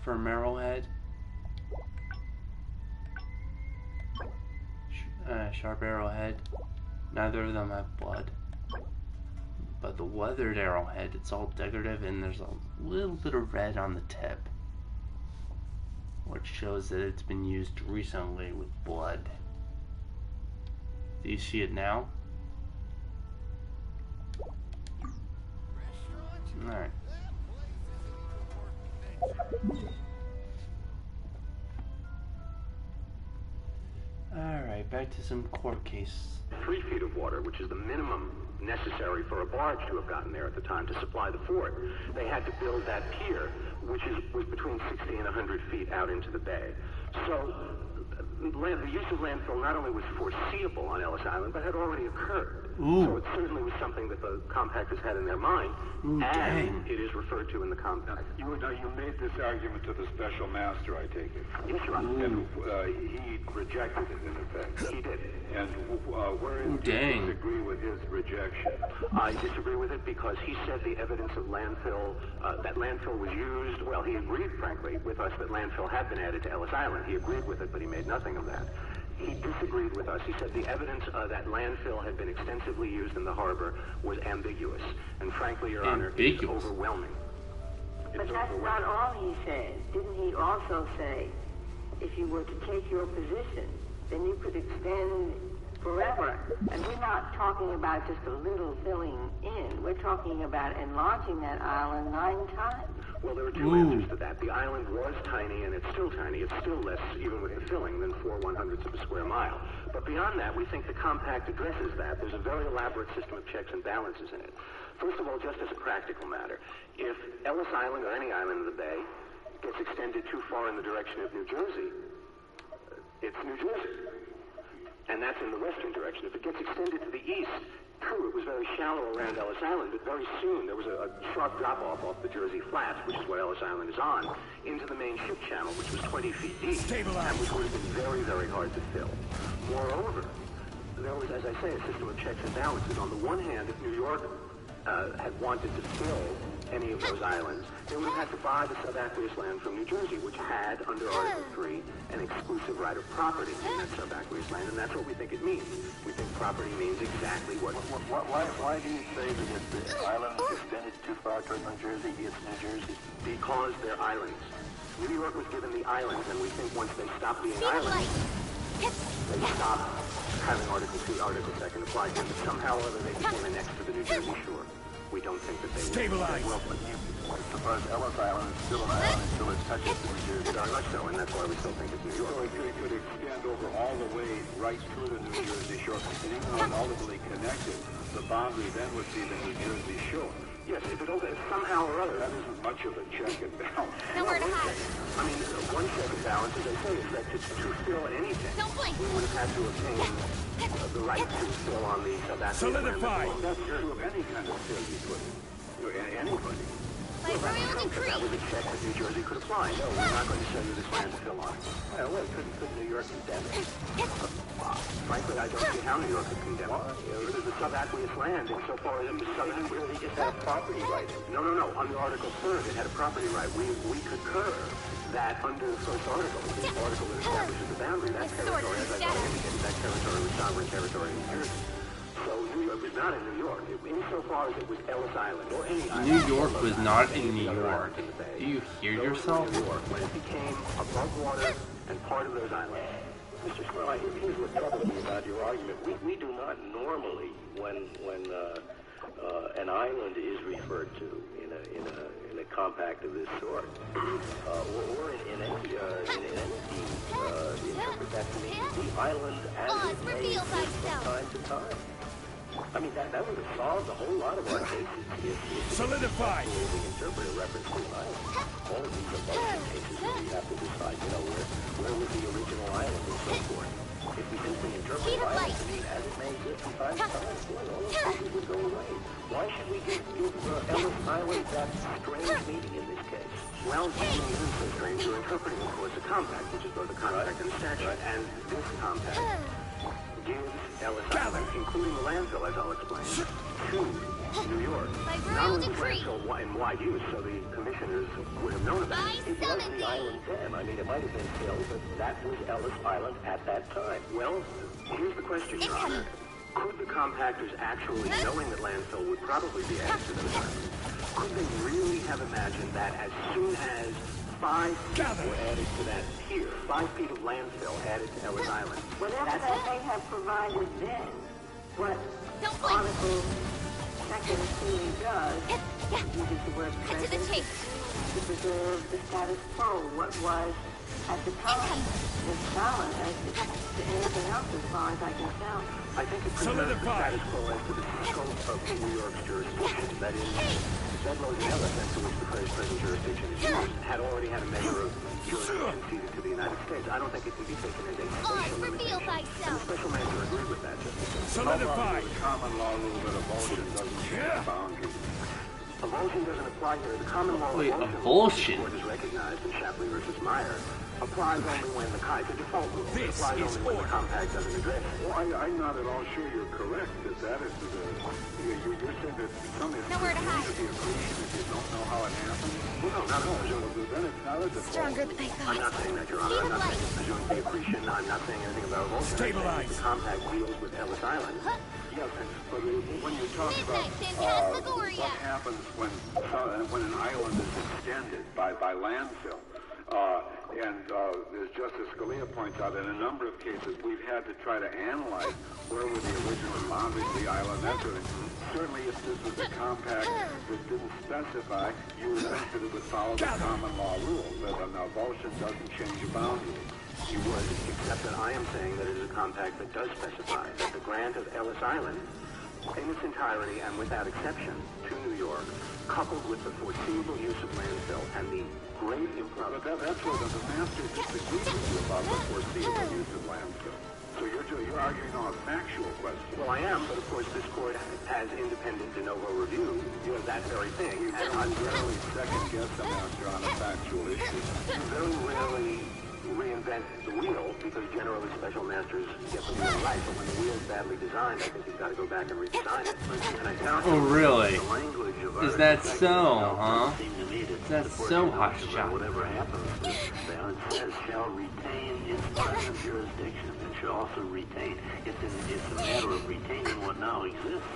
Firm arrowhead. Sharp arrowhead. Neither of them have blood. But the weathered arrowhead, it's all decorative and there's a little bit of red on the tip, which shows that it's been used recently with blood. Do you see it now? Alright. Alright, back to some court case. 3 feet of water, which is the minimum necessary for a barge to have gotten there at the time to supply the fort. They had to build that pier, which was between 60 and 100 feet out into the bay. So the use of landfill not only was foreseeable on Ellis Island, but had already occurred. Ooh. So it certainly was something that the compactors had in their mind, Ooh, and it is referred to in the compact. You made this argument to the special master, I take it. Yes, Your Honor. And he rejected it, in effect. He did. And wherein do you disagree with his rejection? I disagree with it because he said the evidence of landfill, that landfill was used, well, he agreed, frankly, with us that landfill had been added to Ellis Island. He agreed with it, but he made nothing of that. He disagreed with us. He said the evidence that landfill had been extensively used in the harbor was ambiguous. And frankly, Your Honor, it's overwhelming. But that's not all he said. Didn't he also say, if you were to take your position, then you could extend forever? And we're not talking about just a little filling in. We're talking about enlarging that island 9 times. Well, there are two answers to that. The island was tiny, and it's still tiny. It's still less, even with filling, than 4/100ths of a square mile. But beyond that, we think the compact addresses that. There's a very elaborate system of checks and balances in it. First of all, just as a practical matter, if Ellis Island or any island in the bay gets extended too far in the direction of New Jersey, it's New Jersey. And that's in the western direction. If it gets extended to the east, true, it was very shallow around Ellis Island, but very soon there was a sharp drop-off off the Jersey Flats, which is what Ellis Island is on, into the main ship channel, which was 20 feet deep, and which would have been very, very hard to fill. Moreover, there was, as I say, a system of checks and balances. On the one hand, if New York had wanted to fill any of those islands, they would have had to buy the subaqueous land from New Jersey, which had, under Article 3, an exclusive right of property in that subaqueous land, and that's what we think it means. We think property means exactly what... Why do you say that if the island is extended too far toward New Jersey, it's New Jersey? Because they're islands. New York was given the islands, and we think once they stop being islands, they stop having Article 2, Article 2 apply to them, but somehow or other they became annexed to the New Jersey shore. We don't think that they will. Stabilize! Well, suppose Ellis Island is still an island until it touches the New Jersey. Very much so, and that's why we still think it's New York. So it could extend over all the way right to the New Jersey shore, and even though it's ultimately connected, the boundary then would be the New Jersey shore. Yes, if it somehow or other. That isn't much of a check and balance. Nowhere to hide. I mean, one check and balance, as I say, is that to fill anything, we would have had to obtain the right to fill on the subaqueous Solidify! land. That's true of any kind of fill you put in. Anybody. That was a check that New Jersey could apply. No, we're not going to sell you this land to fill on. Well, could New York condemn it? Frankly, I don't see how New York could condemn it. It is a subaqueous land, and so far as it was subaqueous, They just had a property right. No. Under Article 3, it had a property right. We concur that under the first article, the article that establishes the boundary, that territory, as I've already indicated, that territory was sovereign territory in New Jersey. So New York was not in New York. Insofar as it was Ellis Island or any island. New York was not in New York. Do you hear yourself? New York, when it became above water and part of those islands. Mr. Swell, here's what troubles me about your argument. We do not normally, when an island is referred to in a compact of this sort, or in any interpret that to mean the island as it may exist from time to time. I mean, that would have solved a whole lot of our cases if Solidify! we interpret a reference to an island. All of these are motion cases where we have to decide, where was the original island and so forth. If we simply interpret island to mean as it may exist from time to time, boy, all those cases would go away. Why should we give Ellis Island that strange meaning in this case? Well, the meaning isn't so strange. You're interpreting, of course, a compact, which is both a contract and a statute, and this compact gives Ellis Island, including the landfill, as I'll explain, to New York. Not only the landfill in wide use, so the commissioners would have known about it. It was the island then. I mean, it might have been filled, but that was Ellis Island at that time. Well, here's the question, Your Honor. Could the compactors actually, knowing that landfill would probably be added to those islands, could they really have imagined that as soon as 5 feet were added to that pier, 5 feet of landfill added to Ellis Island? Whatever that may have provided then, what Article 2 clearly does, uses the word present, to preserve the status quo, what was at the time is valid as to anything else as far as I can tell. I think it preserves the status quo as to the scope of New York's jurisdiction. That is, Bedloe's and Ellis, to which the phrase present jurisdiction is used, had already had a measure of jurisdiction ceded to the United States. I don't think it can be taken as a special limitation. And the special measure agreed with that, Justice. Solidify! The common law rule that avulsion doesn't change boundaries. Avulsion doesn't apply here. The common law avulsion is recognized in Shapley versus Meyer. Applies only when the default rule applies only when the compact doesn't address it. Well, I'm not at all sure you're correct that that is you're saying that some is nowhere to hide. The accretion if you don't know how it happened. Well, no, not at all. Then it's not a default. Stronger than I thought. I'm not saying that, Your Honor. I'm not saying the accretion. I'm not saying anything about avulsion. Stabilize. The compact deals with Ellis Island. Yes, but when you talk about what happens when an island is extended by landfill, As Justice Scalia points out, in a number of cases, we've had to try to analyze where were the original boundaries of the island, that sort of thing. Certainly, if this was a compact that didn't specify, you would think that it would follow the common law rule, that an avulsion doesn't change a boundary. You would, except that I am saying that it is a compact that does specify that the grant of Ellis Island, in its entirety and without exception, to New York, coupled with the foreseeable use of landfill and the great improper... But that's where the master disagrees with you about the foreseeable use of landfill. So you're arguing on a factual question. Well, I am, but of course this court has independent de novo review of that very thing. And I rarely second-guess the master on a factual issue. You very rarely reinvent the wheel, because generally special masters get the wheel right, but when the wheel's badly designed, I think you've got to go back and redesign it. And I doubt Oh, really? the language of Is that so, huh? Seem to me that That's the so portion hot of shot. whatever happens, it says shall retain its present jurisdiction and shall also retain. It's a matter of retaining what now exists,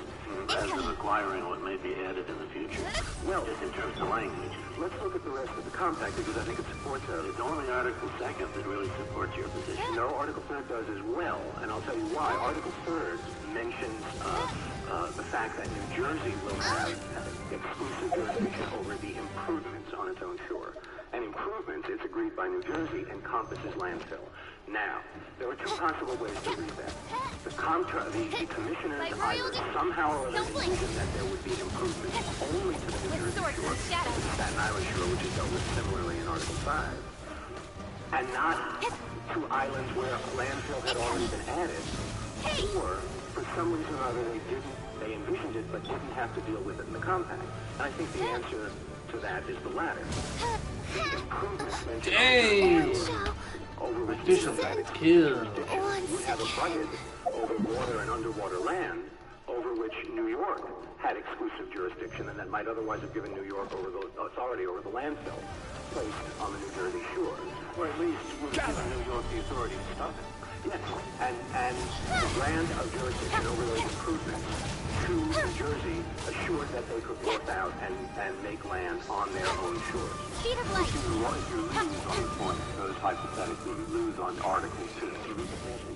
rather than acquiring what may be added in the future. Well, just in terms of language. Let's look at the rest of the compact, because I think it supports it. It's only Article 2nd that really supports your position. No, Article 3rd does as well, and I'll tell you why. Article 3rd mentions the fact that New Jersey will have exclusive jurisdiction over the improvements on its own shore. And improvements, it's agreed by New Jersey, encompasses landfill. Now, there are two possible ways to read that. The commissioners either somehow or other envisioned that there would be improvements only to the New Jersey shore, to the Staten Island shore, which is dealt with similarly in Article 5, and not to islands where landfill had already been added, or for some reason or other they envisioned it but didn't have to deal with it in the compact. And I think the answer to that is the latter. The improvements mentioned Dang! over which Fish got killed. would have abutted over water and underwater land, over which New York had exclusive jurisdiction, and that might otherwise have given New York over the authority over the landfill placed on the New Jersey shore, or at least would have given New York the authority to stop it. Yes, and the grant of jurisdiction over those improvements to New Jersey assured that they could work out and make land on their own shores. Speed of light. If you lose on the point, suppose hypothetically you lose on Article 2.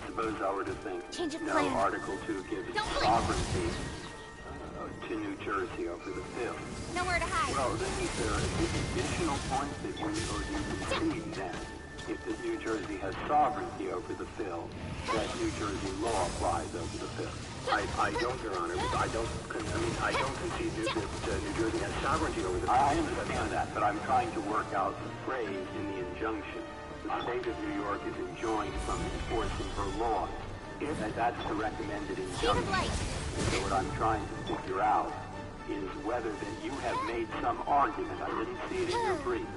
Suppose I were to think, no, Article 2 gives sovereignty to New Jersey over the field. Nowhere to hide. Well, then is there an additional point that you concede then? If the New Jersey has sovereignty over the field, that New Jersey law applies over the field. I don't, Your Honor, because I don't concede that New Jersey has sovereignty over the field. I understand that, but I'm trying to work out the phrase in the injunction. The state of New York is enjoined from enforcing her laws. If that's the recommended injunction. So what I'm trying to figure out is whether that you have made some argument. I didn't see it in your brief.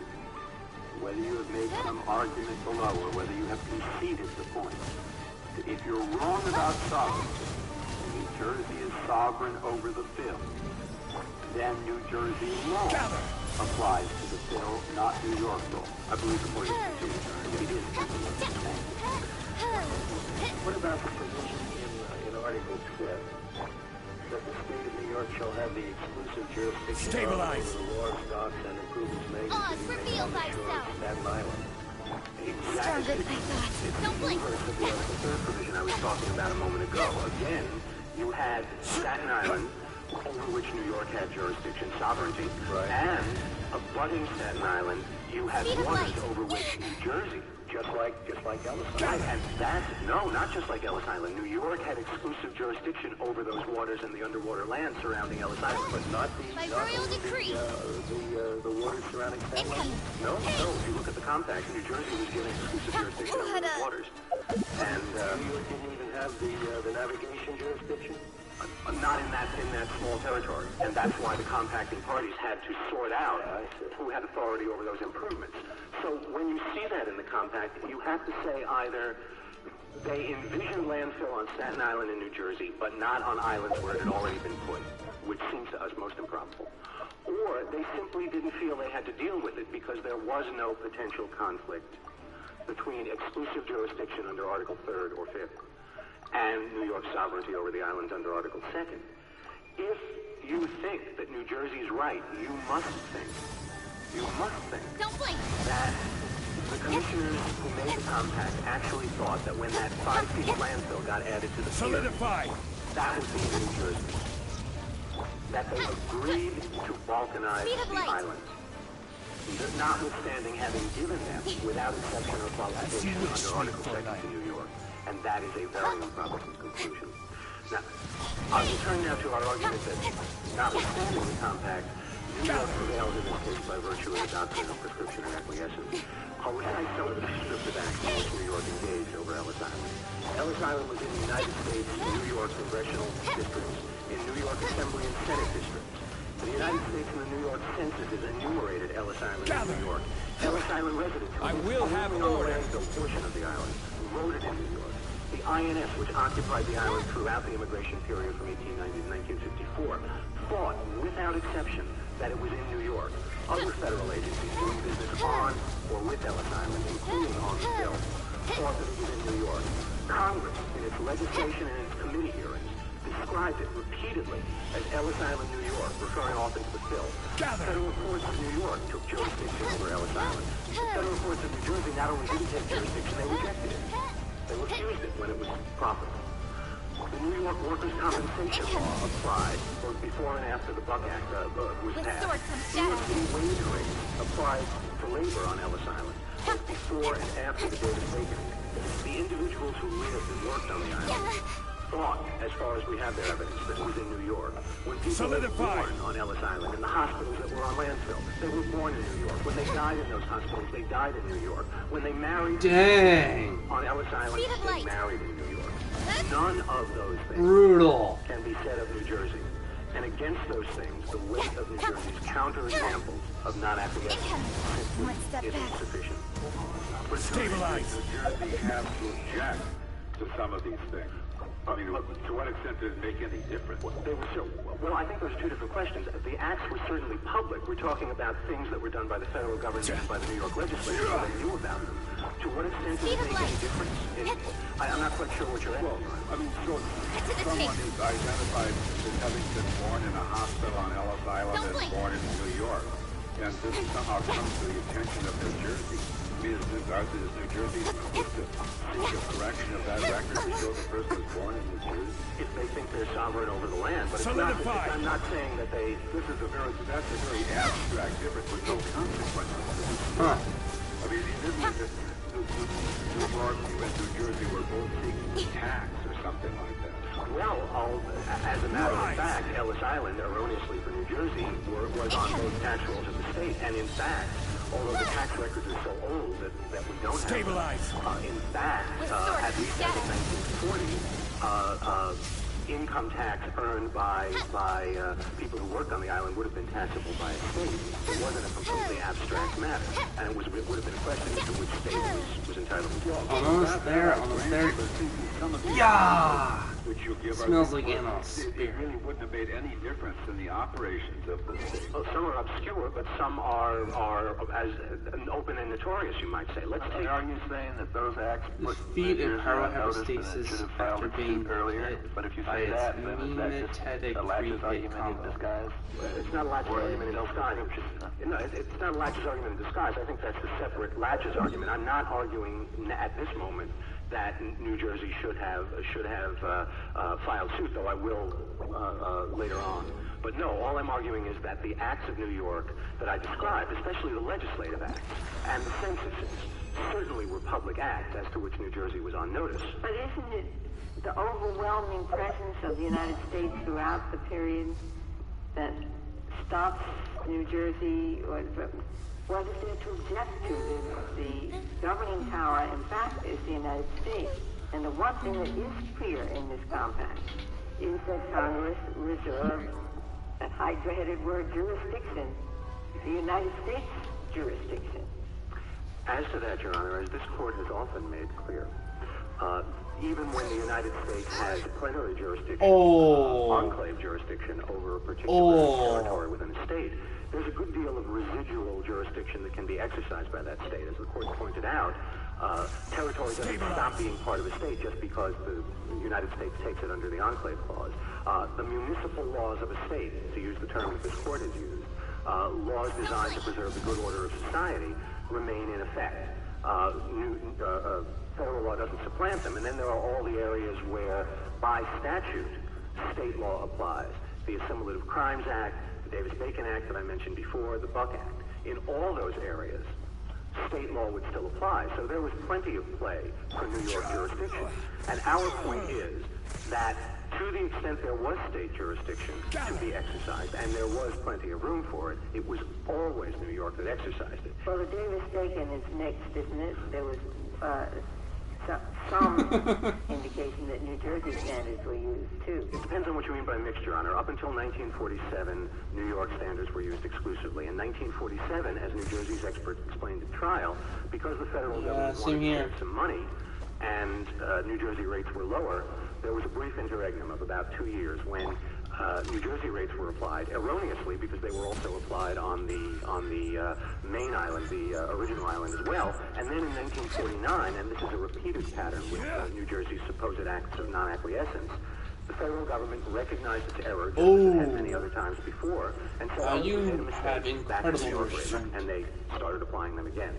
Whether you have made some argument below, or whether you have conceded the point. If you're wrong about sovereignty, New Jersey is sovereign over the field, then New Jersey law applies to the field, not New York law. I believe the point is conceded. It is. What about the provision in Article 5 that the state of New York shall have the exclusive jurisdiction over the war, stocks, and improvements made reveal thyself. Staten Island? Stronger than I thought. Don't blink. The third provision I was talking about a moment ago. Again, you had Staten Island, over which New York had jurisdiction, sovereignty, and abutting Staten Island, you had waters over which New Jersey, just like Ellis Island. And not just like Ellis Island. New York had exclusive jurisdiction over those waters and the underwater land surrounding Ellis Island, but not the waters surrounding Staten Island. No. If you look at the compact, New Jersey was given exclusive jurisdiction over those waters. And New York didn't even have the navigation jurisdiction. Not in that small territory, and that's why the compacting parties had to sort out who had authority over those improvements. So when you see that in the compact, you have to say either they envisioned landfill on Staten Island in New Jersey, but not on islands where it had already been put, which seems to us most improbable, or they simply didn't feel they had to deal with it because there was no potential conflict between exclusive jurisdiction under Article 3rd or 5th and New York's sovereignty over the islands under Article 2nd. If you think that New Jersey's right, you must think Don't blink. that The commissioners who made the compact actually thought that when that 5-feet landfill got added to the pier, that would be New Jersey. That they agreed to balkanize the island. Notwithstanding having given them, without exception or qualification, under Article 2 to New York. And that is a very improbable conclusion. Now, I'll return now to our argument that, notwithstanding the compact, New York prevailed in this case by virtue of the doctrine of prescription and acquiescence. I'll recite some of the descriptive acts in which New York engaged over Ellis Island. Ellis Island was in the United States New York congressional districts, in New York Assembly and Senate districts. The United States and the New York censuses enumerated Ellis Island in New York. Ellis Island residents who have an landfill portion of the island voted in New York. The INS, which occupied the island throughout the immigration period from 1890 to 1954, thought, without exception, that it was in New York. Other federal agencies doing business on or with Ellis Island, including on the bill, thought that it was in New York. Congress, in its legislation and its committee hearings, described it repeatedly as Ellis Island, New York, referring often to the bill. Federal courts of New York took jurisdiction over Ellis Island. The federal courts of New Jersey not only didn't take jurisdiction, they rejected it. They refused it when it was proper. The New York Workers' Compensation Law applied both before and after the Buck Act was passed. New York City wage rates applied to labor on Ellis Island both before and after the Davis Bacon. The individuals who lived and worked on the island thought, as far as we have their evidence, that it was in New York. When people were born on Ellis Island in the hospitals that were on landfill, they were born in New York. When they died in those hospitals, they died in New York. When they married on Ellis Island, they married in New York. None of those things can be said of New Jersey. And against those things, the weight of New Jersey's counterexamples of non-acquiescence simply isn't sufficient. Stabilize. New Jersey has to object to some of these things. I mean, to what extent did it make any difference? Well, I think there's two different questions. The acts were certainly public. We're talking about things that were done by the federal government and by the New York legislature, so they knew about them. To what extent did it make any difference? I'm not quite sure what you're asking. Well, I mean, so someone is identified as having been born in a hospital on Ellis Island and born in New York, and this somehow comes to the attention of New Jersey. I mean, is New Jersey supposed to seek a correction of that record to show the person was born in New Jersey? If they think they're sovereign over the land, but I'm not saying that they. That's a very abstract difference with no consequences. I mean, New York and New Jersey were both seeking tax or something like that. Well, as a matter of fact, Ellis Island, erroneously for New Jersey, was on both tax rolls of the state, and in fact, although the tax records are so old that we don't have them, in fact, at least as of 1940, income tax earned by people who worked on the island would have been taxable by a state. It wasn't a completely abstract matter, and it would have been a question as to which state was entitled to it. Almost there. Yeah! Smells like animal It really wouldn't have made any difference in the operations of the state. Well, some are obscure, but some are as open and notorious, you might say. Are you saying that those acts put feet in pyrohydrostasis after being earlier? But if you say that, then is that just a Latches argument in disguise? It's not a Latches argument in disguise. No, it's not a Latches argument in disguise. I think that's a separate Latches argument. I'm not arguing at this moment that New Jersey should have filed suit, though I will later on. But no, all I'm arguing is that the acts of New York that I described, especially the legislative acts and the censuses, certainly were public acts as to which New Jersey was on notice. But isn't it the overwhelming presence of the United States throughout the period that stops New Jersey, or what is there to object to? The governing power, in fact, is the United States. And the one thing that is clear in this compact is that Congress reserved that hydra-headed word jurisdiction, the United States jurisdiction. As to that, Your Honor, as this court has often made clear, even when the United States has plenary jurisdiction, enclave jurisdiction over a particular territory within a state, there's a good deal of residual jurisdiction that can be exercised by that state. As the court pointed out, territory doesn't stop being part of a state just because the United States takes it under the enclave clause. The municipal laws of a state, to use the term that this court has used, laws designed to preserve the good order of society, remain in effect. federal law doesn't supplant them. And then there are all the areas where, by statute, state law applies. The Assimilative Crimes Act, the Davis-Bacon Act that I mentioned before, the Buck Act. In all those areas, state law would still apply. So there was plenty of play for New York jurisdiction. And our point is that to the extent there was state jurisdiction to be exercised, and there was plenty of room for it, it was always New York that exercised it. Well, the Davis-Bacon is mixed, isn't it? There was some indication that New Jersey standards were used, too. It depends on what you mean by mixed, Your Honor. Up until 1947, New York standards were used exclusively. In 1947, as New Jersey's expert explained at trial, because the federal government wanted to save some money and New Jersey rates were lower, there was a brief interregnum of about 2 years when New Jersey rates were applied erroneously because they were also applied on the main island, the original island as well. And then in 1949, and this is a repeated pattern with New Jersey's supposed acts of non-acquiescence, the federal government recognized its error just as it had many other times before, and said, you made a have mistake, back to New incredible York, restraint. and they started applying them again.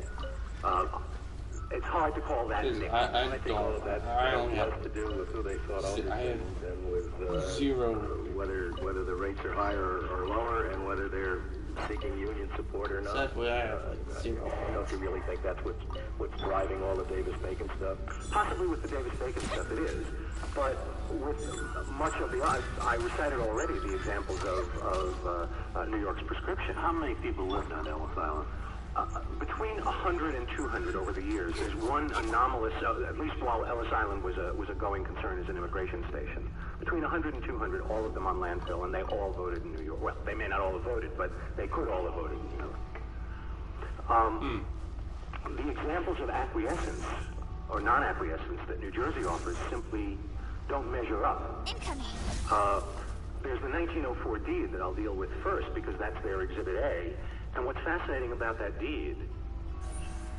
It's hard to call that mixed. I think all of that has to do with who they thought owned it and with zero whether the rates are higher or lower and whether they're seeking union support or not. Exactly, I have like zero. Don't you really think that's what's driving all the Davis-Bacon stuff? Possibly with the Davis-Bacon stuff it is, but with much of the odds, I recited already the examples of New York's prescription. How many people lived on Ellis Island? Between 100 and 200 over the years. There's one anomalous, at least while Ellis Island was a going concern as an immigration station. Between 100 and 200, all of them on landfill, and they all voted in New York. Well, they may not all have voted, but they could all have voted in New York. The examples of acquiescence or non-acquiescence that New Jersey offers simply don't measure up. There's the 1904 deed that I'll deal with first because that's their Exhibit A. And what's fascinating about that deed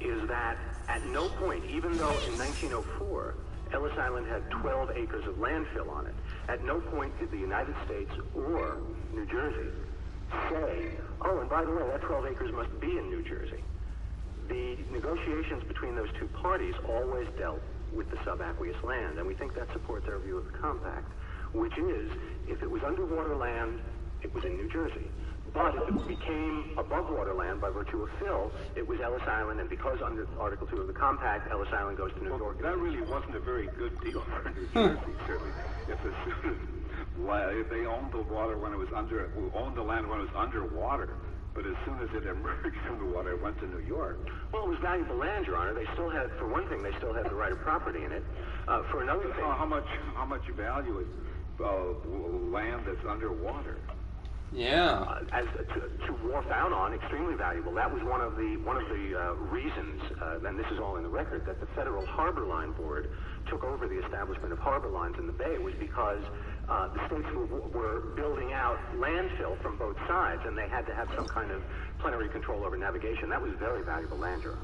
is that at no point, even though in 1904, Ellis Island had 12 acres of landfill on it, at no point did the United States or New Jersey say, oh, and by the way, that 12 acres must be in New Jersey. The negotiations between those two parties always dealt with the subaqueous land, and we think that supports our view of the compact, which is, if it was underwater land, it was in New Jersey. But if it became above water land by virtue of fill, it was Ellis Island, and because under Article 2 of the Compact, Ellis Island goes to New York. That really wasn't a very good deal for New Jersey, certainly. If they owned the water when it was owned the land when it was underwater, but as soon as it emerged from the water, it went to New York. Well, it was valuable land, Your Honor. They still had, for one thing, they still had the right of property in it. For another thing, how much value is land that's underwater? Yeah. As to wharf out on, extremely valuable. That was one of the reasons, and this is all in the record, that the Federal Harbor Line Board took over the establishment of harbor lines in the bay was because the states were building out landfill from both sides, and they had to have some kind of plenary control over navigation. That was very valuable land, Your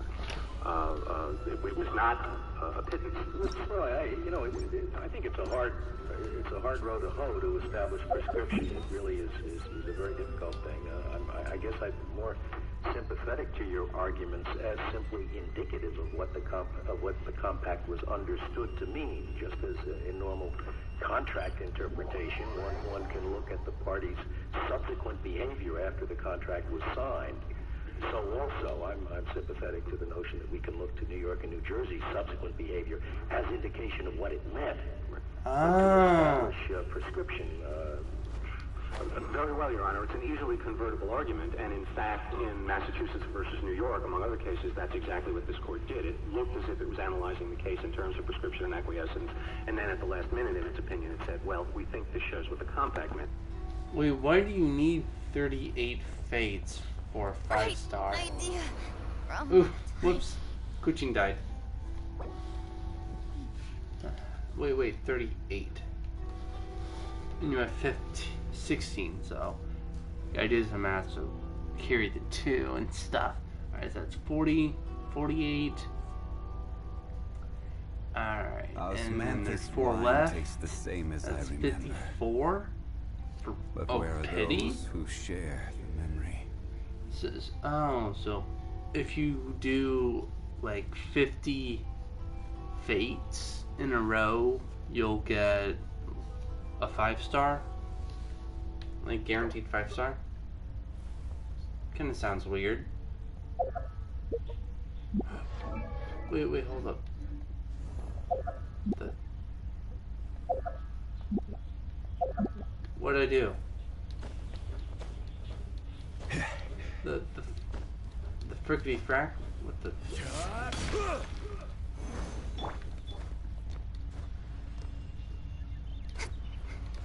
Honor. It was not a pittance. Well, I think it's a hard road to hoe to establish prescription. It really is a very difficult thing. I guess I'm more sympathetic to your arguments as simply indicative of what the compact was understood to mean. Just as in normal contract interpretation, one can look at the parties' subsequent behavior after the contract was signed. So also, I'm sympathetic to the notion that we can look to New York and New Jersey's subsequent behavior as indication of what it meant to establish prescription. Very well, Your Honor. It's an easily convertible argument, and in fact, in Massachusetts versus New York, among other cases, that's exactly what this court did. It looked as if it was analyzing the case in terms of prescription and acquiescence, and then at the last minute, in its opinion, it said, well, we think this shows what the compact meant. Wait, why do you need 38 fates for a 5-star? Idea. Ooh, whoops. Kuching died. Wait, 38. And you have 16, so the idea is a math, so carry the 2 and stuff. Alright, so that's 40, 48. Alright, and then there's 4 left. Tastes the same as that's I remember. 54. But where are pity? those who share the memory? Says, so if you do like 50 fates in a row, you'll get a 5-star. Like guaranteed 5-star. Kinda sounds weird. Wait, hold up. What'd I do? The frickety frack? What the?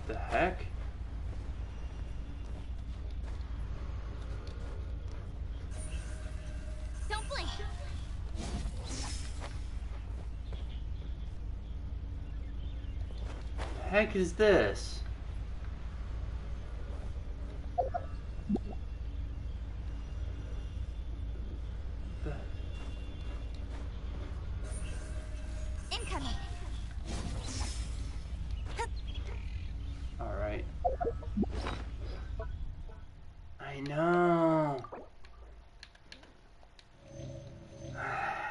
The heck? Don't blink. The heck is this? Incoming. Alright. I know.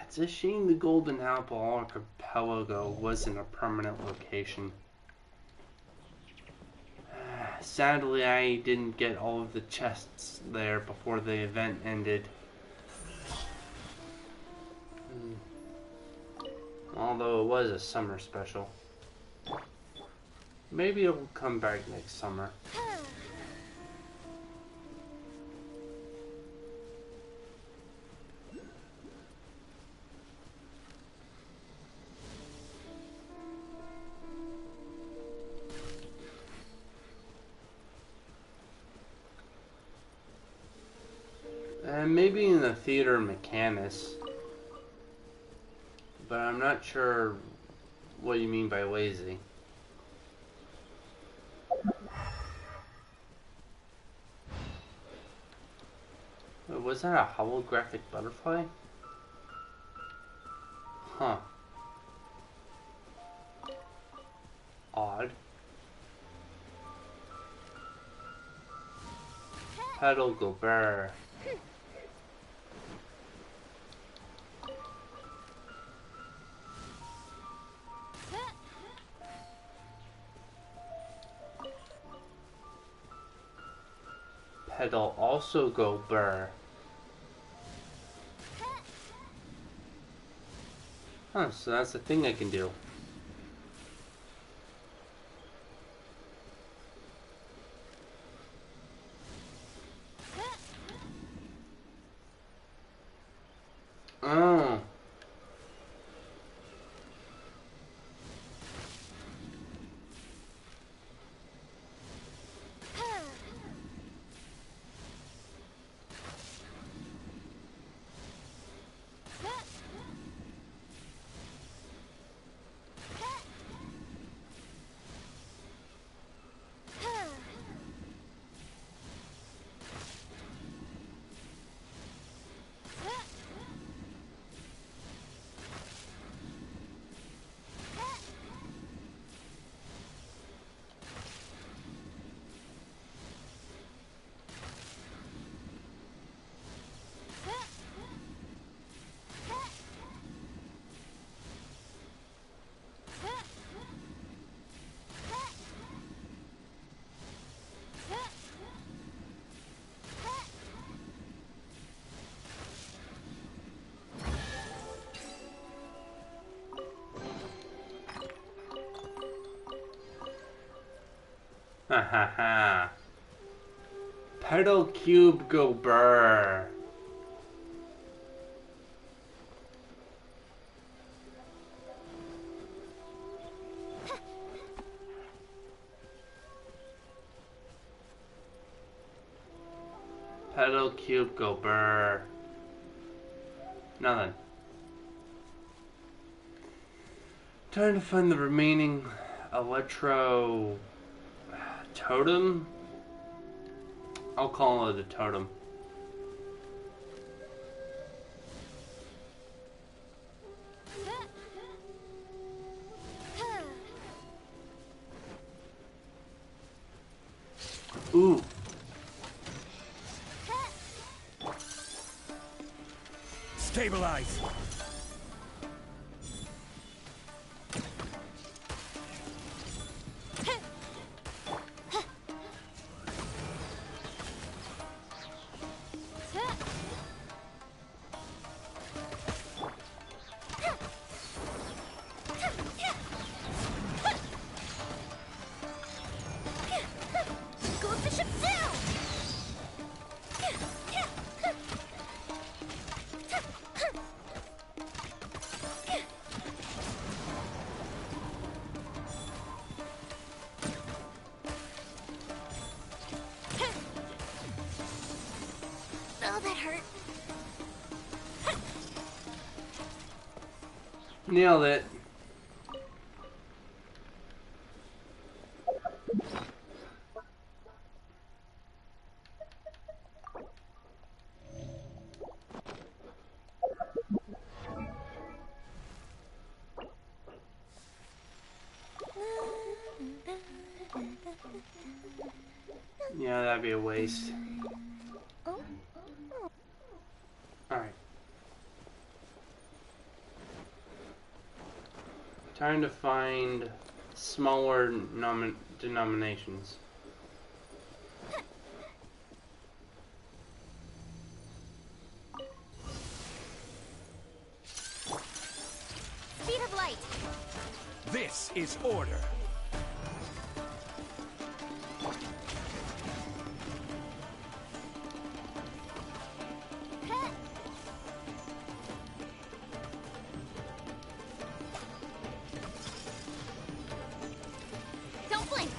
It's a shame the Golden Apple Archipelago wasn't a permanent location. Sadly, I didn't get all of the chests there before the event ended. Although it was a summer special. Maybe it'll come back next summer. And maybe in the theater Mechanus. But I'm not sure what you mean by lazy. Was that a holographic butterfly? Huh. Odd. Petal Gobert. Pedal also go burr. Huh, so that's the thing I can do. Oh. Ha ha ha. Pedal Cube go burr. Pedal Cube go burr. Nothing. Trying to find the remaining Electro totem? I'll call it a totem. Ooh. Stabilize. Nailed it. Yeah, that'd be a waste. Alright. Trying to find smaller denominations. Speed of light. This is order. Don't blink.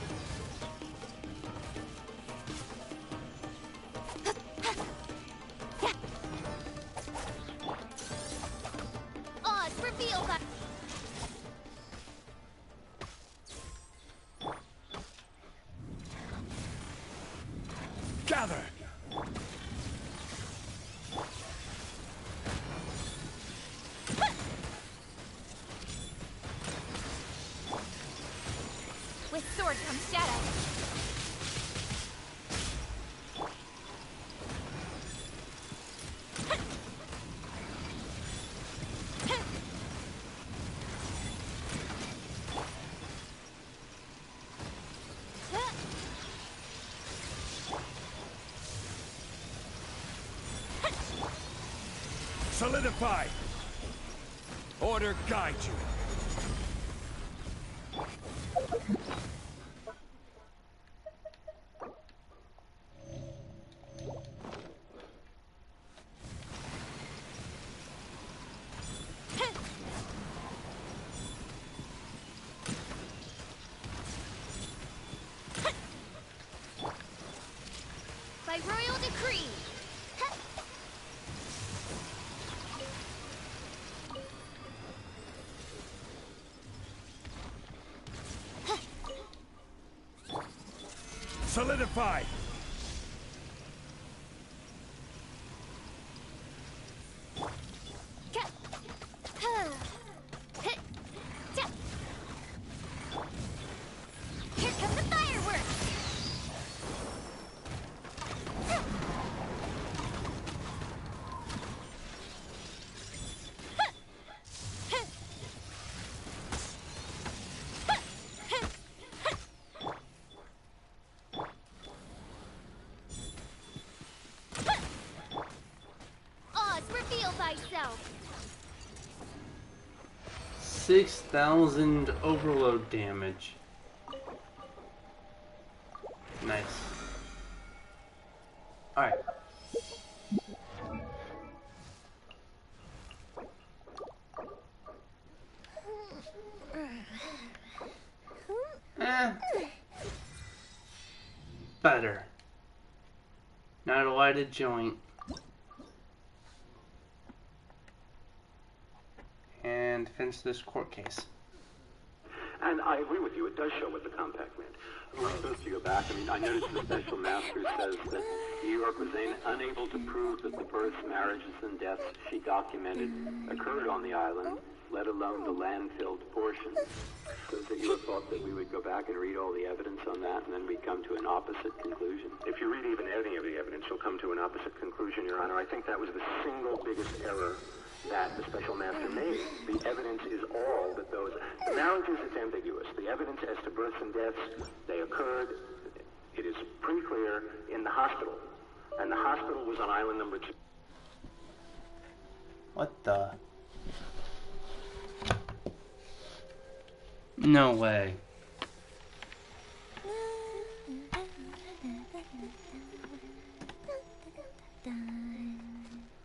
Oz, reveal that. Gather. With sword comes shadow. Solidify. Order guide you. By royal decree. Solidify. Here come the fireworks. Oz, reveal thyself. 6,000 overload damage. Nice. Alright. Better. Not a lighted joint. And finish this court case. And I agree with you, it does show what the compact meant. We're supposed to go back. I mean, I noticed the special master says that New York was unable to prove that the births, marriages, and deaths she documented occurred on the island, let alone the land-filled portion. So is it your thought that we would go back and read all the evidence on that, and then we'd come to an opposite conclusion? If you read even any of the evidence, you'll come to an opposite conclusion, Your Honor. I think that was the single biggest error that the special master made. The evidence is all that those... The marriages, it's ambiguous. The evidence as to births and deaths, they occurred, it is pretty clear, in the hospital. And the hospital was on island number 2. What the? No way.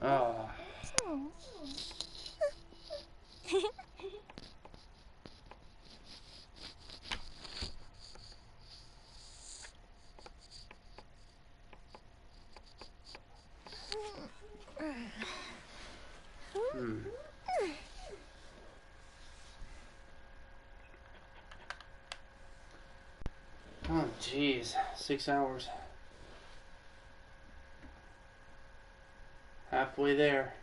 Oh. Oh, jeez. 6 hours. Halfway there.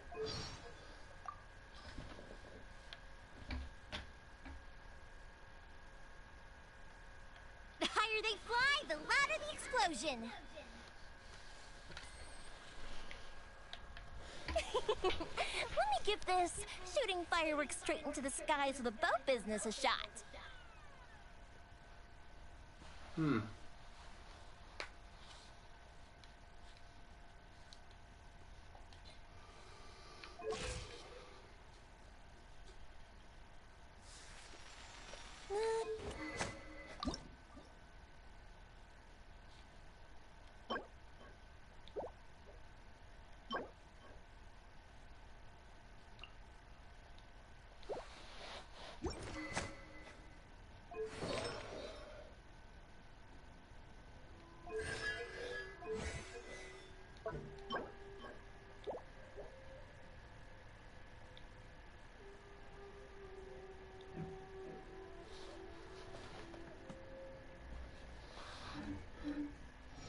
The higher they fly, the louder the explosion. Let me give this shooting fireworks straight into the skies with a boat business a shot.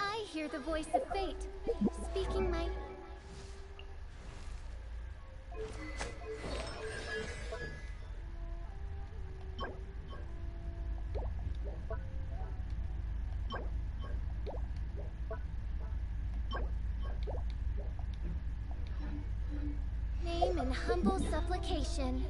I hear the voice of fate, speaking my... name in humble supplication.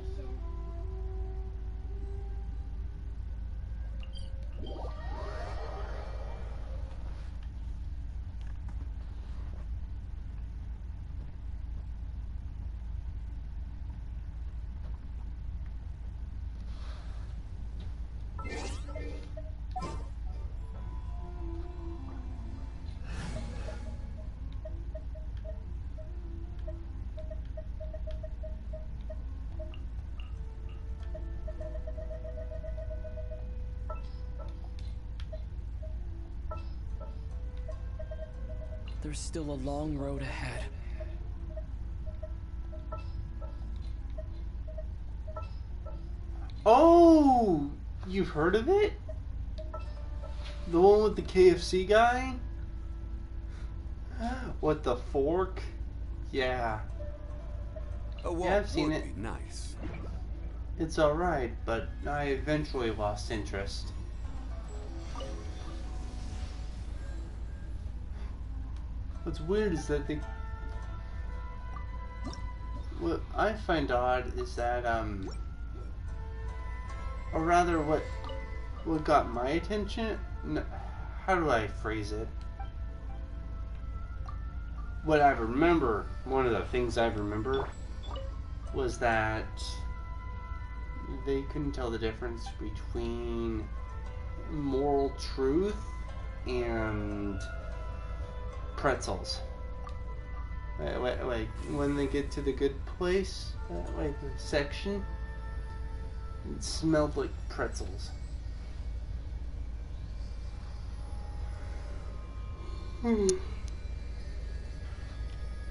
There's still a long road ahead. Oh! You've heard of it? The one with the KFC guy? What, the fork? Yeah. Yeah, I've seen it. Nice. It's alright, but I eventually lost interest. What's weird is that what I find odd is that, or rather what got my attention, how do I phrase it? What I remember, one of the things I remember, was that they couldn't tell the difference between moral truth and pretzels. Like when they get to the good place, like the section, it smelled like pretzels.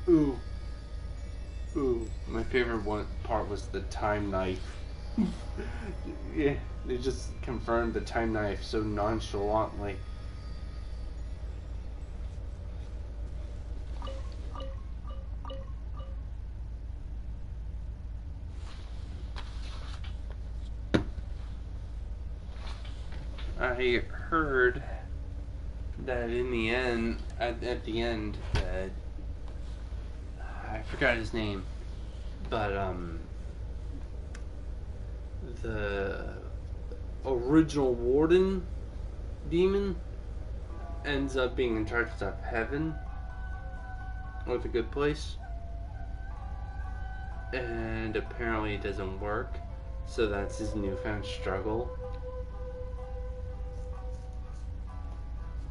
Ooh. My favorite part was the time knife. Yeah, they just confirmed the time knife so nonchalantly. I heard that in the end, at the end, that I forgot his name, but the original warden demon ends up being in charge of heaven or the good place, and apparently it doesn't work, so that's his newfound struggle.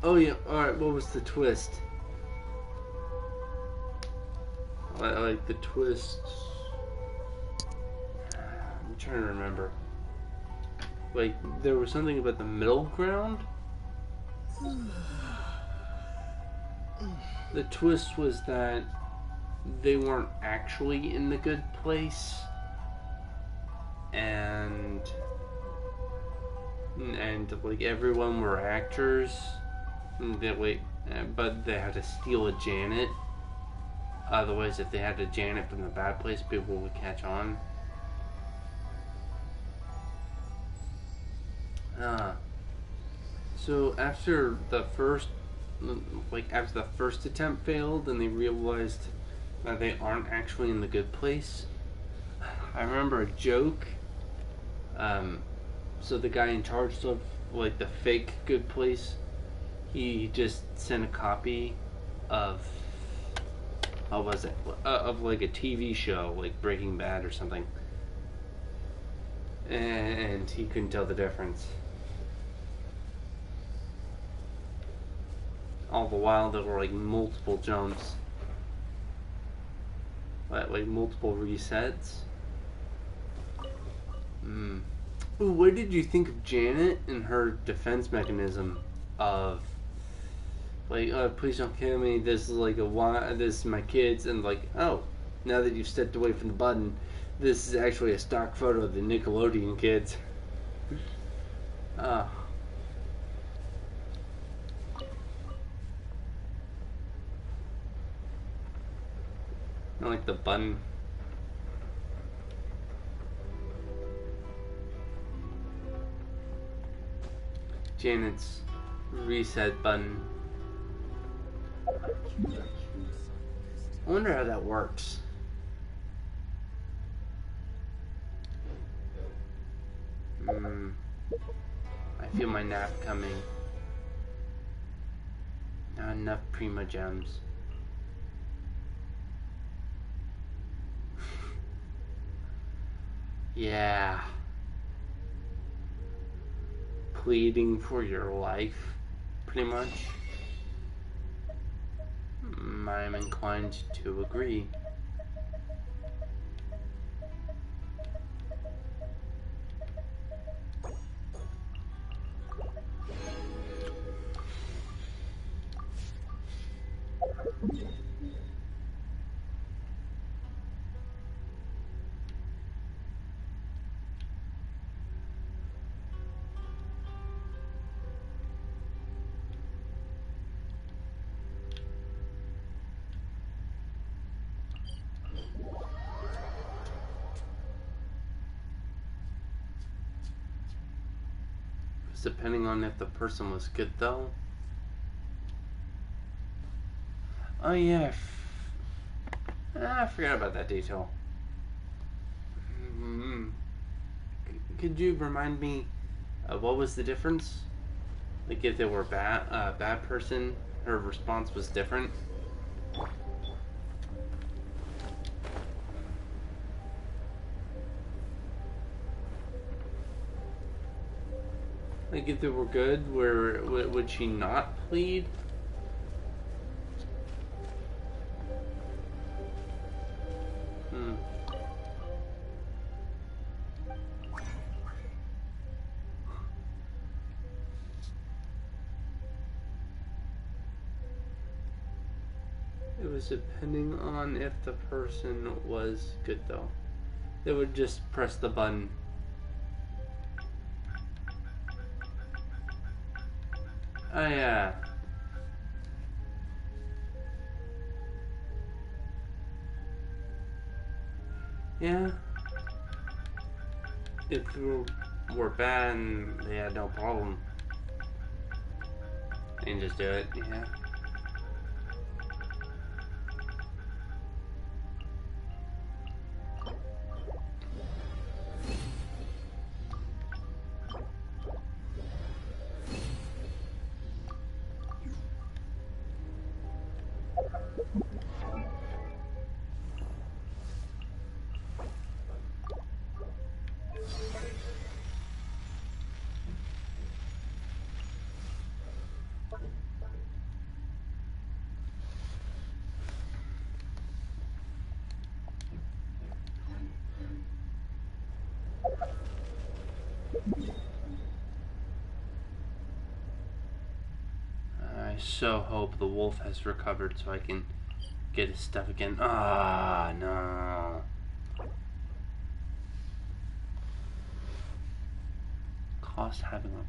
Oh yeah, alright, what was the twist? I like the twist. I'm trying to remember. Like, there was something about the middle ground? The twist was that they weren't actually in the good place, and and like everyone were actors. But they had to steal a Janet. Otherwise, if they had a Janet from the bad place, people would catch on. So after the first attempt failed, and they realized that they aren't actually in the good place, I remember a joke. So the guy in charge of like the fake good place, he just sent a copy of of like a TV show like Breaking Bad or something, and he couldn't tell the difference. All the while there were like multiple jumps, like multiple resets. Ooh, what did you think of Janet and her defense mechanism of like, please don't kill me, this is like this is my kids, and like, oh, now that you've stepped away from the button, this is actually a stock photo of the Nickelodeon kids. I like the button. Janet's reset button. I wonder how that works. I feel my nap coming. Not enough Prima gems. Yeah. Pleading for your life, pretty much. I'm inclined to agree. Depending on if the person was good, though. Oh yeah, I forgot about that detail. Could you remind me what was the difference? Like if they were bad person, her response was different. Like if they were good, would she not plead? It was depending on if the person was good, though. They would just press the button. Oh yeah. Yeah. If we were bad and they had no problem, they can just do it, yeah. I so hope the wolf has recovered so I can get his stuff again. Ah, no. cost having a...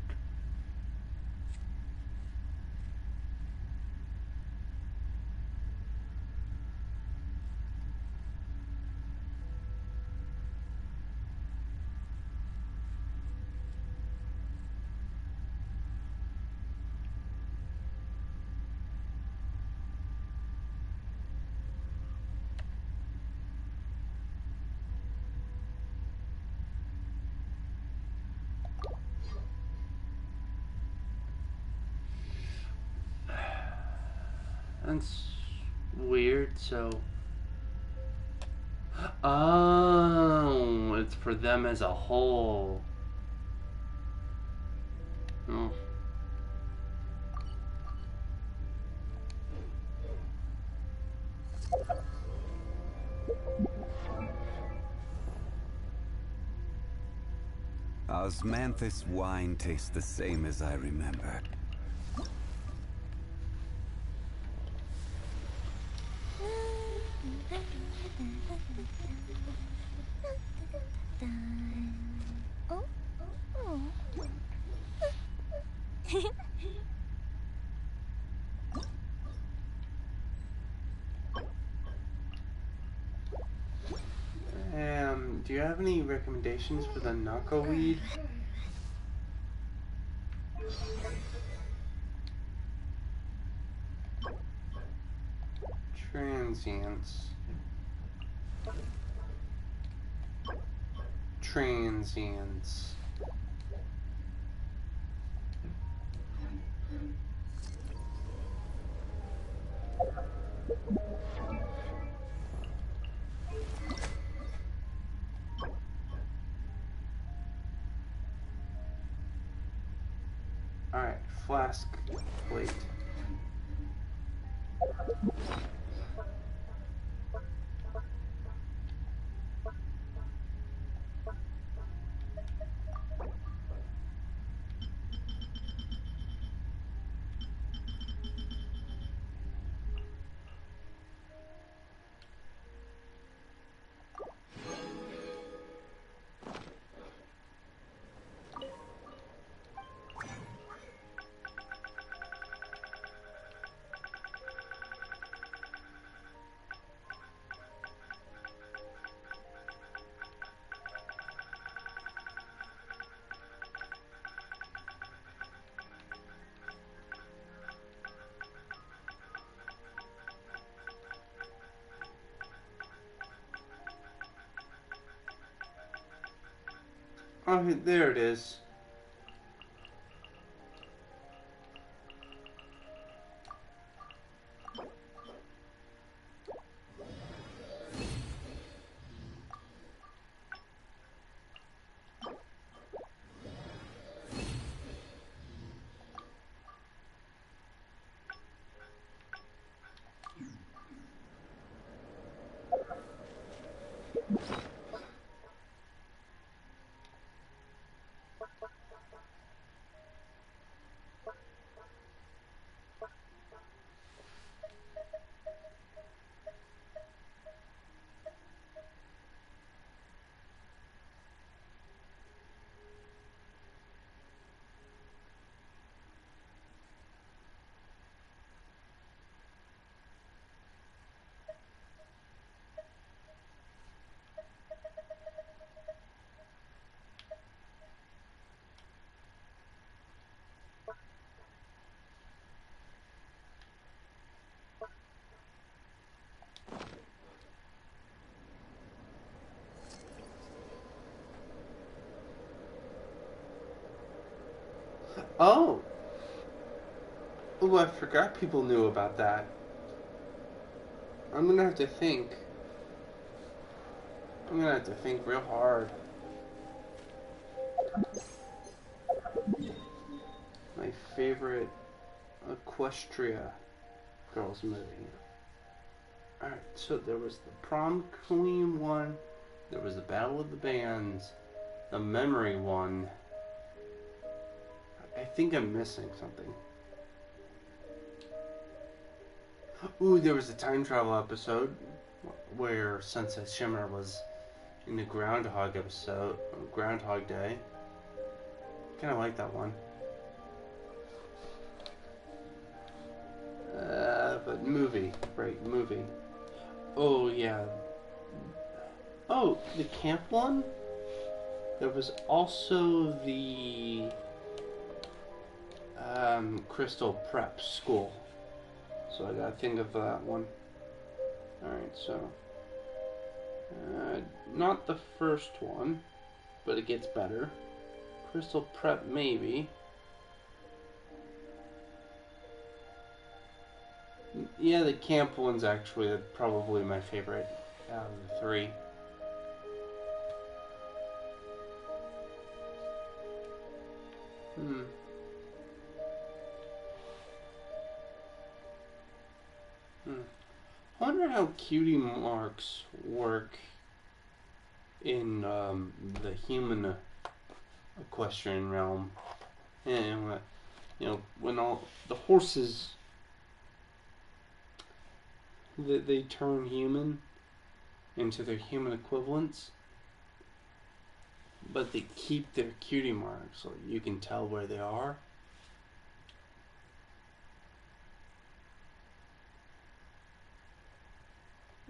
That's weird, so... Oh, it's for them as a whole. Oh. Osmanthus wine tastes the same as I remember. Oh? Oh. Do you have any recommendations for the knuckleweed? Transients. Transients. Alright, flask plate. Oh, there it is. Oh! Oh, I forgot people knew about that. I'm gonna have to think. I'm gonna have to think real hard. My favorite Equestria Girls movie. Alright, so there was the Prom Queen one, there was the Battle of the Bands, the Memory one. I think I'm missing something. Ooh, there was a time travel episode where Sunset Shimmer was in the Groundhog episode, Groundhog Day. Kind of like that one. But movie. Right, movie. Oh, yeah. Oh, the camp one? There was also the Crystal Prep School. So I gotta think of that one. Alright, so not the first one, but it gets better. Crystal Prep, maybe. Yeah, the camp one's actually probably my favorite out of the three. I wonder how cutie marks work in the human equestrian realm. And when all the horses they turn human into their human equivalents, but they keep their cutie marks so you can tell where they are.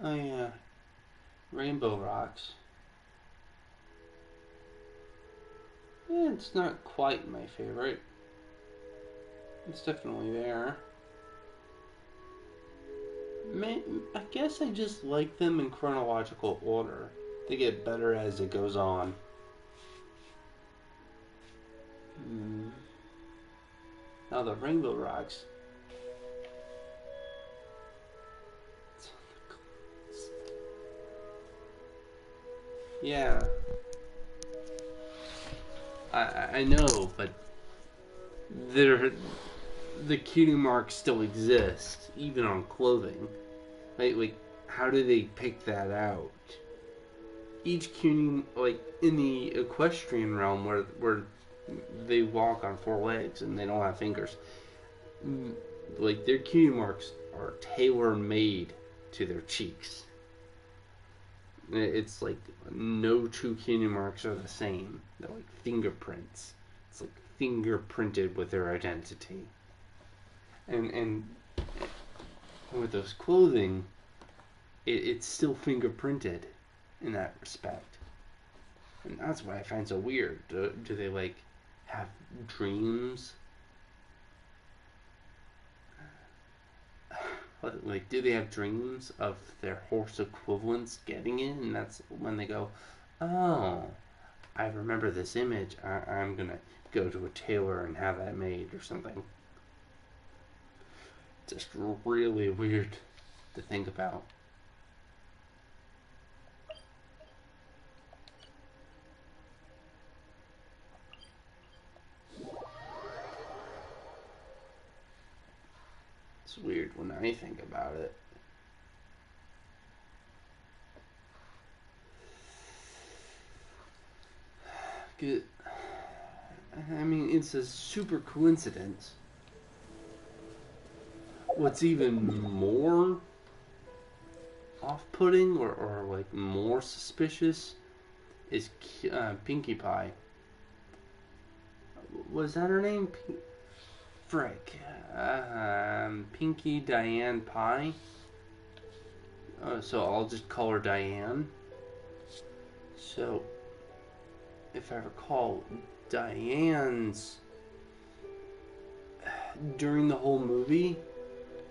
Oh yeah, Rainbow Rocks. Yeah, it's not quite my favorite. It's definitely there. I guess I just like them in chronological order. They get better as it goes on. Now the Rainbow Rocks. Yeah. I know, but the cutie marks still exist, even on clothing. Like, how do they pick that out? Each cutie, like in the equestrian realm, where they walk on four legs and they don't have fingers, like their cutie marks are tailor-made to their cheeks. It's like no two cutie marks are the same. They're like fingerprints. It's like fingerprinted with their identity. And with those clothing, it's still fingerprinted in that respect. And that's what I find so weird. Do they like have dreams? Like, do they have dreams of their horse equivalents getting it? And that's when they go, oh, I remember this image. I'm gonna go to a tailor and have that made or something. Just really weird to think about. It's weird when I think about it. Good. I mean, it's a super coincidence. What's even more off-putting or like more suspicious is Pinkie Pie. Was that her name? Frick. Pinkie Diane Pie. So I'll just call her Diane. So, if I recall, Diane's during the whole movie,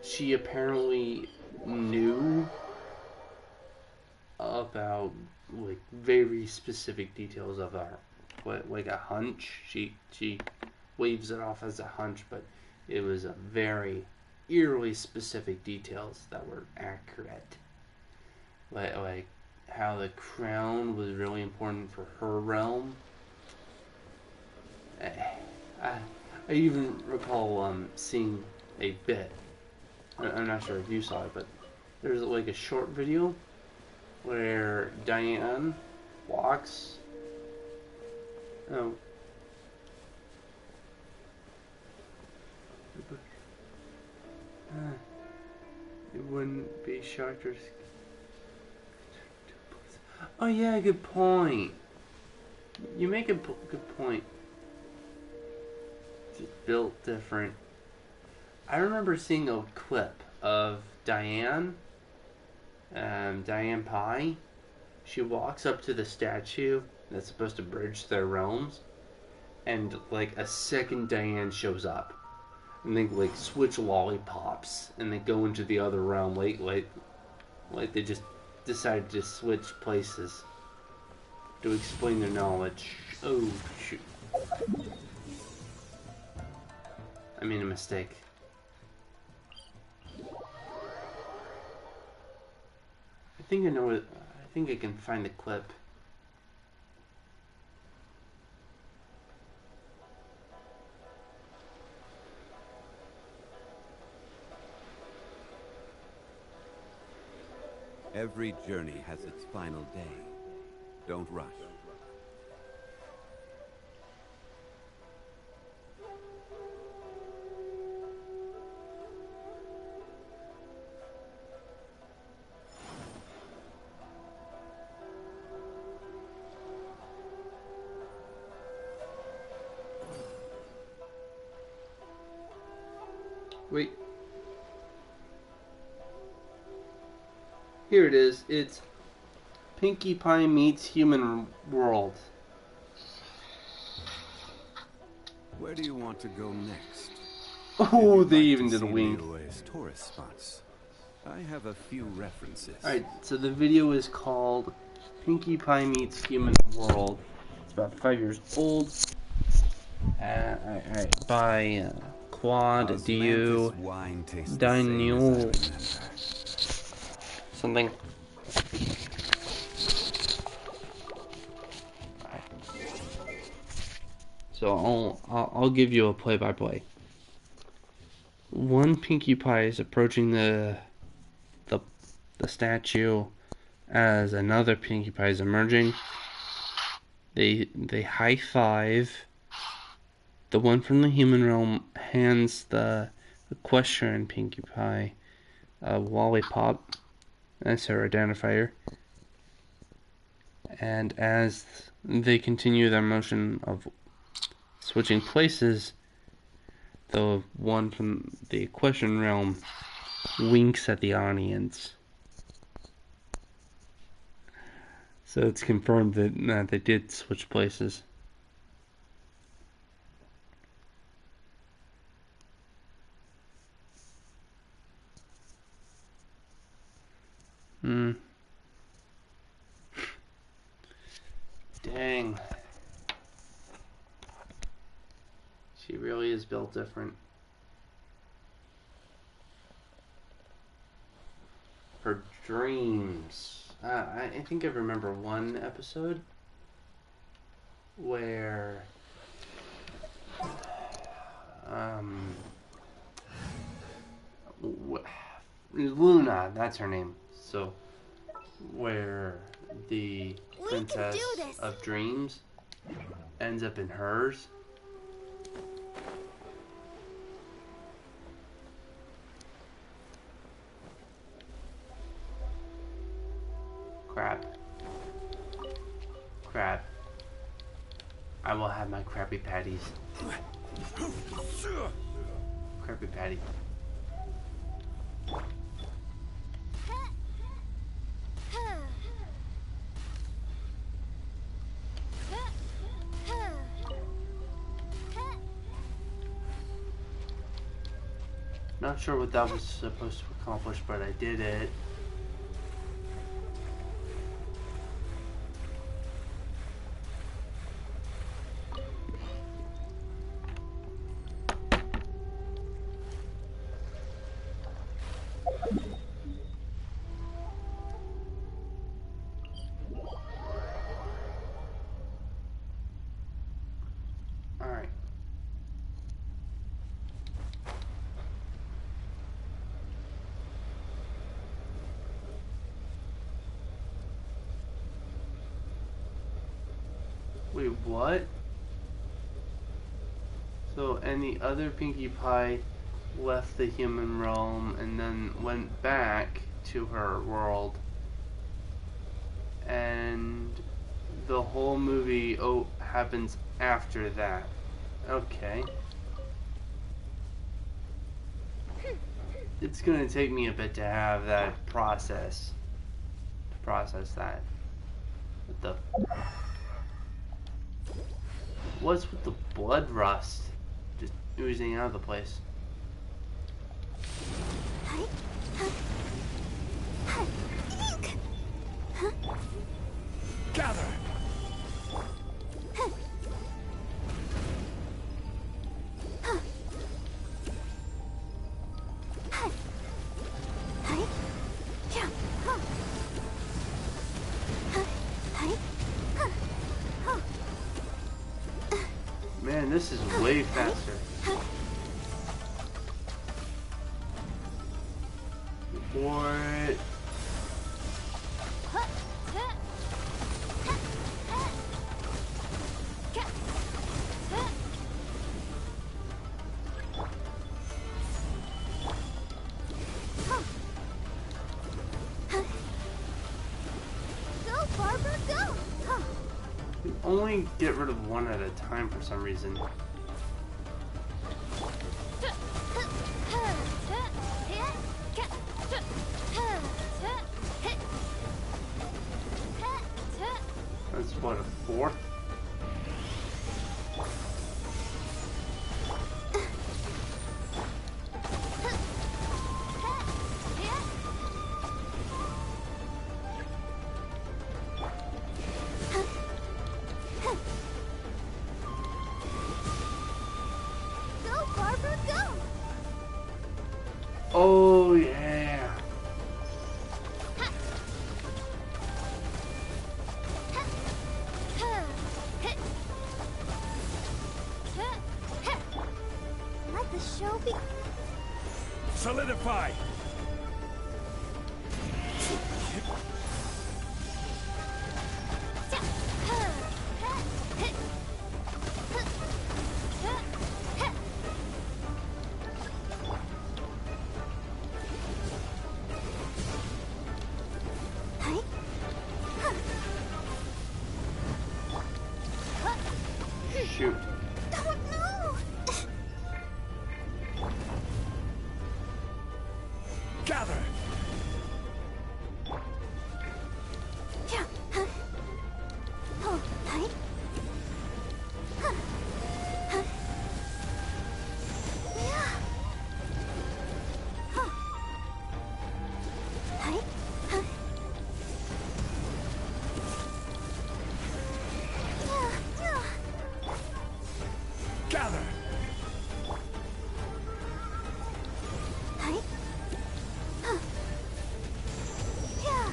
she apparently knew about like very specific details of her, like a hunch. She waves it off as a hunch, but it was a very eerily specific details that were accurate. Like how the crown was really important for her realm. I even recall seeing a bit. I'm not sure if you saw it, but there's like a short video where Diane walks. Oh. It wouldn't be shocked or... Oh yeah, good point. You make a good point. built different. I remember seeing a clip of Diane Pye. She walks up to the statue that's supposed to bridge their realms, and like a second Diane shows up, and they like switch lollipops, and they go into the other realm. Like they just decided to switch places to explain their knowledge. Oh shoot! I made a mistake. I think I know it. I think I can find the clip. Every journey has its final day. Don't rush. Wait. Here it is. It's Pinkie Pie meets Human World. Where do you want to go next? Oh, they even did a wink. Tourist spots. I have a few references. Alright, so the video is called Pinkie Pie Meets Human World. It's about 5 years old. By Quad Du Daniel something. So I'll give you a play-by-play. One Pinkie Pie is approaching the statue as another Pinkie Pie is emerging. They high five. The one from the human realm hands the equestrian Pinkie Pie a lollipop. That's her identifier. And as they continue their motion of switching places, the one from the equestrian realm winks at the audience. So it's confirmed that they did switch places. Dang. She really is built different. Her dreams. I think I remember one episode where Luna, that's her name. So where the Princess of Dreams ends up in hers. Crap. I will have my Krabby Patties. Krabby Patty. Not sure what that was supposed to accomplish, but I did it. Wait, what? So, and the other Pinkie Pie left the human realm and then went back to her world. And the whole movie happens after that. Okay. it's gonna take me a bit to have that process that. What the? What's with the blood rust just oozing out of the place? Gather. Man, this is way faster. What? Go, Barbara, go! You only get rid of one at a time for some reason. That's what, a fourth? Go, Barbara, go! Oh yeah. Let the show be. Solidify. Shoot. Oh no! Gather. Yeah. Hold tight. Yeah. Tight. Yeah. Gather. Tight. Yeah.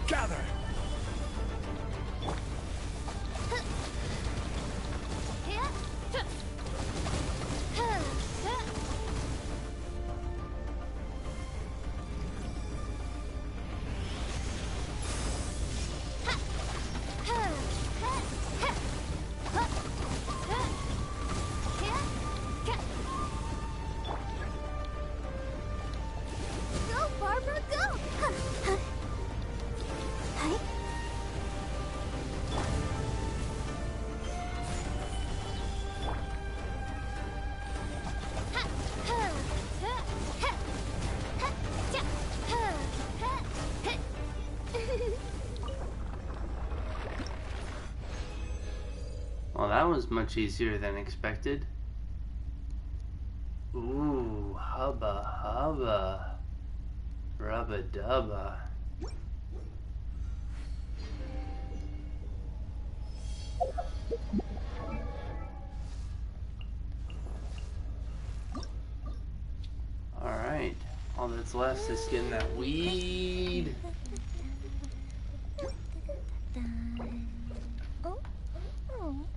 Gather. Go, Barbara, go! Tight. Well, that was much easier than expected. Ooh, hubba hubba. Rubba dubba. Alright. All that's left is getting that weed. Oh. Oh.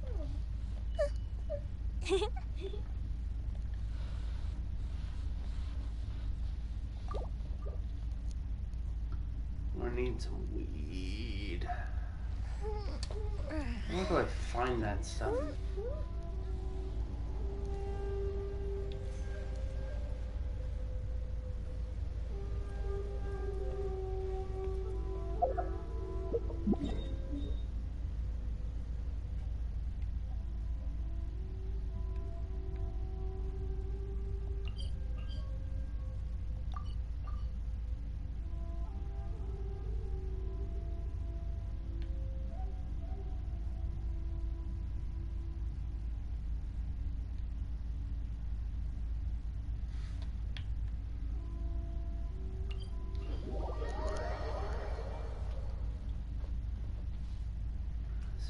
need some weed. Where do I find that stuff?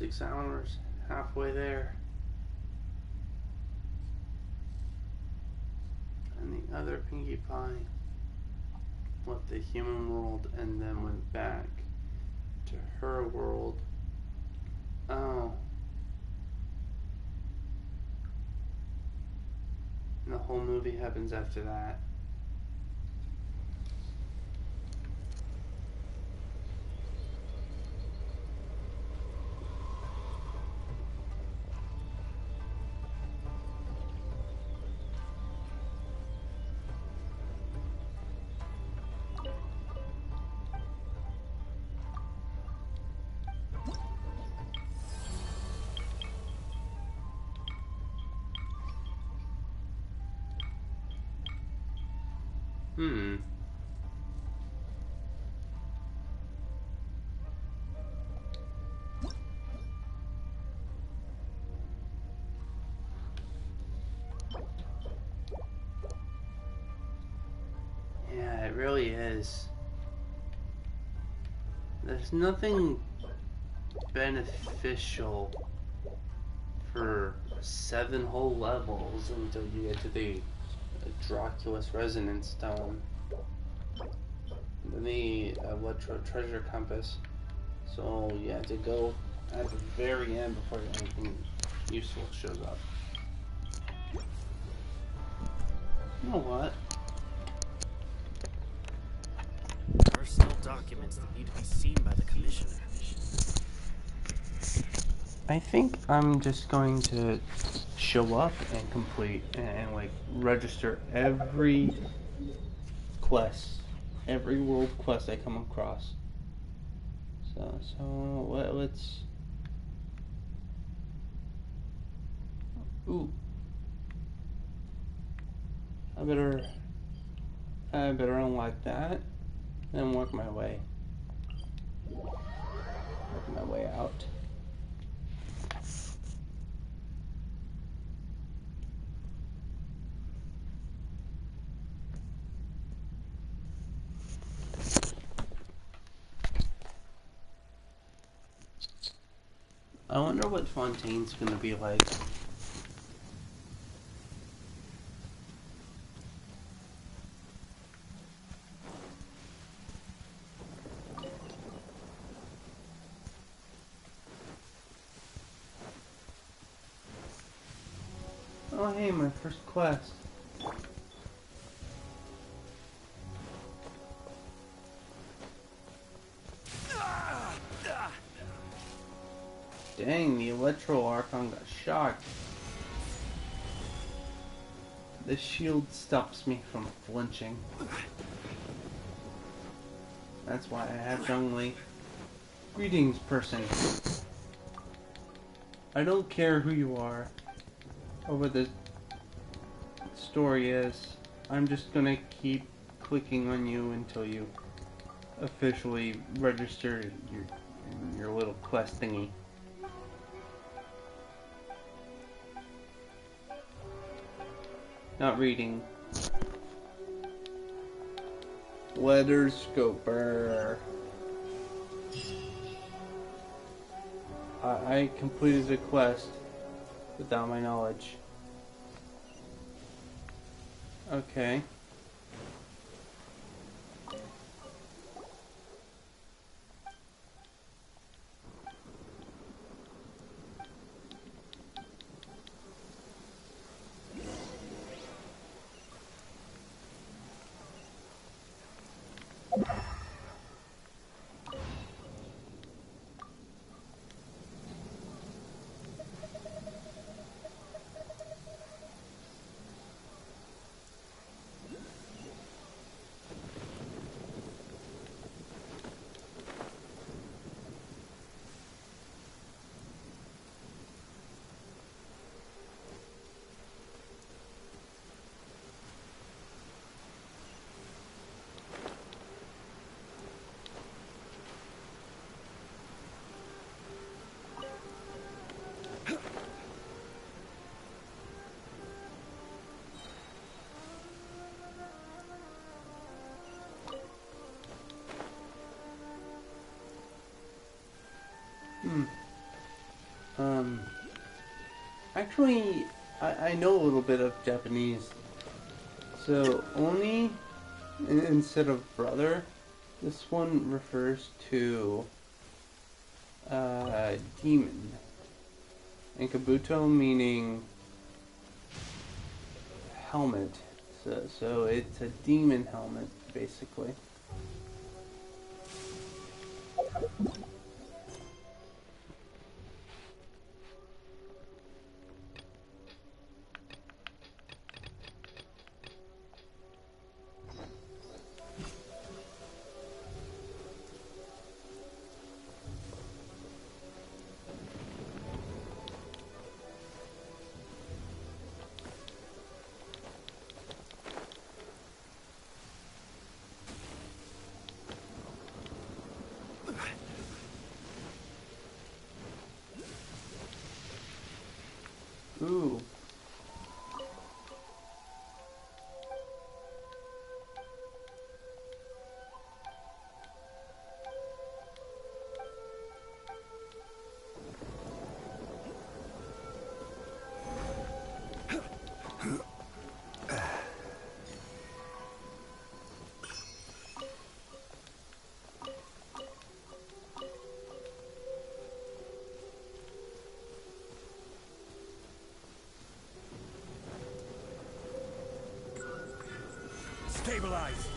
$6 hours, halfway there. And the other Pinkie Pie left the human world and then went back to her world. Oh. And the whole movie happens after that. Yeah, it really is. There's nothing beneficial for 7 whole levels until you get to the Dracula's Resonance Stone. Then the Electro Treasure Compass. So yeah, to go at the very end before anything useful shows up. You know what? Personal documents that need to be seen by the Commissioner. I think I'm just going to show up and complete and like register every quest, every world quest I come across. So let's. Ooh. I better unlock that and work my way out. I wonder what Fontaine's gonna be like. Oh hey, my first quest. Dang, the Electro Archon got shocked. The shield stops me from flinching. That's why I have Zhongli. Greetings, person. I don't care who you are, or what the story is. I'm just gonna keep clicking on you until you officially register your little quest thingy. Not reading. Letter Scoper. I completed a quest without my knowledge. Okay. Actually, I know a little bit of Japanese. So, oni, instead of brother, this one refers to demon. And kabuto meaning helmet. So it's a demon helmet, basically. Ooh. Stabilize.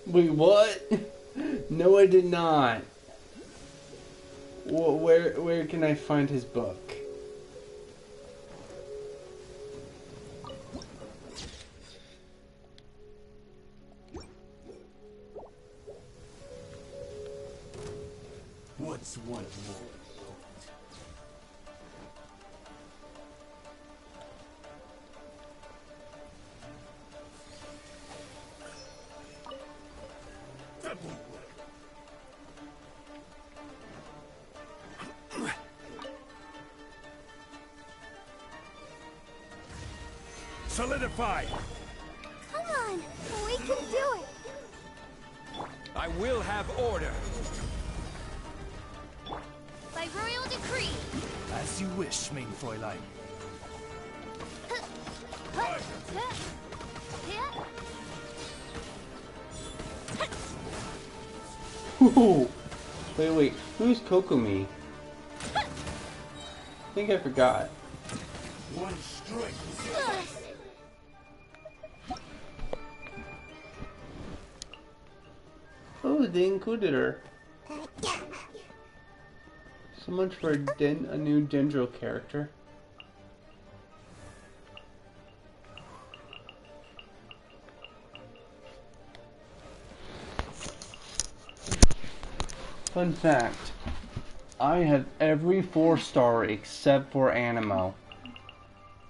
Wait, what? No, I did not. Where can I find his book? What's one more? Solidify! Come on! We can do it! I will have order! By royal decree! As you wish, mein Fräulein. Ooh. Wait, who's Kokomi? I think I forgot. One strike. Oh, they included her. So much for a new Dendro character. Fun fact. I have every 4-star except for Animo.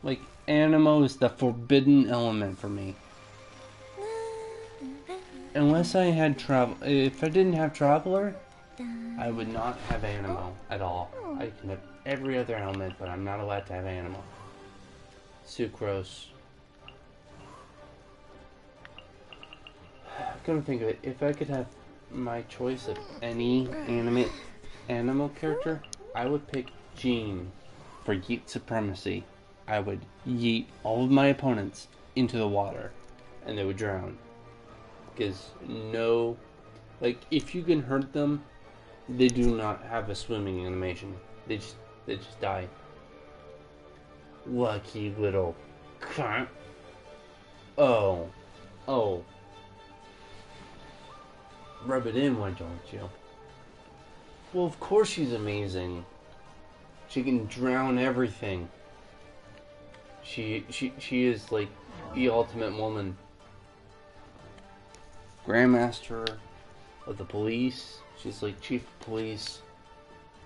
Like, Animo is the forbidden element for me. Unless I had if I didn't have Traveler, I would not have Animo at all. I can have every other element, but I'm not allowed to have Animo. Sucrose. Come to think of it, if I could have my choice of any animal character, I would pick Jean for yeet supremacy. I would yeet all of my opponents into the water, and they would drown. Because if you can hurt them, they do not have a swimming animation. They just die. Lucky little cunt. Oh. Rub it in, why don't you? Well, of course she's amazing. She can drown everything. She is like the ultimate woman. Grandmaster of the police. She's like chief of police.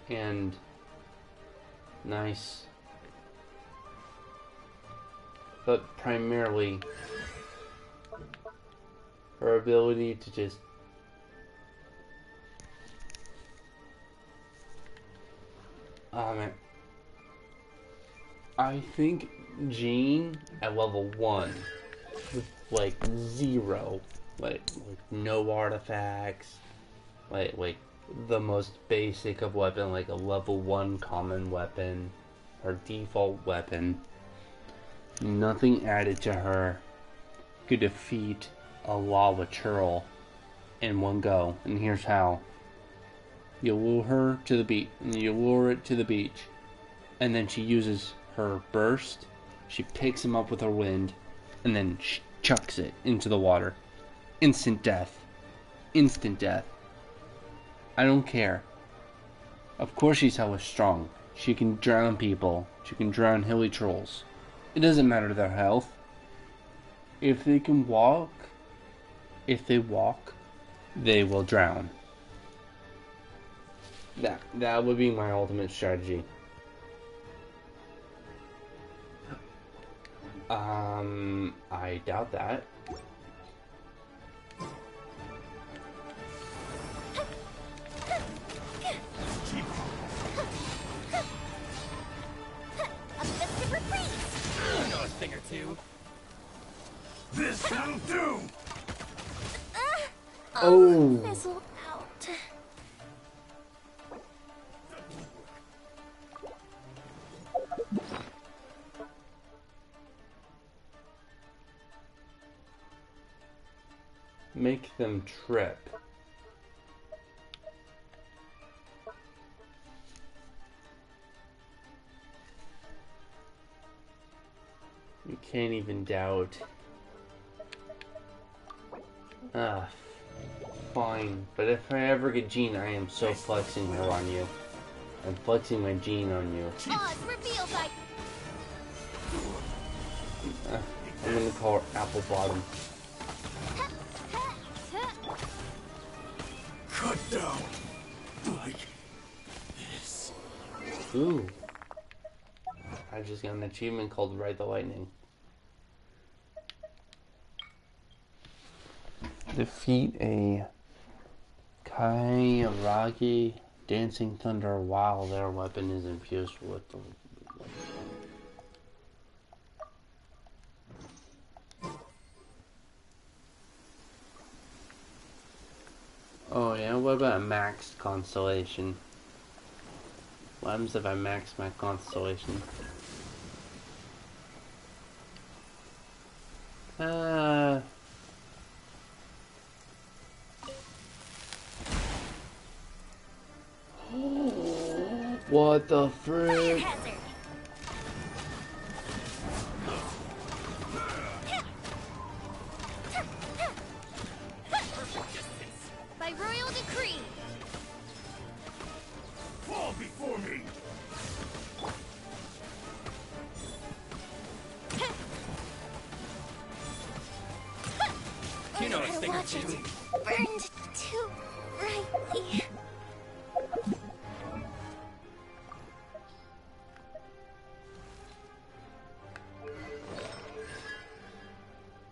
And nice. But primarily her ability to just man. I think Jean at level 1 with like 0, like no artifacts, like the most basic of weapon, like a level 1 common weapon, her default weapon, nothing added to her, could defeat a lava churl in one go. And here's how. You lure her to the beach, and you lure it to the beach, and then she uses her burst, she picks him up with her wind, and then she chucks it into the water. Instant death. Instant death. I don't care. Of course she's hella strong. She can drown people. She can drown hilly trolls. It doesn't matter their health. If they can walk, they will drown. That would be my ultimate strategy. I doubt that. I know a thing or two. This will do. Oh. Fizzled out. Make them trip. You can't even doubt. Fine. But if I ever get Jean, I am so flexing her on you. I'm flexing my Jean on you. Reveal by I'm gonna call her Apple Bottom. Cut down like this. Ooh. I just got an achievement called Ride the Lightning. Defeat a Kairagi Dancing Thunder while their weapon is infused with the... Oh yeah, what about max constellation? What happens if I max my constellation? What the frick? by royal decree. Fall before me. You know a thing or two. Burned too brightly.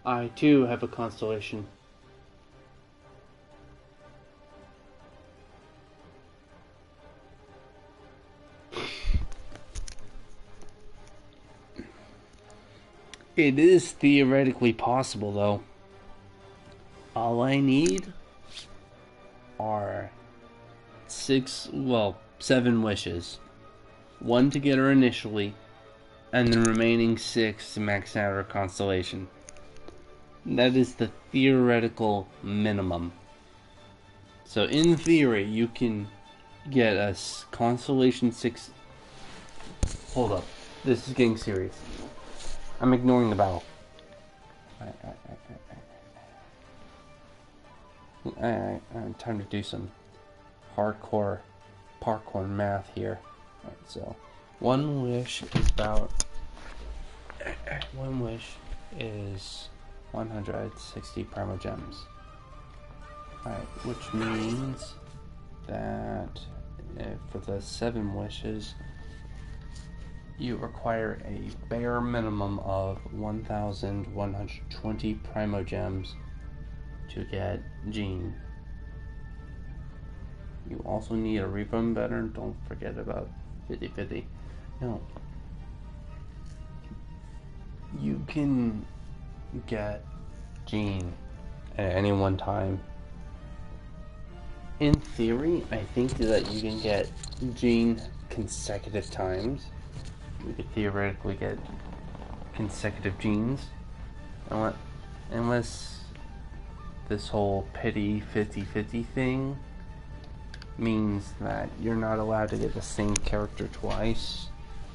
I too have a constellation. It is theoretically possible, though. All I need are 7 wishes. 1 to get her initially, and the remaining 6 to max out her constellation. That is the theoretical minimum. So in theory, you can get a constellation 6... Hold up. This is getting serious. I'm ignoring the battle. Time to do some hardcore parkour math here. Alright, so 1 wish is about One wish is 160 primogems. Alright, which means that for the 7 wishes, you require a bare minimum of 1,120 primogems to get Jean. You also need a refund better. Don't forget about 50-50. No. You can get Jean at any one time. In theory, I think that you can get Jean consecutive times. You could theoretically get consecutive Jeans. Unless this whole pity 50-50 thing means that you're not allowed to get the same character twice,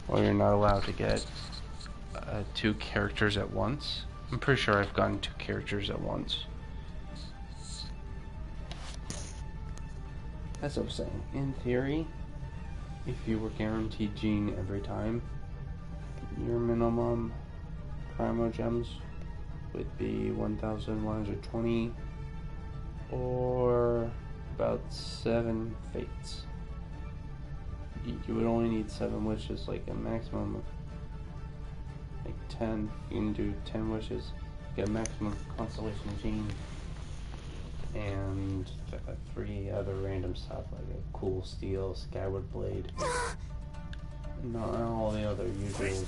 or you're not allowed to get 2 characters at once. I'm pretty sure I've gotten 2 characters at once. As I was saying, in theory, if you were guaranteed Jean every time, your minimum primogems would be 1,120 or about 7 fates. You would only need 7 wishes, like a maximum of like 10. You can do 10 wishes, get a maximum constellation Jean, and 3 other random stuff like a cool steel, skyward blade, and all the other usuals.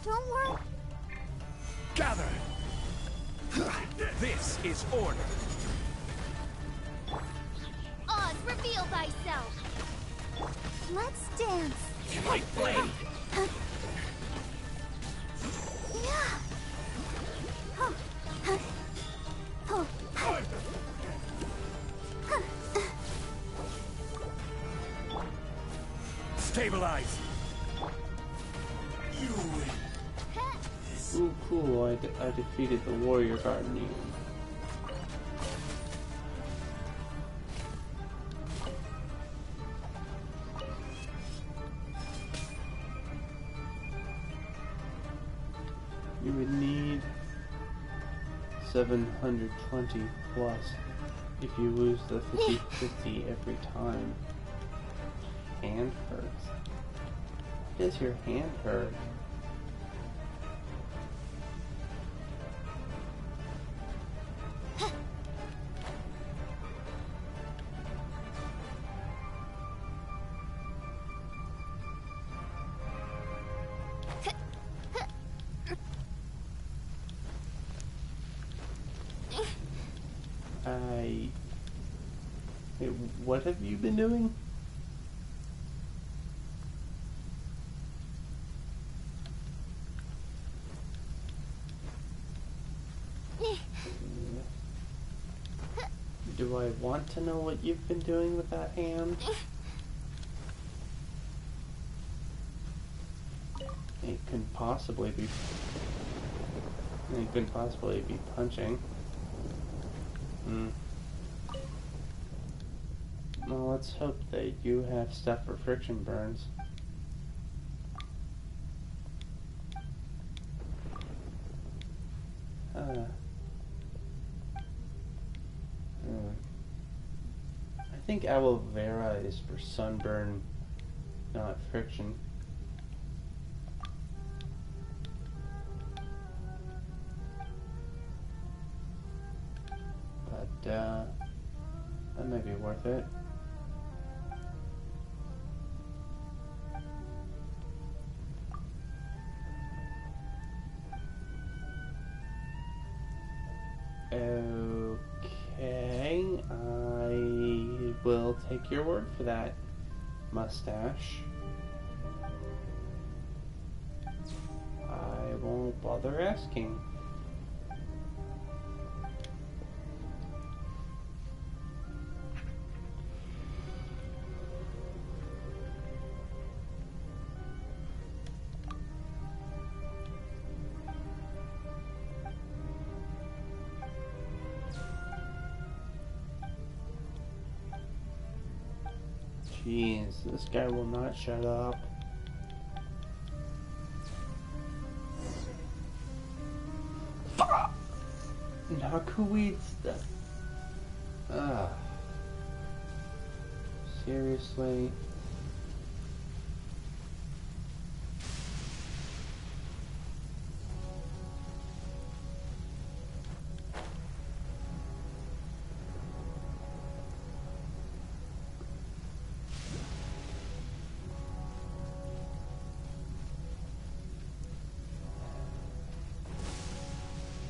Don't worry. Gather! This is order. Oz, reveal thyself. Let's dance. My blade! Stabilize. You win. Ooh, cool! I defeated the warrior guardian. You would need 720 plus if you lose the 50-50 every time. Hand hurts. Why does your hand hurt? What have you been doing? Do I want to know what you've been doing with that hand? It couldn't possibly be punching. Well, let's hope that you have stuff for friction burns. I think aloe vera is for sunburn, not friction. But, that might be worth it. Okay, I will take your word for that, mustache. I won't bother asking. Jeez, this guy will not shut up. Narcoweed stuff. Seriously?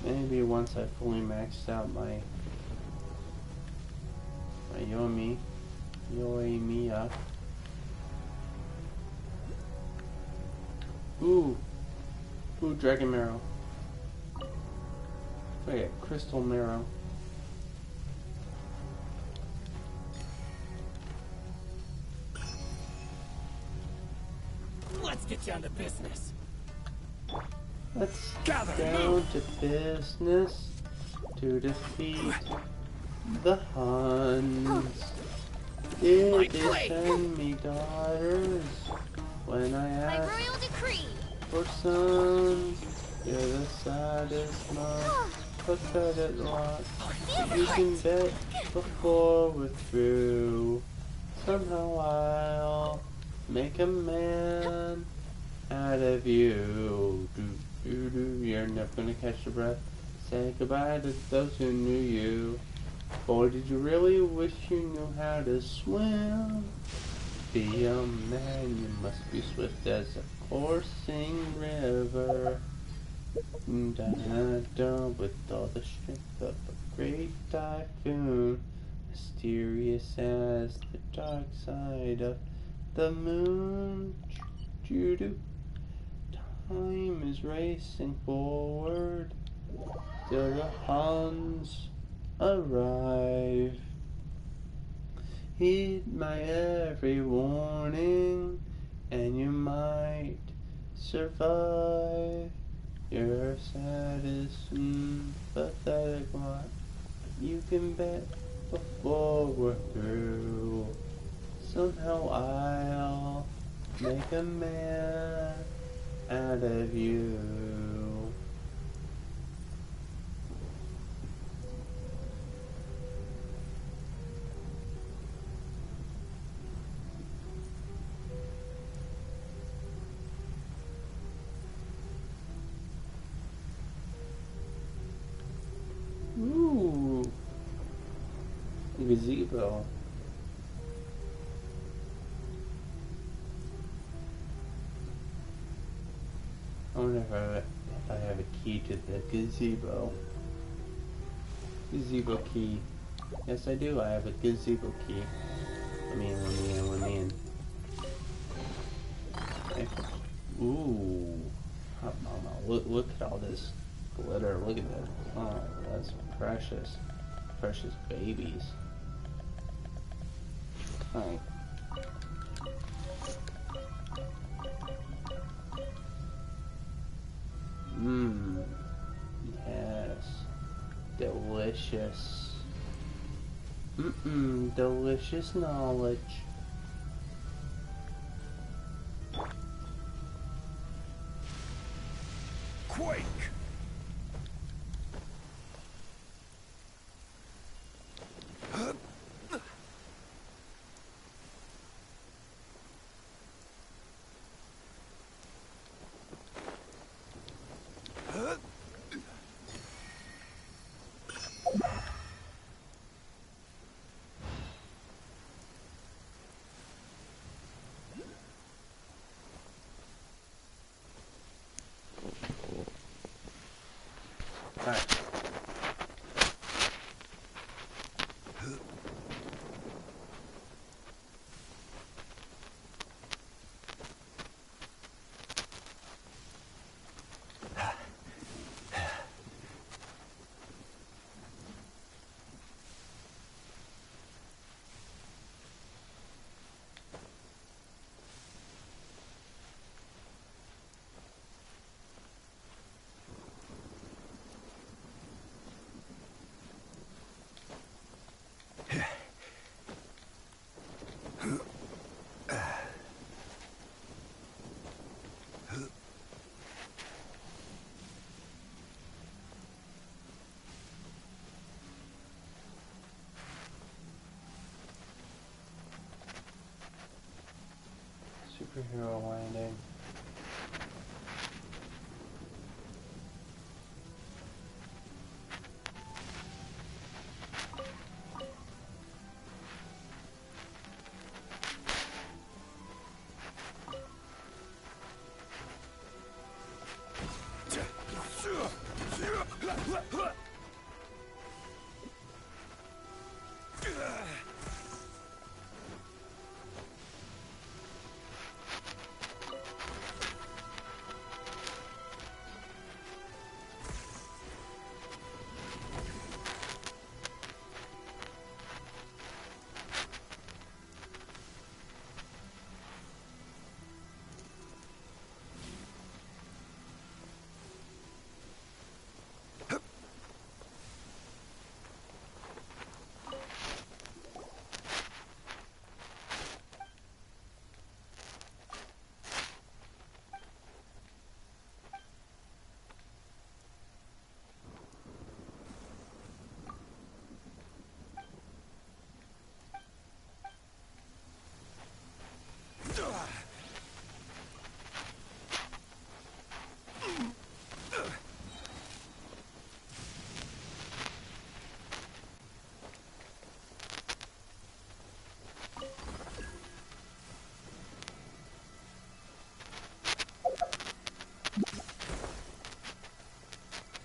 Maybe once I fully maxed out my Yoimiya. Ooh, dragon marrow. Wait, crystal marrow. Let's get down to business. Let's get down to business to defeat the Huns. Did they send me daughters when I asked for sons? You're the saddest mom, pathetic lot. You can bet before we're through. Somehow I'll make a man out of you. You're never gonna catch your breath. Say goodbye to those who knew you. Or did you really wish you knew how to swim? Be a man, you must be swift as a coursing river. Da-da-da, with all the strength of a great typhoon. Mysterious as the dark side of the moon. Judo. Time is racing forward till the Huns arrive. Heed my every warning, and you might survive. You're saddest and pathetic lot. You can bet before we're through. Somehow I'll make a man out of you. Ooh, gazebo. I wonder if I have a key to the gazebo. Gazebo key. Yes, I do. I have a gazebo key. Let me in. Okay. Ooh. Hot mama. Look at all this glitter. Look at that. Oh, that's precious. Precious babies. Alright. Mmm. Yes. Delicious. Delicious knowledge. Quake! Alright. Superhero landing.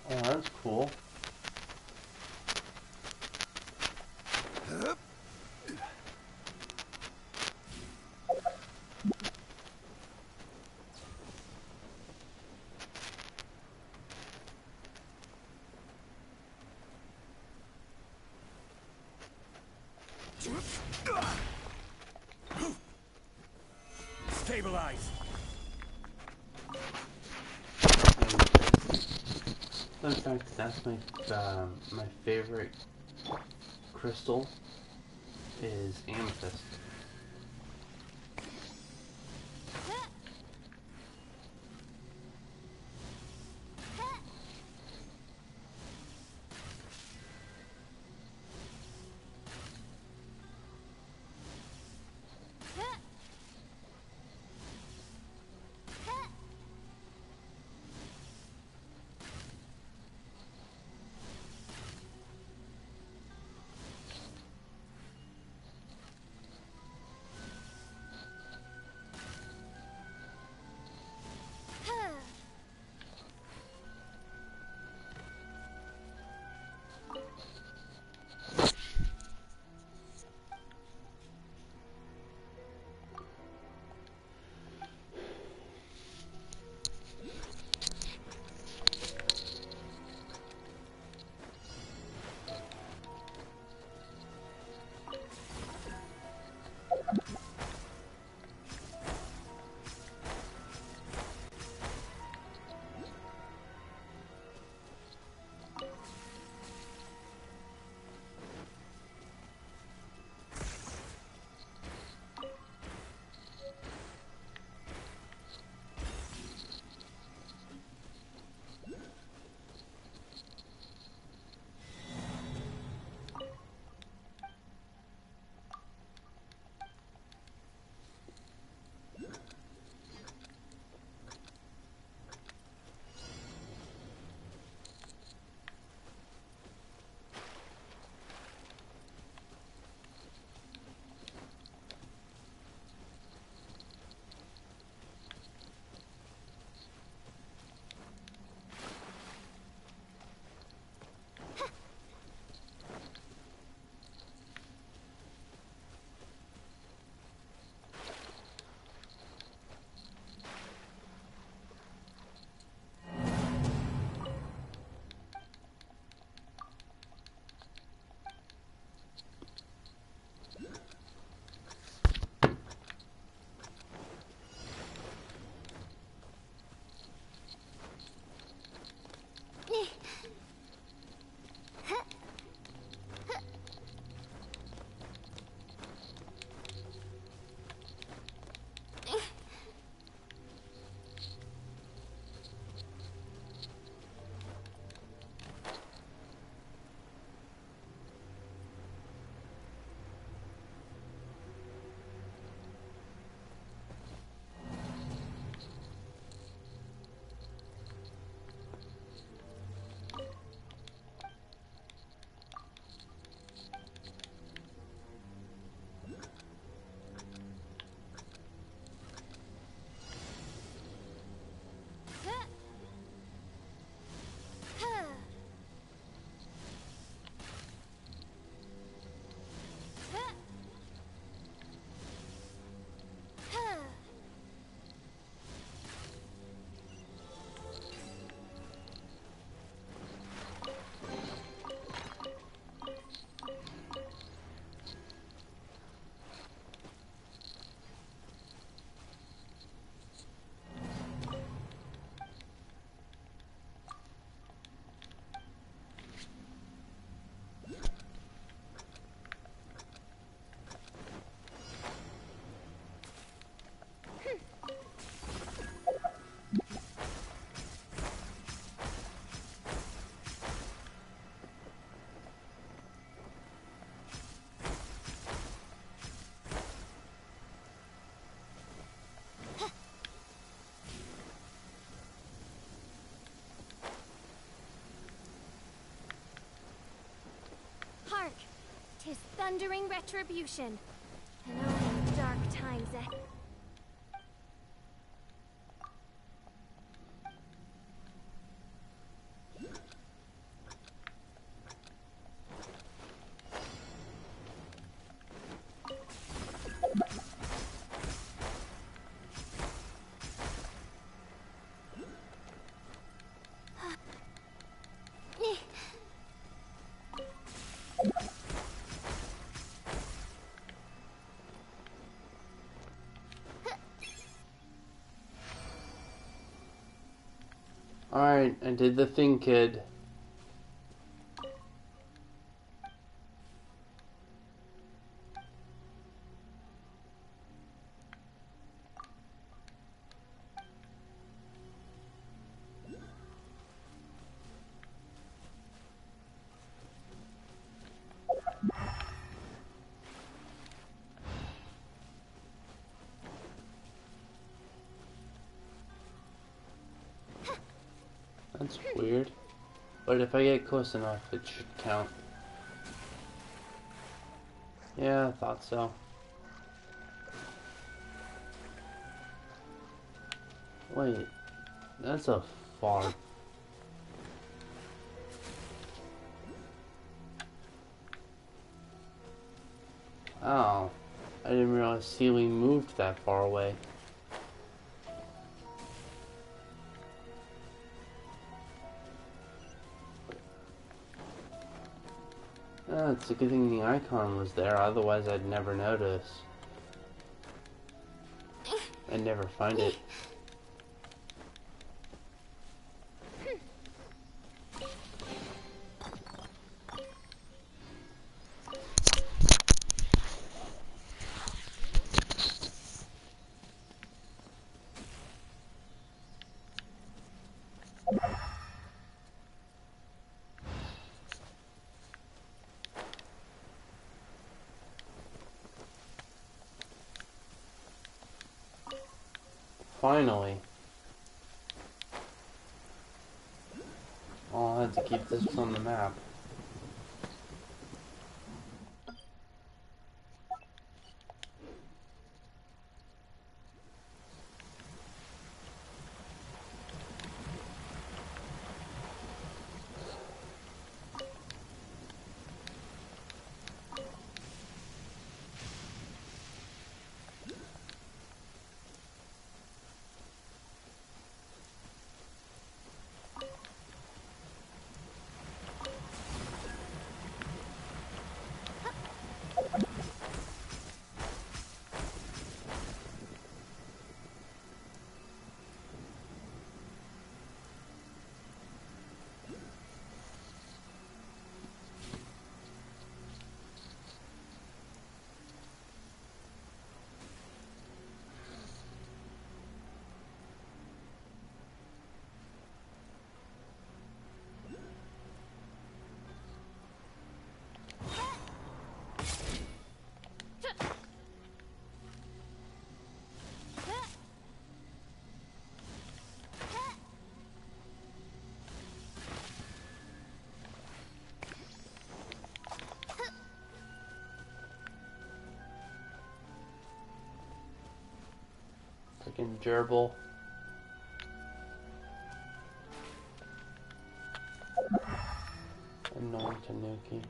Oh, that's cool. Stabilize. In fact, that's my favorite crystal is amethyst. Hark! 'Tis thundering retribution. And only dark times ahead. Alright, I did the thing, kid. That's weird. But if I get close enough, it should count. Yeah, I thought so. Wait, that's a far. Oh, I didn't realize ceiling moved that far away. Oh, it's a good thing the icon was there, otherwise I'd never notice. I'd never find it. Finally. I'll have to keep this on the map. Freaking gerbil. Annoying Tanuki.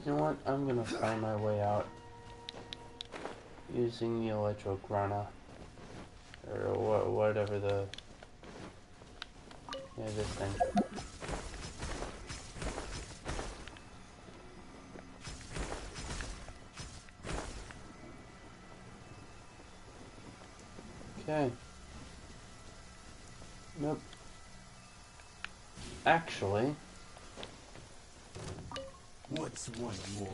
You know what? I'm gonna find my way out using the Electrograna, or whatever the, yeah, this thing. Okay. Nope. Actually. What's one more?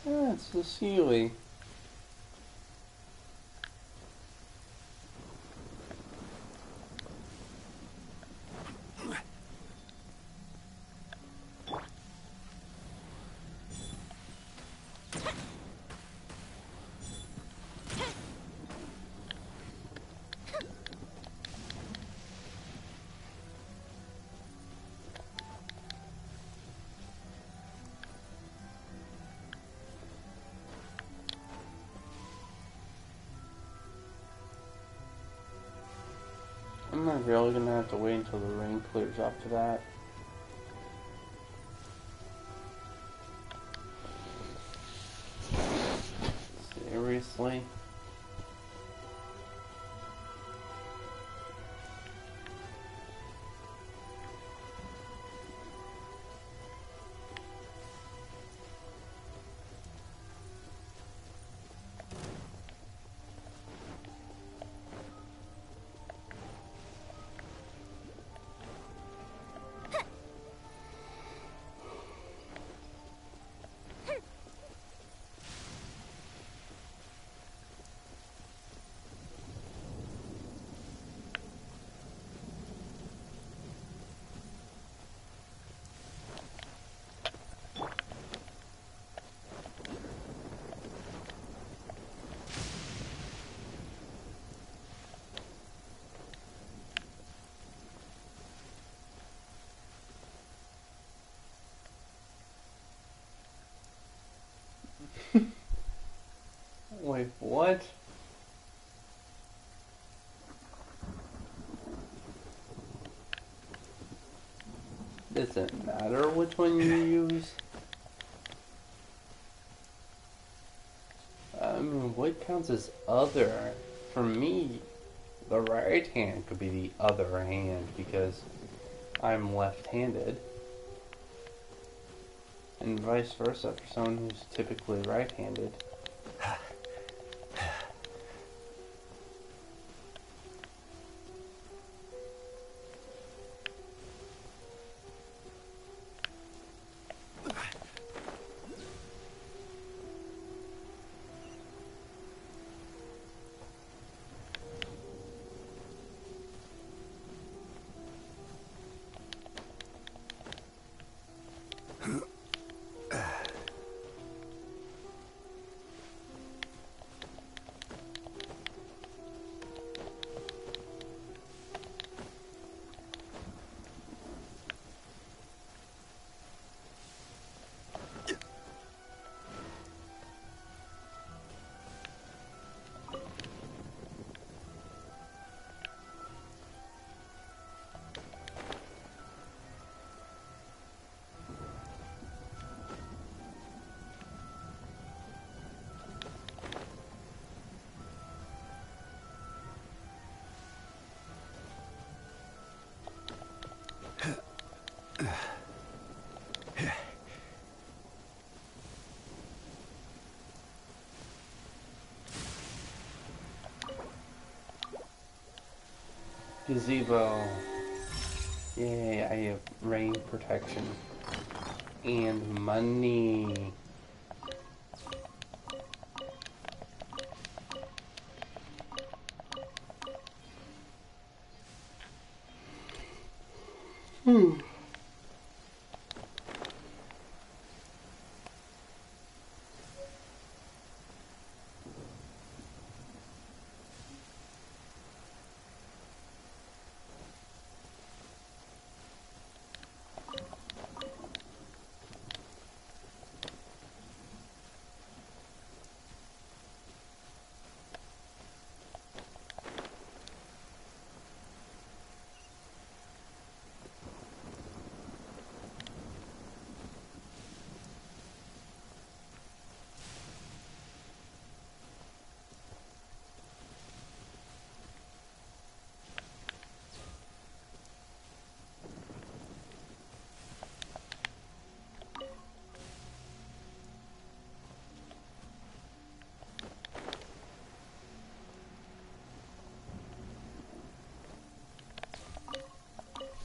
Ah, it's the Sealy. Am I really gonna have to wait until the rain clears up for that? Seriously? Wait, what? Does it matter which one you use? I mean, what counts as other? For me, the right hand could be the other hand because I'm left-handed. And vice versa for someone who's typically right-handed. Gazebo. Yay, I have rain protection. And money.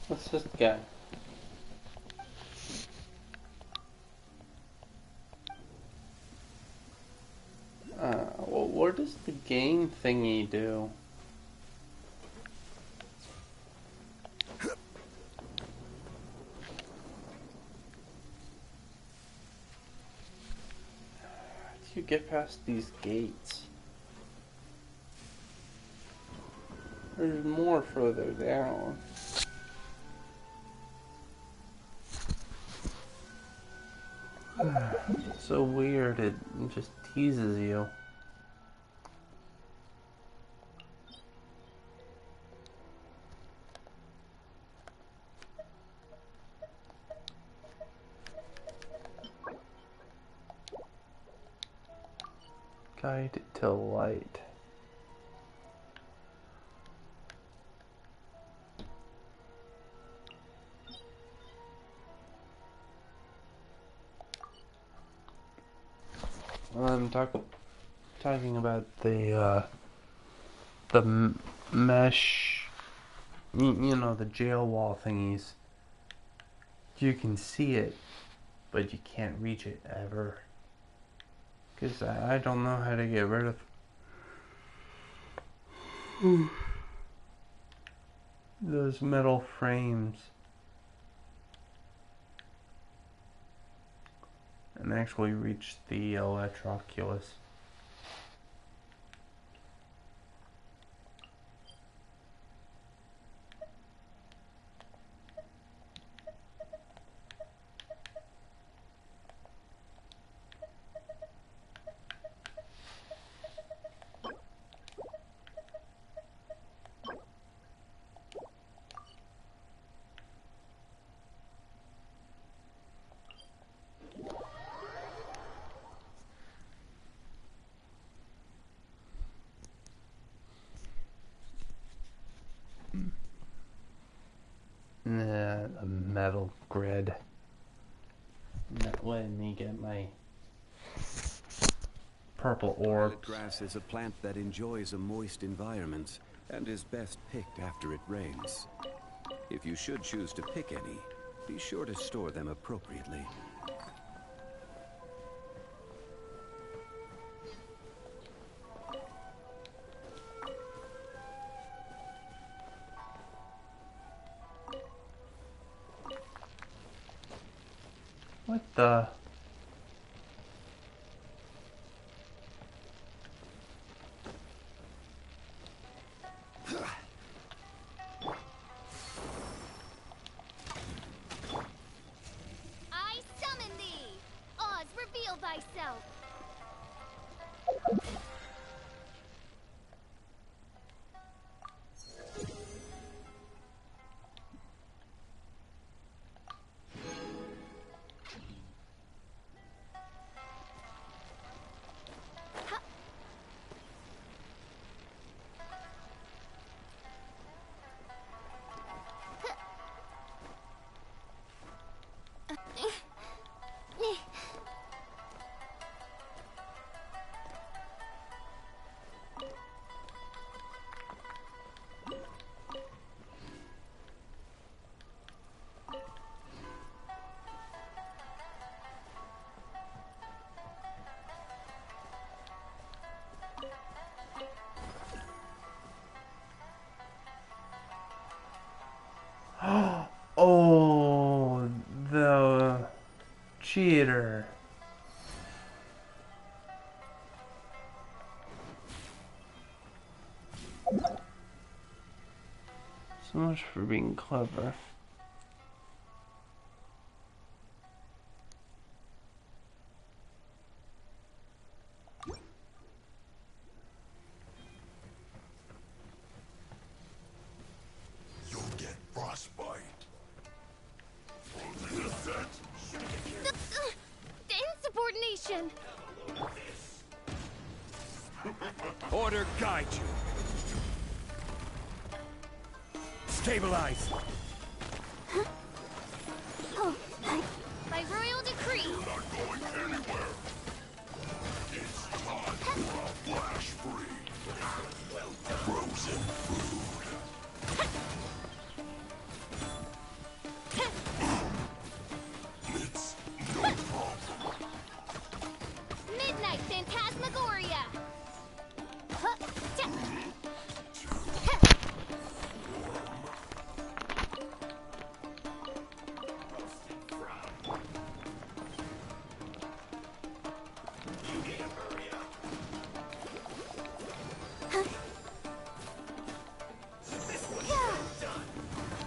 Let's just go. Well, what does the game thingy do? How do you get past these gates? There's more further down. So weird, it just teases you. Guide to light. I'm talking about the mesh, you know, the jail wall thingies. You can see it, but you can't reach it ever. Because I don't know how to get rid of those metal frames. And actually reach the electroculus. A metal grid. Not letting me get my purple orb. Grass is a plant that enjoys a moist environment and is best picked after it rains. If you should choose to pick any, be sure to store them appropriately. What the? I summon thee! Oz, reveal thyself! Cheater. So much for being clever. You'll get frostbite. The insubordination! Order guide you. Stabilize. Oh, by royal decree! You're not going anywhere. It's time for a flash free. Frozen food. It's no problem. Midnight Phantasmagoria! Huh, ja.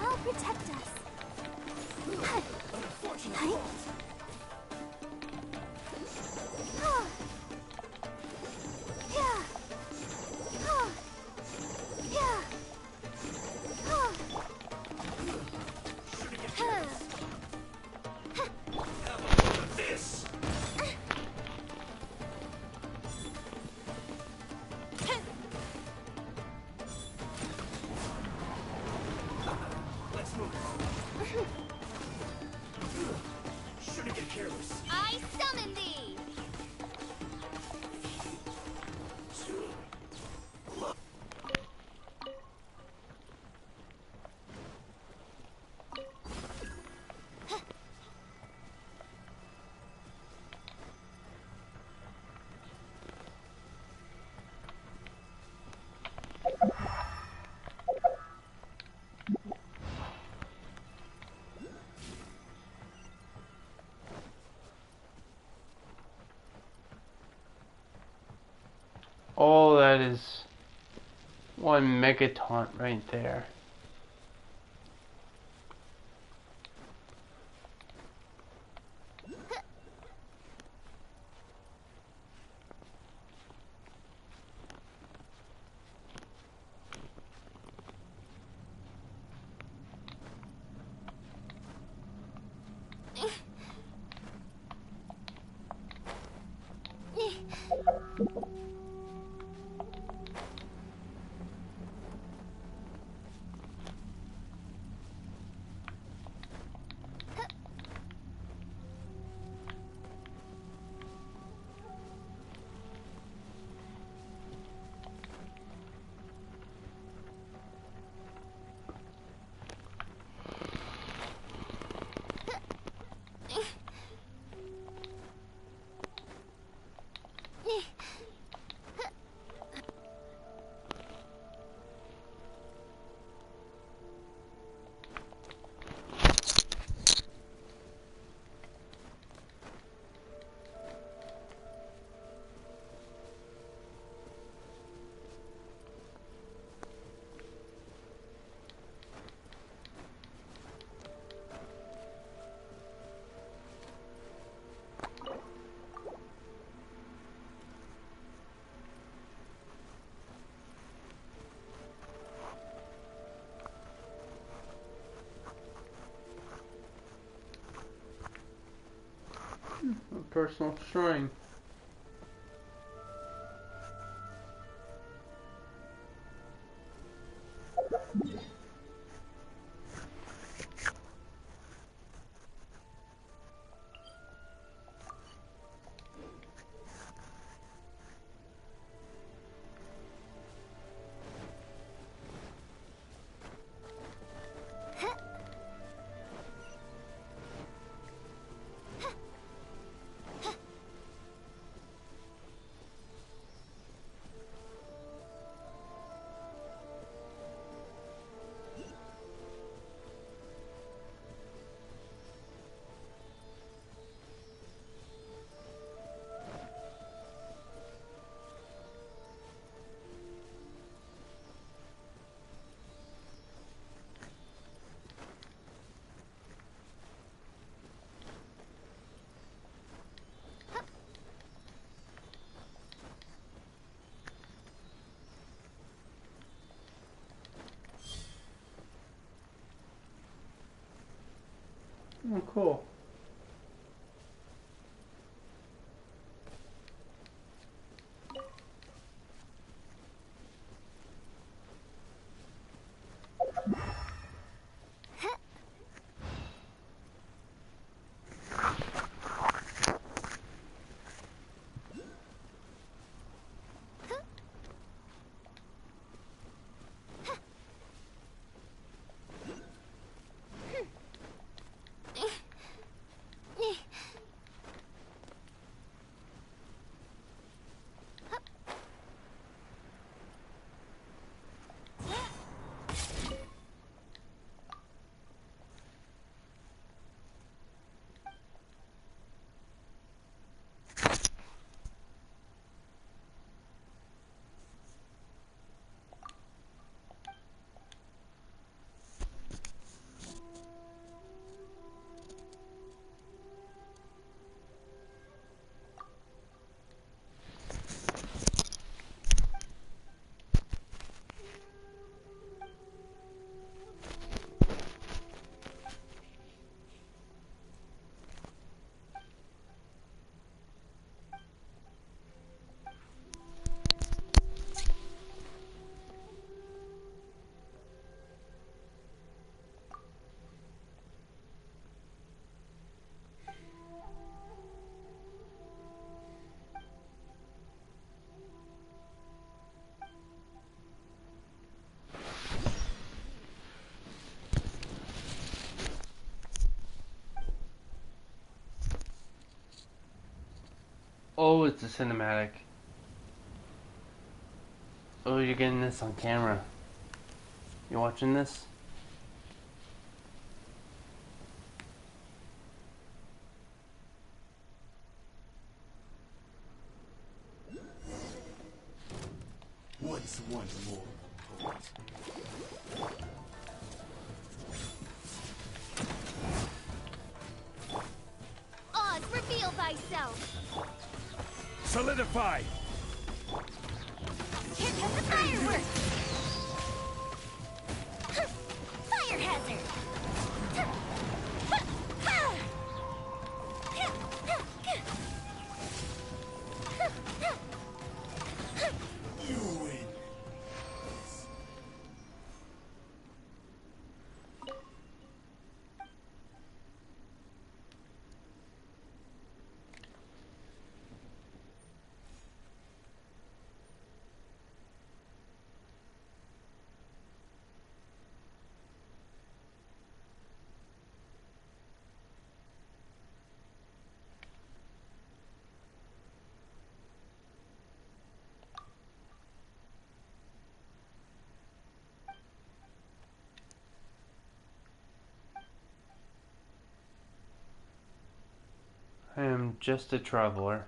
I'll protect us. Unfortunately. This. Let's move. Shouldn't get careless. I summon thee! Oh, that is one mega taunt right there. A personal shrine. Oh, cool. Oh, it's a cinematic. Oh, you're getting this on camera. You watching this? What's one more point? Oz, reveal thyself! Solidify! Here comes the fireworks! Fire hazard! You win. I am just a traveler.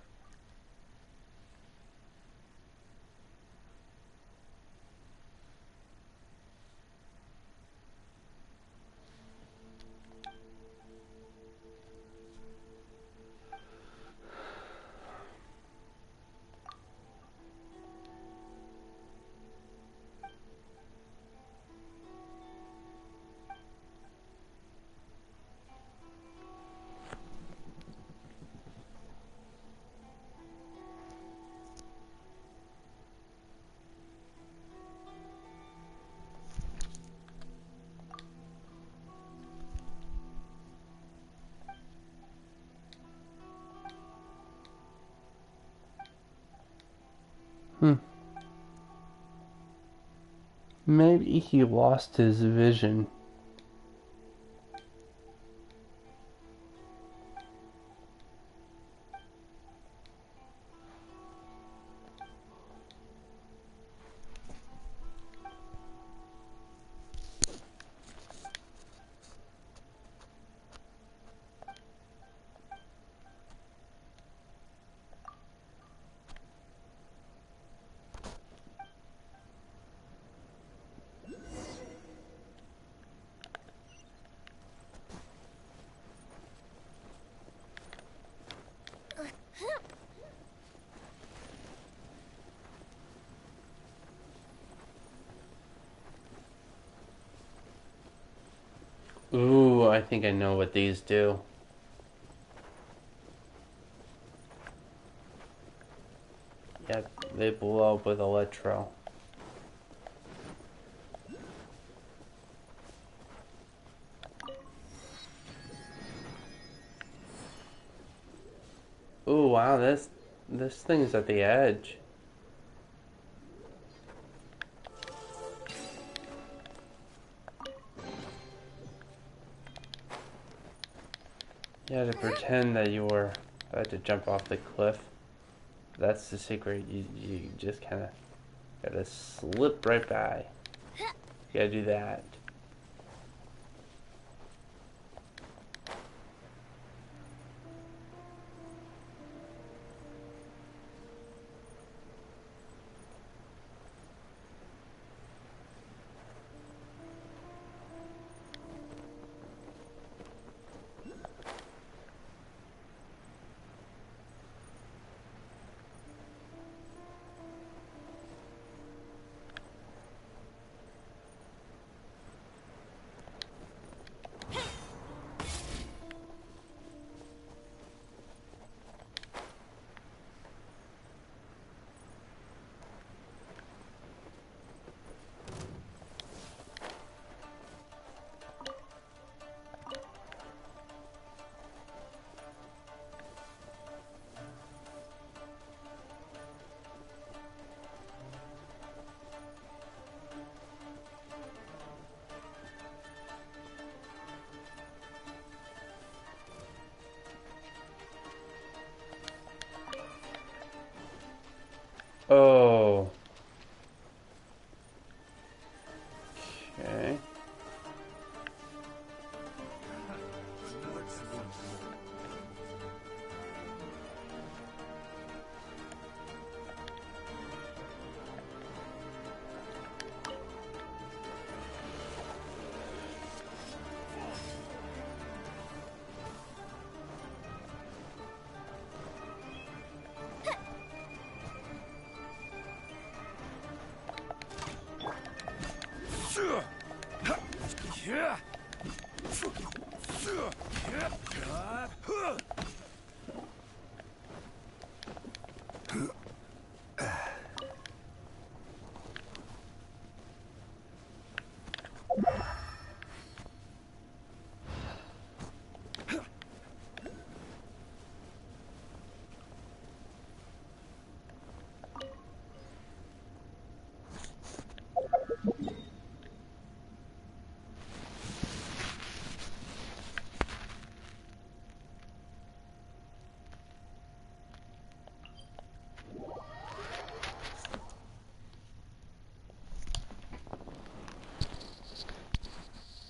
Maybe he lost his vision. I think I know what these do. Yep, they blow up with electro. Ooh, wow, this thing's at the edge. You had to pretend that you were about to jump off the cliff. That's the secret. You just kind of gotta slip right by. You gotta do that. Oh. Okay.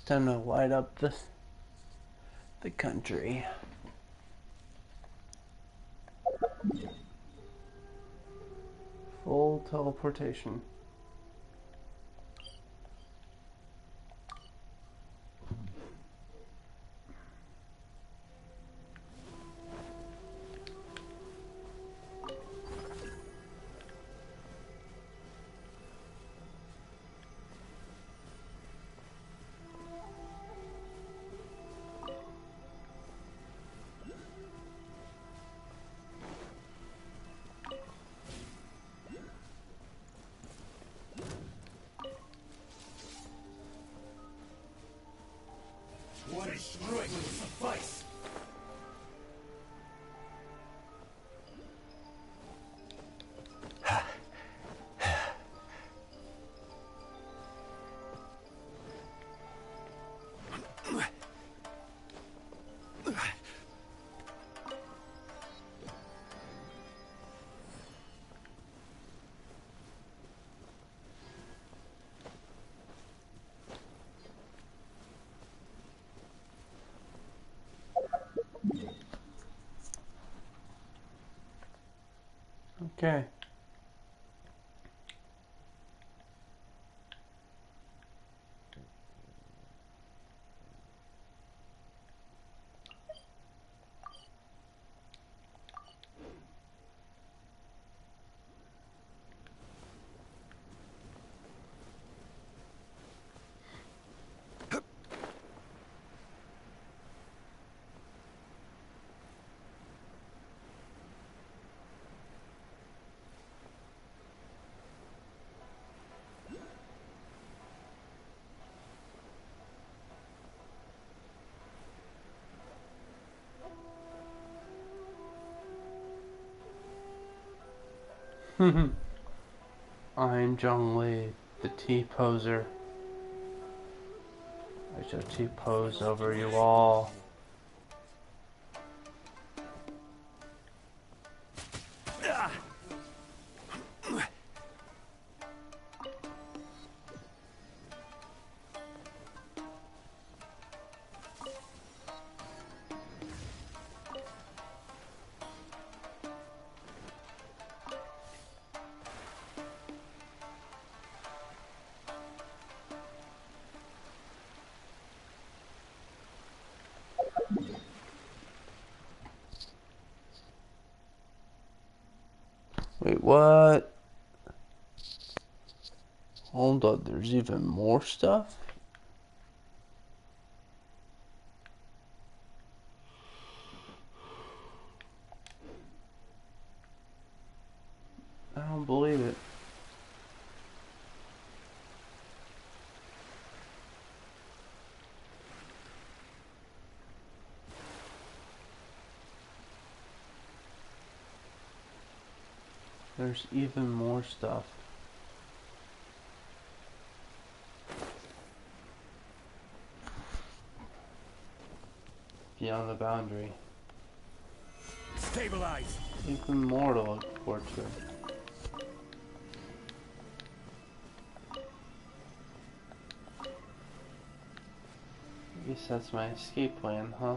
Time to light up the country. Full teleportation. One destroyed will suffice. Okay. I'm Zhongli, the T-poser. I shall T-pose over you all. Wait, what? Hold up, there's even more stuff? I don't believe it. There's even more stuff. Beyond the boundary. Stabilize. Even more to look forward to. I guess that's my escape plan, huh?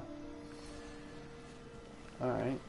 Alright.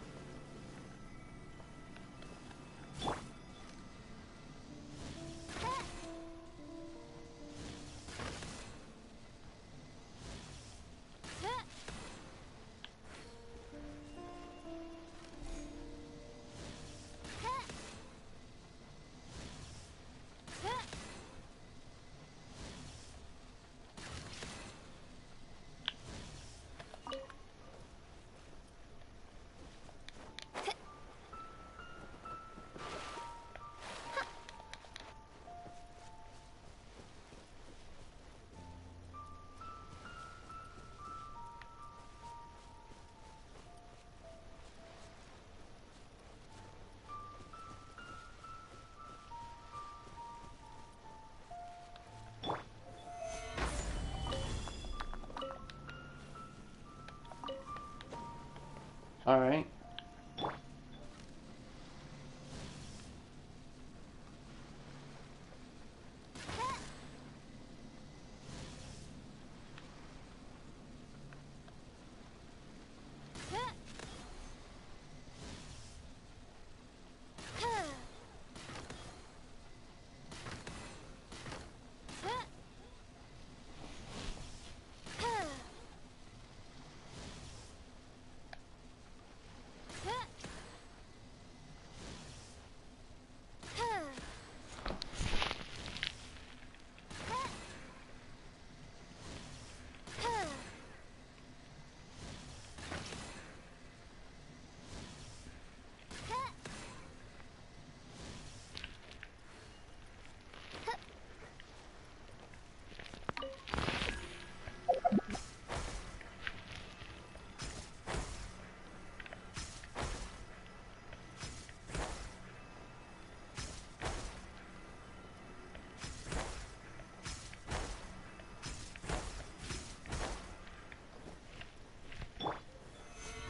Alright.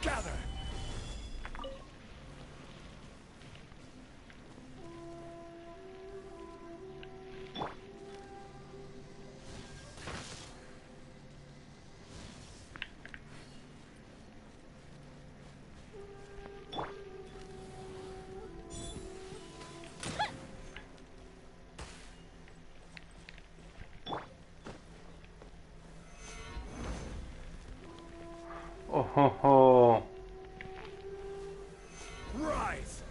Gather. Oh ho ho. Rise.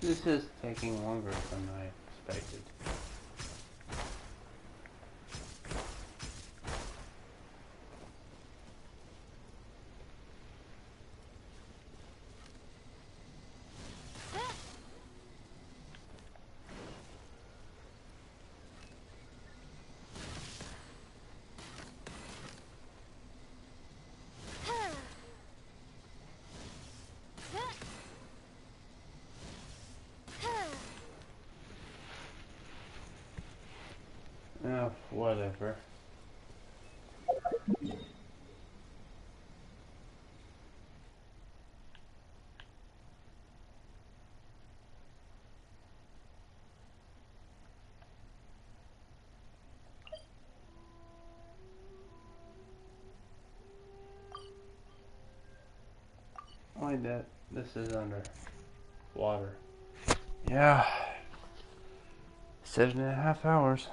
This is taking longer than I expected. Whatever. Like that. This is under water. Yeah. 7.5 hours.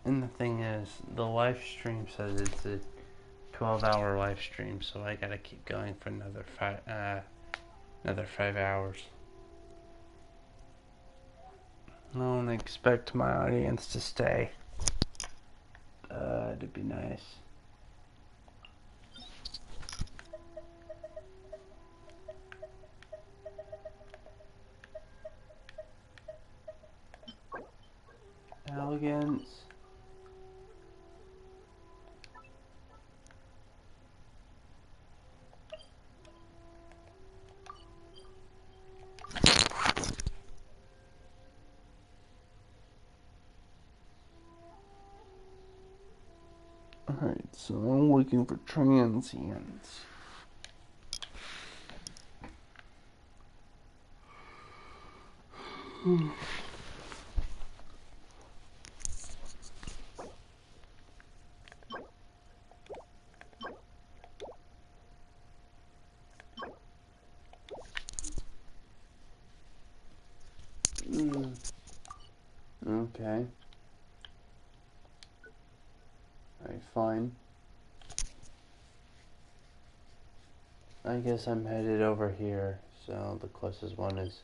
And the thing is, the live stream says it's a 12-hour live stream, so I gotta keep going for another 5 hours. I don't expect my audience to stay. It'd be nice. Elegance. Alright, so I'm looking for transients. Okay. Alright, fine. I guess I'm headed over here, so the closest one is...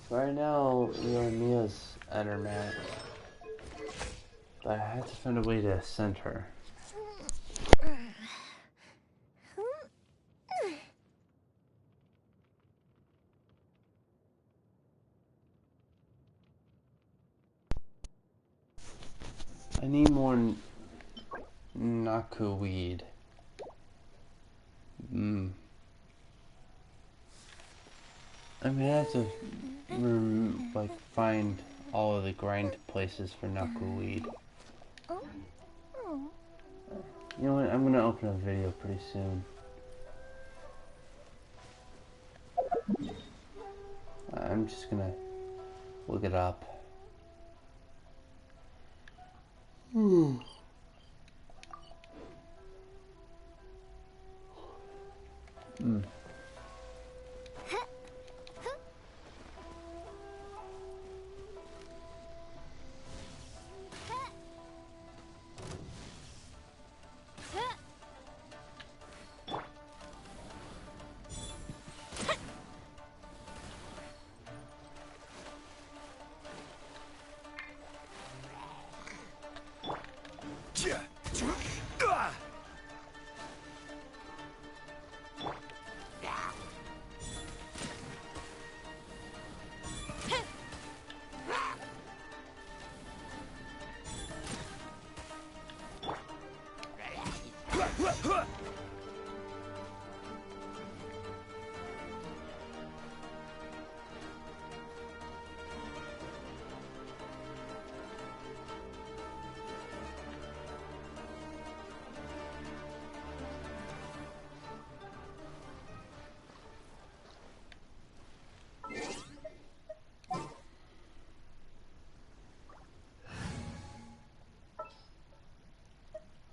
Right now, Yoimiya's at her max. But I have to find a way to ascend her. I need more Naku weed. I'm gonna have to find all of the grind places for Naku weed. You know what? I'm gonna open a video pretty soon. I'm just gonna look it up.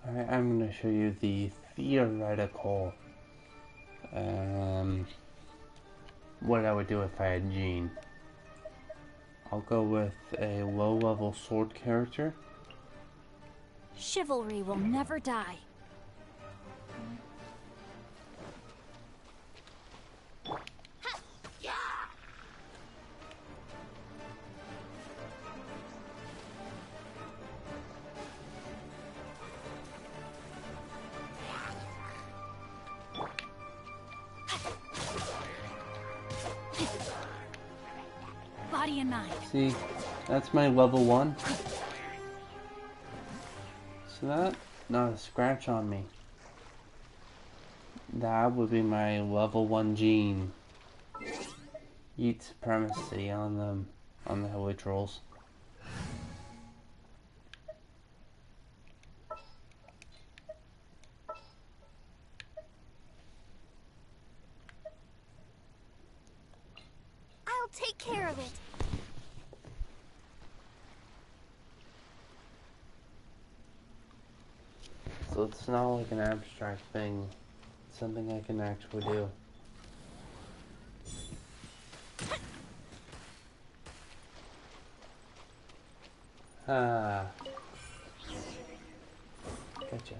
Alright, I'm going to show you the theoretical what I would do if I had Jean. I'll go with a low-level sword character. Chivalry will never die. Body and mind. See, that's my level 1. So that, not a scratch on me. That would be my level 1 Jean. Eat supremacy on them, on the Holy Trolls. I'll take care of it. So it's not like an abstract thing. It's something I can actually do. Ah. Gotcha.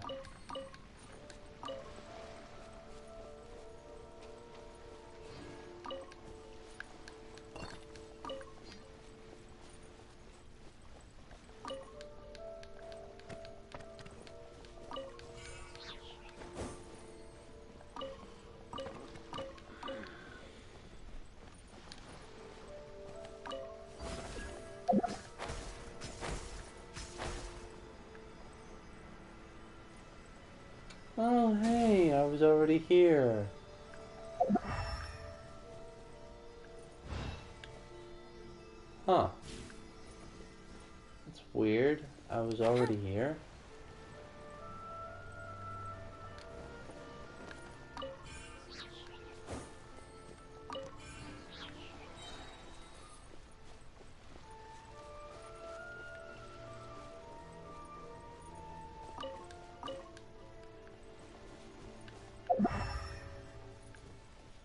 Oh, hey, I was already here. Huh. That's weird. I was already here.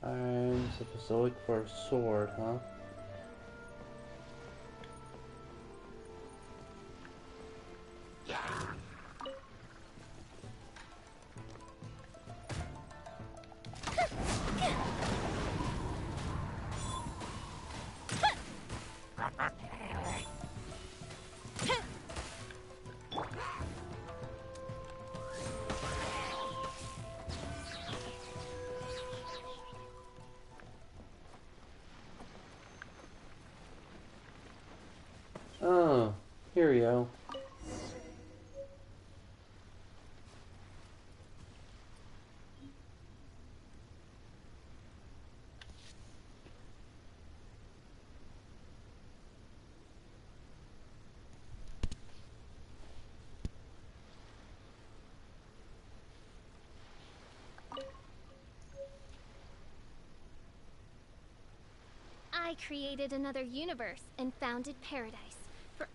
I'm supposed to look for a sword, huh? Oh, here we go. I created another universe and founded paradise. For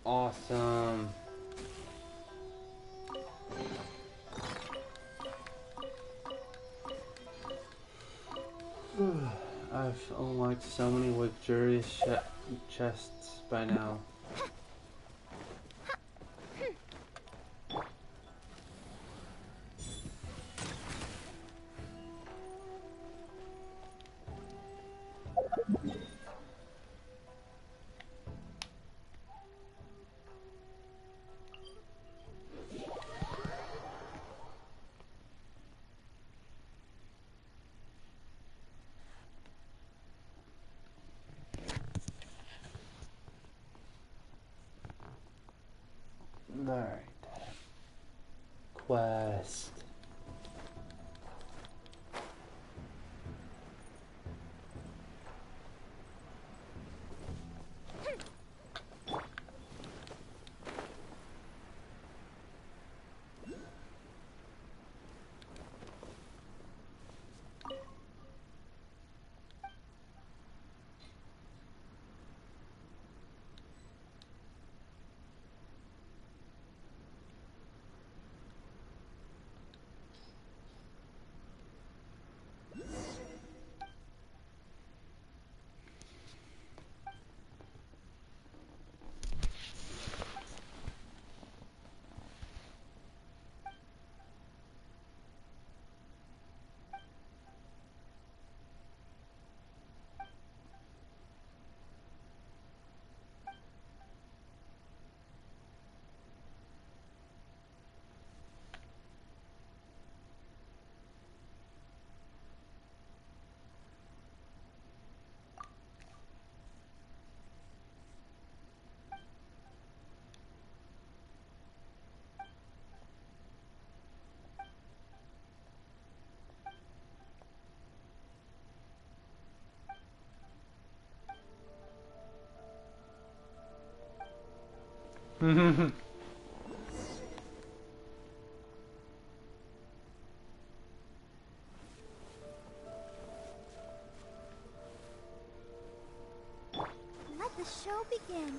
Awesome. I've unlocked so many luxurious chests by now. quest. Let the show begin.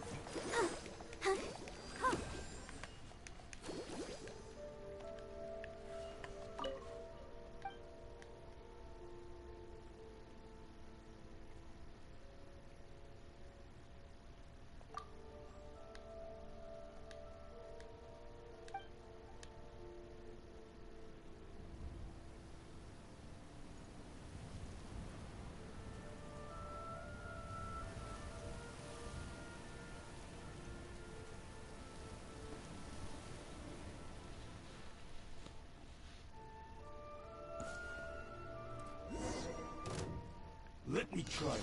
Let me try you.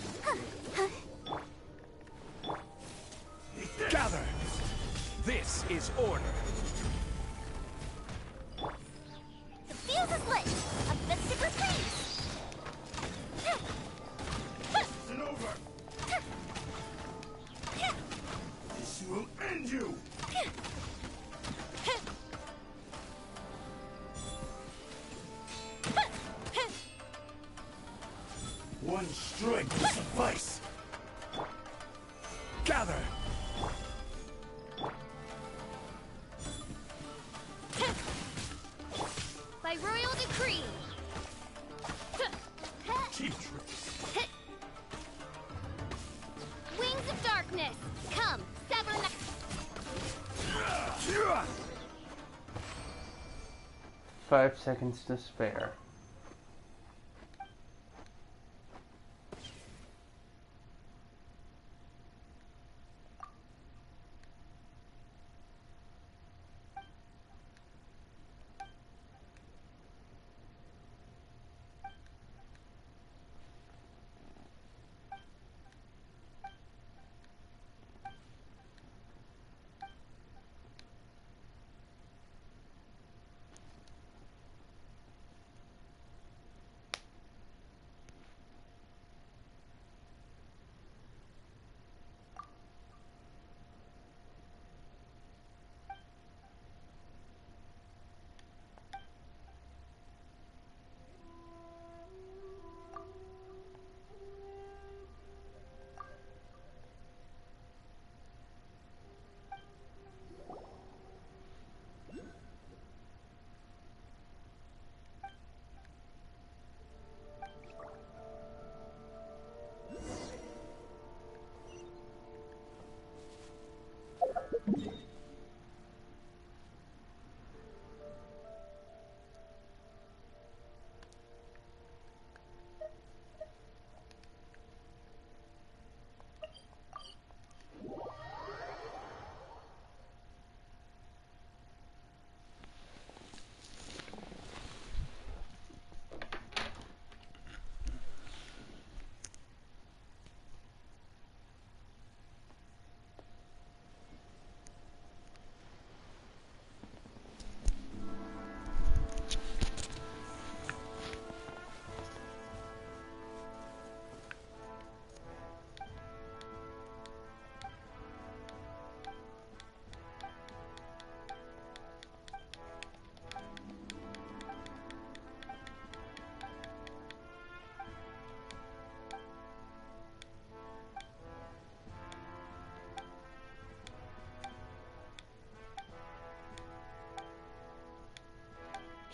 Gather! This is order. The fuse is lit! A festive retreat! Listen over! This will end you! One strike will suffice. Gather! By royal decree. Cheap tricks. Wings of darkness. Come, sever the... 5 seconds to spare.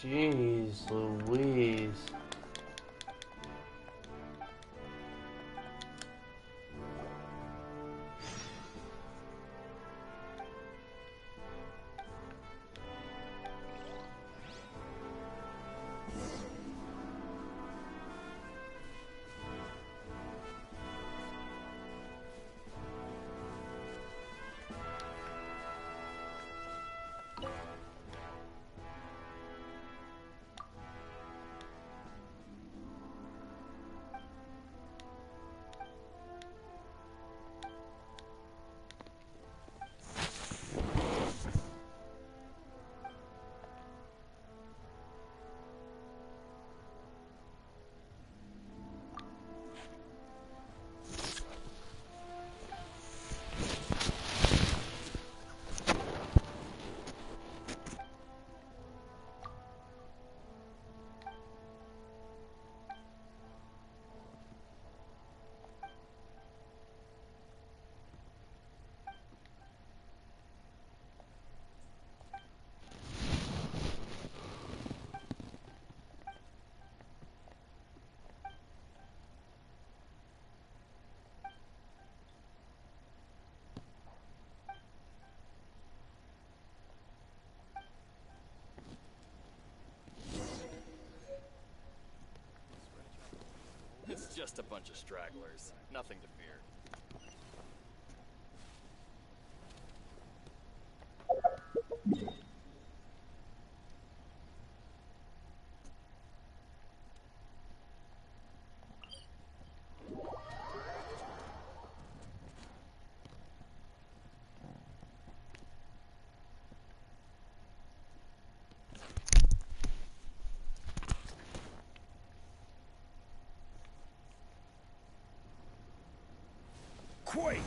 Jeez Louise. It's just a bunch of stragglers. Nothing to fear. Quake!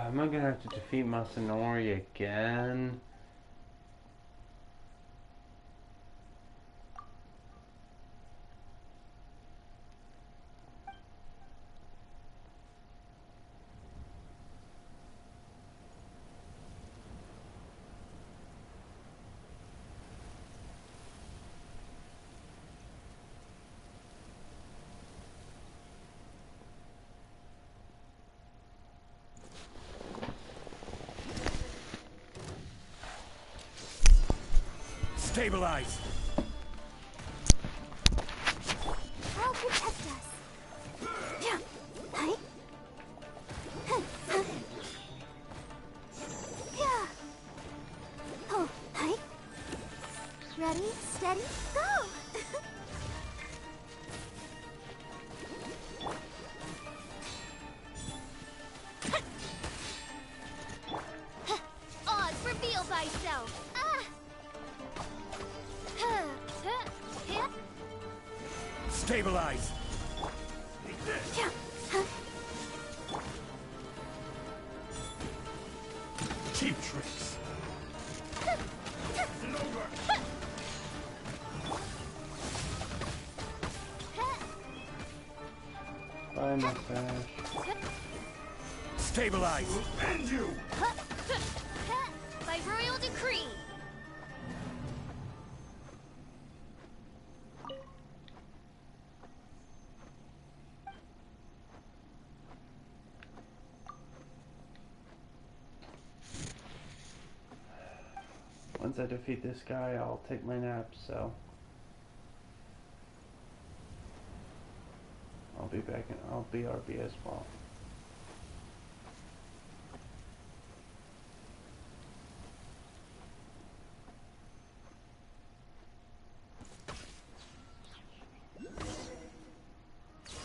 Am I gonna have to defeat Masanori again? Stabilize! I'll protect us. Yeah. Hi. Yeah. Oh, hi. Ready, steady, go! Oz, reveal thyself! Stabilize! Yeah. Cheap tricks! my mustache. Stabilize! End you! By royal decree! Once I defeat this guy, I'll take my nap, so I'll be back and I'll be RB as well.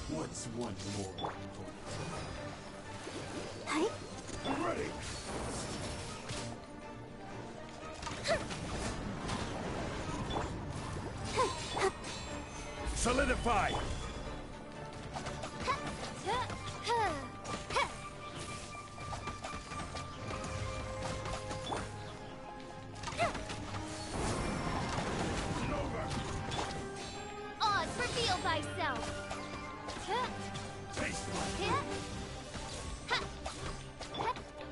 What's one more? Hi. I'm ready. Solidify! Oz, reveal thyself!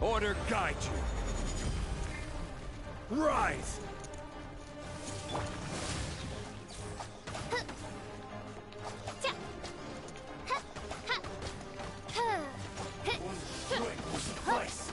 Order guide you. Rise! Slice!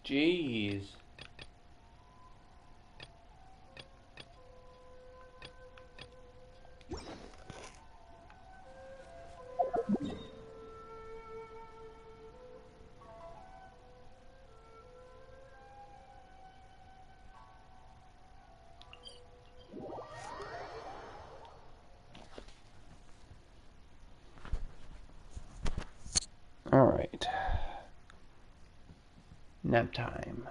Jeez. All right. Nap time.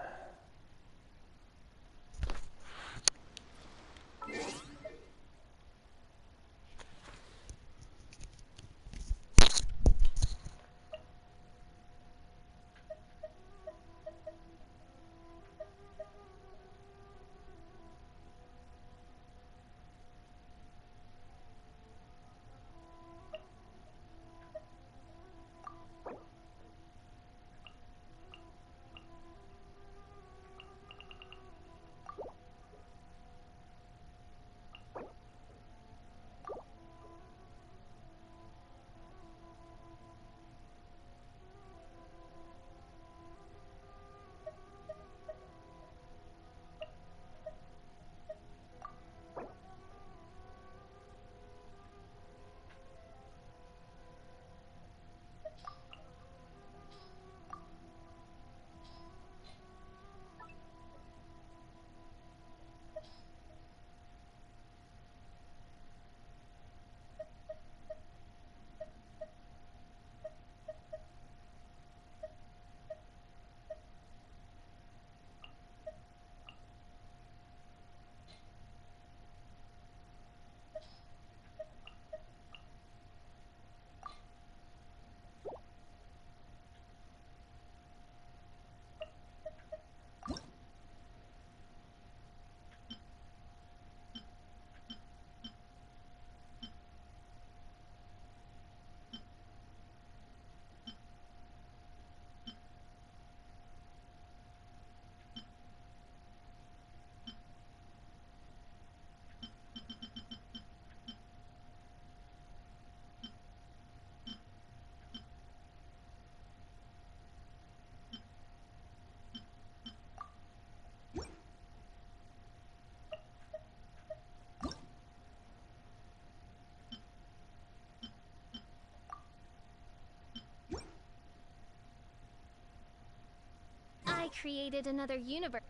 created another universe.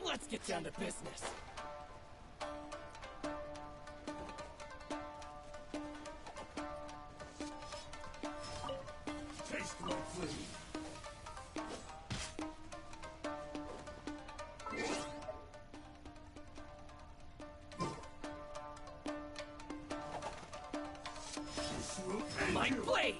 Let's get down to business. Taste my flame. My blade!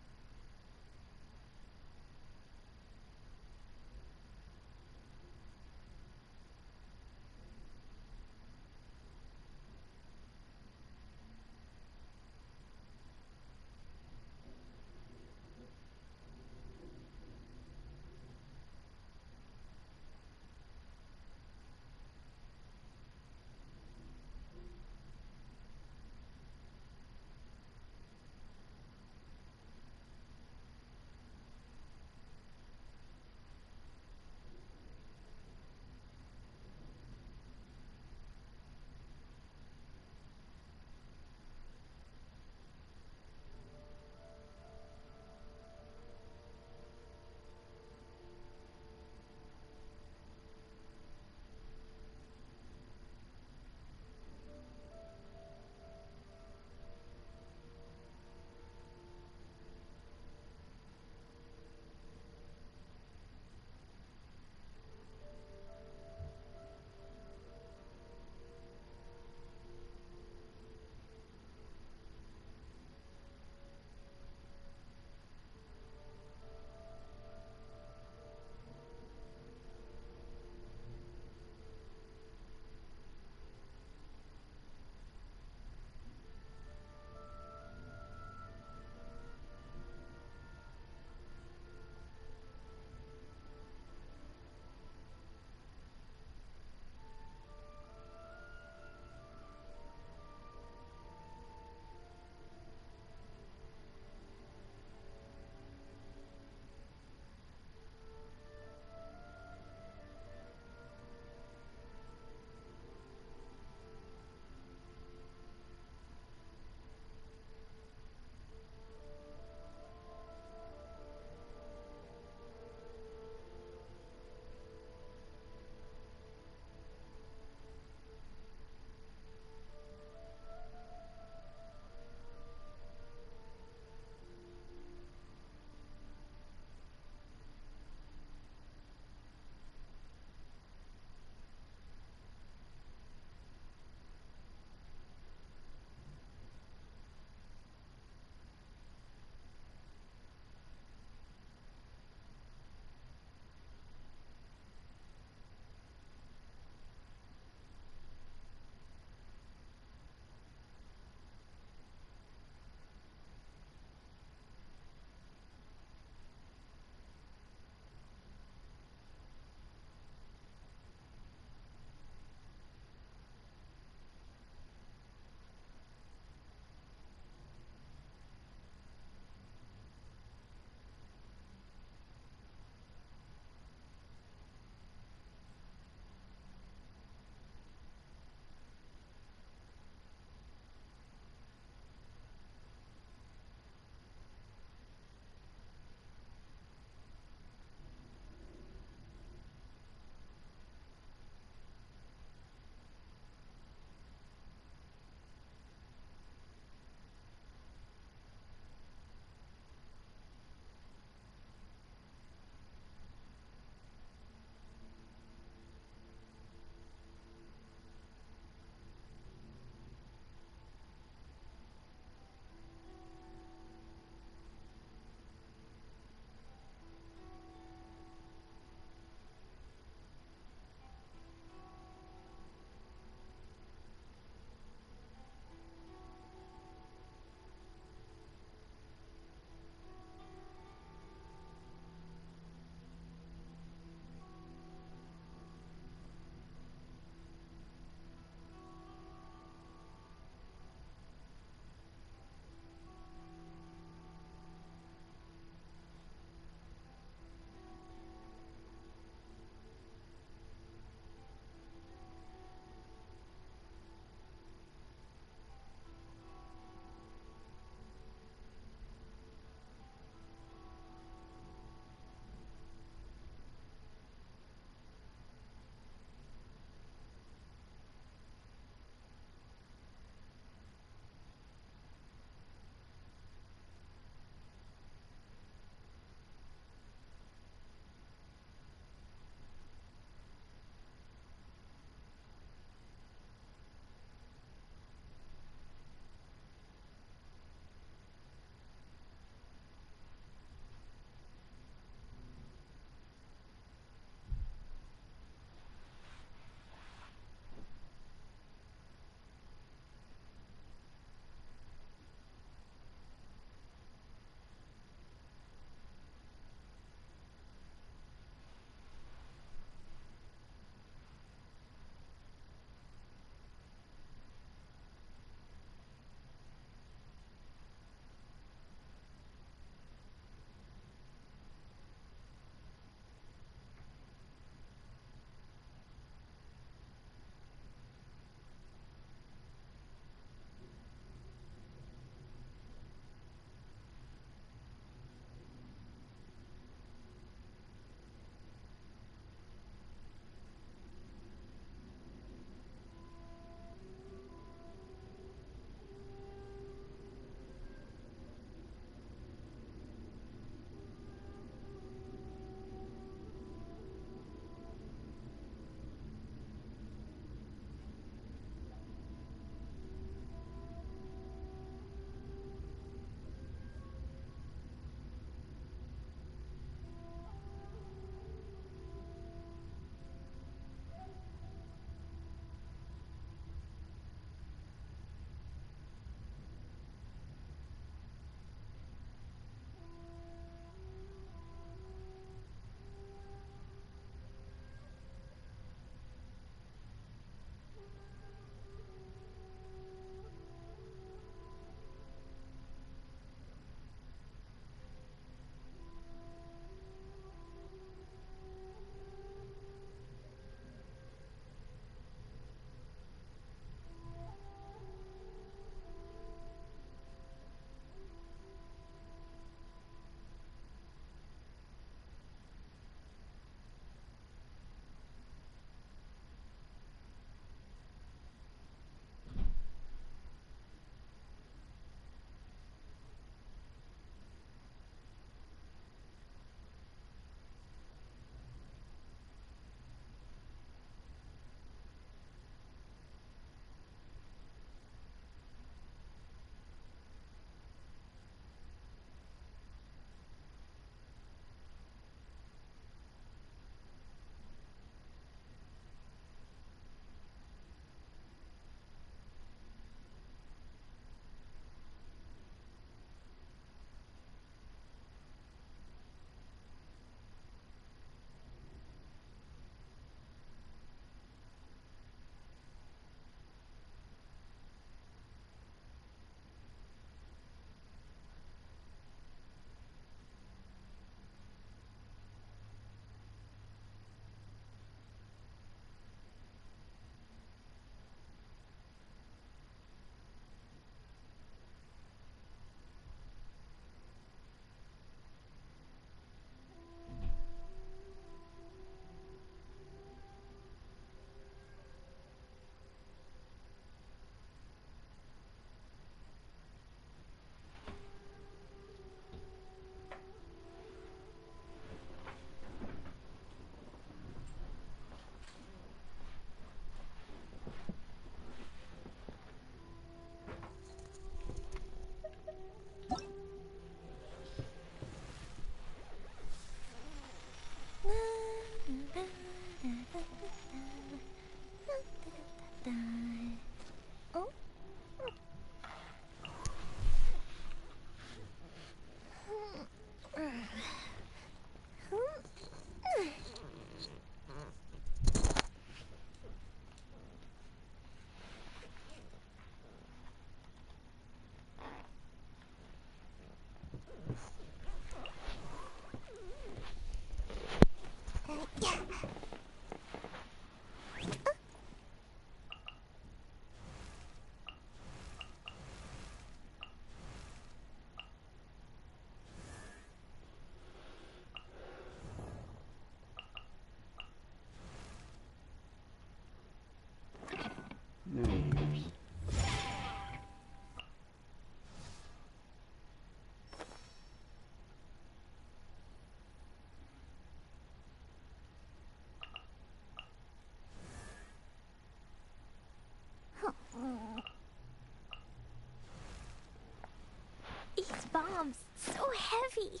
These bombs, so heavy.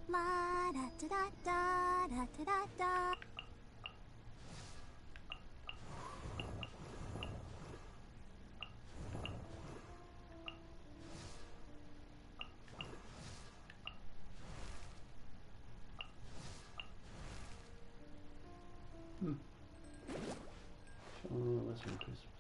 La da da da da da da da. Listen to Christmas.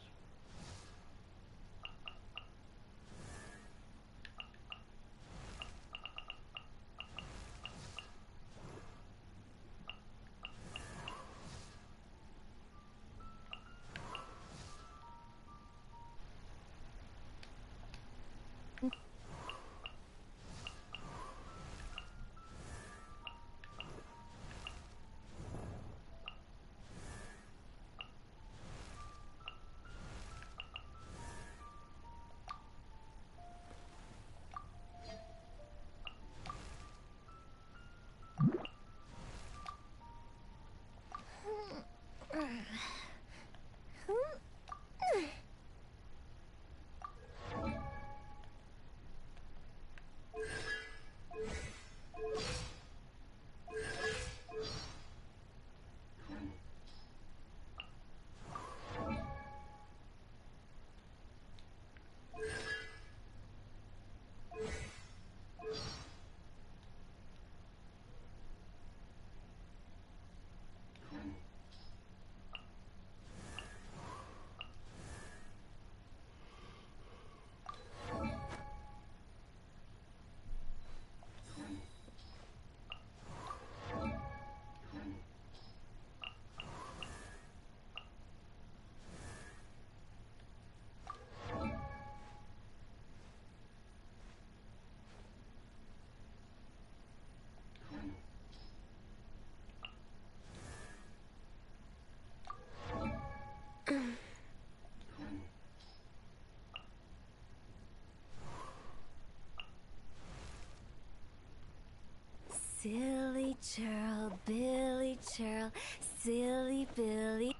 Silly churl, Billy churl, silly Billy.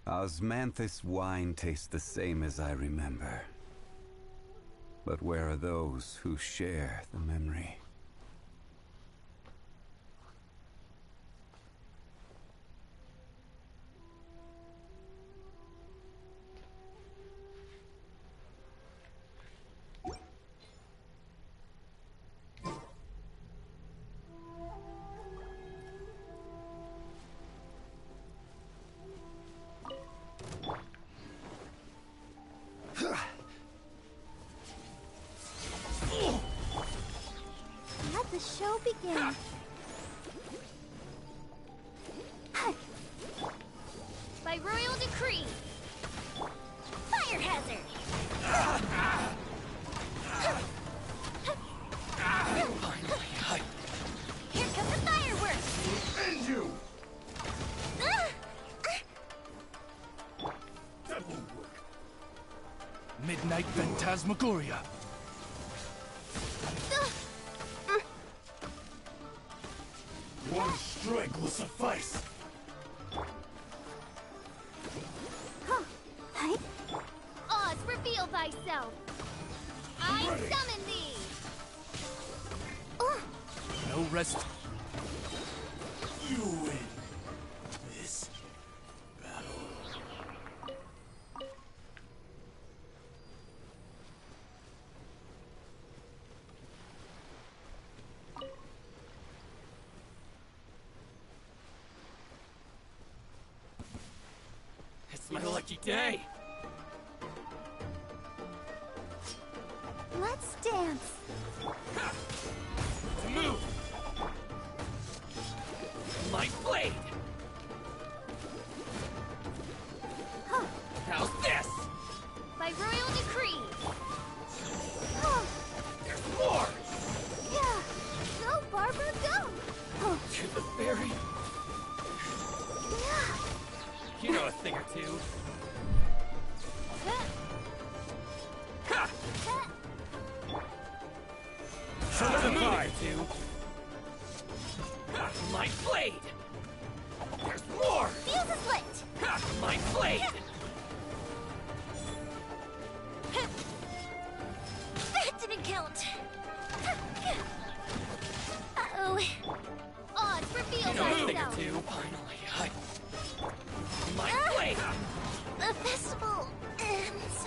Osmanthus wine tastes the same as I remember. But where are those who share the memory? Let the show begin. By royal decree. Fire hazard. Here come the fireworks. End you! That won't work. Midnight Phantasmagoria. One strike will suffice. Reveal thyself! I summon thee! No rest. You win this battle. It's my lucky day. Let's dance. To move. My blade. Huh. How's this? By royal decree. There's more. Yeah. Go, Barbara, go. To the fairy. You know a thing or two. Ha! Show them a two. My blade. There's more. Fuse is lit. My blade. That didn't count. Uh-oh. Odds, reveal You know a thing or thyself. two. Finally, my blade. The festival ends.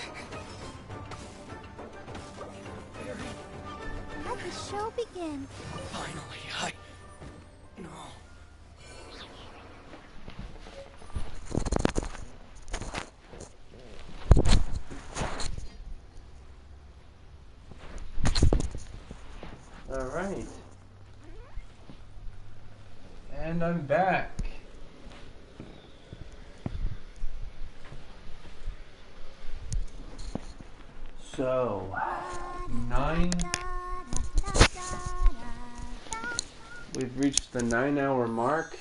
Let the show begin. Finally, no. All right. And I'm back. So, 9. We've reached the 9-hour mark.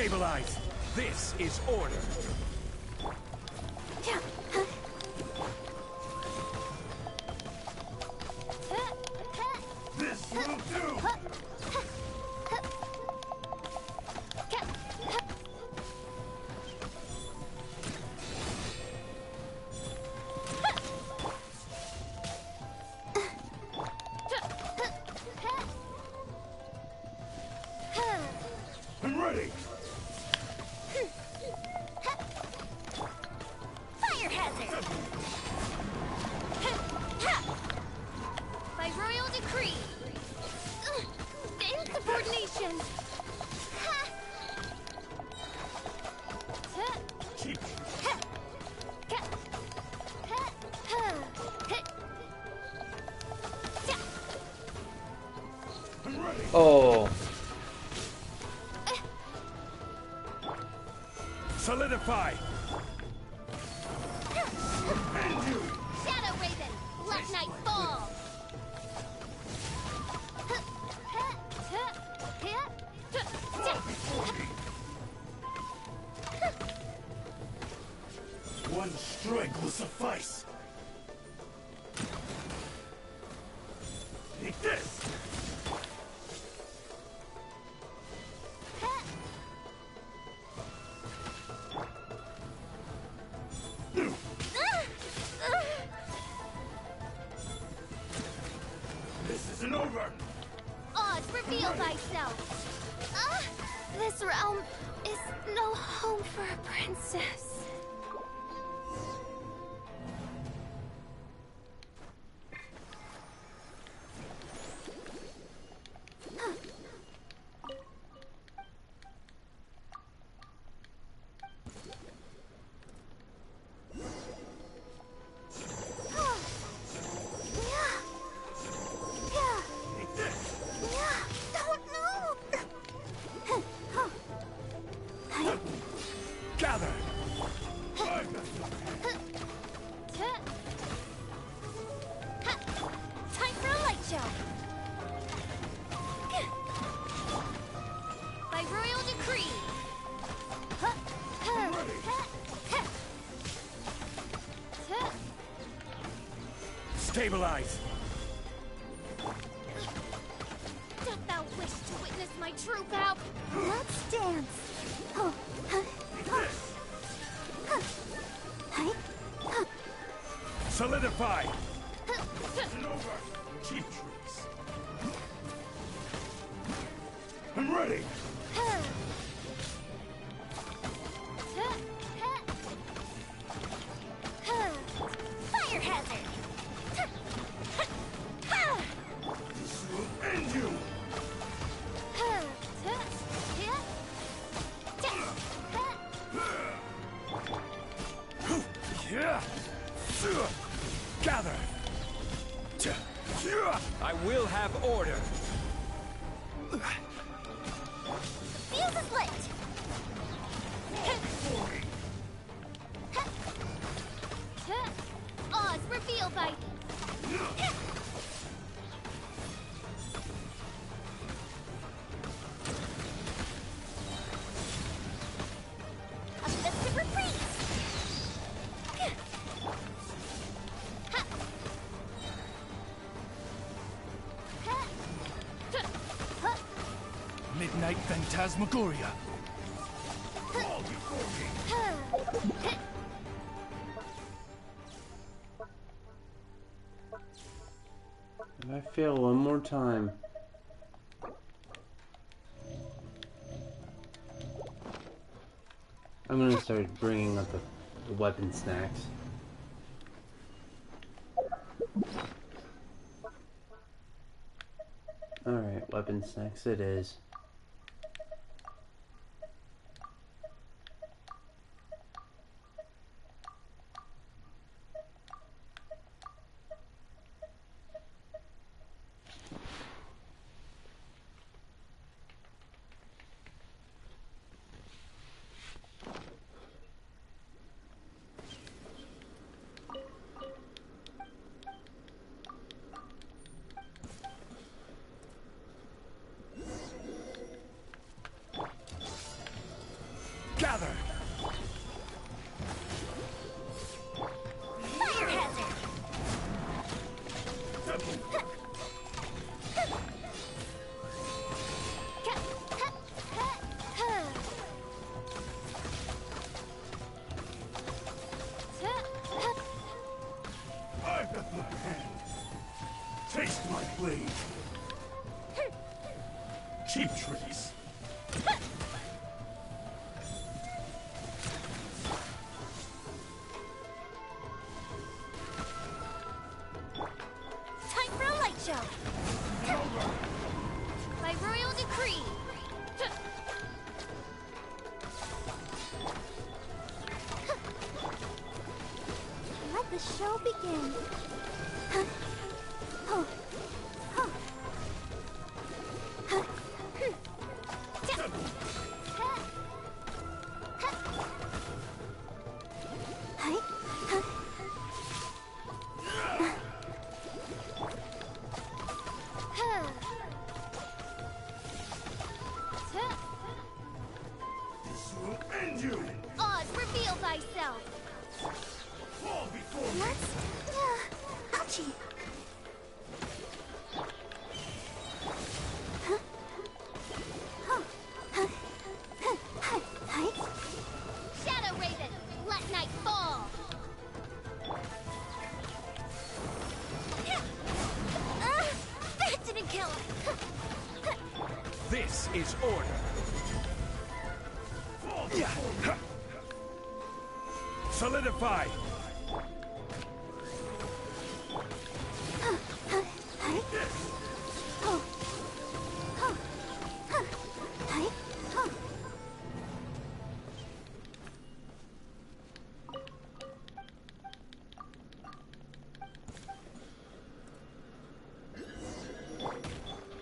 Stabilize. This is order. This will do. I'm ready. Fire hazard! By royal decree. Insubordination. Oh. Solidify. Shadow Raven, Black Knight fall. One strike will suffice. Take this. This isn't over. Oz, reveal thyself. This realm is no home for a princess. Gather. Time for a light show. By royal decree. Stabilize. Dost thou wish to witness my true power? Let's dance. Solidify. Isn't over. Cheap tricks. I'm ready. Fire hazard. This will end you. Yeah. Gather. I will have order. Fuse is lit. Oz, reveal thy. A festive reprise. Midnight Phantasmagoria. Fall before me. If I fail one more time. I'm gonna start bringing up the weapon snacks. Alright, weapon snacks it is. Test my blade. Cheap tricks. Time for a light show. By royal decree. Let the show begin. Oh. Oh. This will end you. Oz, reveal thyself. Fall before me. Let's... ouchie. Shadow Raven, let night fall. That didn't kill him. This is order. Fall before me. Solidify.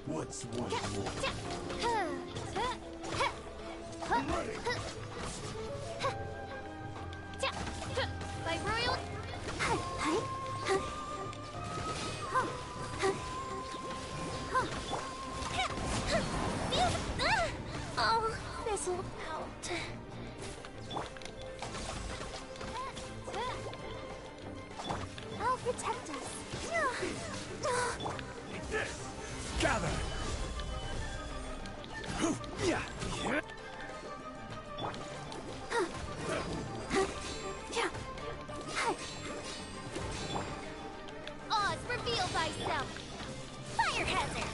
What's one more? By royal... Oh, fizzled out. I'll protect us. Gather. Yeah. Oz, reveal thyself. Fire hazard.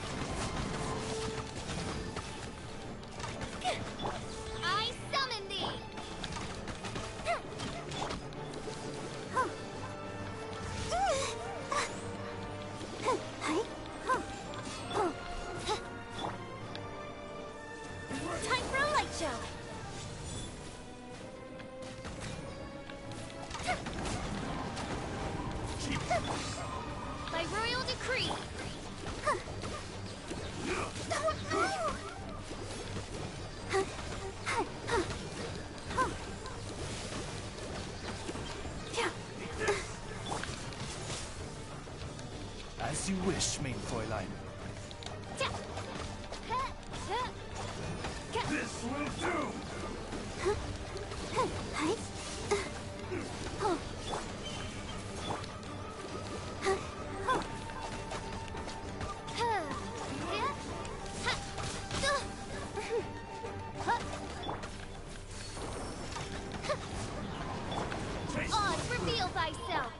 I summon thee. Time for a light show. By royal decree. As you wish, main Fräulein. This will do. Oz, reveal thyself.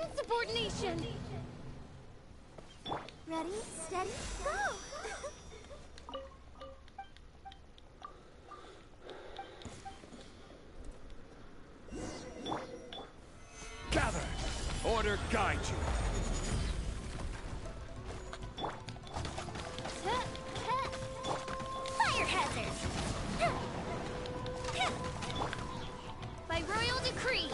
Insubordination. Ready, steady, go. Gather. Order guide you. Fire hazard. By royal decree.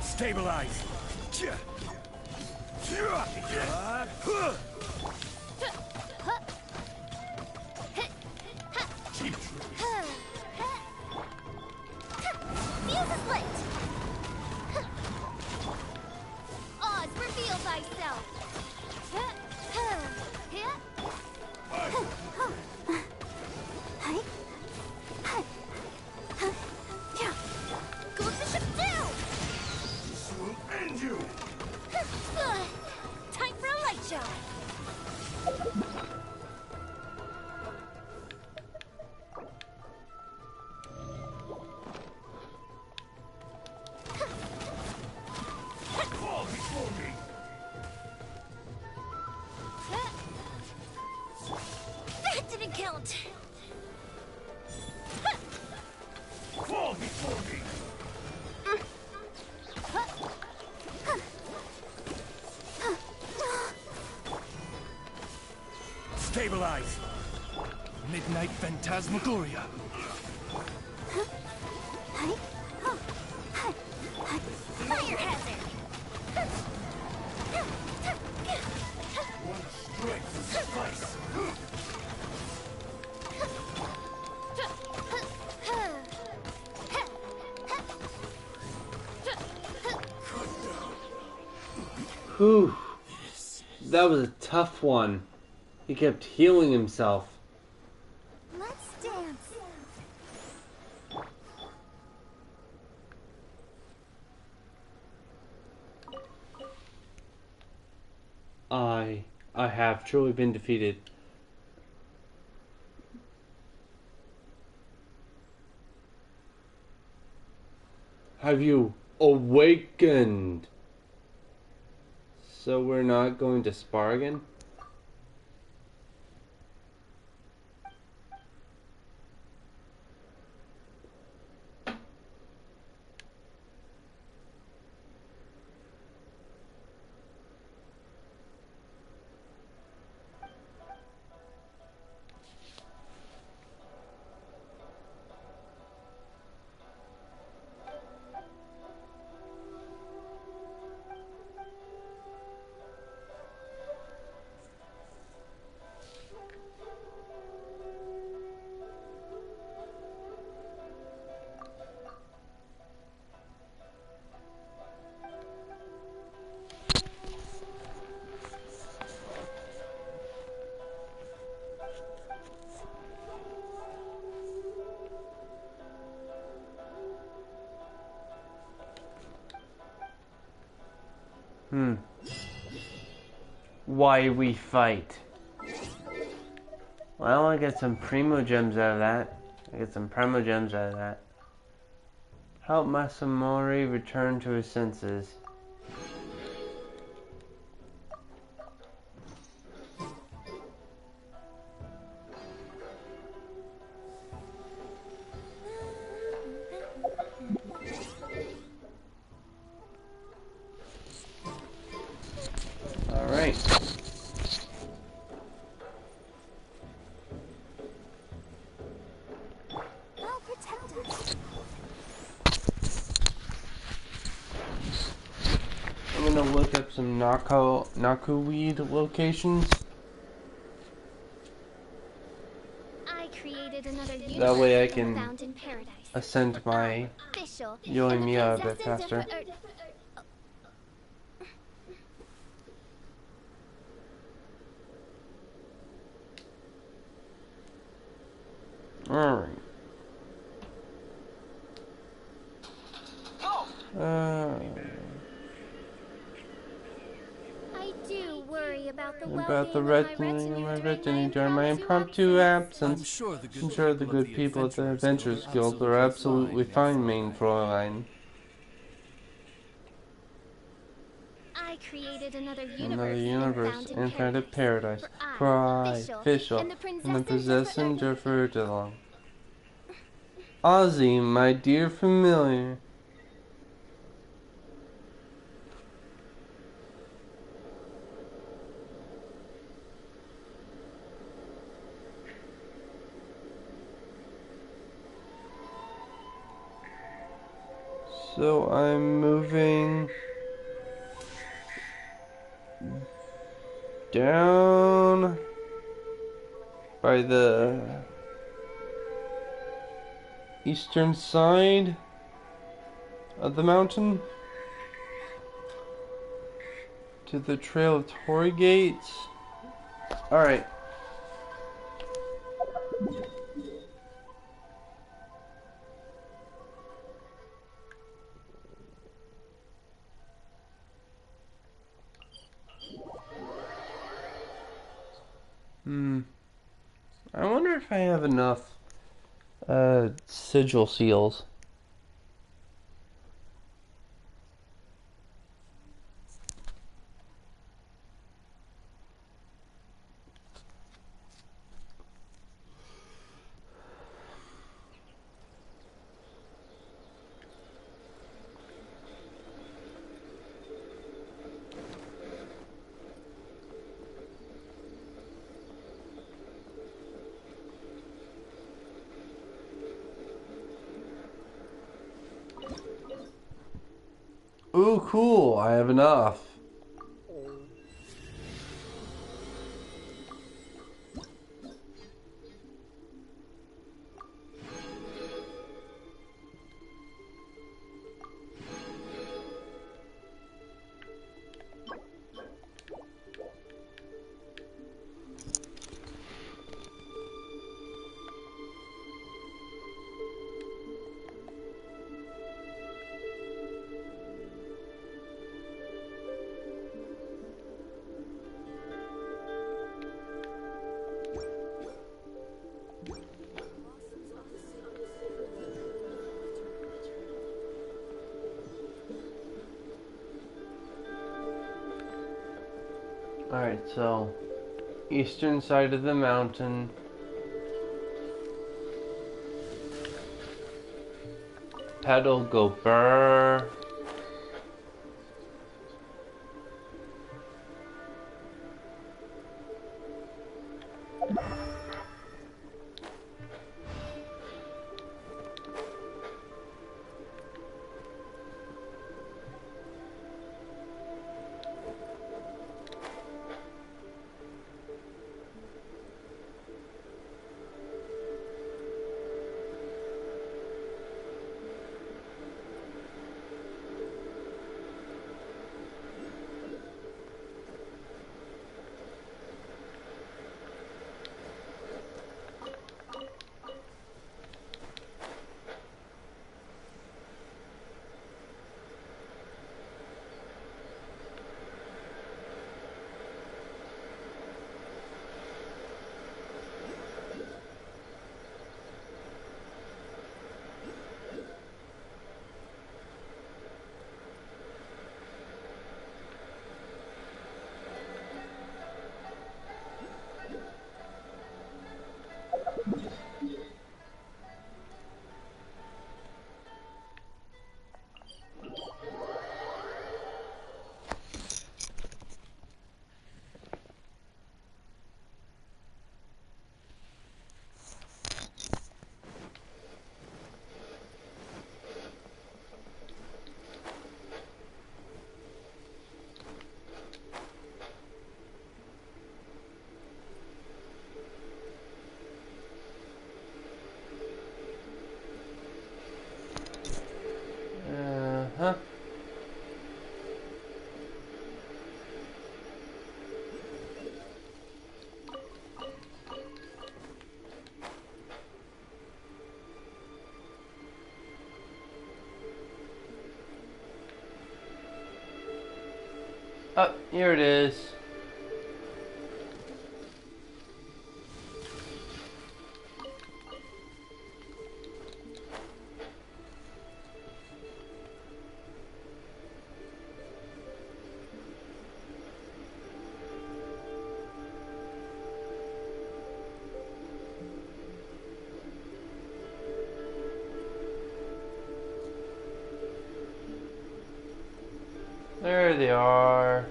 Stabilize. Cheap tricks. Fuse is lit. Oz, reveal thyself. Go to ship down. This will end you. Stabilize. Midnight Phantasmagoria. Fire hazard! One strike will suffice. Whew. That was a tough one. He kept healing himself. Let's dance. I have truly been defeated. Have you awakened? So we're not going to spar again? Why we fight? Well, I get some primo gems out of that. Help Masamori return to his senses. Alright. They'll protect us. I'm gonna look up some Naku weed locations. I created another That way I universe can found in paradise. ascend my Official. Yoimiya a And the bit faster. Alright. I do worry about the About the well-being retinue of my retinue during my impromptu absence. I'm sure the good people at the Adventurers Guild are absolutely fine, main Fräulein. I created another Another universe universe and found at paradise. For I, Official, and the possessing Jafurtalong. Ozzy, my dear familiar. So I'm moving down by the eastern side of the mountain to the Trail of Torii Gates. Alright. I wonder if I have enough sigil seals. Ooh, cool. I have enough. Alright, so eastern side of the mountain. Pedal go burr. Huh? Oh, here it is. There they are.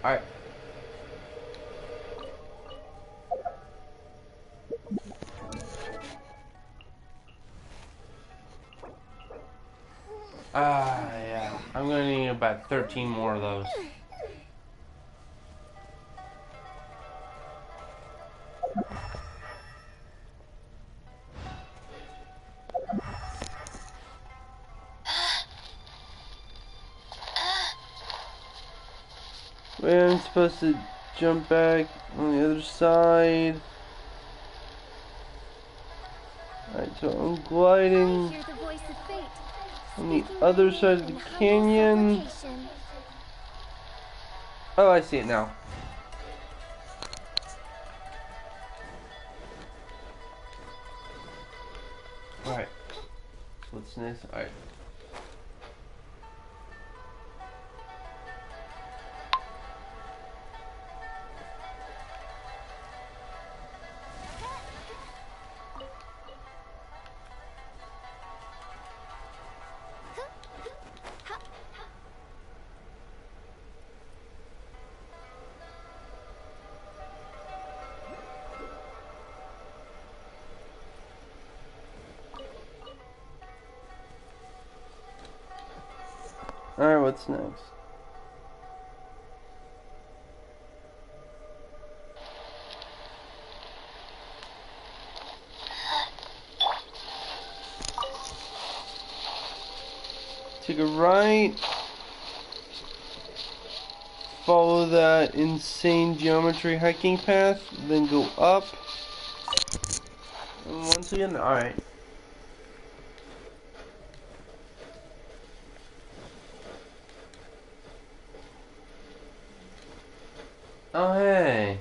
Alright. Yeah. I'm gonna need about 13 more of those. Wait, I'm supposed to jump back on the other side. Alright, so I'm gliding on the other side of the canyon. Oh, I see it now. Alright. What's this? Alright. Alright, what's next? Take a right. Follow that insane geometry hiking path. Then go up. And once again, alright. Oh, hey.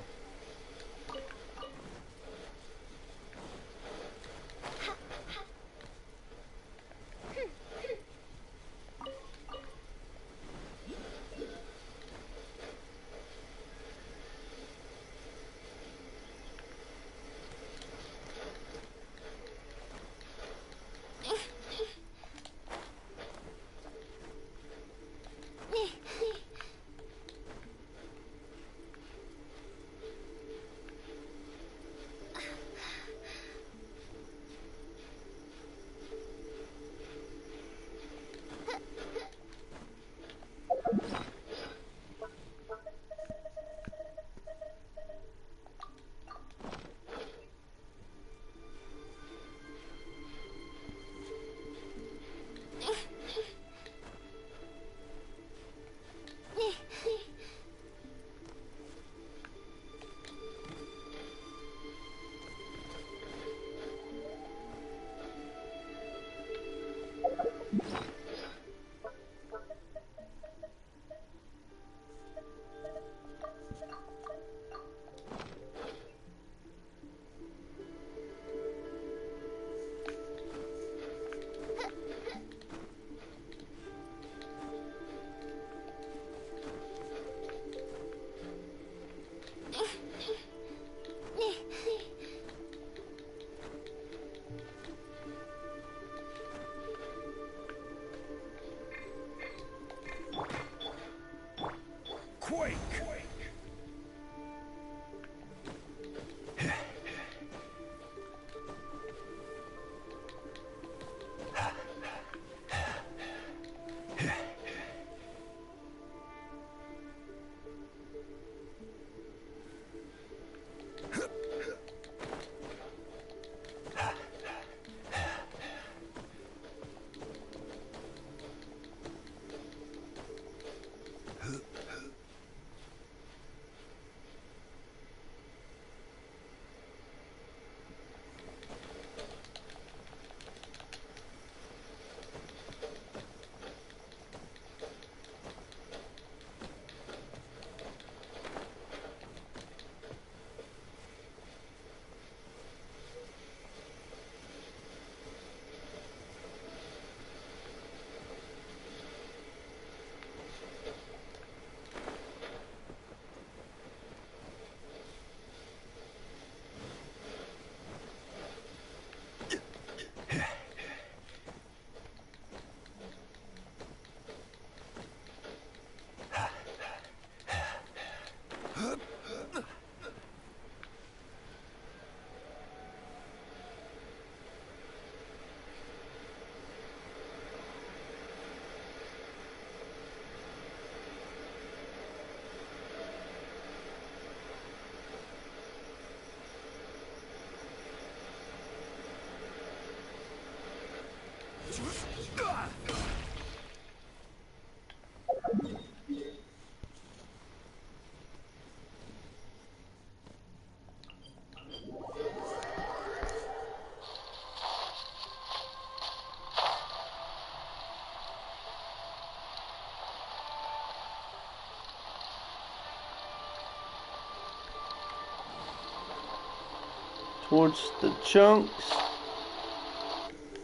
Quake! Towards the chunks.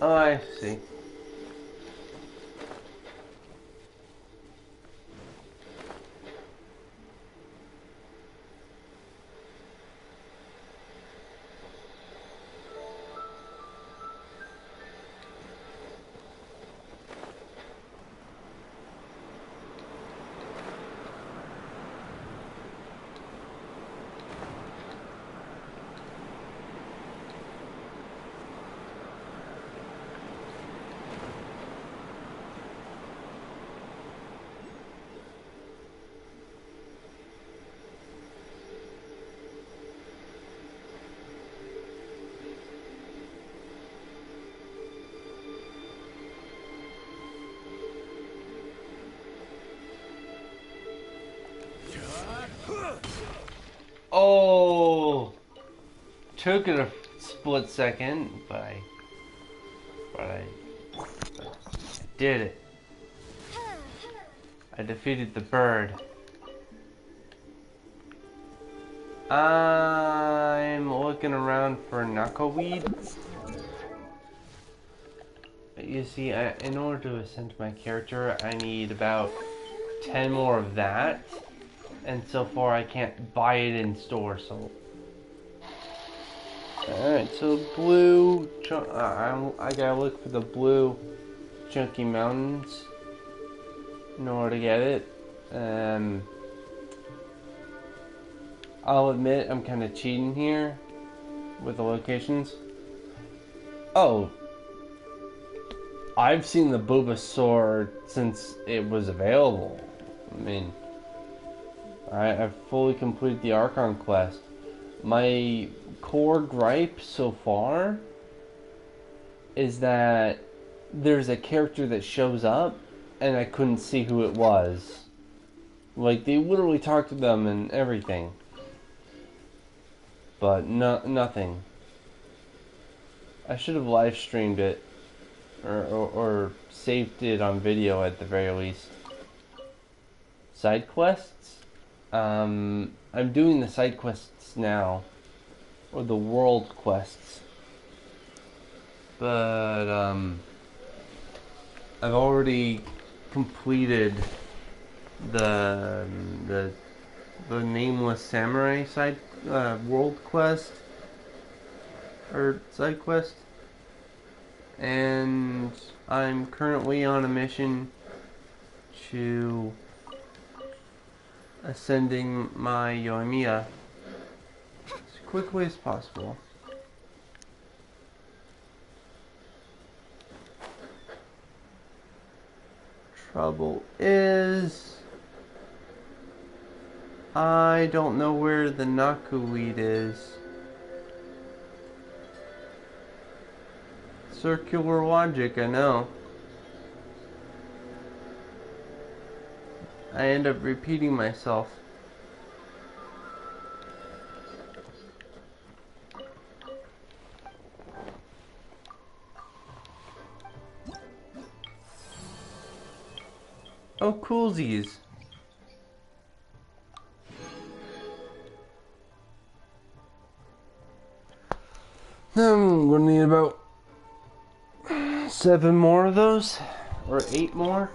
Oh, I see. Oh, took it a split second, but I did it. I defeated the bird. I'm looking around for knuckleweed. You see, in order to ascend my character, I need about 10 more of that. And so far, I can't buy it in store, so... Alright, so blue... I gotta look for the blue chunky mountains in order to get it. I'll admit I'm kind of cheating here with the locations. Oh, I've seen the Bulbasaur since it was available. I mean, I've fully completed the Archon quest. My core gripe so far is that there's a character that shows up and I couldn't see who it was. Like, they literally talked to them and everything. But nothing. I should have live streamed it. Or saved it on video at the very least. Side quests? I'm doing the side quests now. Or the world quests. But, I've already completed the Nameless Samurai side world quest. Or side quest. And I'm currently on a mission to ascending my Yoimiya as quickly as possible. Trouble is, I don't know where the Nakuweed is. Circular logic, I know. I end up repeating myself. Oh, coolsies. I'm gonna need about 7 more of those, or 8 more.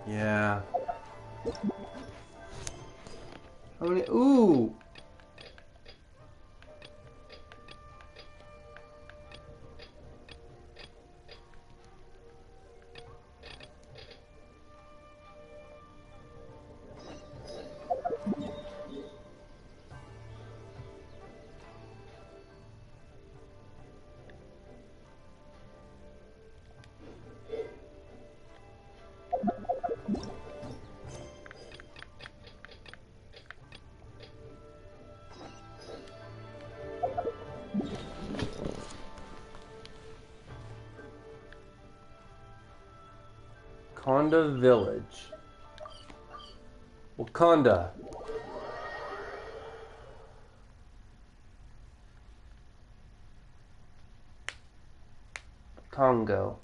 Yeah. How many? Ooh. Wakanda Village. Wakanda. Congo.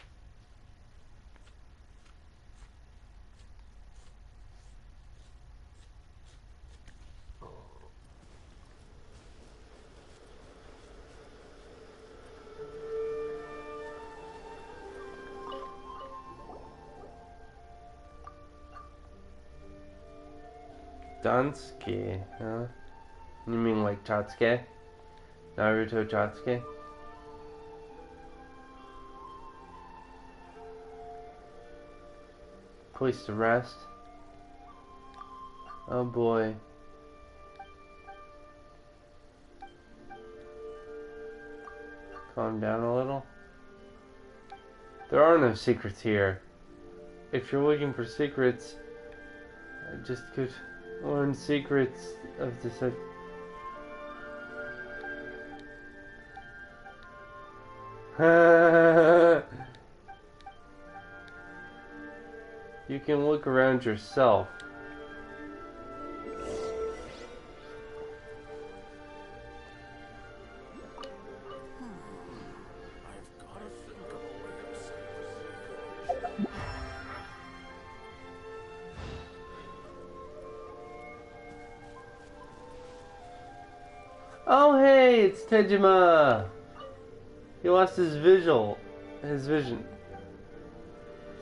Dansuke, huh? You mean like Chatsuke? Naruto Chatsuke? Place to rest. Oh boy. Calm down a little. There are no secrets here. If you're looking for secrets, I just could learn secrets of this. You can look around yourself. Oh hey, it's Tejima! He lost his vision.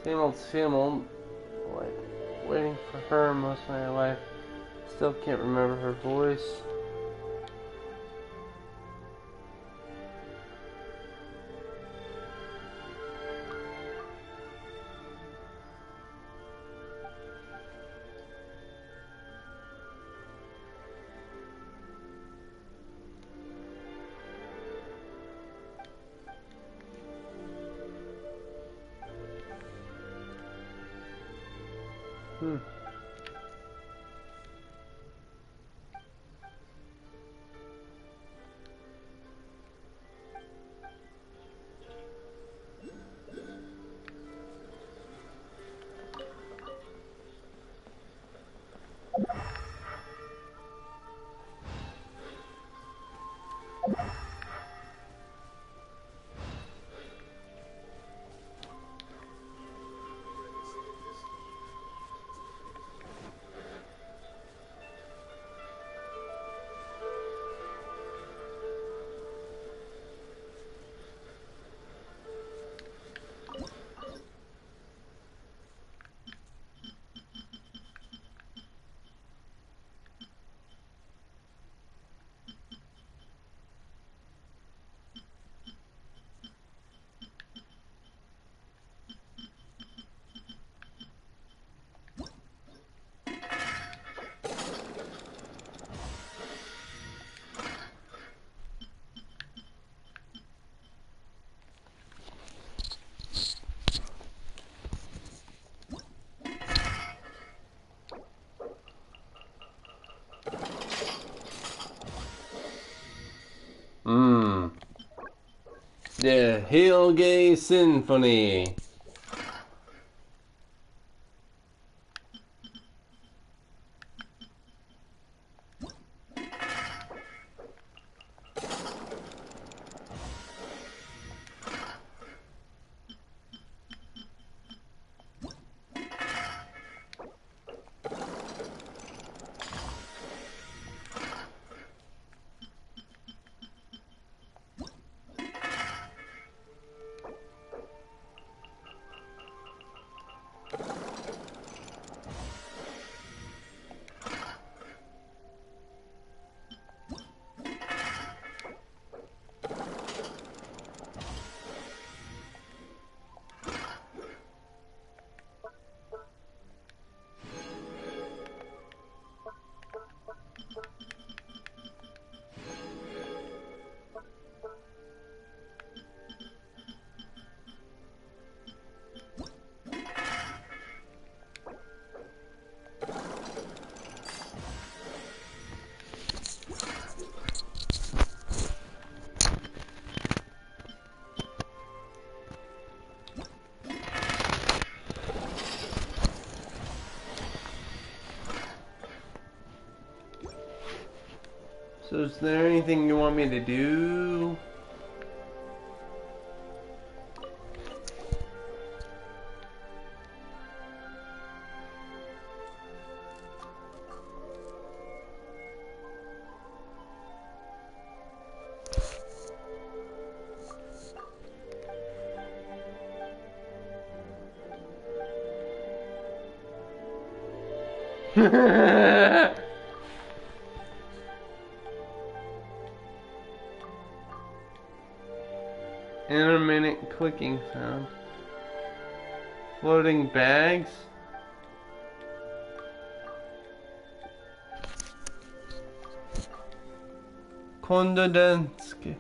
Same old, like, waiting for her most of my life. Still can't remember her voice. The Hillgay Symphony. So is there anything you want me to do? Intermittent clicking sound. Floating bags. Kondodenski.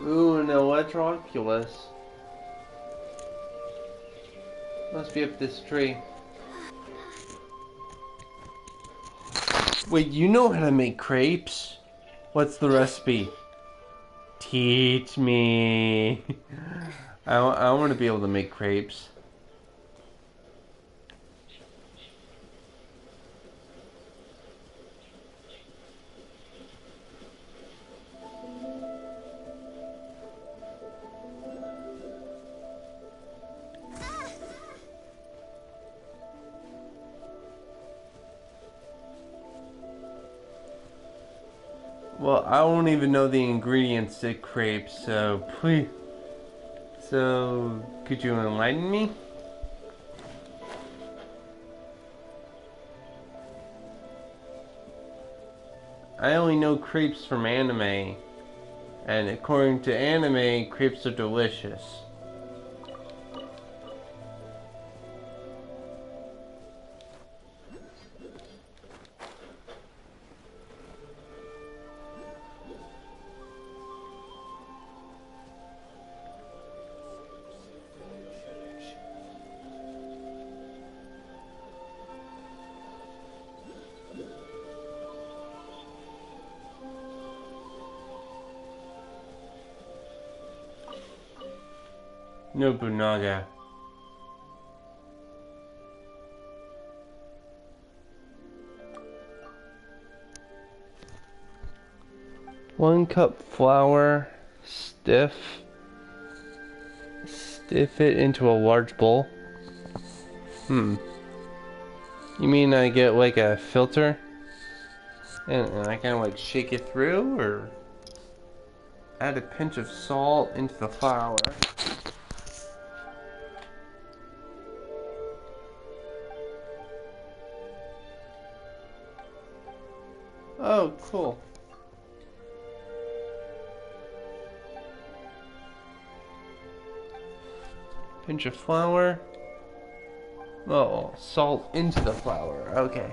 Ooh, an Electroculus. Must be up this tree. Wait, you know how to make crepes? What's the recipe? Teach me. I want to be able to make crepes. Well, I don't even know the ingredients to crepes, so please. So, could you enlighten me? I only know crepes from anime, and according to anime, crepes are delicious. Nobunaga. One cup flour, stiff it into a large bowl. You mean I get like a filter? And I kind of like shake it through, or add a pinch of salt into the flour. Oh, cool. Pinch of flour. Oh, salt into the flour. Okay.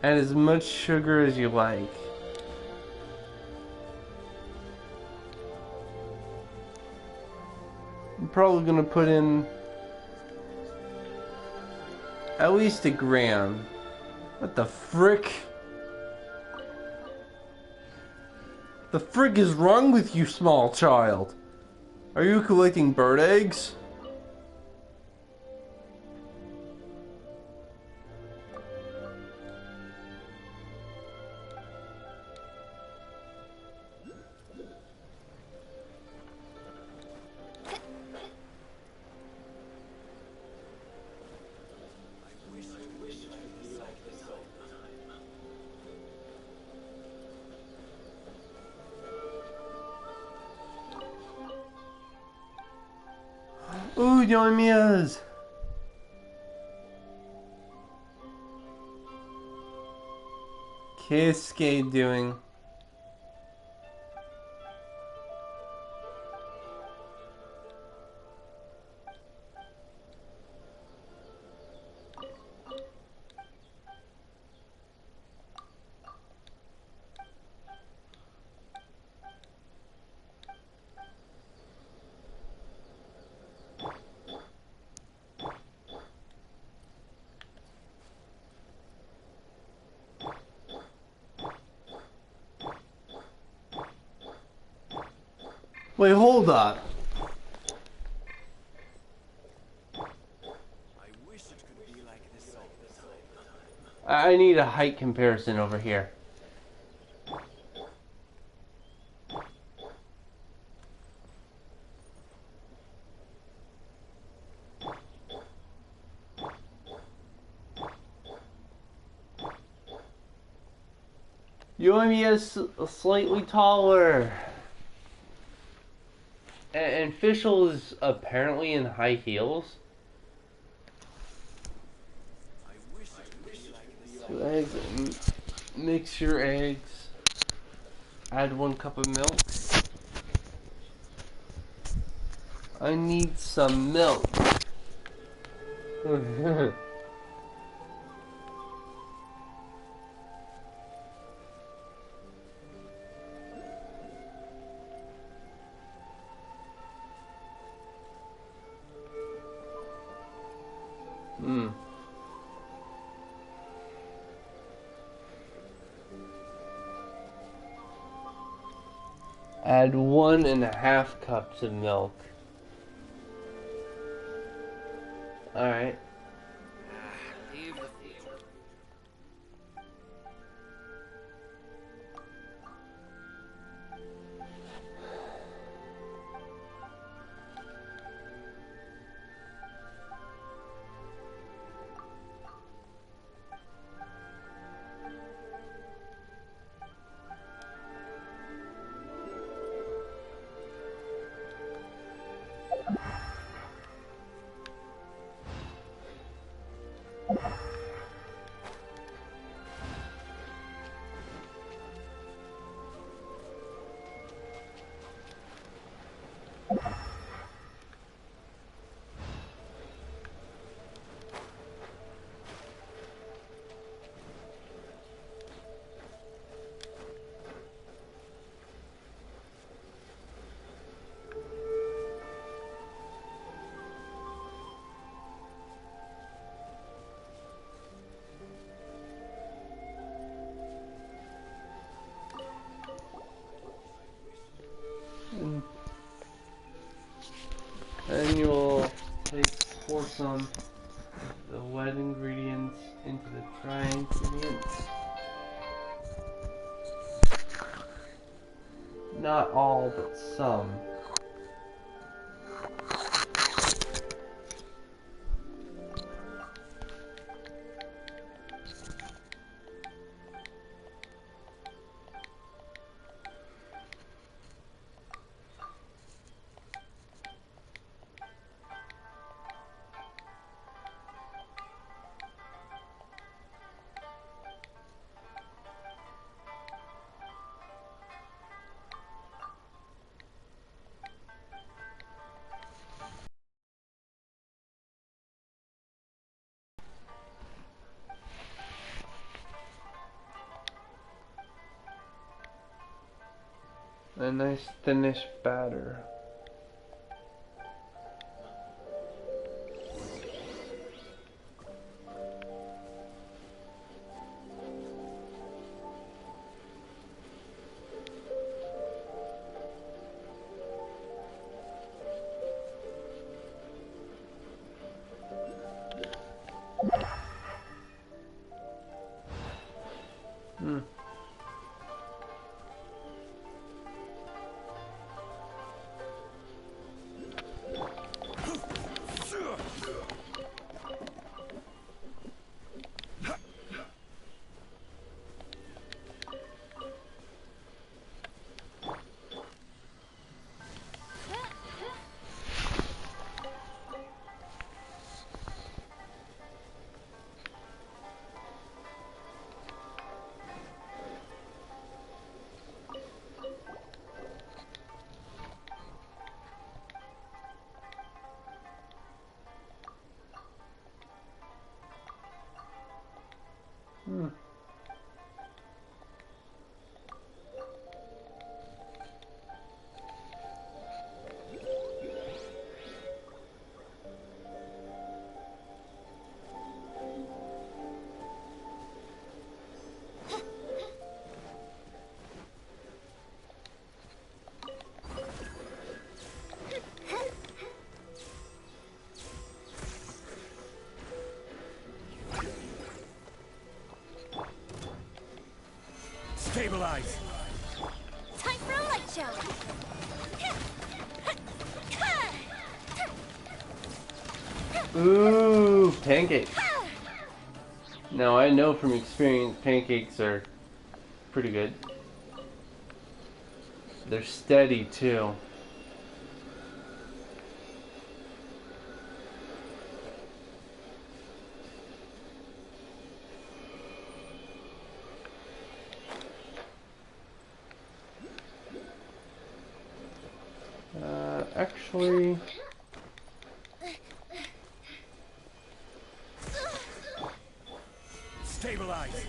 Add as much sugar as you like. I'm probably gonna put in at least a gram. What the frick? The frick is wrong with you, small child? Are you collecting bird eggs? Ooh, Yoimiya's! Cascade doing? Wait, hold up. I need a height comparison over here. Yoimiya is slightly taller. And Fischl is apparently in high heels. 2 eggs. Mix your eggs. Add 1 cup of milk. I need some milk. Add 1.5 cups of milk. Alright. Leave the field. And you'll pour some of the wet ingredients into the dry ingredients. Not all, but some. A nice thinnish batter. Stabilize. Time for a light show. Ooh, pancakes. Now I know from experience pancakes are pretty good. They're steady too. Actually, stabilize.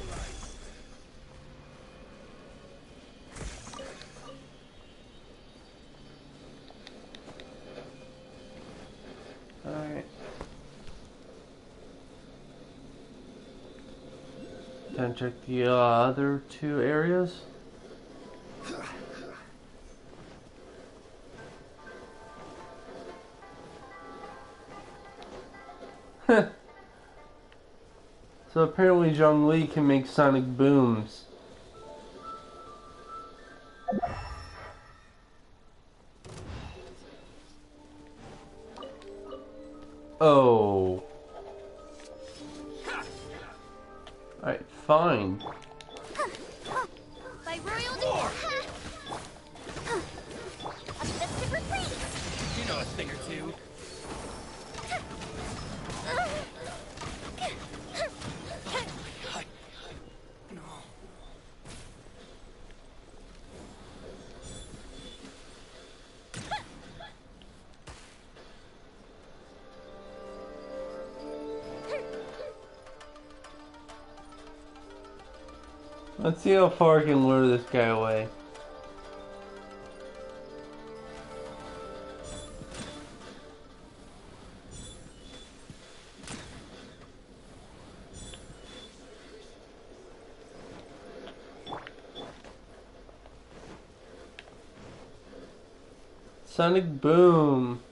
alright. Can I check the other two areas? So apparently Zhongli can make sonic booms. Oh. Alright, fine. By royal decree. A festival freeze. You know a thing or two. No. Let's see how far I can lure this guy away. Sonic boom.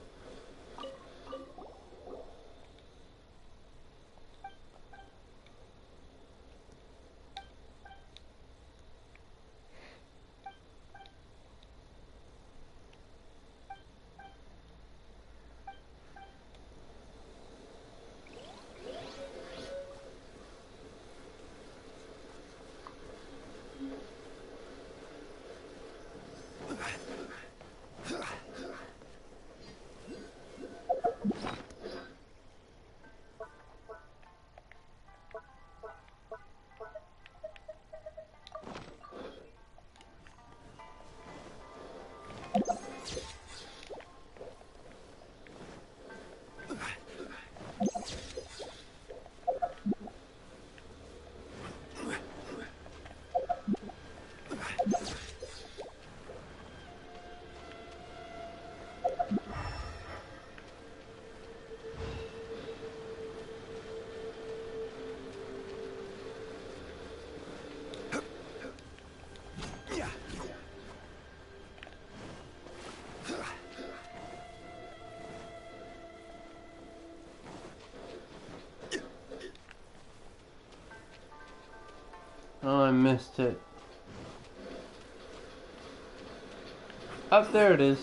Oh, I missed it. Up there it is.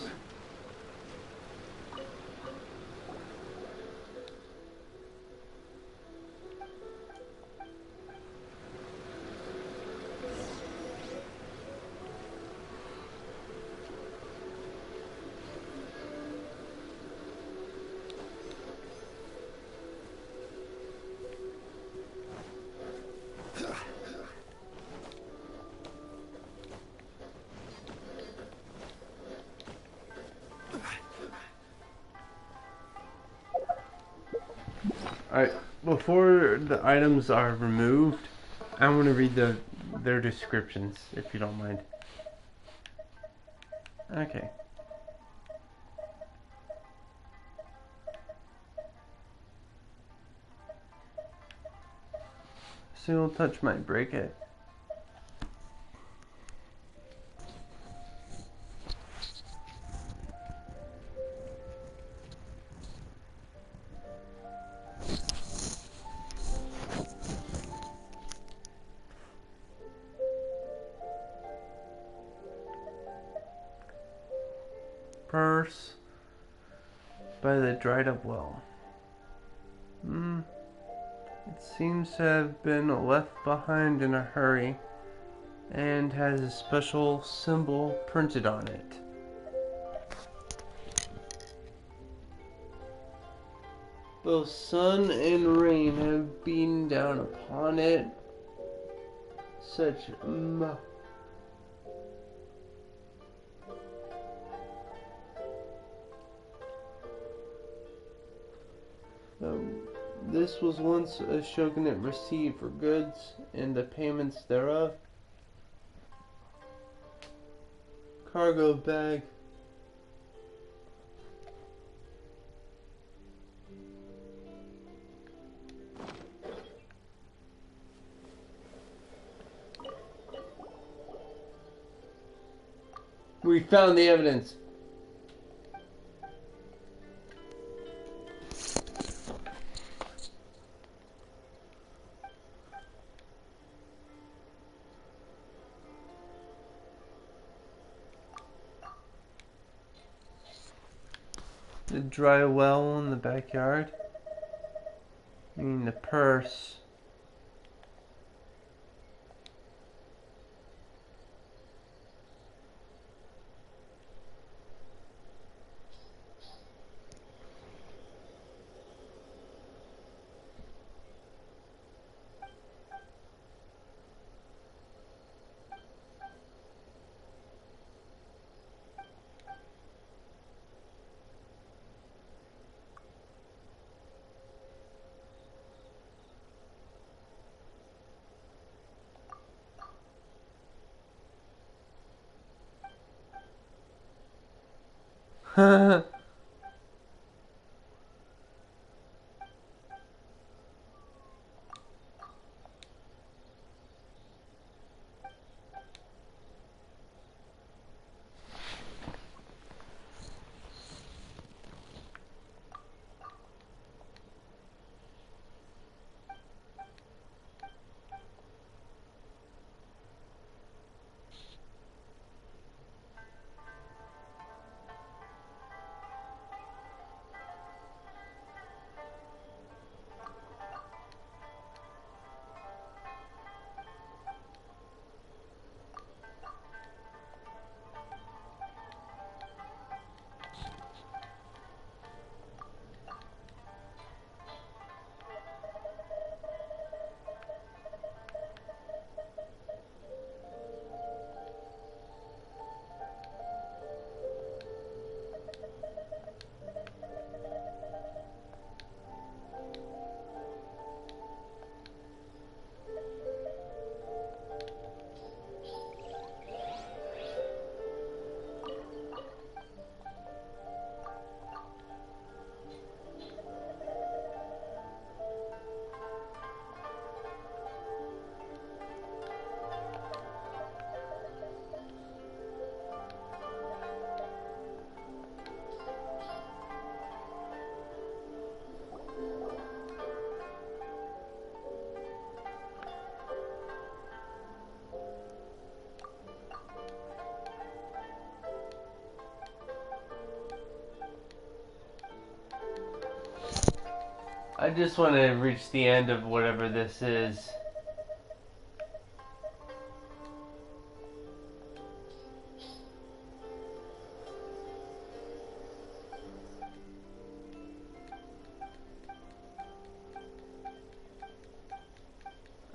Alright, before the items are removed, I want to read their descriptions, if you don't mind. Okay. Single touch might break it. Purse by the dried up well. It seems to have been left behind in a hurry and has a special symbol printed on it. Both sun and rain have beaten down upon it. Such this was once a shogunate received for goods and the payments thereof. Cargo bag. We found the evidence. The dry well in the backyard? You mean the purse? I just want to reach the end of whatever this is.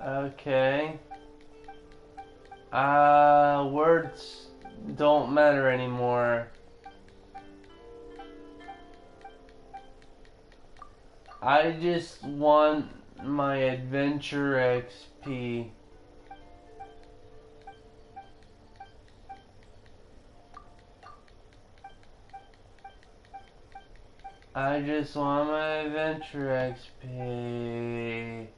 Okay. Words don't matter anymore. I just want my adventure XP. I just want my adventure XP.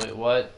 Wait, what?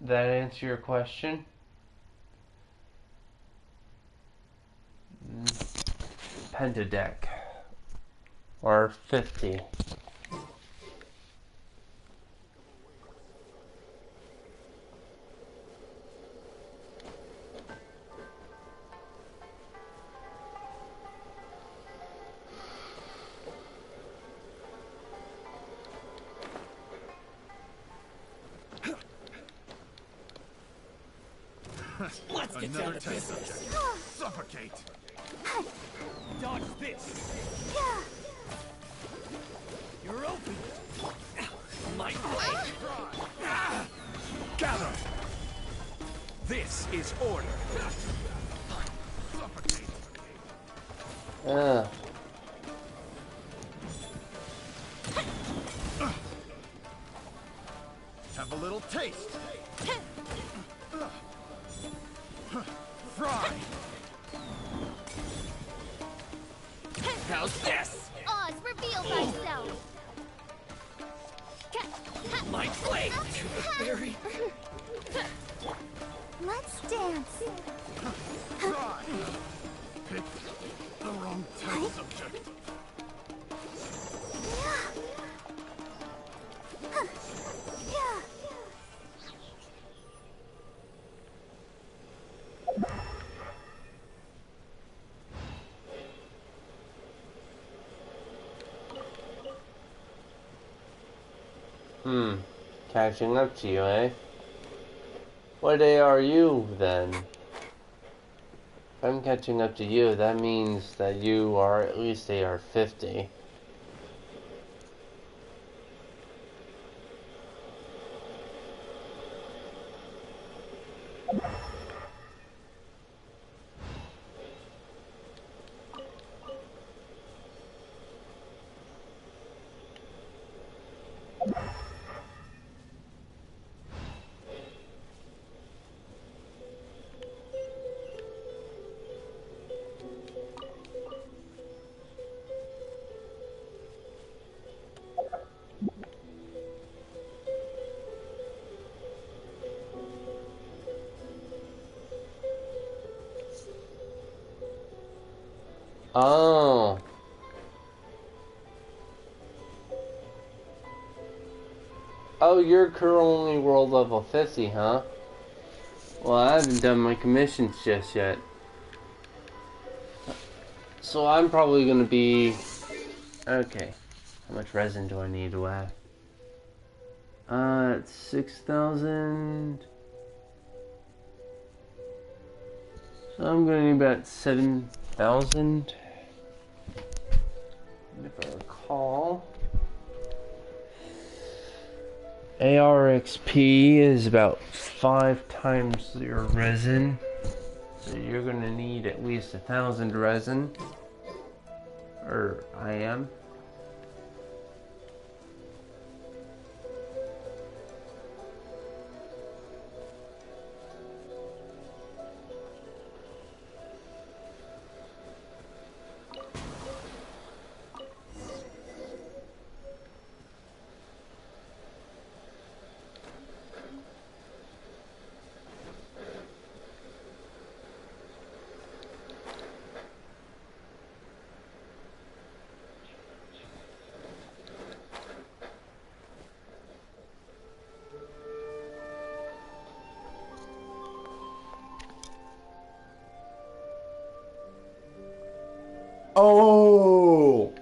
That answer your question? Pentadeck. Or 50. Let's get down to business. Suffocate! Dodge this! You're open! My blade! Gather! This is order! Suffocate! Have a little taste! Fry! How's this? Oz, reveal thyself! My blade to the berry! Let's dance! Fry! Picked the wrong test subject. Catching up to you, eh? What day are you, then? If I'm catching up to you, that means that you are at least AR-50. Oh. Oh, you're currently world level 50, huh? Well, I haven't done my commissions just yet. So I'm probably gonna be... Okay. How much resin do I need to have? It's 6,000. So I'm gonna need about 7,000. If I recall, ARXP is about 5 times your resin, so you're gonna need at least 1,000 resin, or I am. Oh!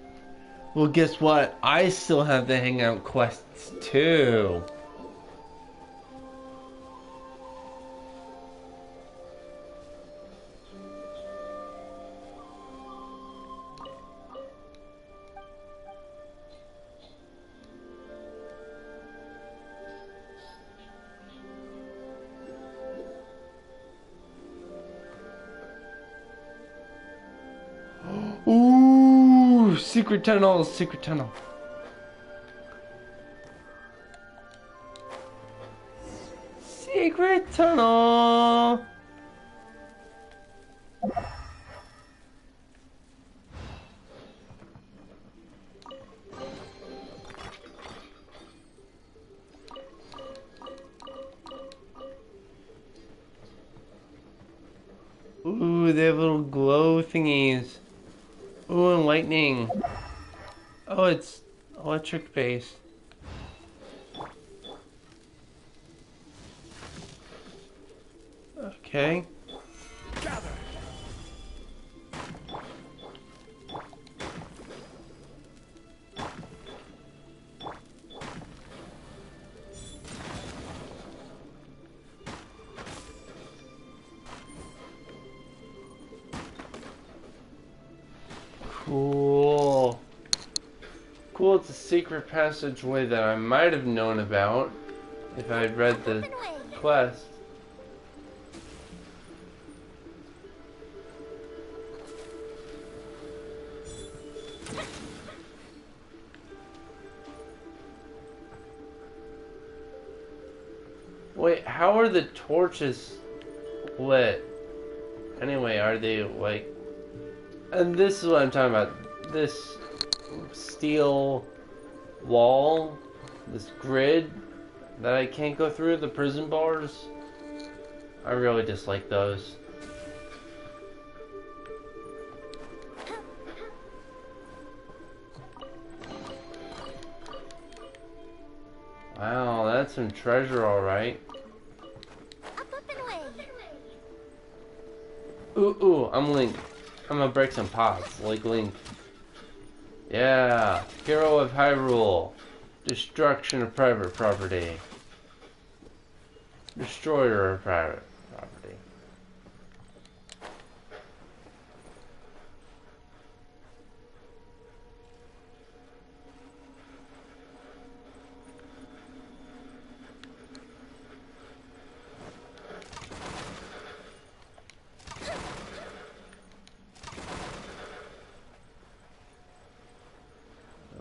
Well, guess what? I still have the Hangout quests too. Ooh, secret tunnel, secret tunnel. Secret tunnel. Ooh, they have little glow thingies. Ooh, and lightning. Oh, it's electric based. Okay. Gather. cool. It's a secret passageway that I might have known about if I had read the quest. Wait, how are the torches lit? Anyway, are they like... And this is what I'm talking about. This steel wall, this grid that I can't go through, the prison bars. I really dislike those. Wow, that's some treasure, alright. Ooh, I'm Link. I'm gonna break some pots, like Link. Yeah, hero of Hyrule. Destruction of private property. Destroyer of private property.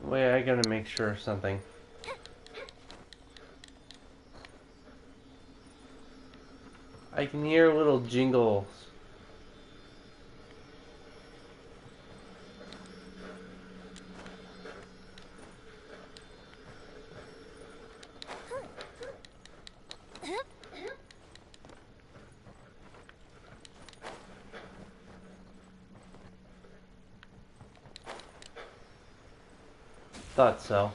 Wait, I gotta make sure of something. I can hear little jingles. Thought so.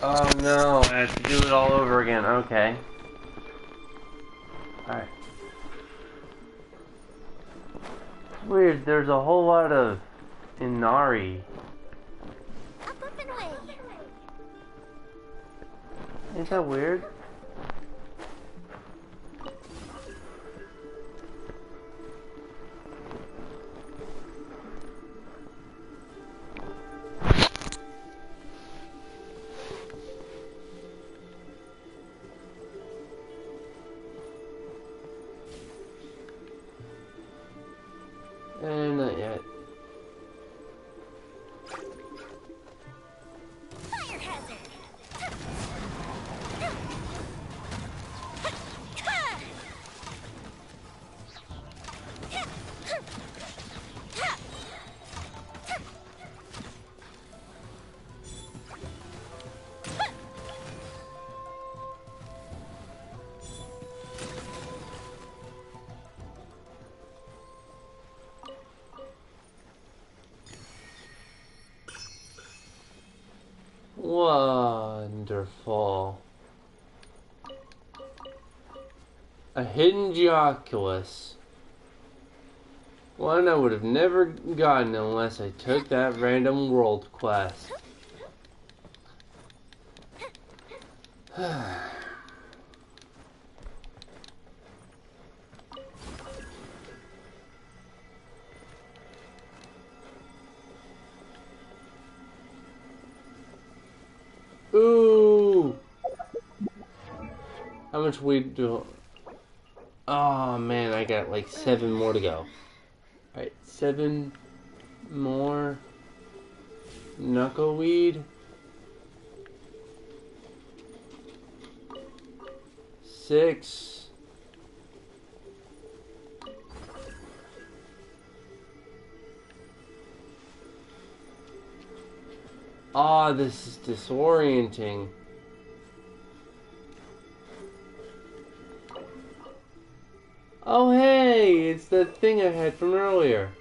Oh no, I have to do it all over again. Okay. Alright. Weird, there's a whole lot of Inari. Up and away. Ain't that weird? Not yet. Fire hazard. Wonderful. A hidden Geoculus. One I would have never gotten unless I took that random world quest. Ooh! How much weed do... Oh man, I got like 7 more to go. Alright, 7 more knuckleweed. 6. Ah, this is disorienting. Oh hey, it's the thing I had from earlier.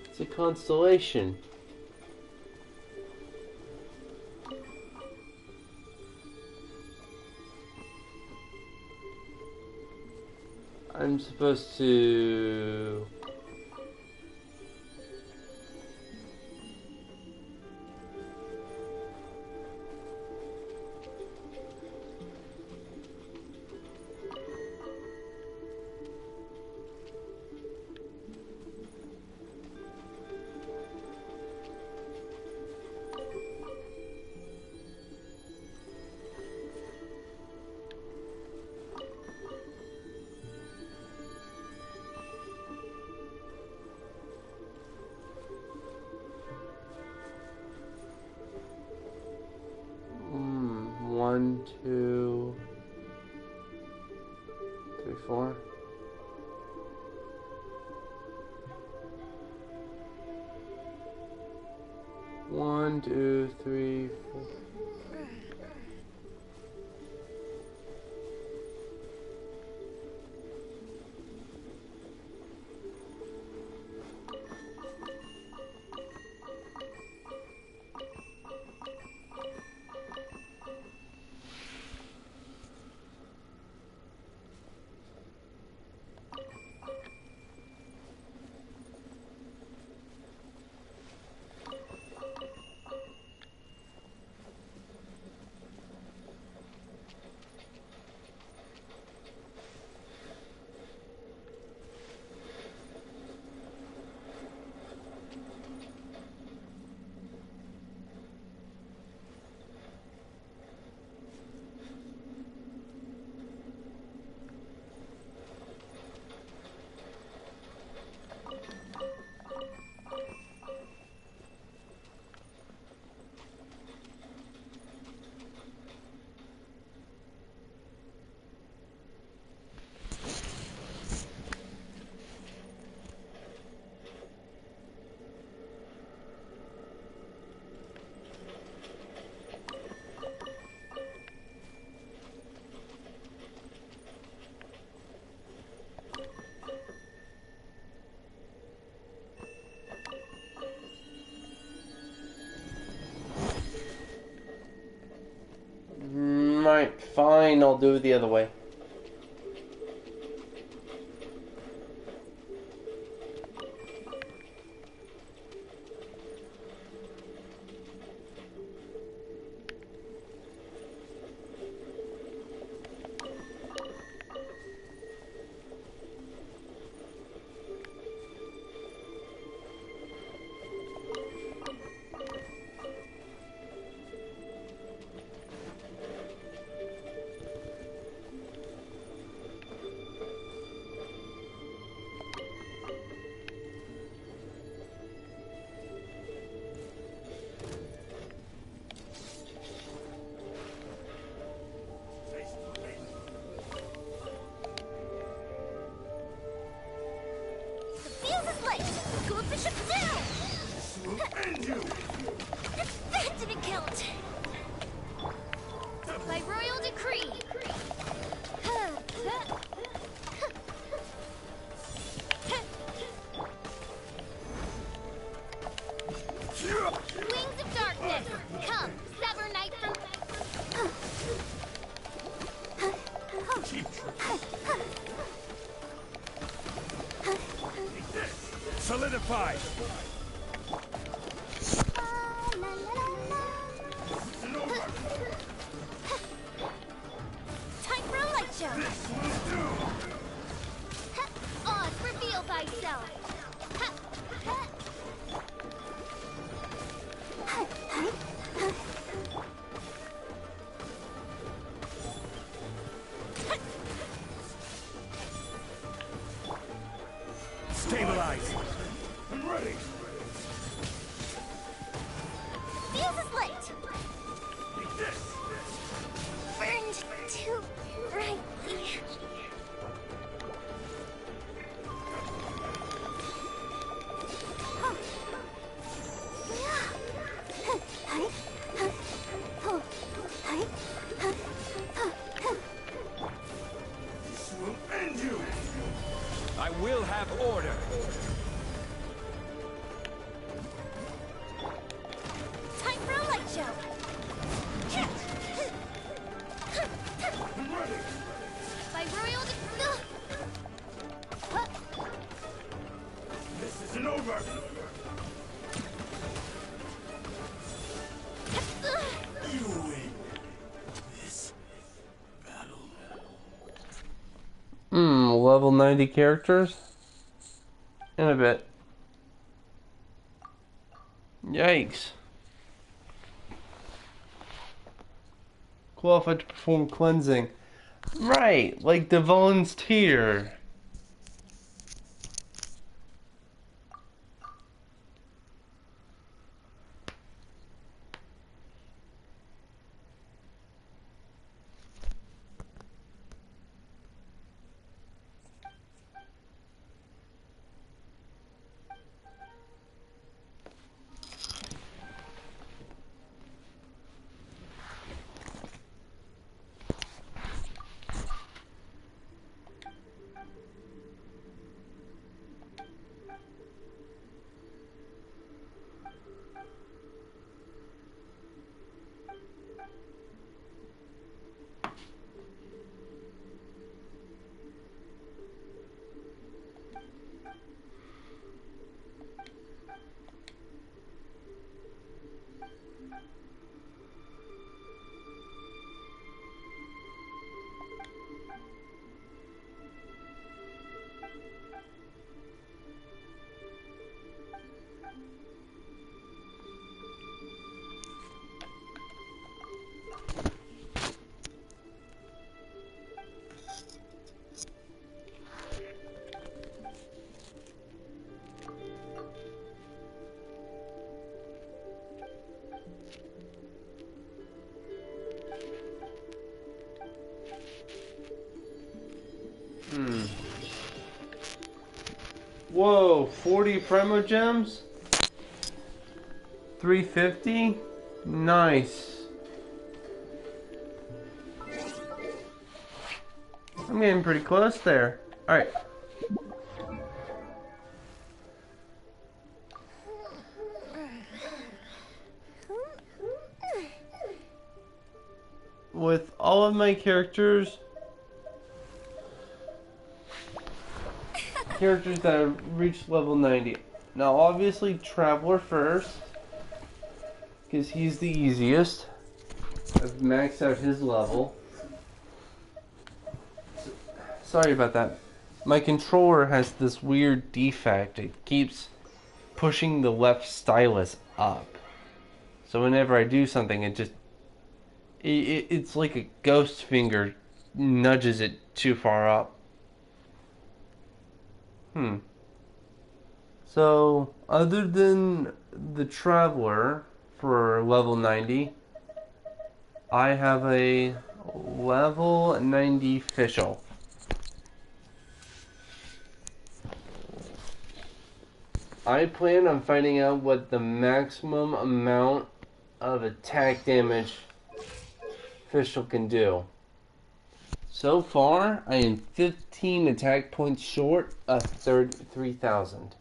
It's a constellation. I'm supposed to... One, two, three, four. One, two, three, four. Alright, fine, I'll do it the other way. By royal decree. Wings of darkness, come, sever night from... Solidify! Time for a light show! Oz, reveal thyself! Stabilize! I'm ready! Feels is late! Take this! Burned too brightly. will have order. Time for a light show. By royal This isn't over. You win this battle. Level 90 characters? In a bit. Yikes. Qualified to perform cleansing. Right, like the volunteer. Whoa, 40 Primo Gems? 350? Nice. I'm getting pretty close there. Alright. With all of my characters that have reached level 90. Now obviously Traveler first, because he's the easiest. I've maxed out his level. Sorry about that. My controller has this weird defect. It keeps pushing the left stylus up. So whenever I do something, it just... It's like a ghost finger nudges it too far up. So, other than the Traveler for level 90, I have a level 90 official. I plan on finding out what the maximum amount of attack damage official can do. So far, I am 15 attack points short of 3,000.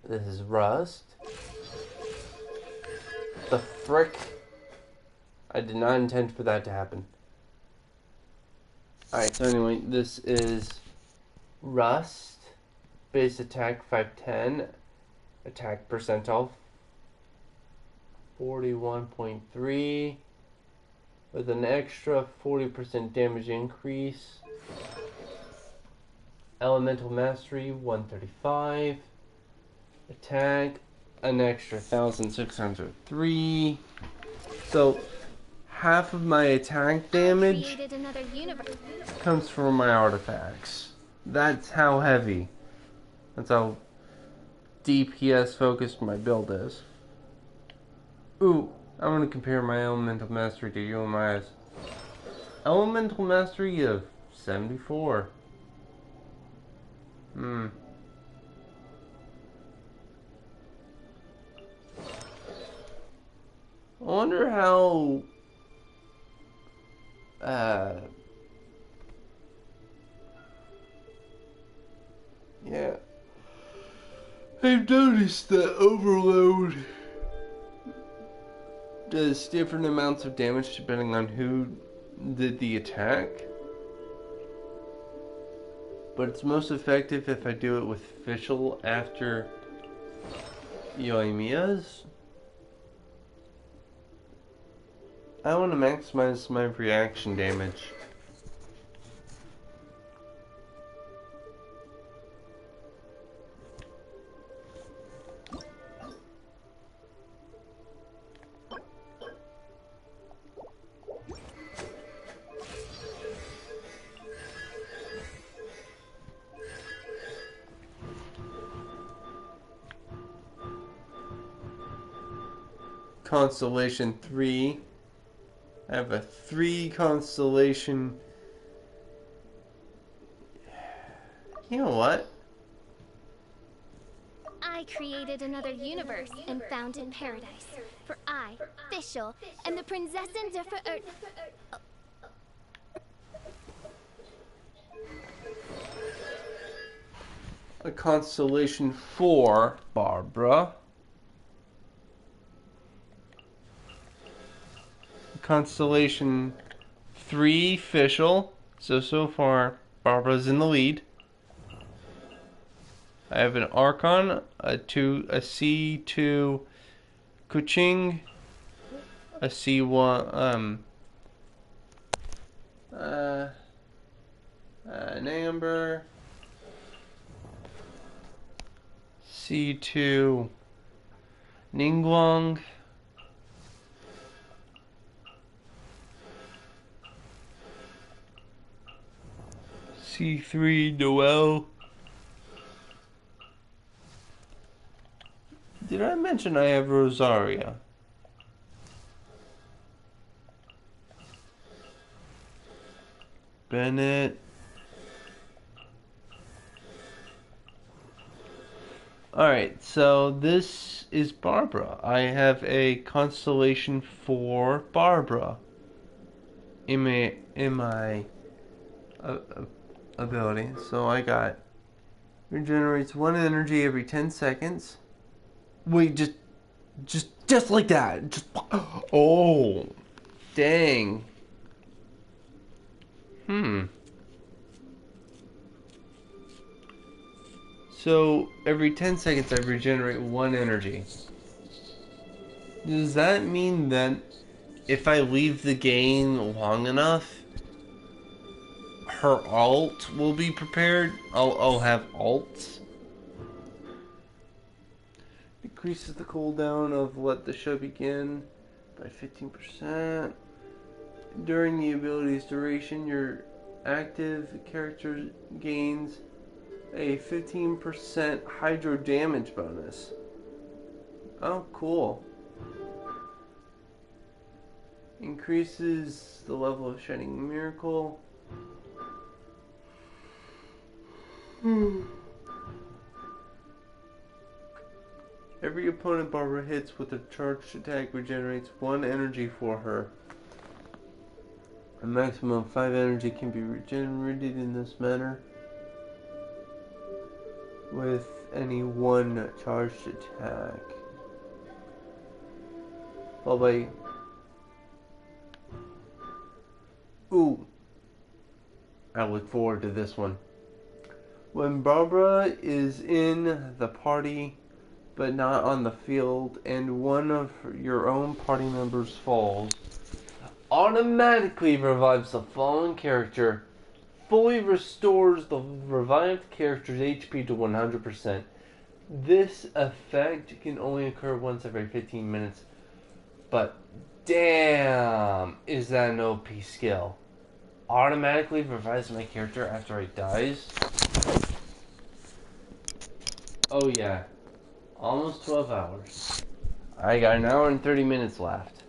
This is Rust. The frick? I did not intend for that to happen. Alright, so anyway, this is Rust. Base attack 510. Attack percentile 41.3. With an extra 40% damage increase. Elemental Mastery 135. Attack an extra 1,603. So half of my attack damage comes from my artifacts. That's how heavy. That's how DPS focused my build is. Ooh. I'm going to compare my Elemental Mastery to Yoimiya's. Elemental Mastery of 74. I wonder how... Yeah. I've noticed that overload does different amounts of damage depending on who did the attack. But it's most effective if I do it with Fischl after Yoimiya's. I want to maximize my reaction damage. Constellation 3. I have a 3 constellation. You know what? I created another universe and founded paradise. For I, Fischl, am the Prinzessin de A constellation 4, Barbara. Constellation 3, Fischl. So far, Barbara's in the lead. I have an Archon, a C2 Kuching, a C1, an Amber, C2 Ningguang, C3 Noel. Did I mention I have Rosaria? Bennett. Alright, so this is Barbara. I have a constellation for Barbara in my ability. So I got regenerates 1 energy every 10 seconds. Wait, just like that. Just, oh, dang. So every 10 seconds I regenerate 1 energy. Does that mean that if I leave the game long enough, her alt will be prepared? I'll have alts. Decreases the cooldown of Let the Show Begin by 15%. During the ability's duration, your active character gains a 15% hydro damage bonus. Oh, cool. Increases the level of Shining Miracle. Every opponent Barbara hits with a charged attack regenerates 1 energy for her. A maximum of 5 energy can be regenerated in this manner with any 1 charged attack. Well, by... Ooh. I look forward to this one. When Barbara is in the party but not on the field, and one of your own party members falls, automatically revives the fallen character, fully restores the revived character's HP to 100%. This effect can only occur once every 15 minutes, but damn, is that an OP skill. Automatically revives my character after it dies. Oh yeah. Almost 12 hours. I got an hour and 30 minutes left.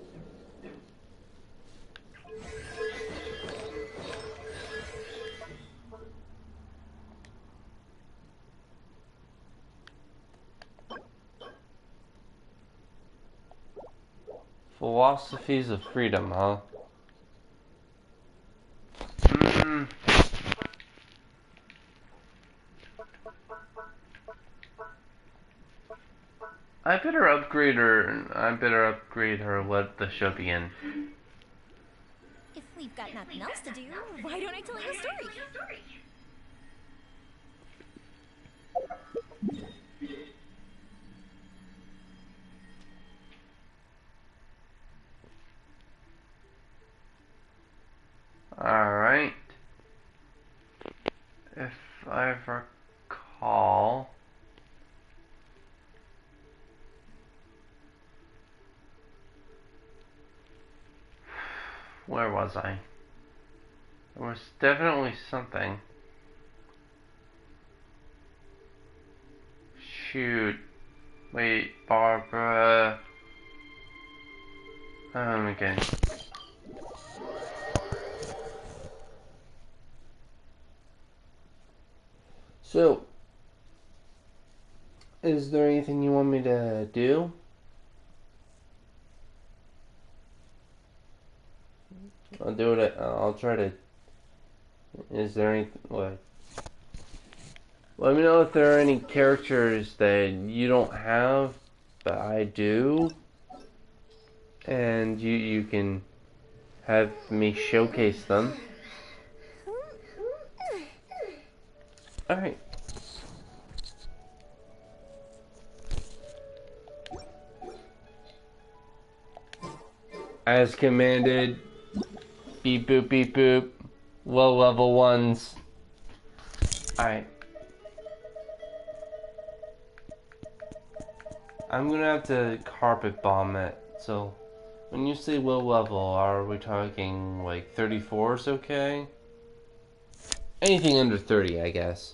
Philosophies of freedom, huh? I better upgrade her. I better upgrade her. Let the show begin. If we've got nothing else to do, why don't I tell you a story? Alright. If I recall... Where was I? There was definitely something. Shoot. Wait, Barbara... Okay. So, is there anything you want me to do? I'll do it. I'll try to. Is there any? What? Let me know if there are any characters that you don't have, but I do, and you can have me showcase them. All right. As commanded. Beep boop beep boop. Low level ones. Alright. I'm gonna have to carpet bomb it. So, when you say low level, are we talking like 34's okay? Anything under 30, I guess.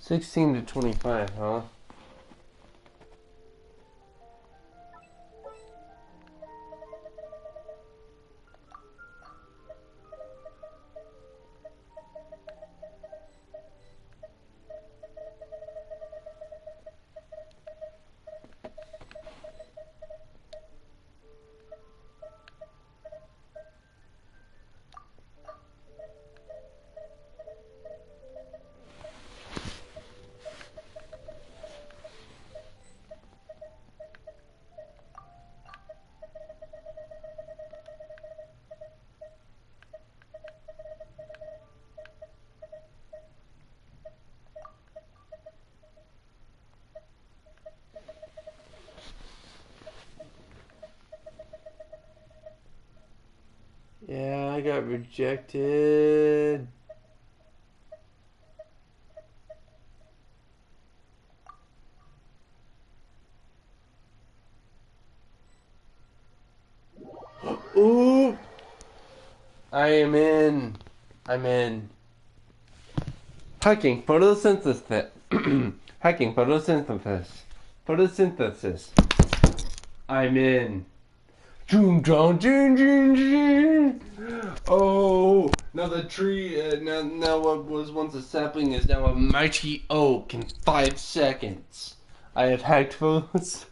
$16 to $25, huh? Yeah, I got rejected. Ooh! I am in. I'm in. Hacking photosynthesis. Hacking photosynthesis. Photosynthesis. I'm in. Oh, now the tree, now what was once a sapling is now a mighty oak in 5 seconds. I have hacked photos.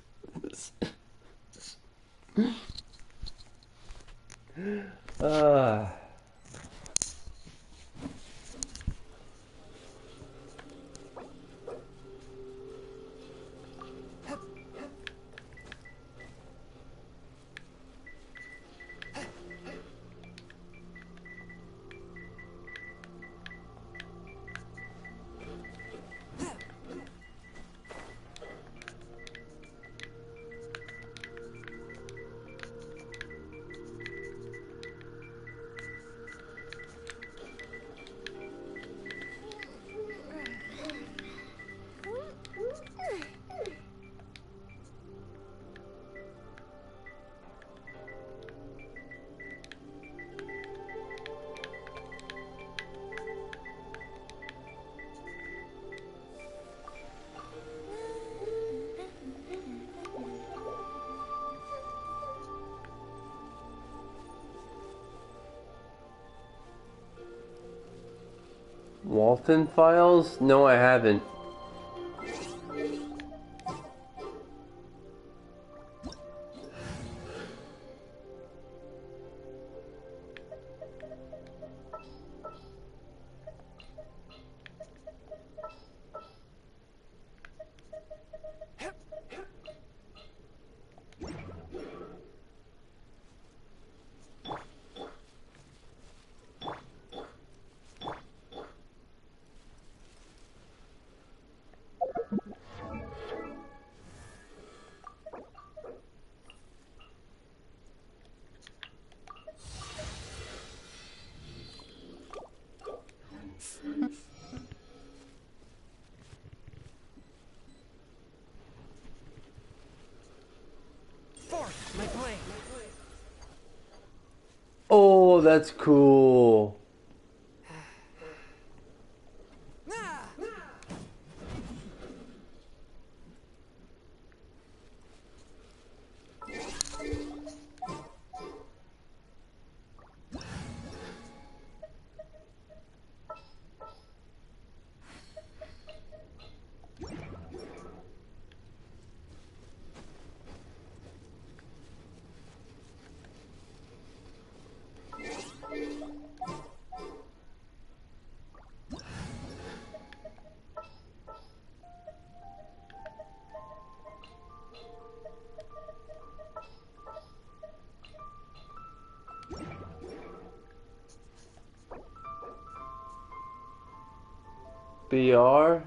Walton Files? No, I haven't. My blade. Oh, that's cool. BR?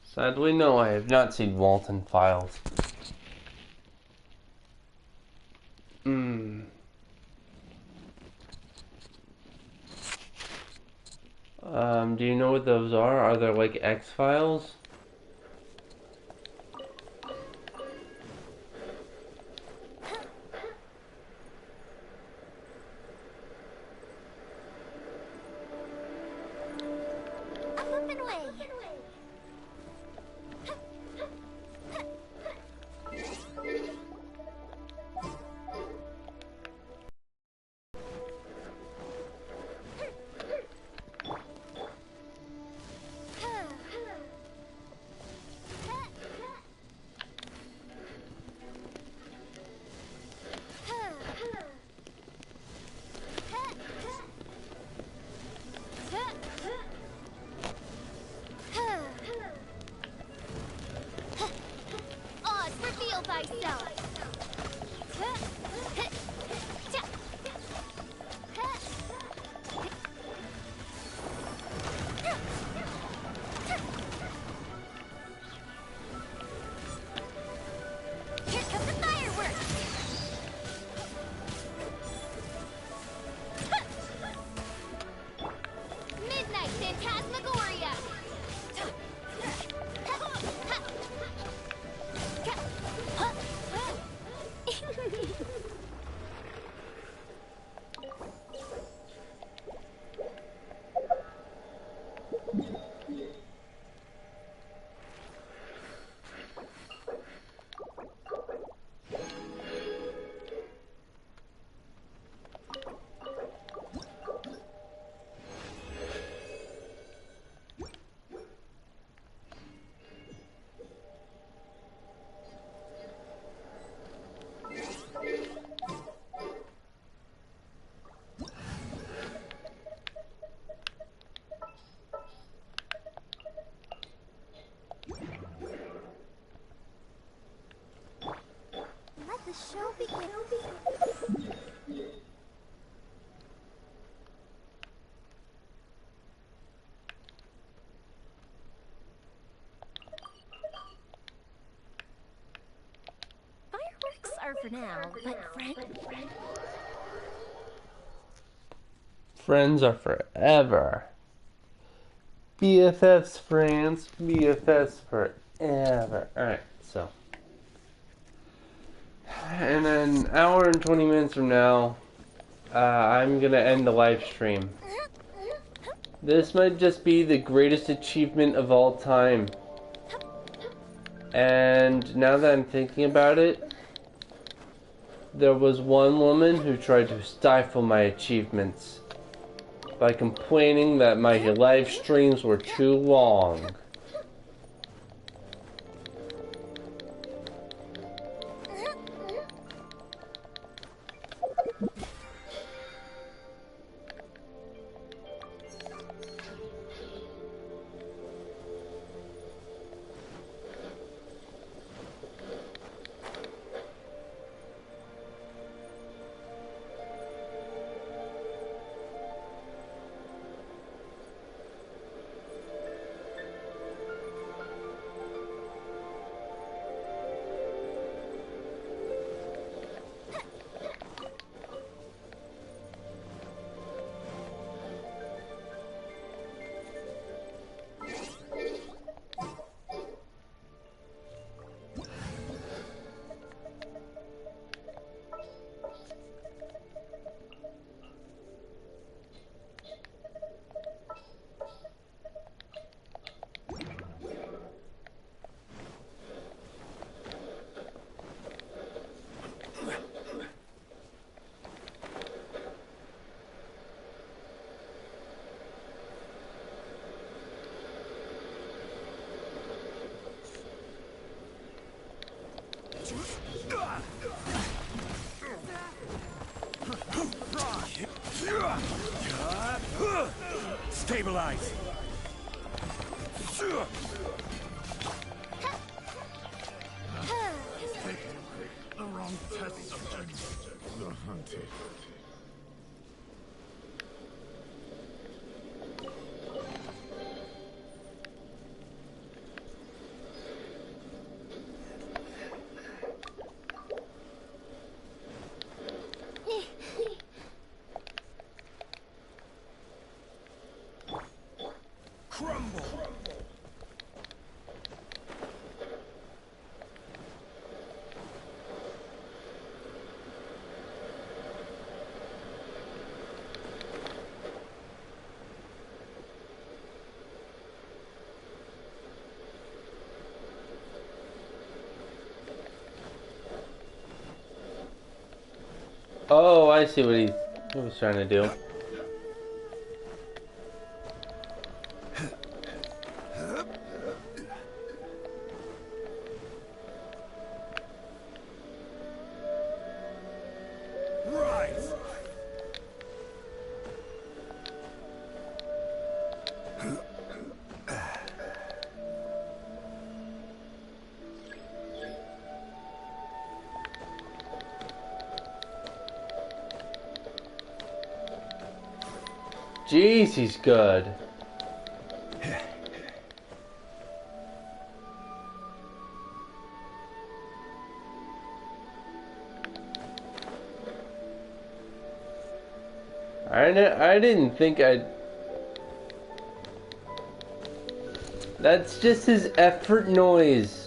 Sadly, no, I have not seen Walton Files. Do you know what those are? Are they like X-Files? The show begins. for now, but Friends are forever. BFFs, friends. BFFs forever. Alright, so. And an hour and 20 minutes from now, I'm gonna end the live stream. This might just be the greatest achievement of all time. And now that I'm thinking about it, there was one woman who tried to stifle my achievements by complaining that my live streams were too long. Stabilize. The wrong test subject. The hunted. Oh, I see what he was trying to do. Jeez, he's good. I didn't think I'd... That's just his effort noise.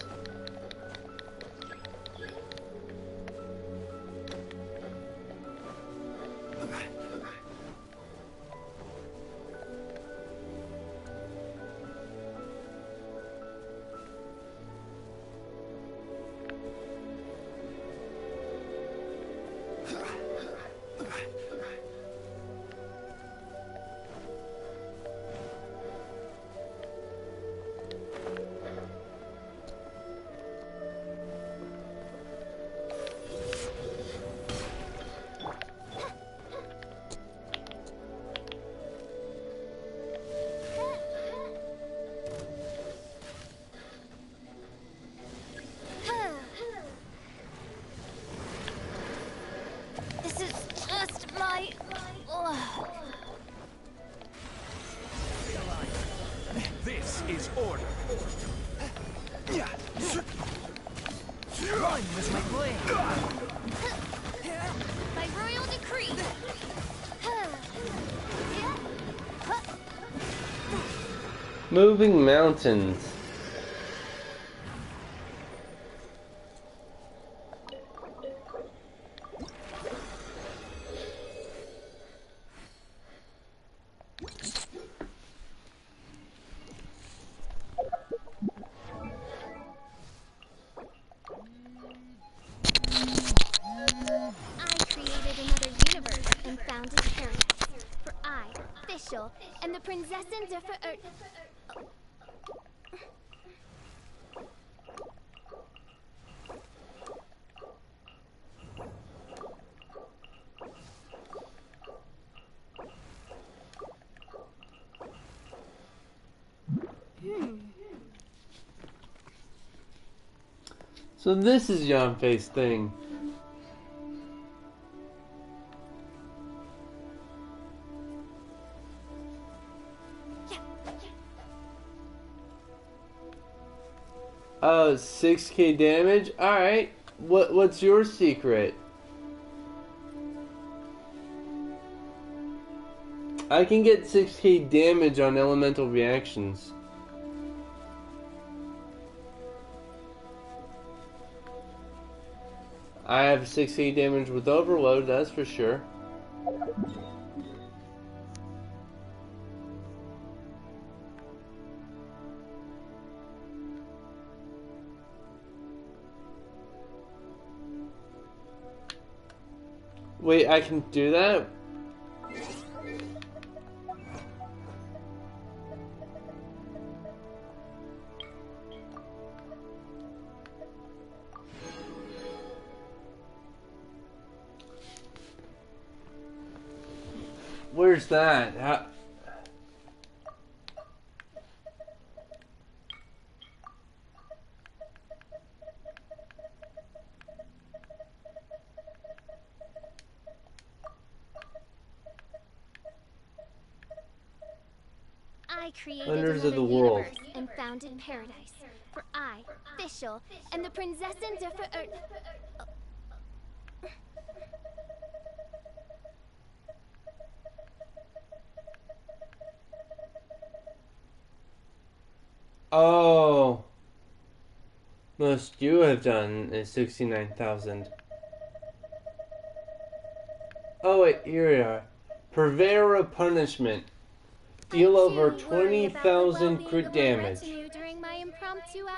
This is order. Run was my plan. Moving mountains. And the Prinzessin So this is Yanfei's thing. Oh, 6k damage? Alright. What's your secret? I can get 6k damage on elemental reactions. I have 6k damage with overload, that's for sure. Wait, I can do that? Where's that? I created Wonders another of the world. universe and founded paradise. For I, Fischl, and the Prinzessin Oh. Most you have done is 69,000. Oh wait, here we are. Purveyor of Punishment. Deal over 20,000 crit damage.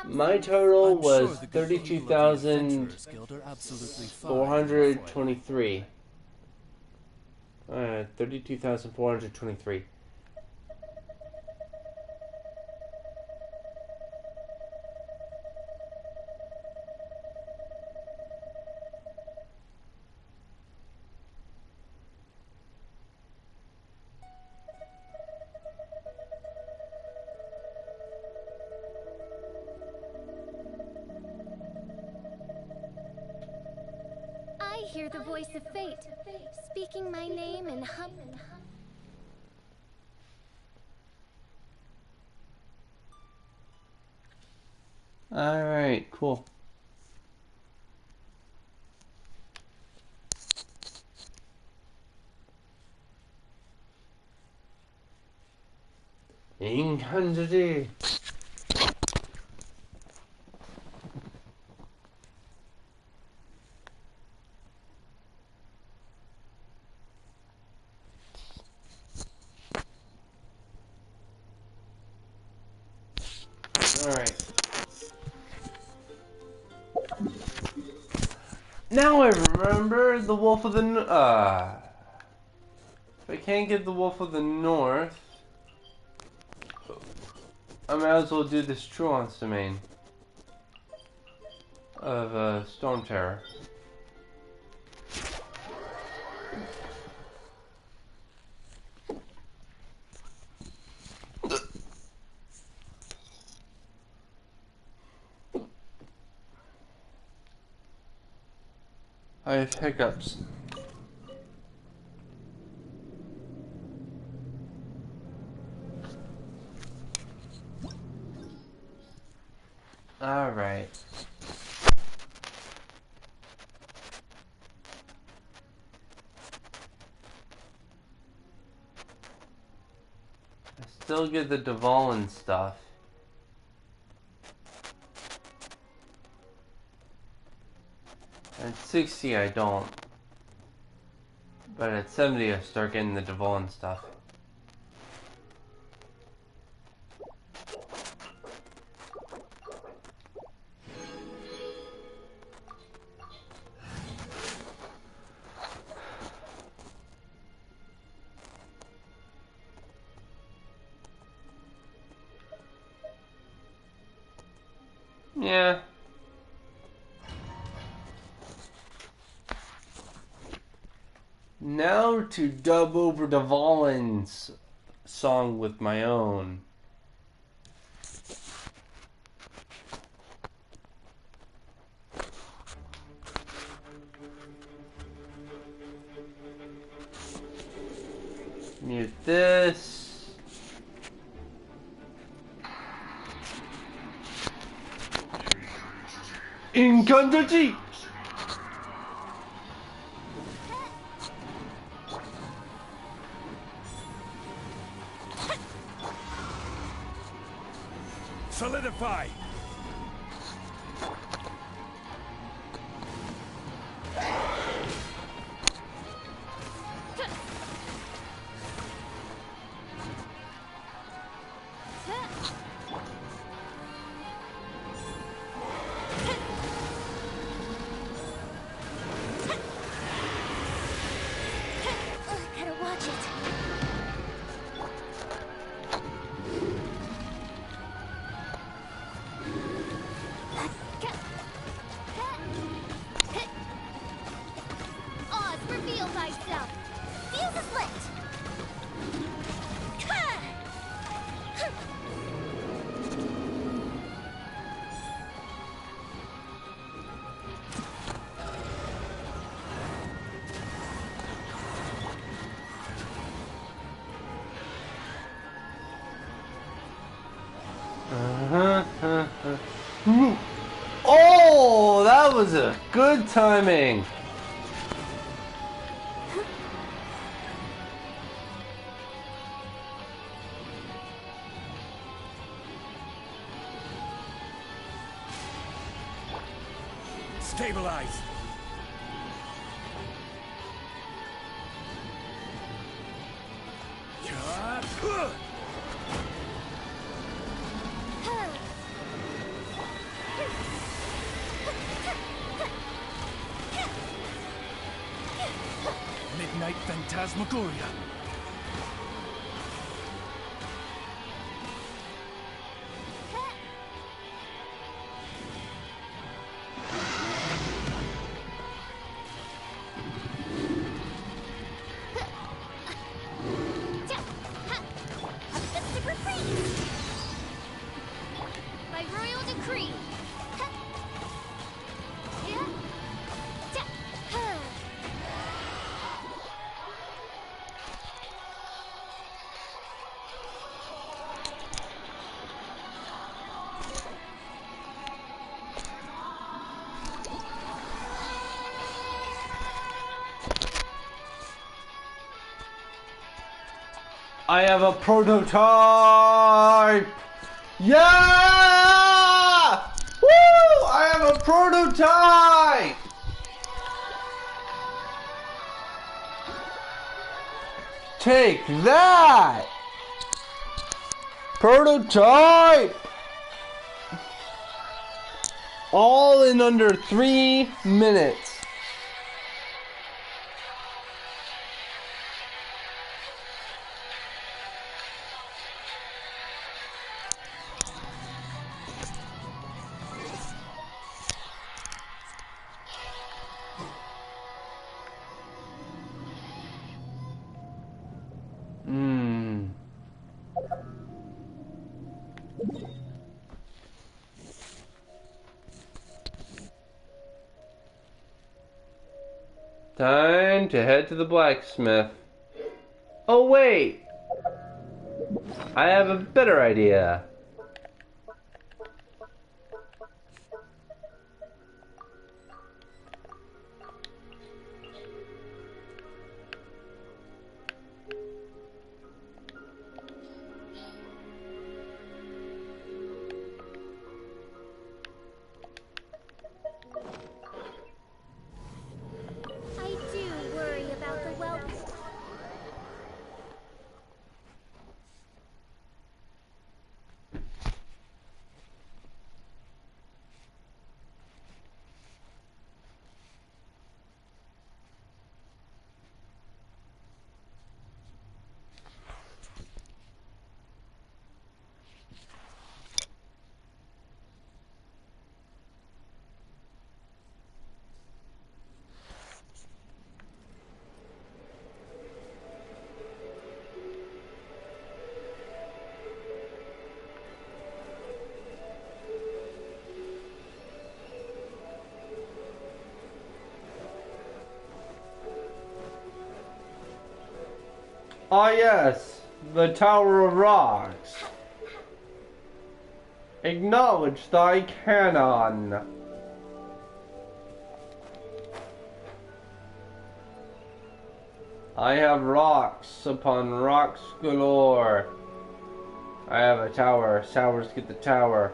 My total was 32,423. 32,423. I hear the voice of fate, speaking my name and hum. Alright, cool. Inkanji. Alright. Now I remember the Wolf of the if I can't get the Wolf of the North, I might as well do this Truance domain of Storm Terror. I have hiccups. All right. still get the Dvalin stuff. At 60 I don't. But at 70 I start getting the Dvalin stuff. Yeah. Now to dub over Dvalin's song with my own. Mute this. Inkandachi! Solidify! Gotta watch it. Oz, reveal thyself. Fuse is lit. Oh, that was a good timing. Stabilize! Midnight Phantasmagoria. By royal decree. I have a prototype! Yeah! Woo! I have a prototype! Take that! Prototype! All in under 3 minutes. Time to head to the blacksmith. Oh wait! I have a better idea. Ah yes, the Tower of Rocks. Acknowledge thy canon. I have rocks upon rocks galore. I have a tower. Towers get the tower.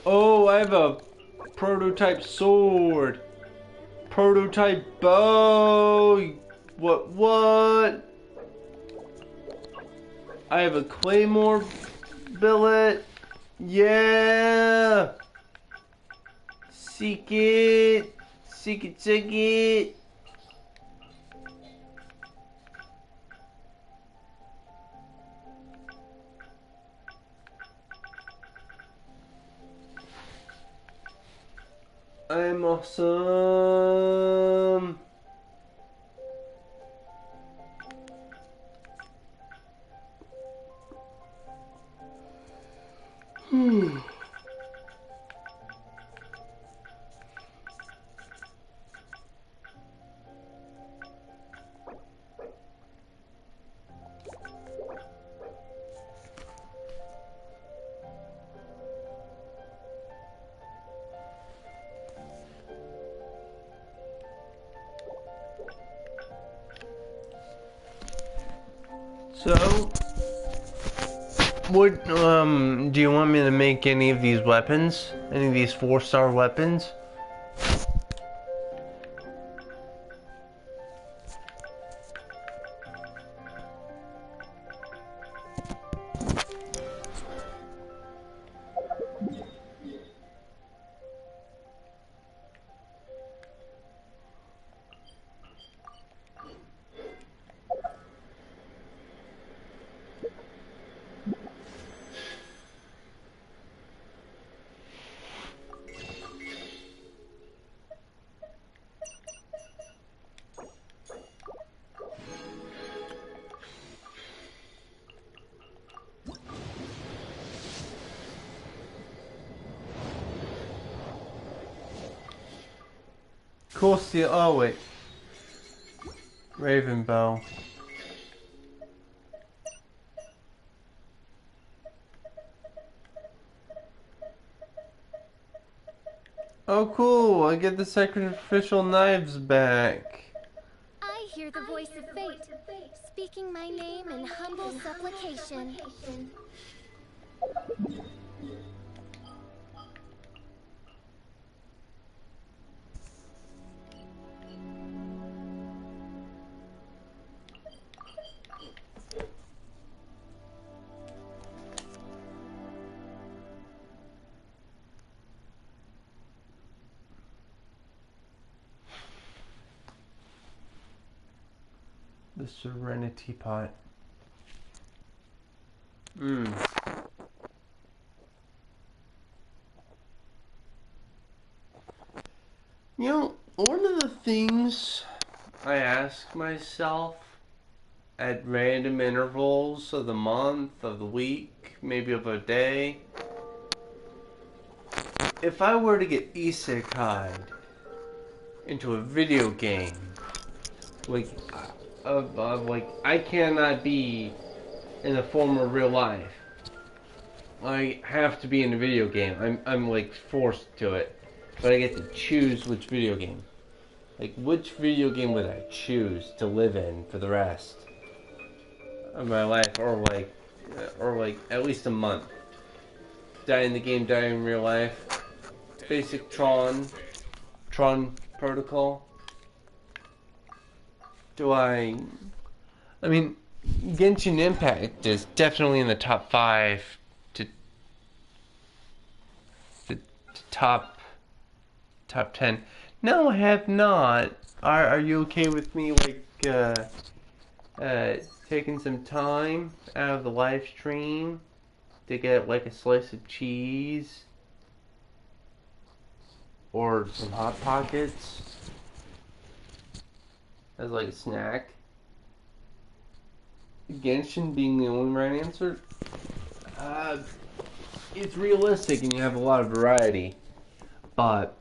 Oh, I have a prototype sword. Prototype bow. What? I have a claymore billet. Yeah. Seek it. Seek it. I'm awesome. So, what, do you want me to make any of these weapons? Any of these 4-star weapons? Corsia, oh wait. Raven bow. Oh cool, I get the sacrificial knives back. I hear the voice of fate, speaking my name in humble supplication. The Serenity Pot. You know, one of the things I ask myself at random intervals of the month, of the week, maybe of a day, if I were to get isekai'd into a video game, like I cannot be in the form of real life. I have to be in a video game. I'm like forced to it. But I get to choose which video game. Like, which video game would I choose to live in for the rest of my life, or like at least a month? Die in the game, die in real life. Basic Tron Protocol. I mean, Genshin Impact is definitely in the top 5 to top 10. No, I have not. Are you okay with me taking some time out of the live stream to get like a slice of cheese or some Hot Pockets as like a snack? Genshin being the only right answer? It's realistic and you have a lot of variety. But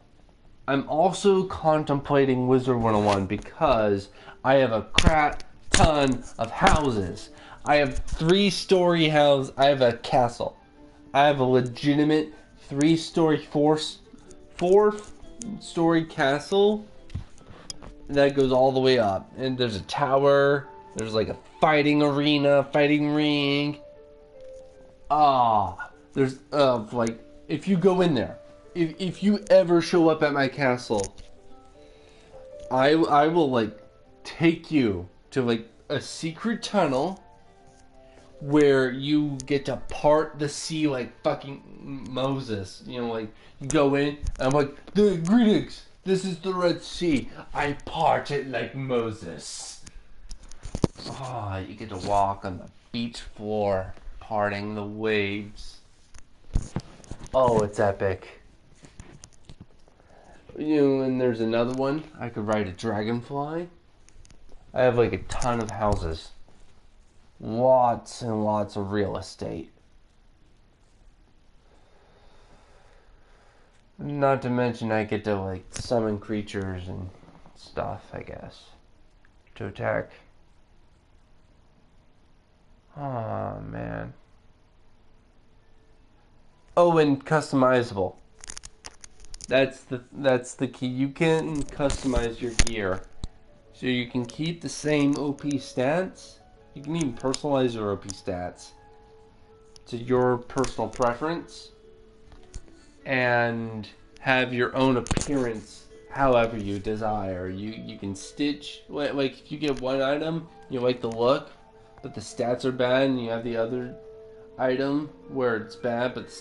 I'm also contemplating Wizard 101 because I have a crap ton of houses. I have 3-story house. I have a castle. I have a legitimate 3-story, 4-story castle that goes all the way up. And there's a tower. There's like a fighting arena, fighting ring. There's like if you go in there, if you ever show up at my castle, I will like take you to like a secret tunnel where you get to part the sea like fucking Moses. You know, like you go in and I'm like, greetings, this is the Red Sea. I part it like Moses. You get to walk on the beach floor, parting the waves. Oh, it's epic. You know, and there's another one. I could ride a dragonfly. I have like a ton of houses. Lots and lots of real estate. Not to mention I get to like summon creatures and stuff, I guess, to attack. Oh, man. Oh, and customizable. That's the key. You can customize your gear. So you can keep the same OP stats. You can even personalize your OP stats to your personal preference and have your own appearance however you desire. You can stitch, like if you get one item, you like the look, but the stats are bad, and you have the other item where it's bad, but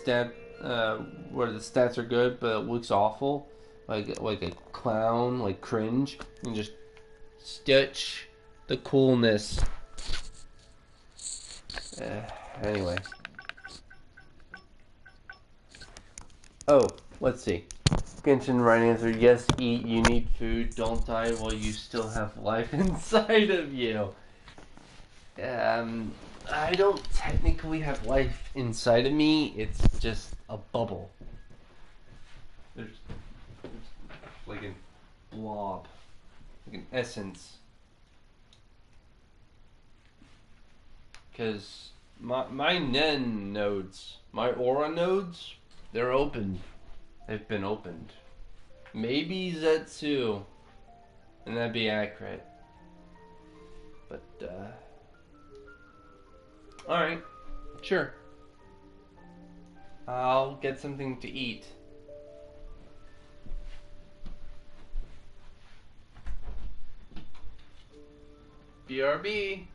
where the stats are good, but it looks awful, like a clown, like cringe, and just stitch the coolness. Anyway. Oh, let's see. Genshin right answer, yes, eat, you need food, don't die while you still have life inside of you. I don't technically have life inside of me, it's just a bubble. There's like a blob, like an essence. Because my Nen nodes, my Aura nodes, they're open. They've been opened. Maybe Zetsu, and that'd be accurate. But, alright, sure. I'll get something to eat. BRB.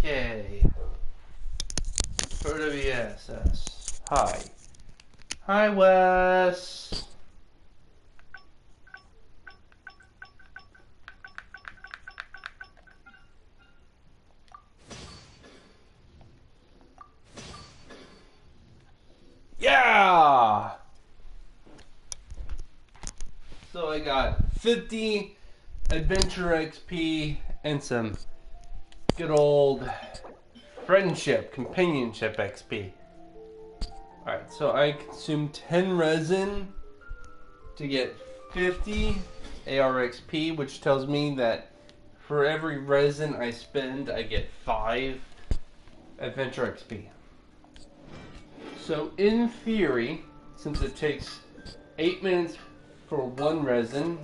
Okay. For WSS. Hi. Hi, Wes. Yeah! So I got 50 adventure XP and some good old friendship, companionship XP. Alright, so I consume 10 resin to get 50 ARXP, which tells me that for every resin I spend, I get 5 adventure XP. So in theory, since it takes 8 minutes for one resin,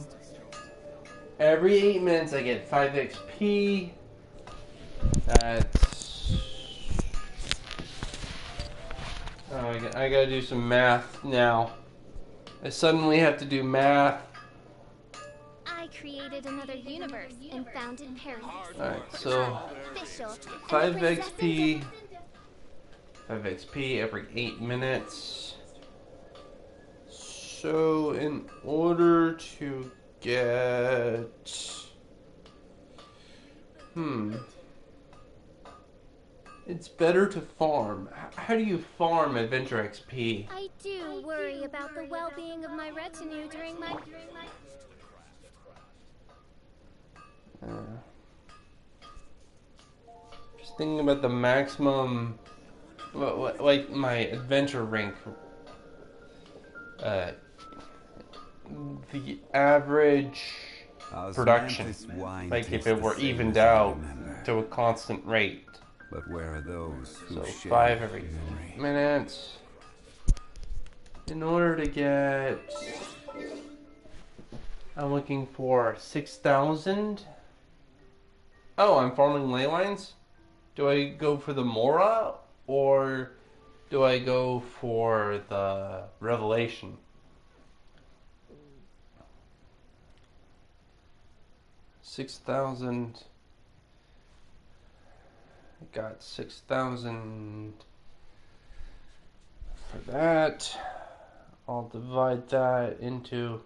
every 8 minutes I get 5 XP. That's... Oh, I gotta do some math now. I suddenly have to do math. I created another universe and founded paradise. Alright, so Official. 5 XP. 5 XP every 8 minutes. So in order to get... It's better to farm. How do you farm adventure XP? I do worry about the well-being of my retinue during my... Just thinking about the maximum... like my adventure rank. The average production. Like if it were evened out to a constant rate. But where are those who So share 5 every memory? minutes. In order to get... I'm looking for 6,000. Oh, I'm farming ley lines? Do I go for the Mora? Or do I go for the Revelation? $6,000. I got 6,000 for that. I'll divide that into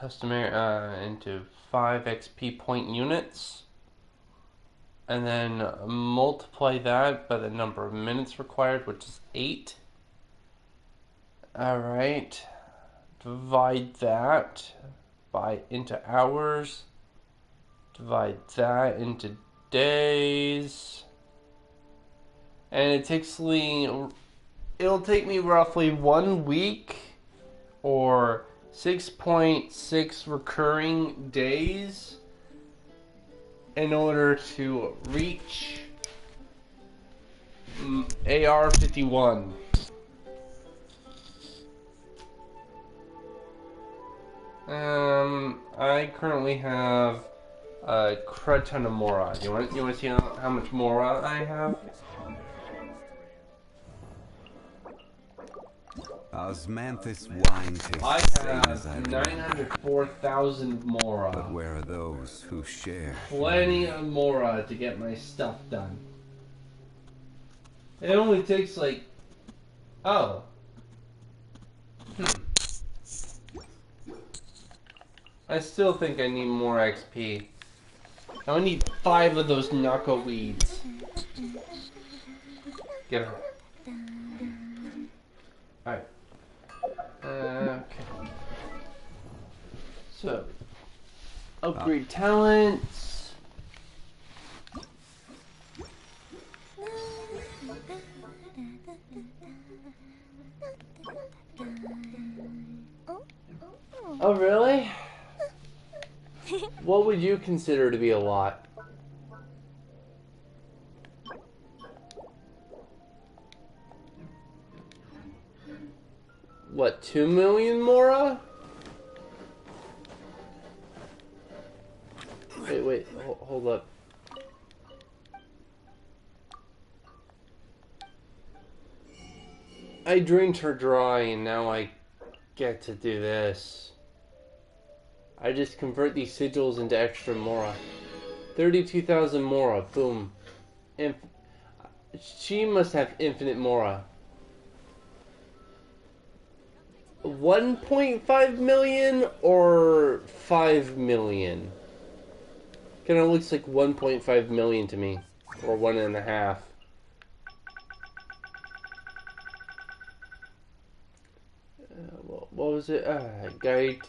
into 5 XP point units, and then multiply that by the number of minutes required, which is 8. Alright, divide that into hours, divide that into days, and it'll take me roughly 1 week or 6.6 recurring days in order to reach AR-51. I currently have a crud ton of Mora. You want to see how much Mora I have? Osmanthus wine tastes I the same as I have remember. 904,000 Mora. But where are those who share? Plenty of Mora to get my stuff done. It only takes like... Oh. I still think I need more XP. I only need 5 of those knuckle weeds. Get her. Alright. Okay. So, upgrade talents. Oh, really? What would you consider to be a lot? What, 2 million Mora? Wait, hold up. I drained her dry and now I get to do this. I just convert these sigils into extra Mora. 32,000 Mora, boom. She must have infinite Mora. 1.5 million or 5 million? Kind of looks like 1.5 million to me, or 1.5. What was it? Guide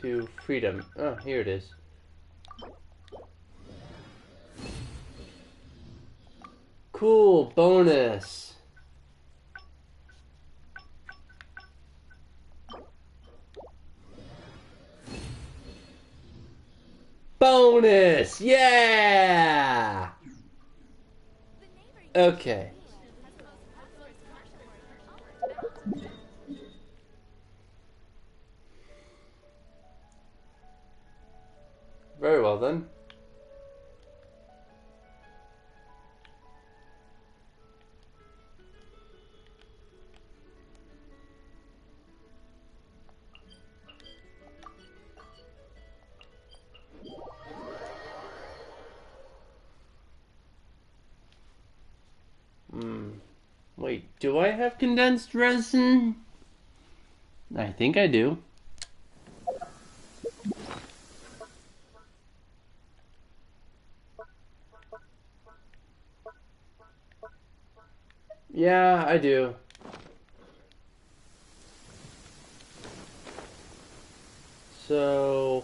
to Freedom. Oh, here it is. Cool, bonus. Bonus! Yeah! Okay. Very well then. Wait, do I have condensed resin? I think I do. Yeah, I do. So,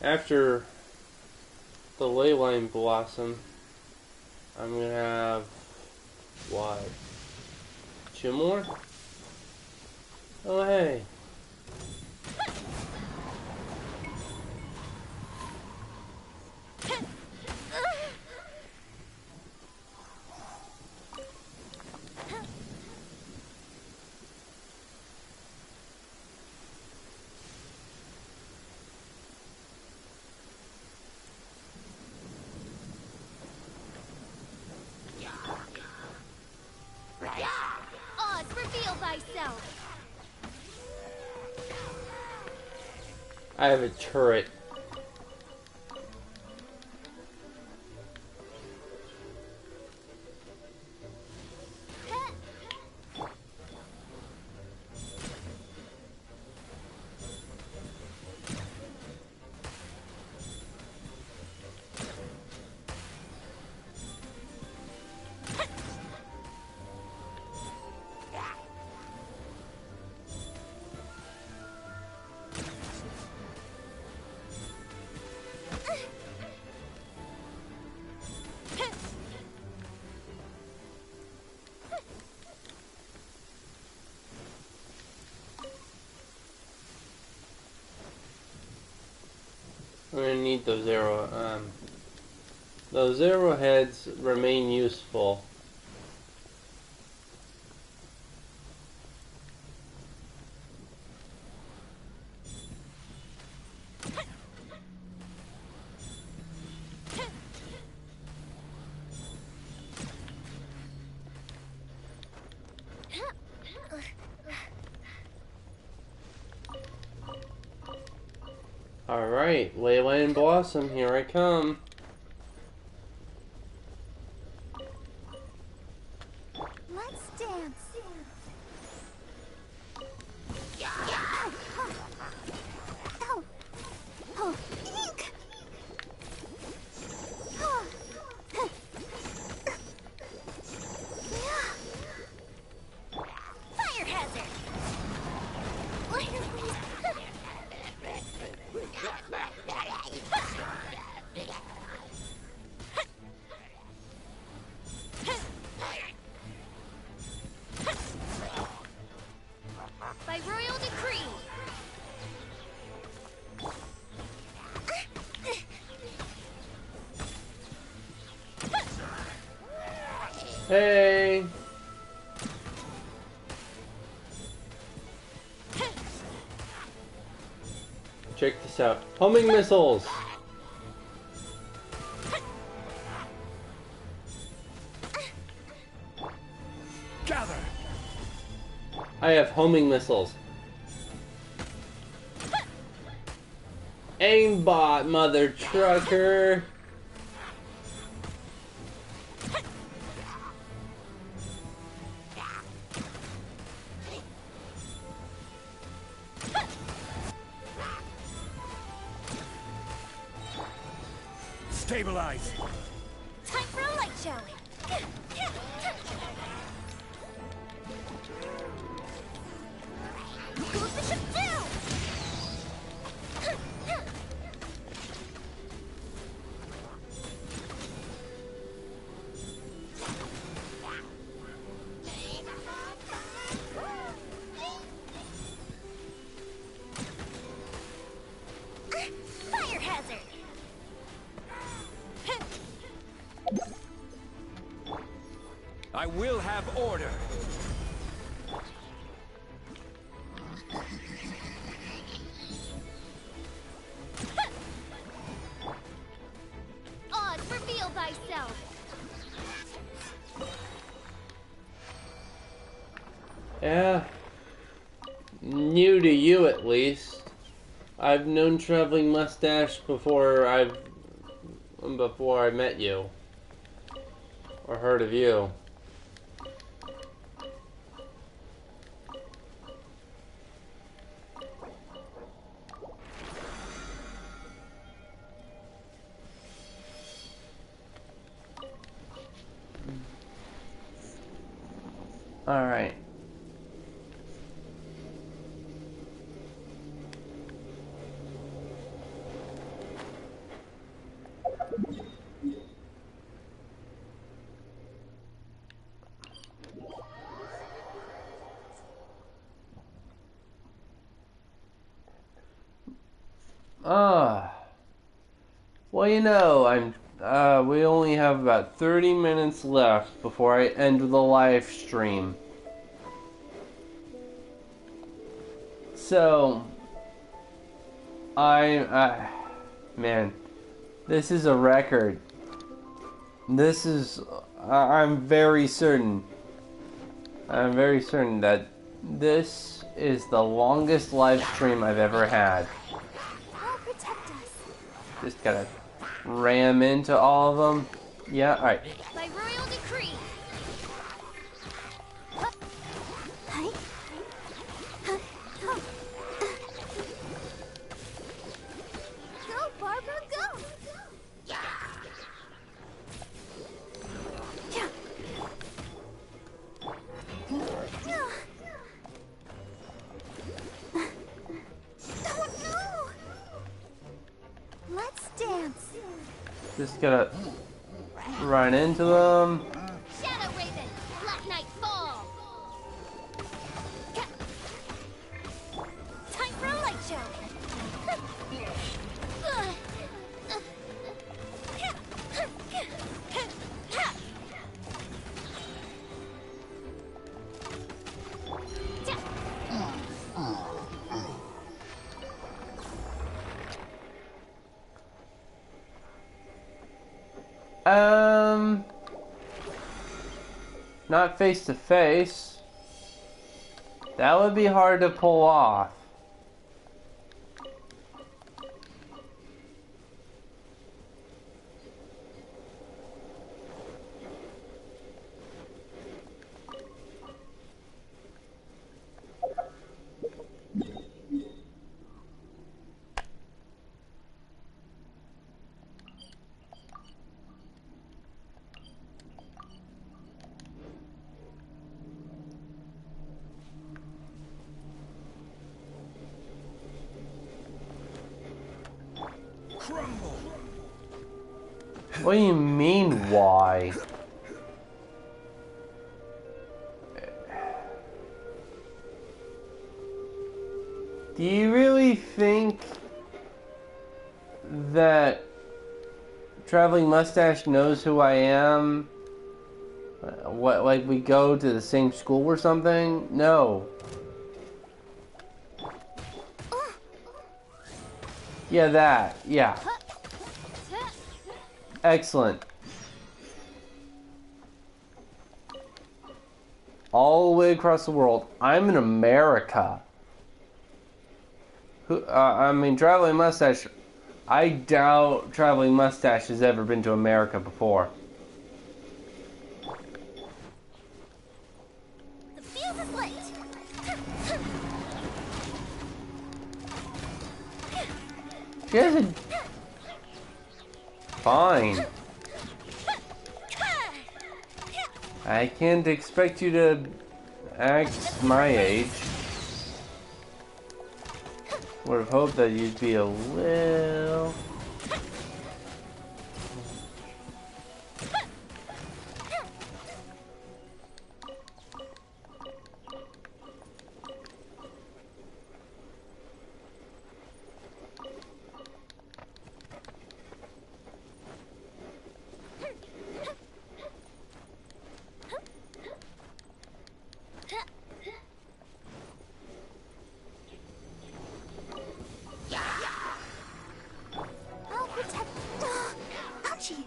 after the Leyline Blossom, I'm gonna have, what, 2 more? Oh, hey. Oz, reveal thyself. I have a turret. I'm gonna need those those arrowheads remain useful. Alright, Leyline Blossom, here I come. Let's dance. Ow. Oh, eek. Fire hazard. By royal decree. Hey! Check this out. Homing missiles! Gather! I have homing missiles. Aimbot, mother trucker! Stabilize. Time for a light show. Goes the ship down. Fire hazard. I will have order. Oz, reveal thyself. Yeah. New to you, at least. I've known Traveling Mustache before I met you. Or heard of you. Alright. Well, you know, we only have about 30 minutes left before I end the live stream. So, man, this is a record. I'm very certain that this is the longest live stream I've ever had. I'll protect us. Just gotta ram into all of them. Yeah, alright. By royal decree. Go, Barbara, go! Oh no! Let's dance. Just gotta run into them. Shadow Raven, Black Knight fall. Time for a light show. Not face to face. That would be hard to pull off. What do you mean, why? Do you really think that Traveling Mustache knows who I am? What, like we go to the same school or something? No. Yeah, that. Yeah. Excellent. All the way across the world. I'm in America. I mean, Traveling Mustache. I doubt Traveling Mustache has ever been to America before. The field is lit. She has a... Fine. I can't expect you to act my age. Would have hoped that you'd be a little... I'll protect. Ouchie!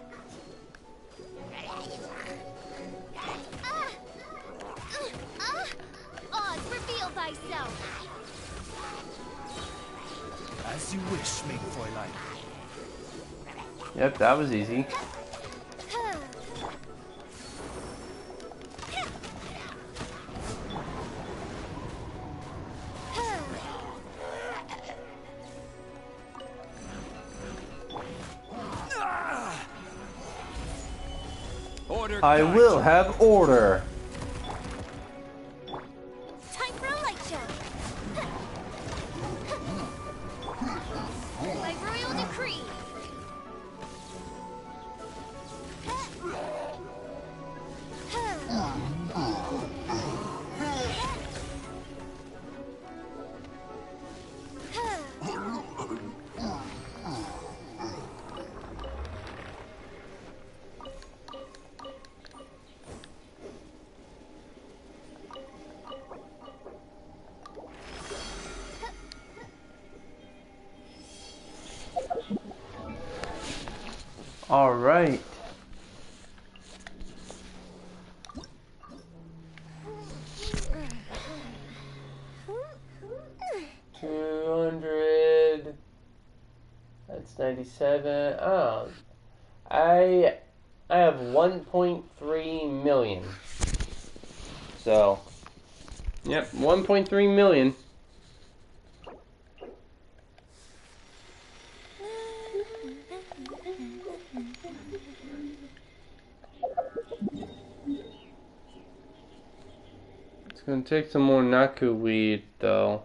Oz, reveal thyself! As you wish, main Fräulein. Yep, that was easy. I will have order. Time for a light show! By royal decree! All right. $200. That's 97. Oh, I have 1.3 million. So, yep, 1.3 million. It's gonna take some more Naku weed, though.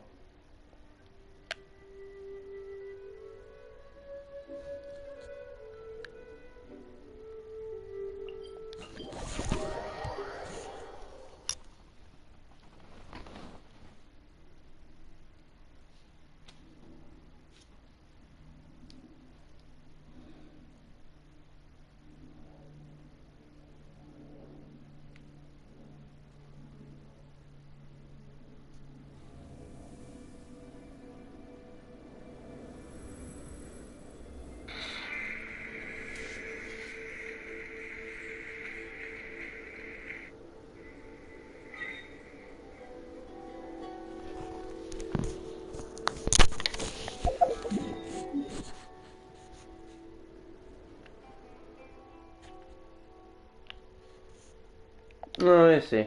Oh, I see.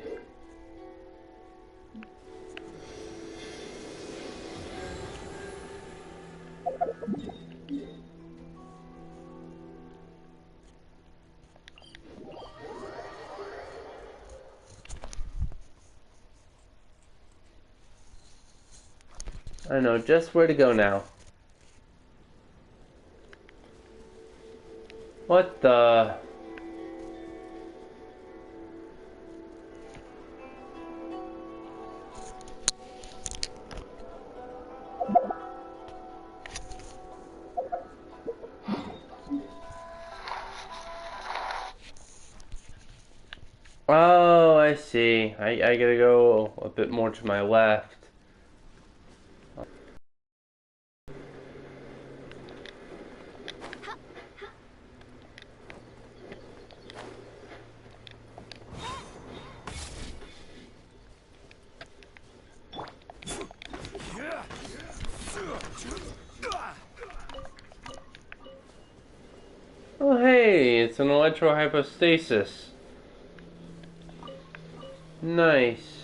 I know just where to go now. What the... Oh, I see. I gotta go a bit more to my left. Oh, hey, it's an electrohypostasis. Nice.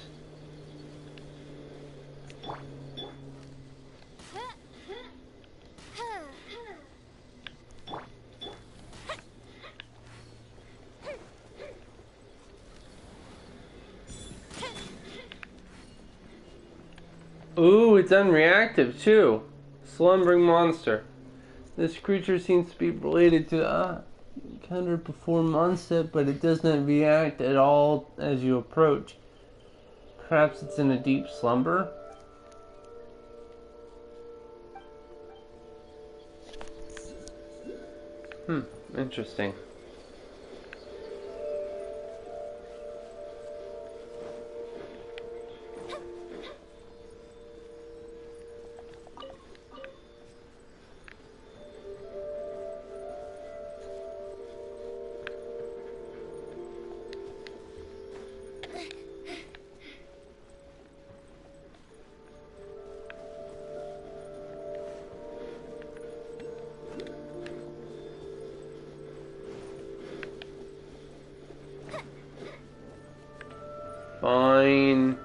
Ooh, it's unreactive too. Slumbering monster. This creature seems to be related to encountered before onset, but it does not react at all as you approach. Perhaps it's in a deep slumber? Interesting. Fine.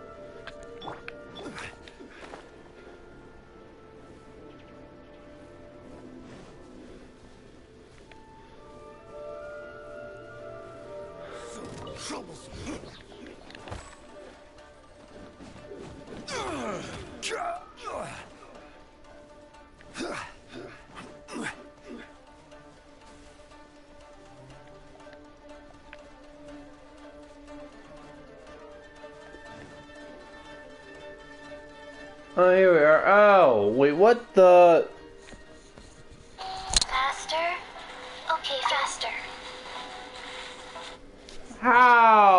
Oh, here we are. Oh, wait, what the? Faster? Okay, faster. How?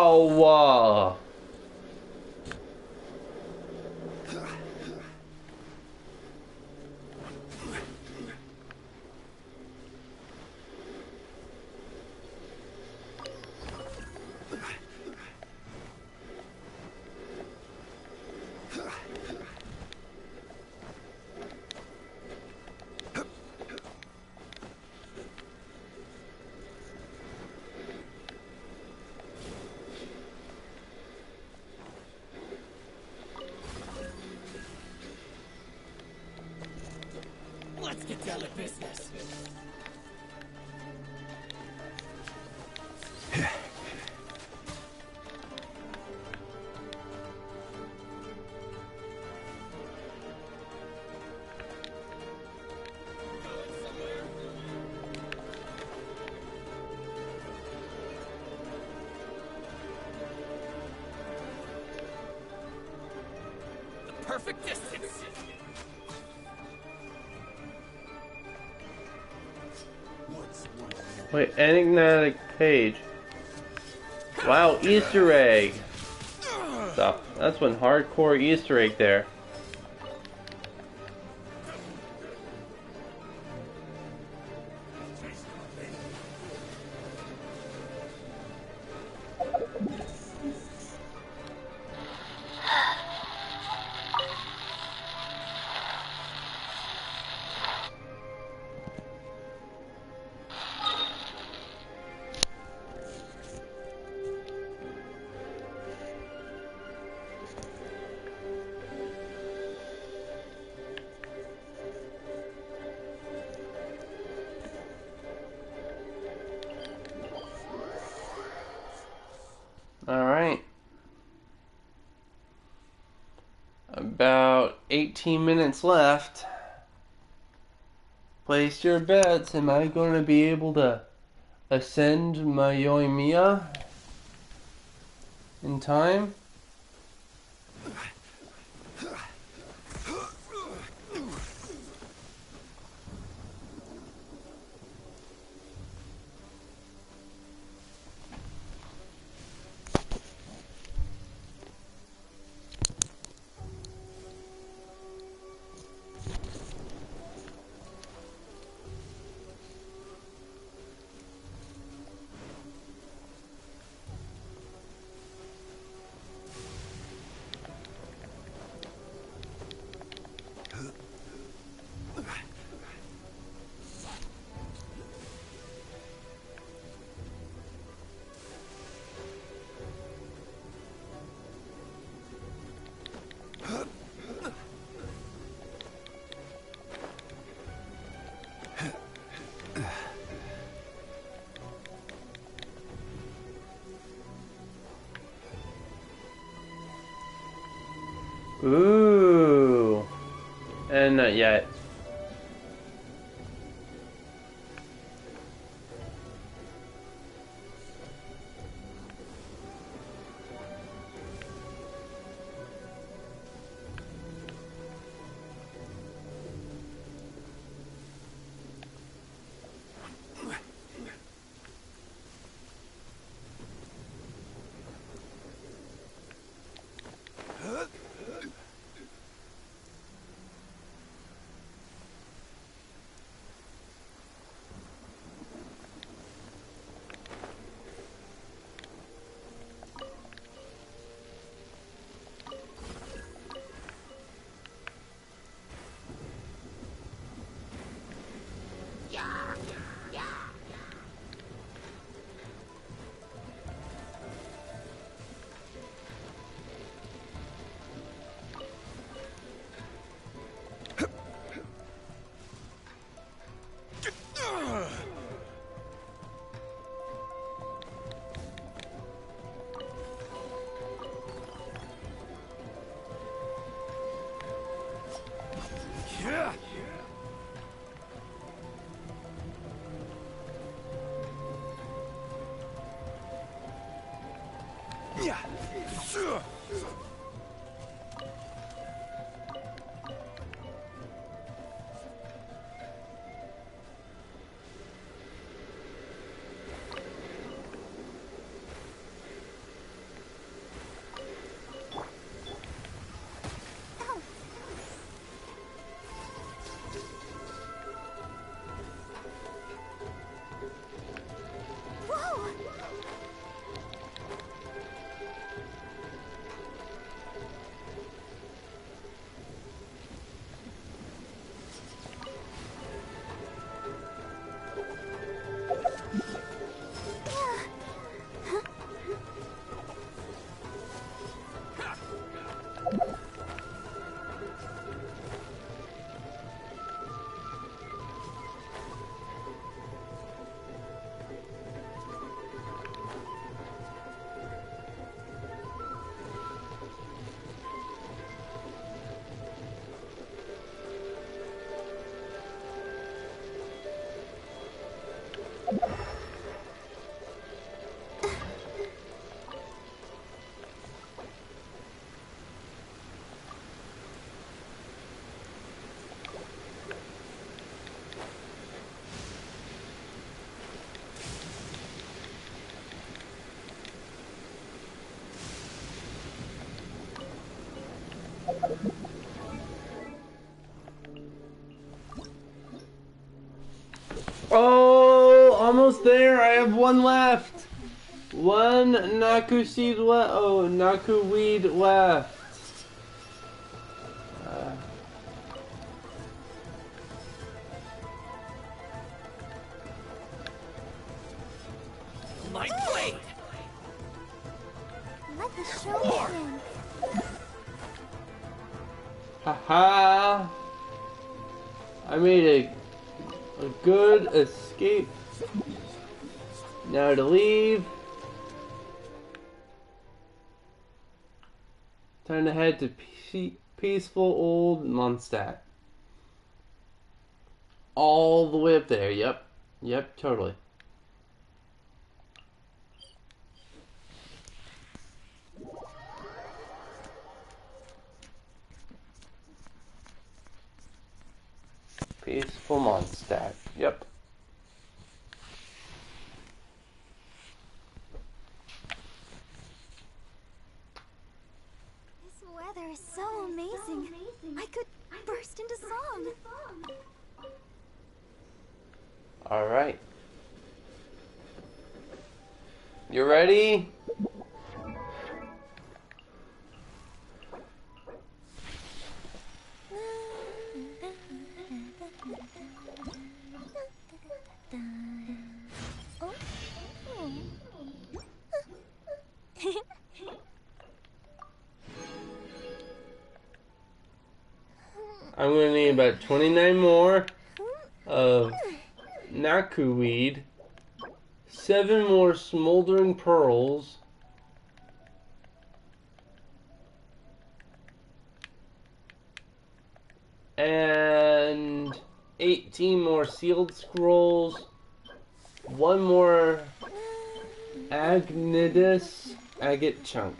Let's get down to business. The perfect distance. Wait, enigmatic page. Wow, Easter egg. Stuff. That's one hardcore Easter egg there. Alright. About 18 minutes left. Place your bets. Am I going to be able to ascend my Yoimiya in time? Ooh. not yet. Oh, almost there. I have one left. One Naku seed left. Oh, Naku weed left. My blade. Let the show begin. Haha. I made a good escape. Now to leave. Time to head to peaceful old Mondstadt. All the way up there. Yep. Yep, totally. Peaceful Mondstadt. Yep. This weather is so amazing. I could burst into song. All right. You ready? I'm gonna need about 29 more of Naku weed, 7 more smoldering pearls, And 18 more sealed scrolls. One more agate chunk.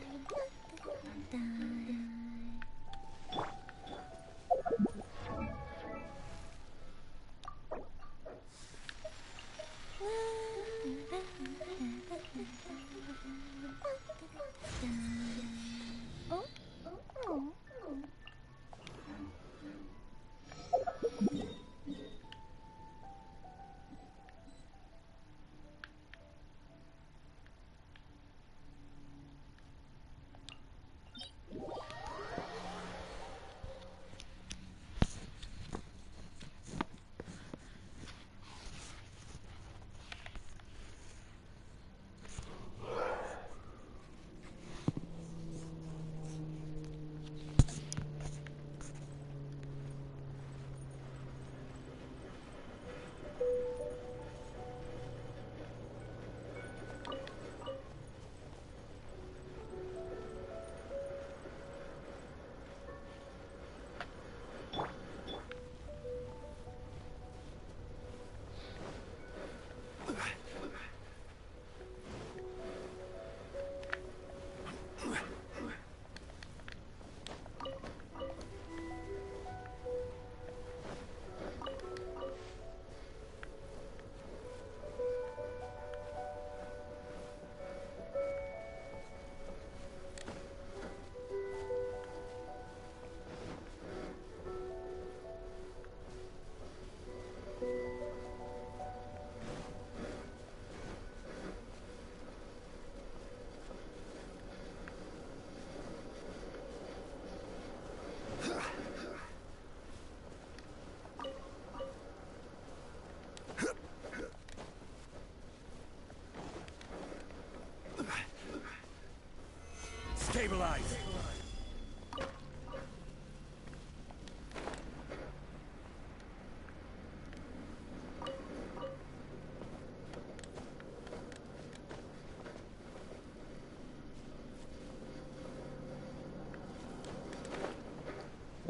Stabilize.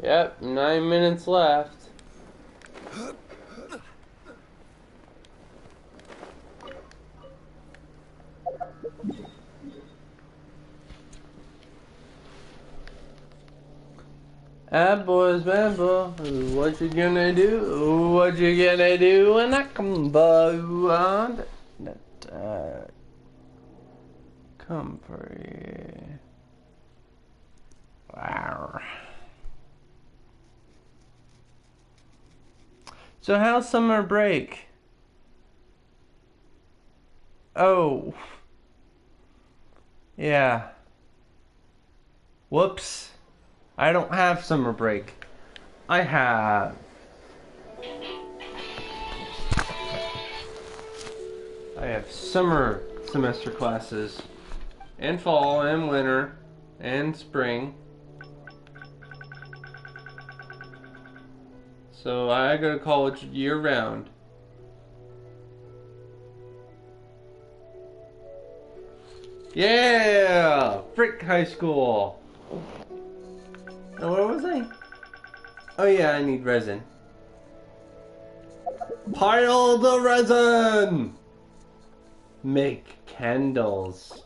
Yep, 9 minutes left. Boys, bad boy, what you gonna do? What you gonna do when I come by on that come for you? Wow. So how's summer break? Oh. Yeah. Whoops. I don't have summer break. I have summer semester classes, and fall, and winter, and spring. So I go to college year round. Yeah! Frick High School! Now where was I? Oh yeah, I need resin. Pile the resin! Make candles.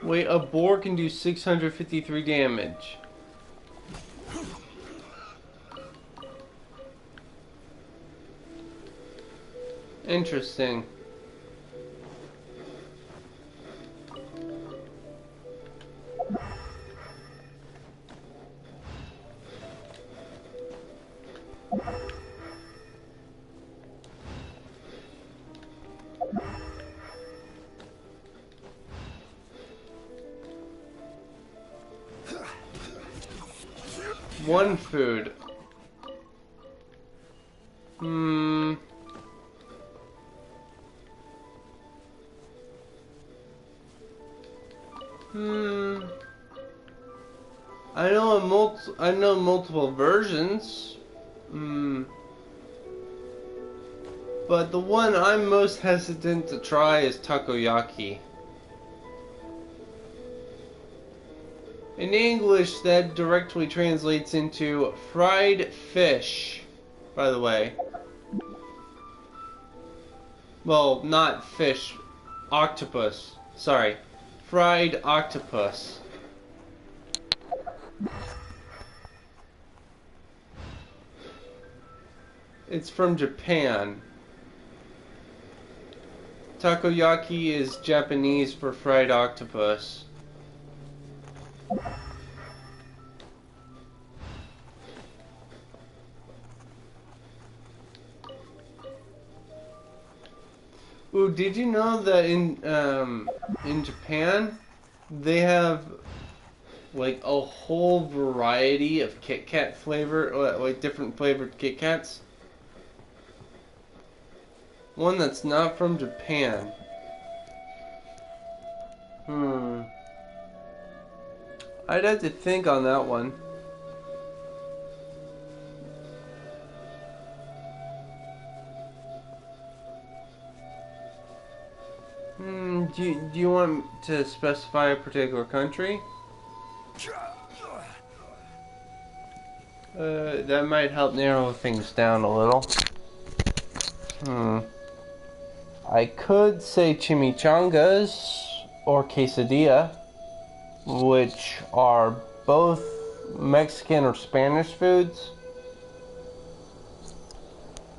Wait, a boar can do 653 damage. Interesting. One food. I know multiple versions. But the one I'm most hesitant to try is takoyaki. In English, that directly translates into fried fish, by the way. Well, not fish, octopus. Sorry, fried octopus. It's from Japan. Takoyaki is Japanese for fried octopus. Ooh, did you know that in Japan they have like a whole variety of Kit Kat flavor, like different flavored Kit Kats? One that's not from Japan. I'd have to think on that one. Do you want to specify a particular country? That might help narrow things down a little. I could say chimichangas or quesadilla, which are both Mexican or Spanish foods.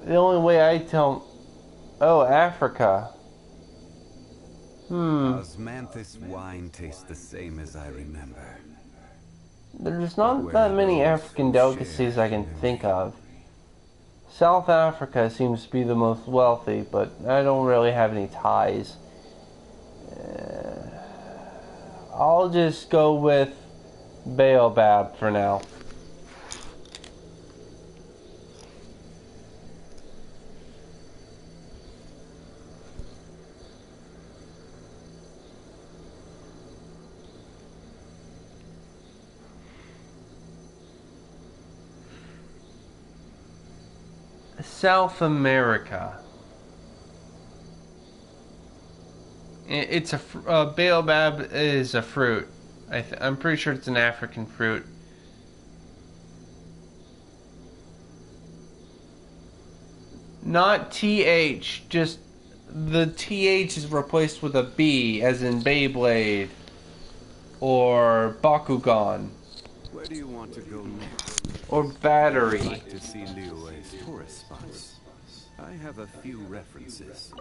The only way I tell... Oh, Africa. Osmanthus wine tastes the same as I remember. There's not that many African delicacies I can think of. South Africa seems to be the most wealthy, but I don't really have any ties. I'll just go with Baobab for now. South America. It's a baobab is a fruit. I'm pretty sure it's an African fruit. Not TH, just the TH is replaced with a B, as in Beyblade or Bakugan. Where do you want to go next? Or battery. I'd like to see Liyue's tourist spots. I have a few references.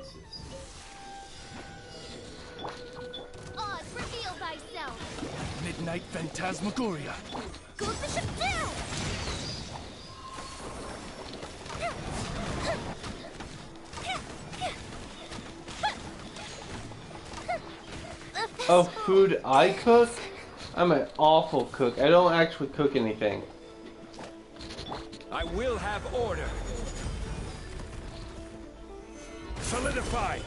Oz, reveal thyself! Midnight Phantasmagoria. Goes the ship down! Oh, food I cook? I'm an awful cook. I don't actually cook anything. I will have order. Solidify.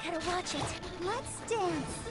Gotta watch it. Let's dance.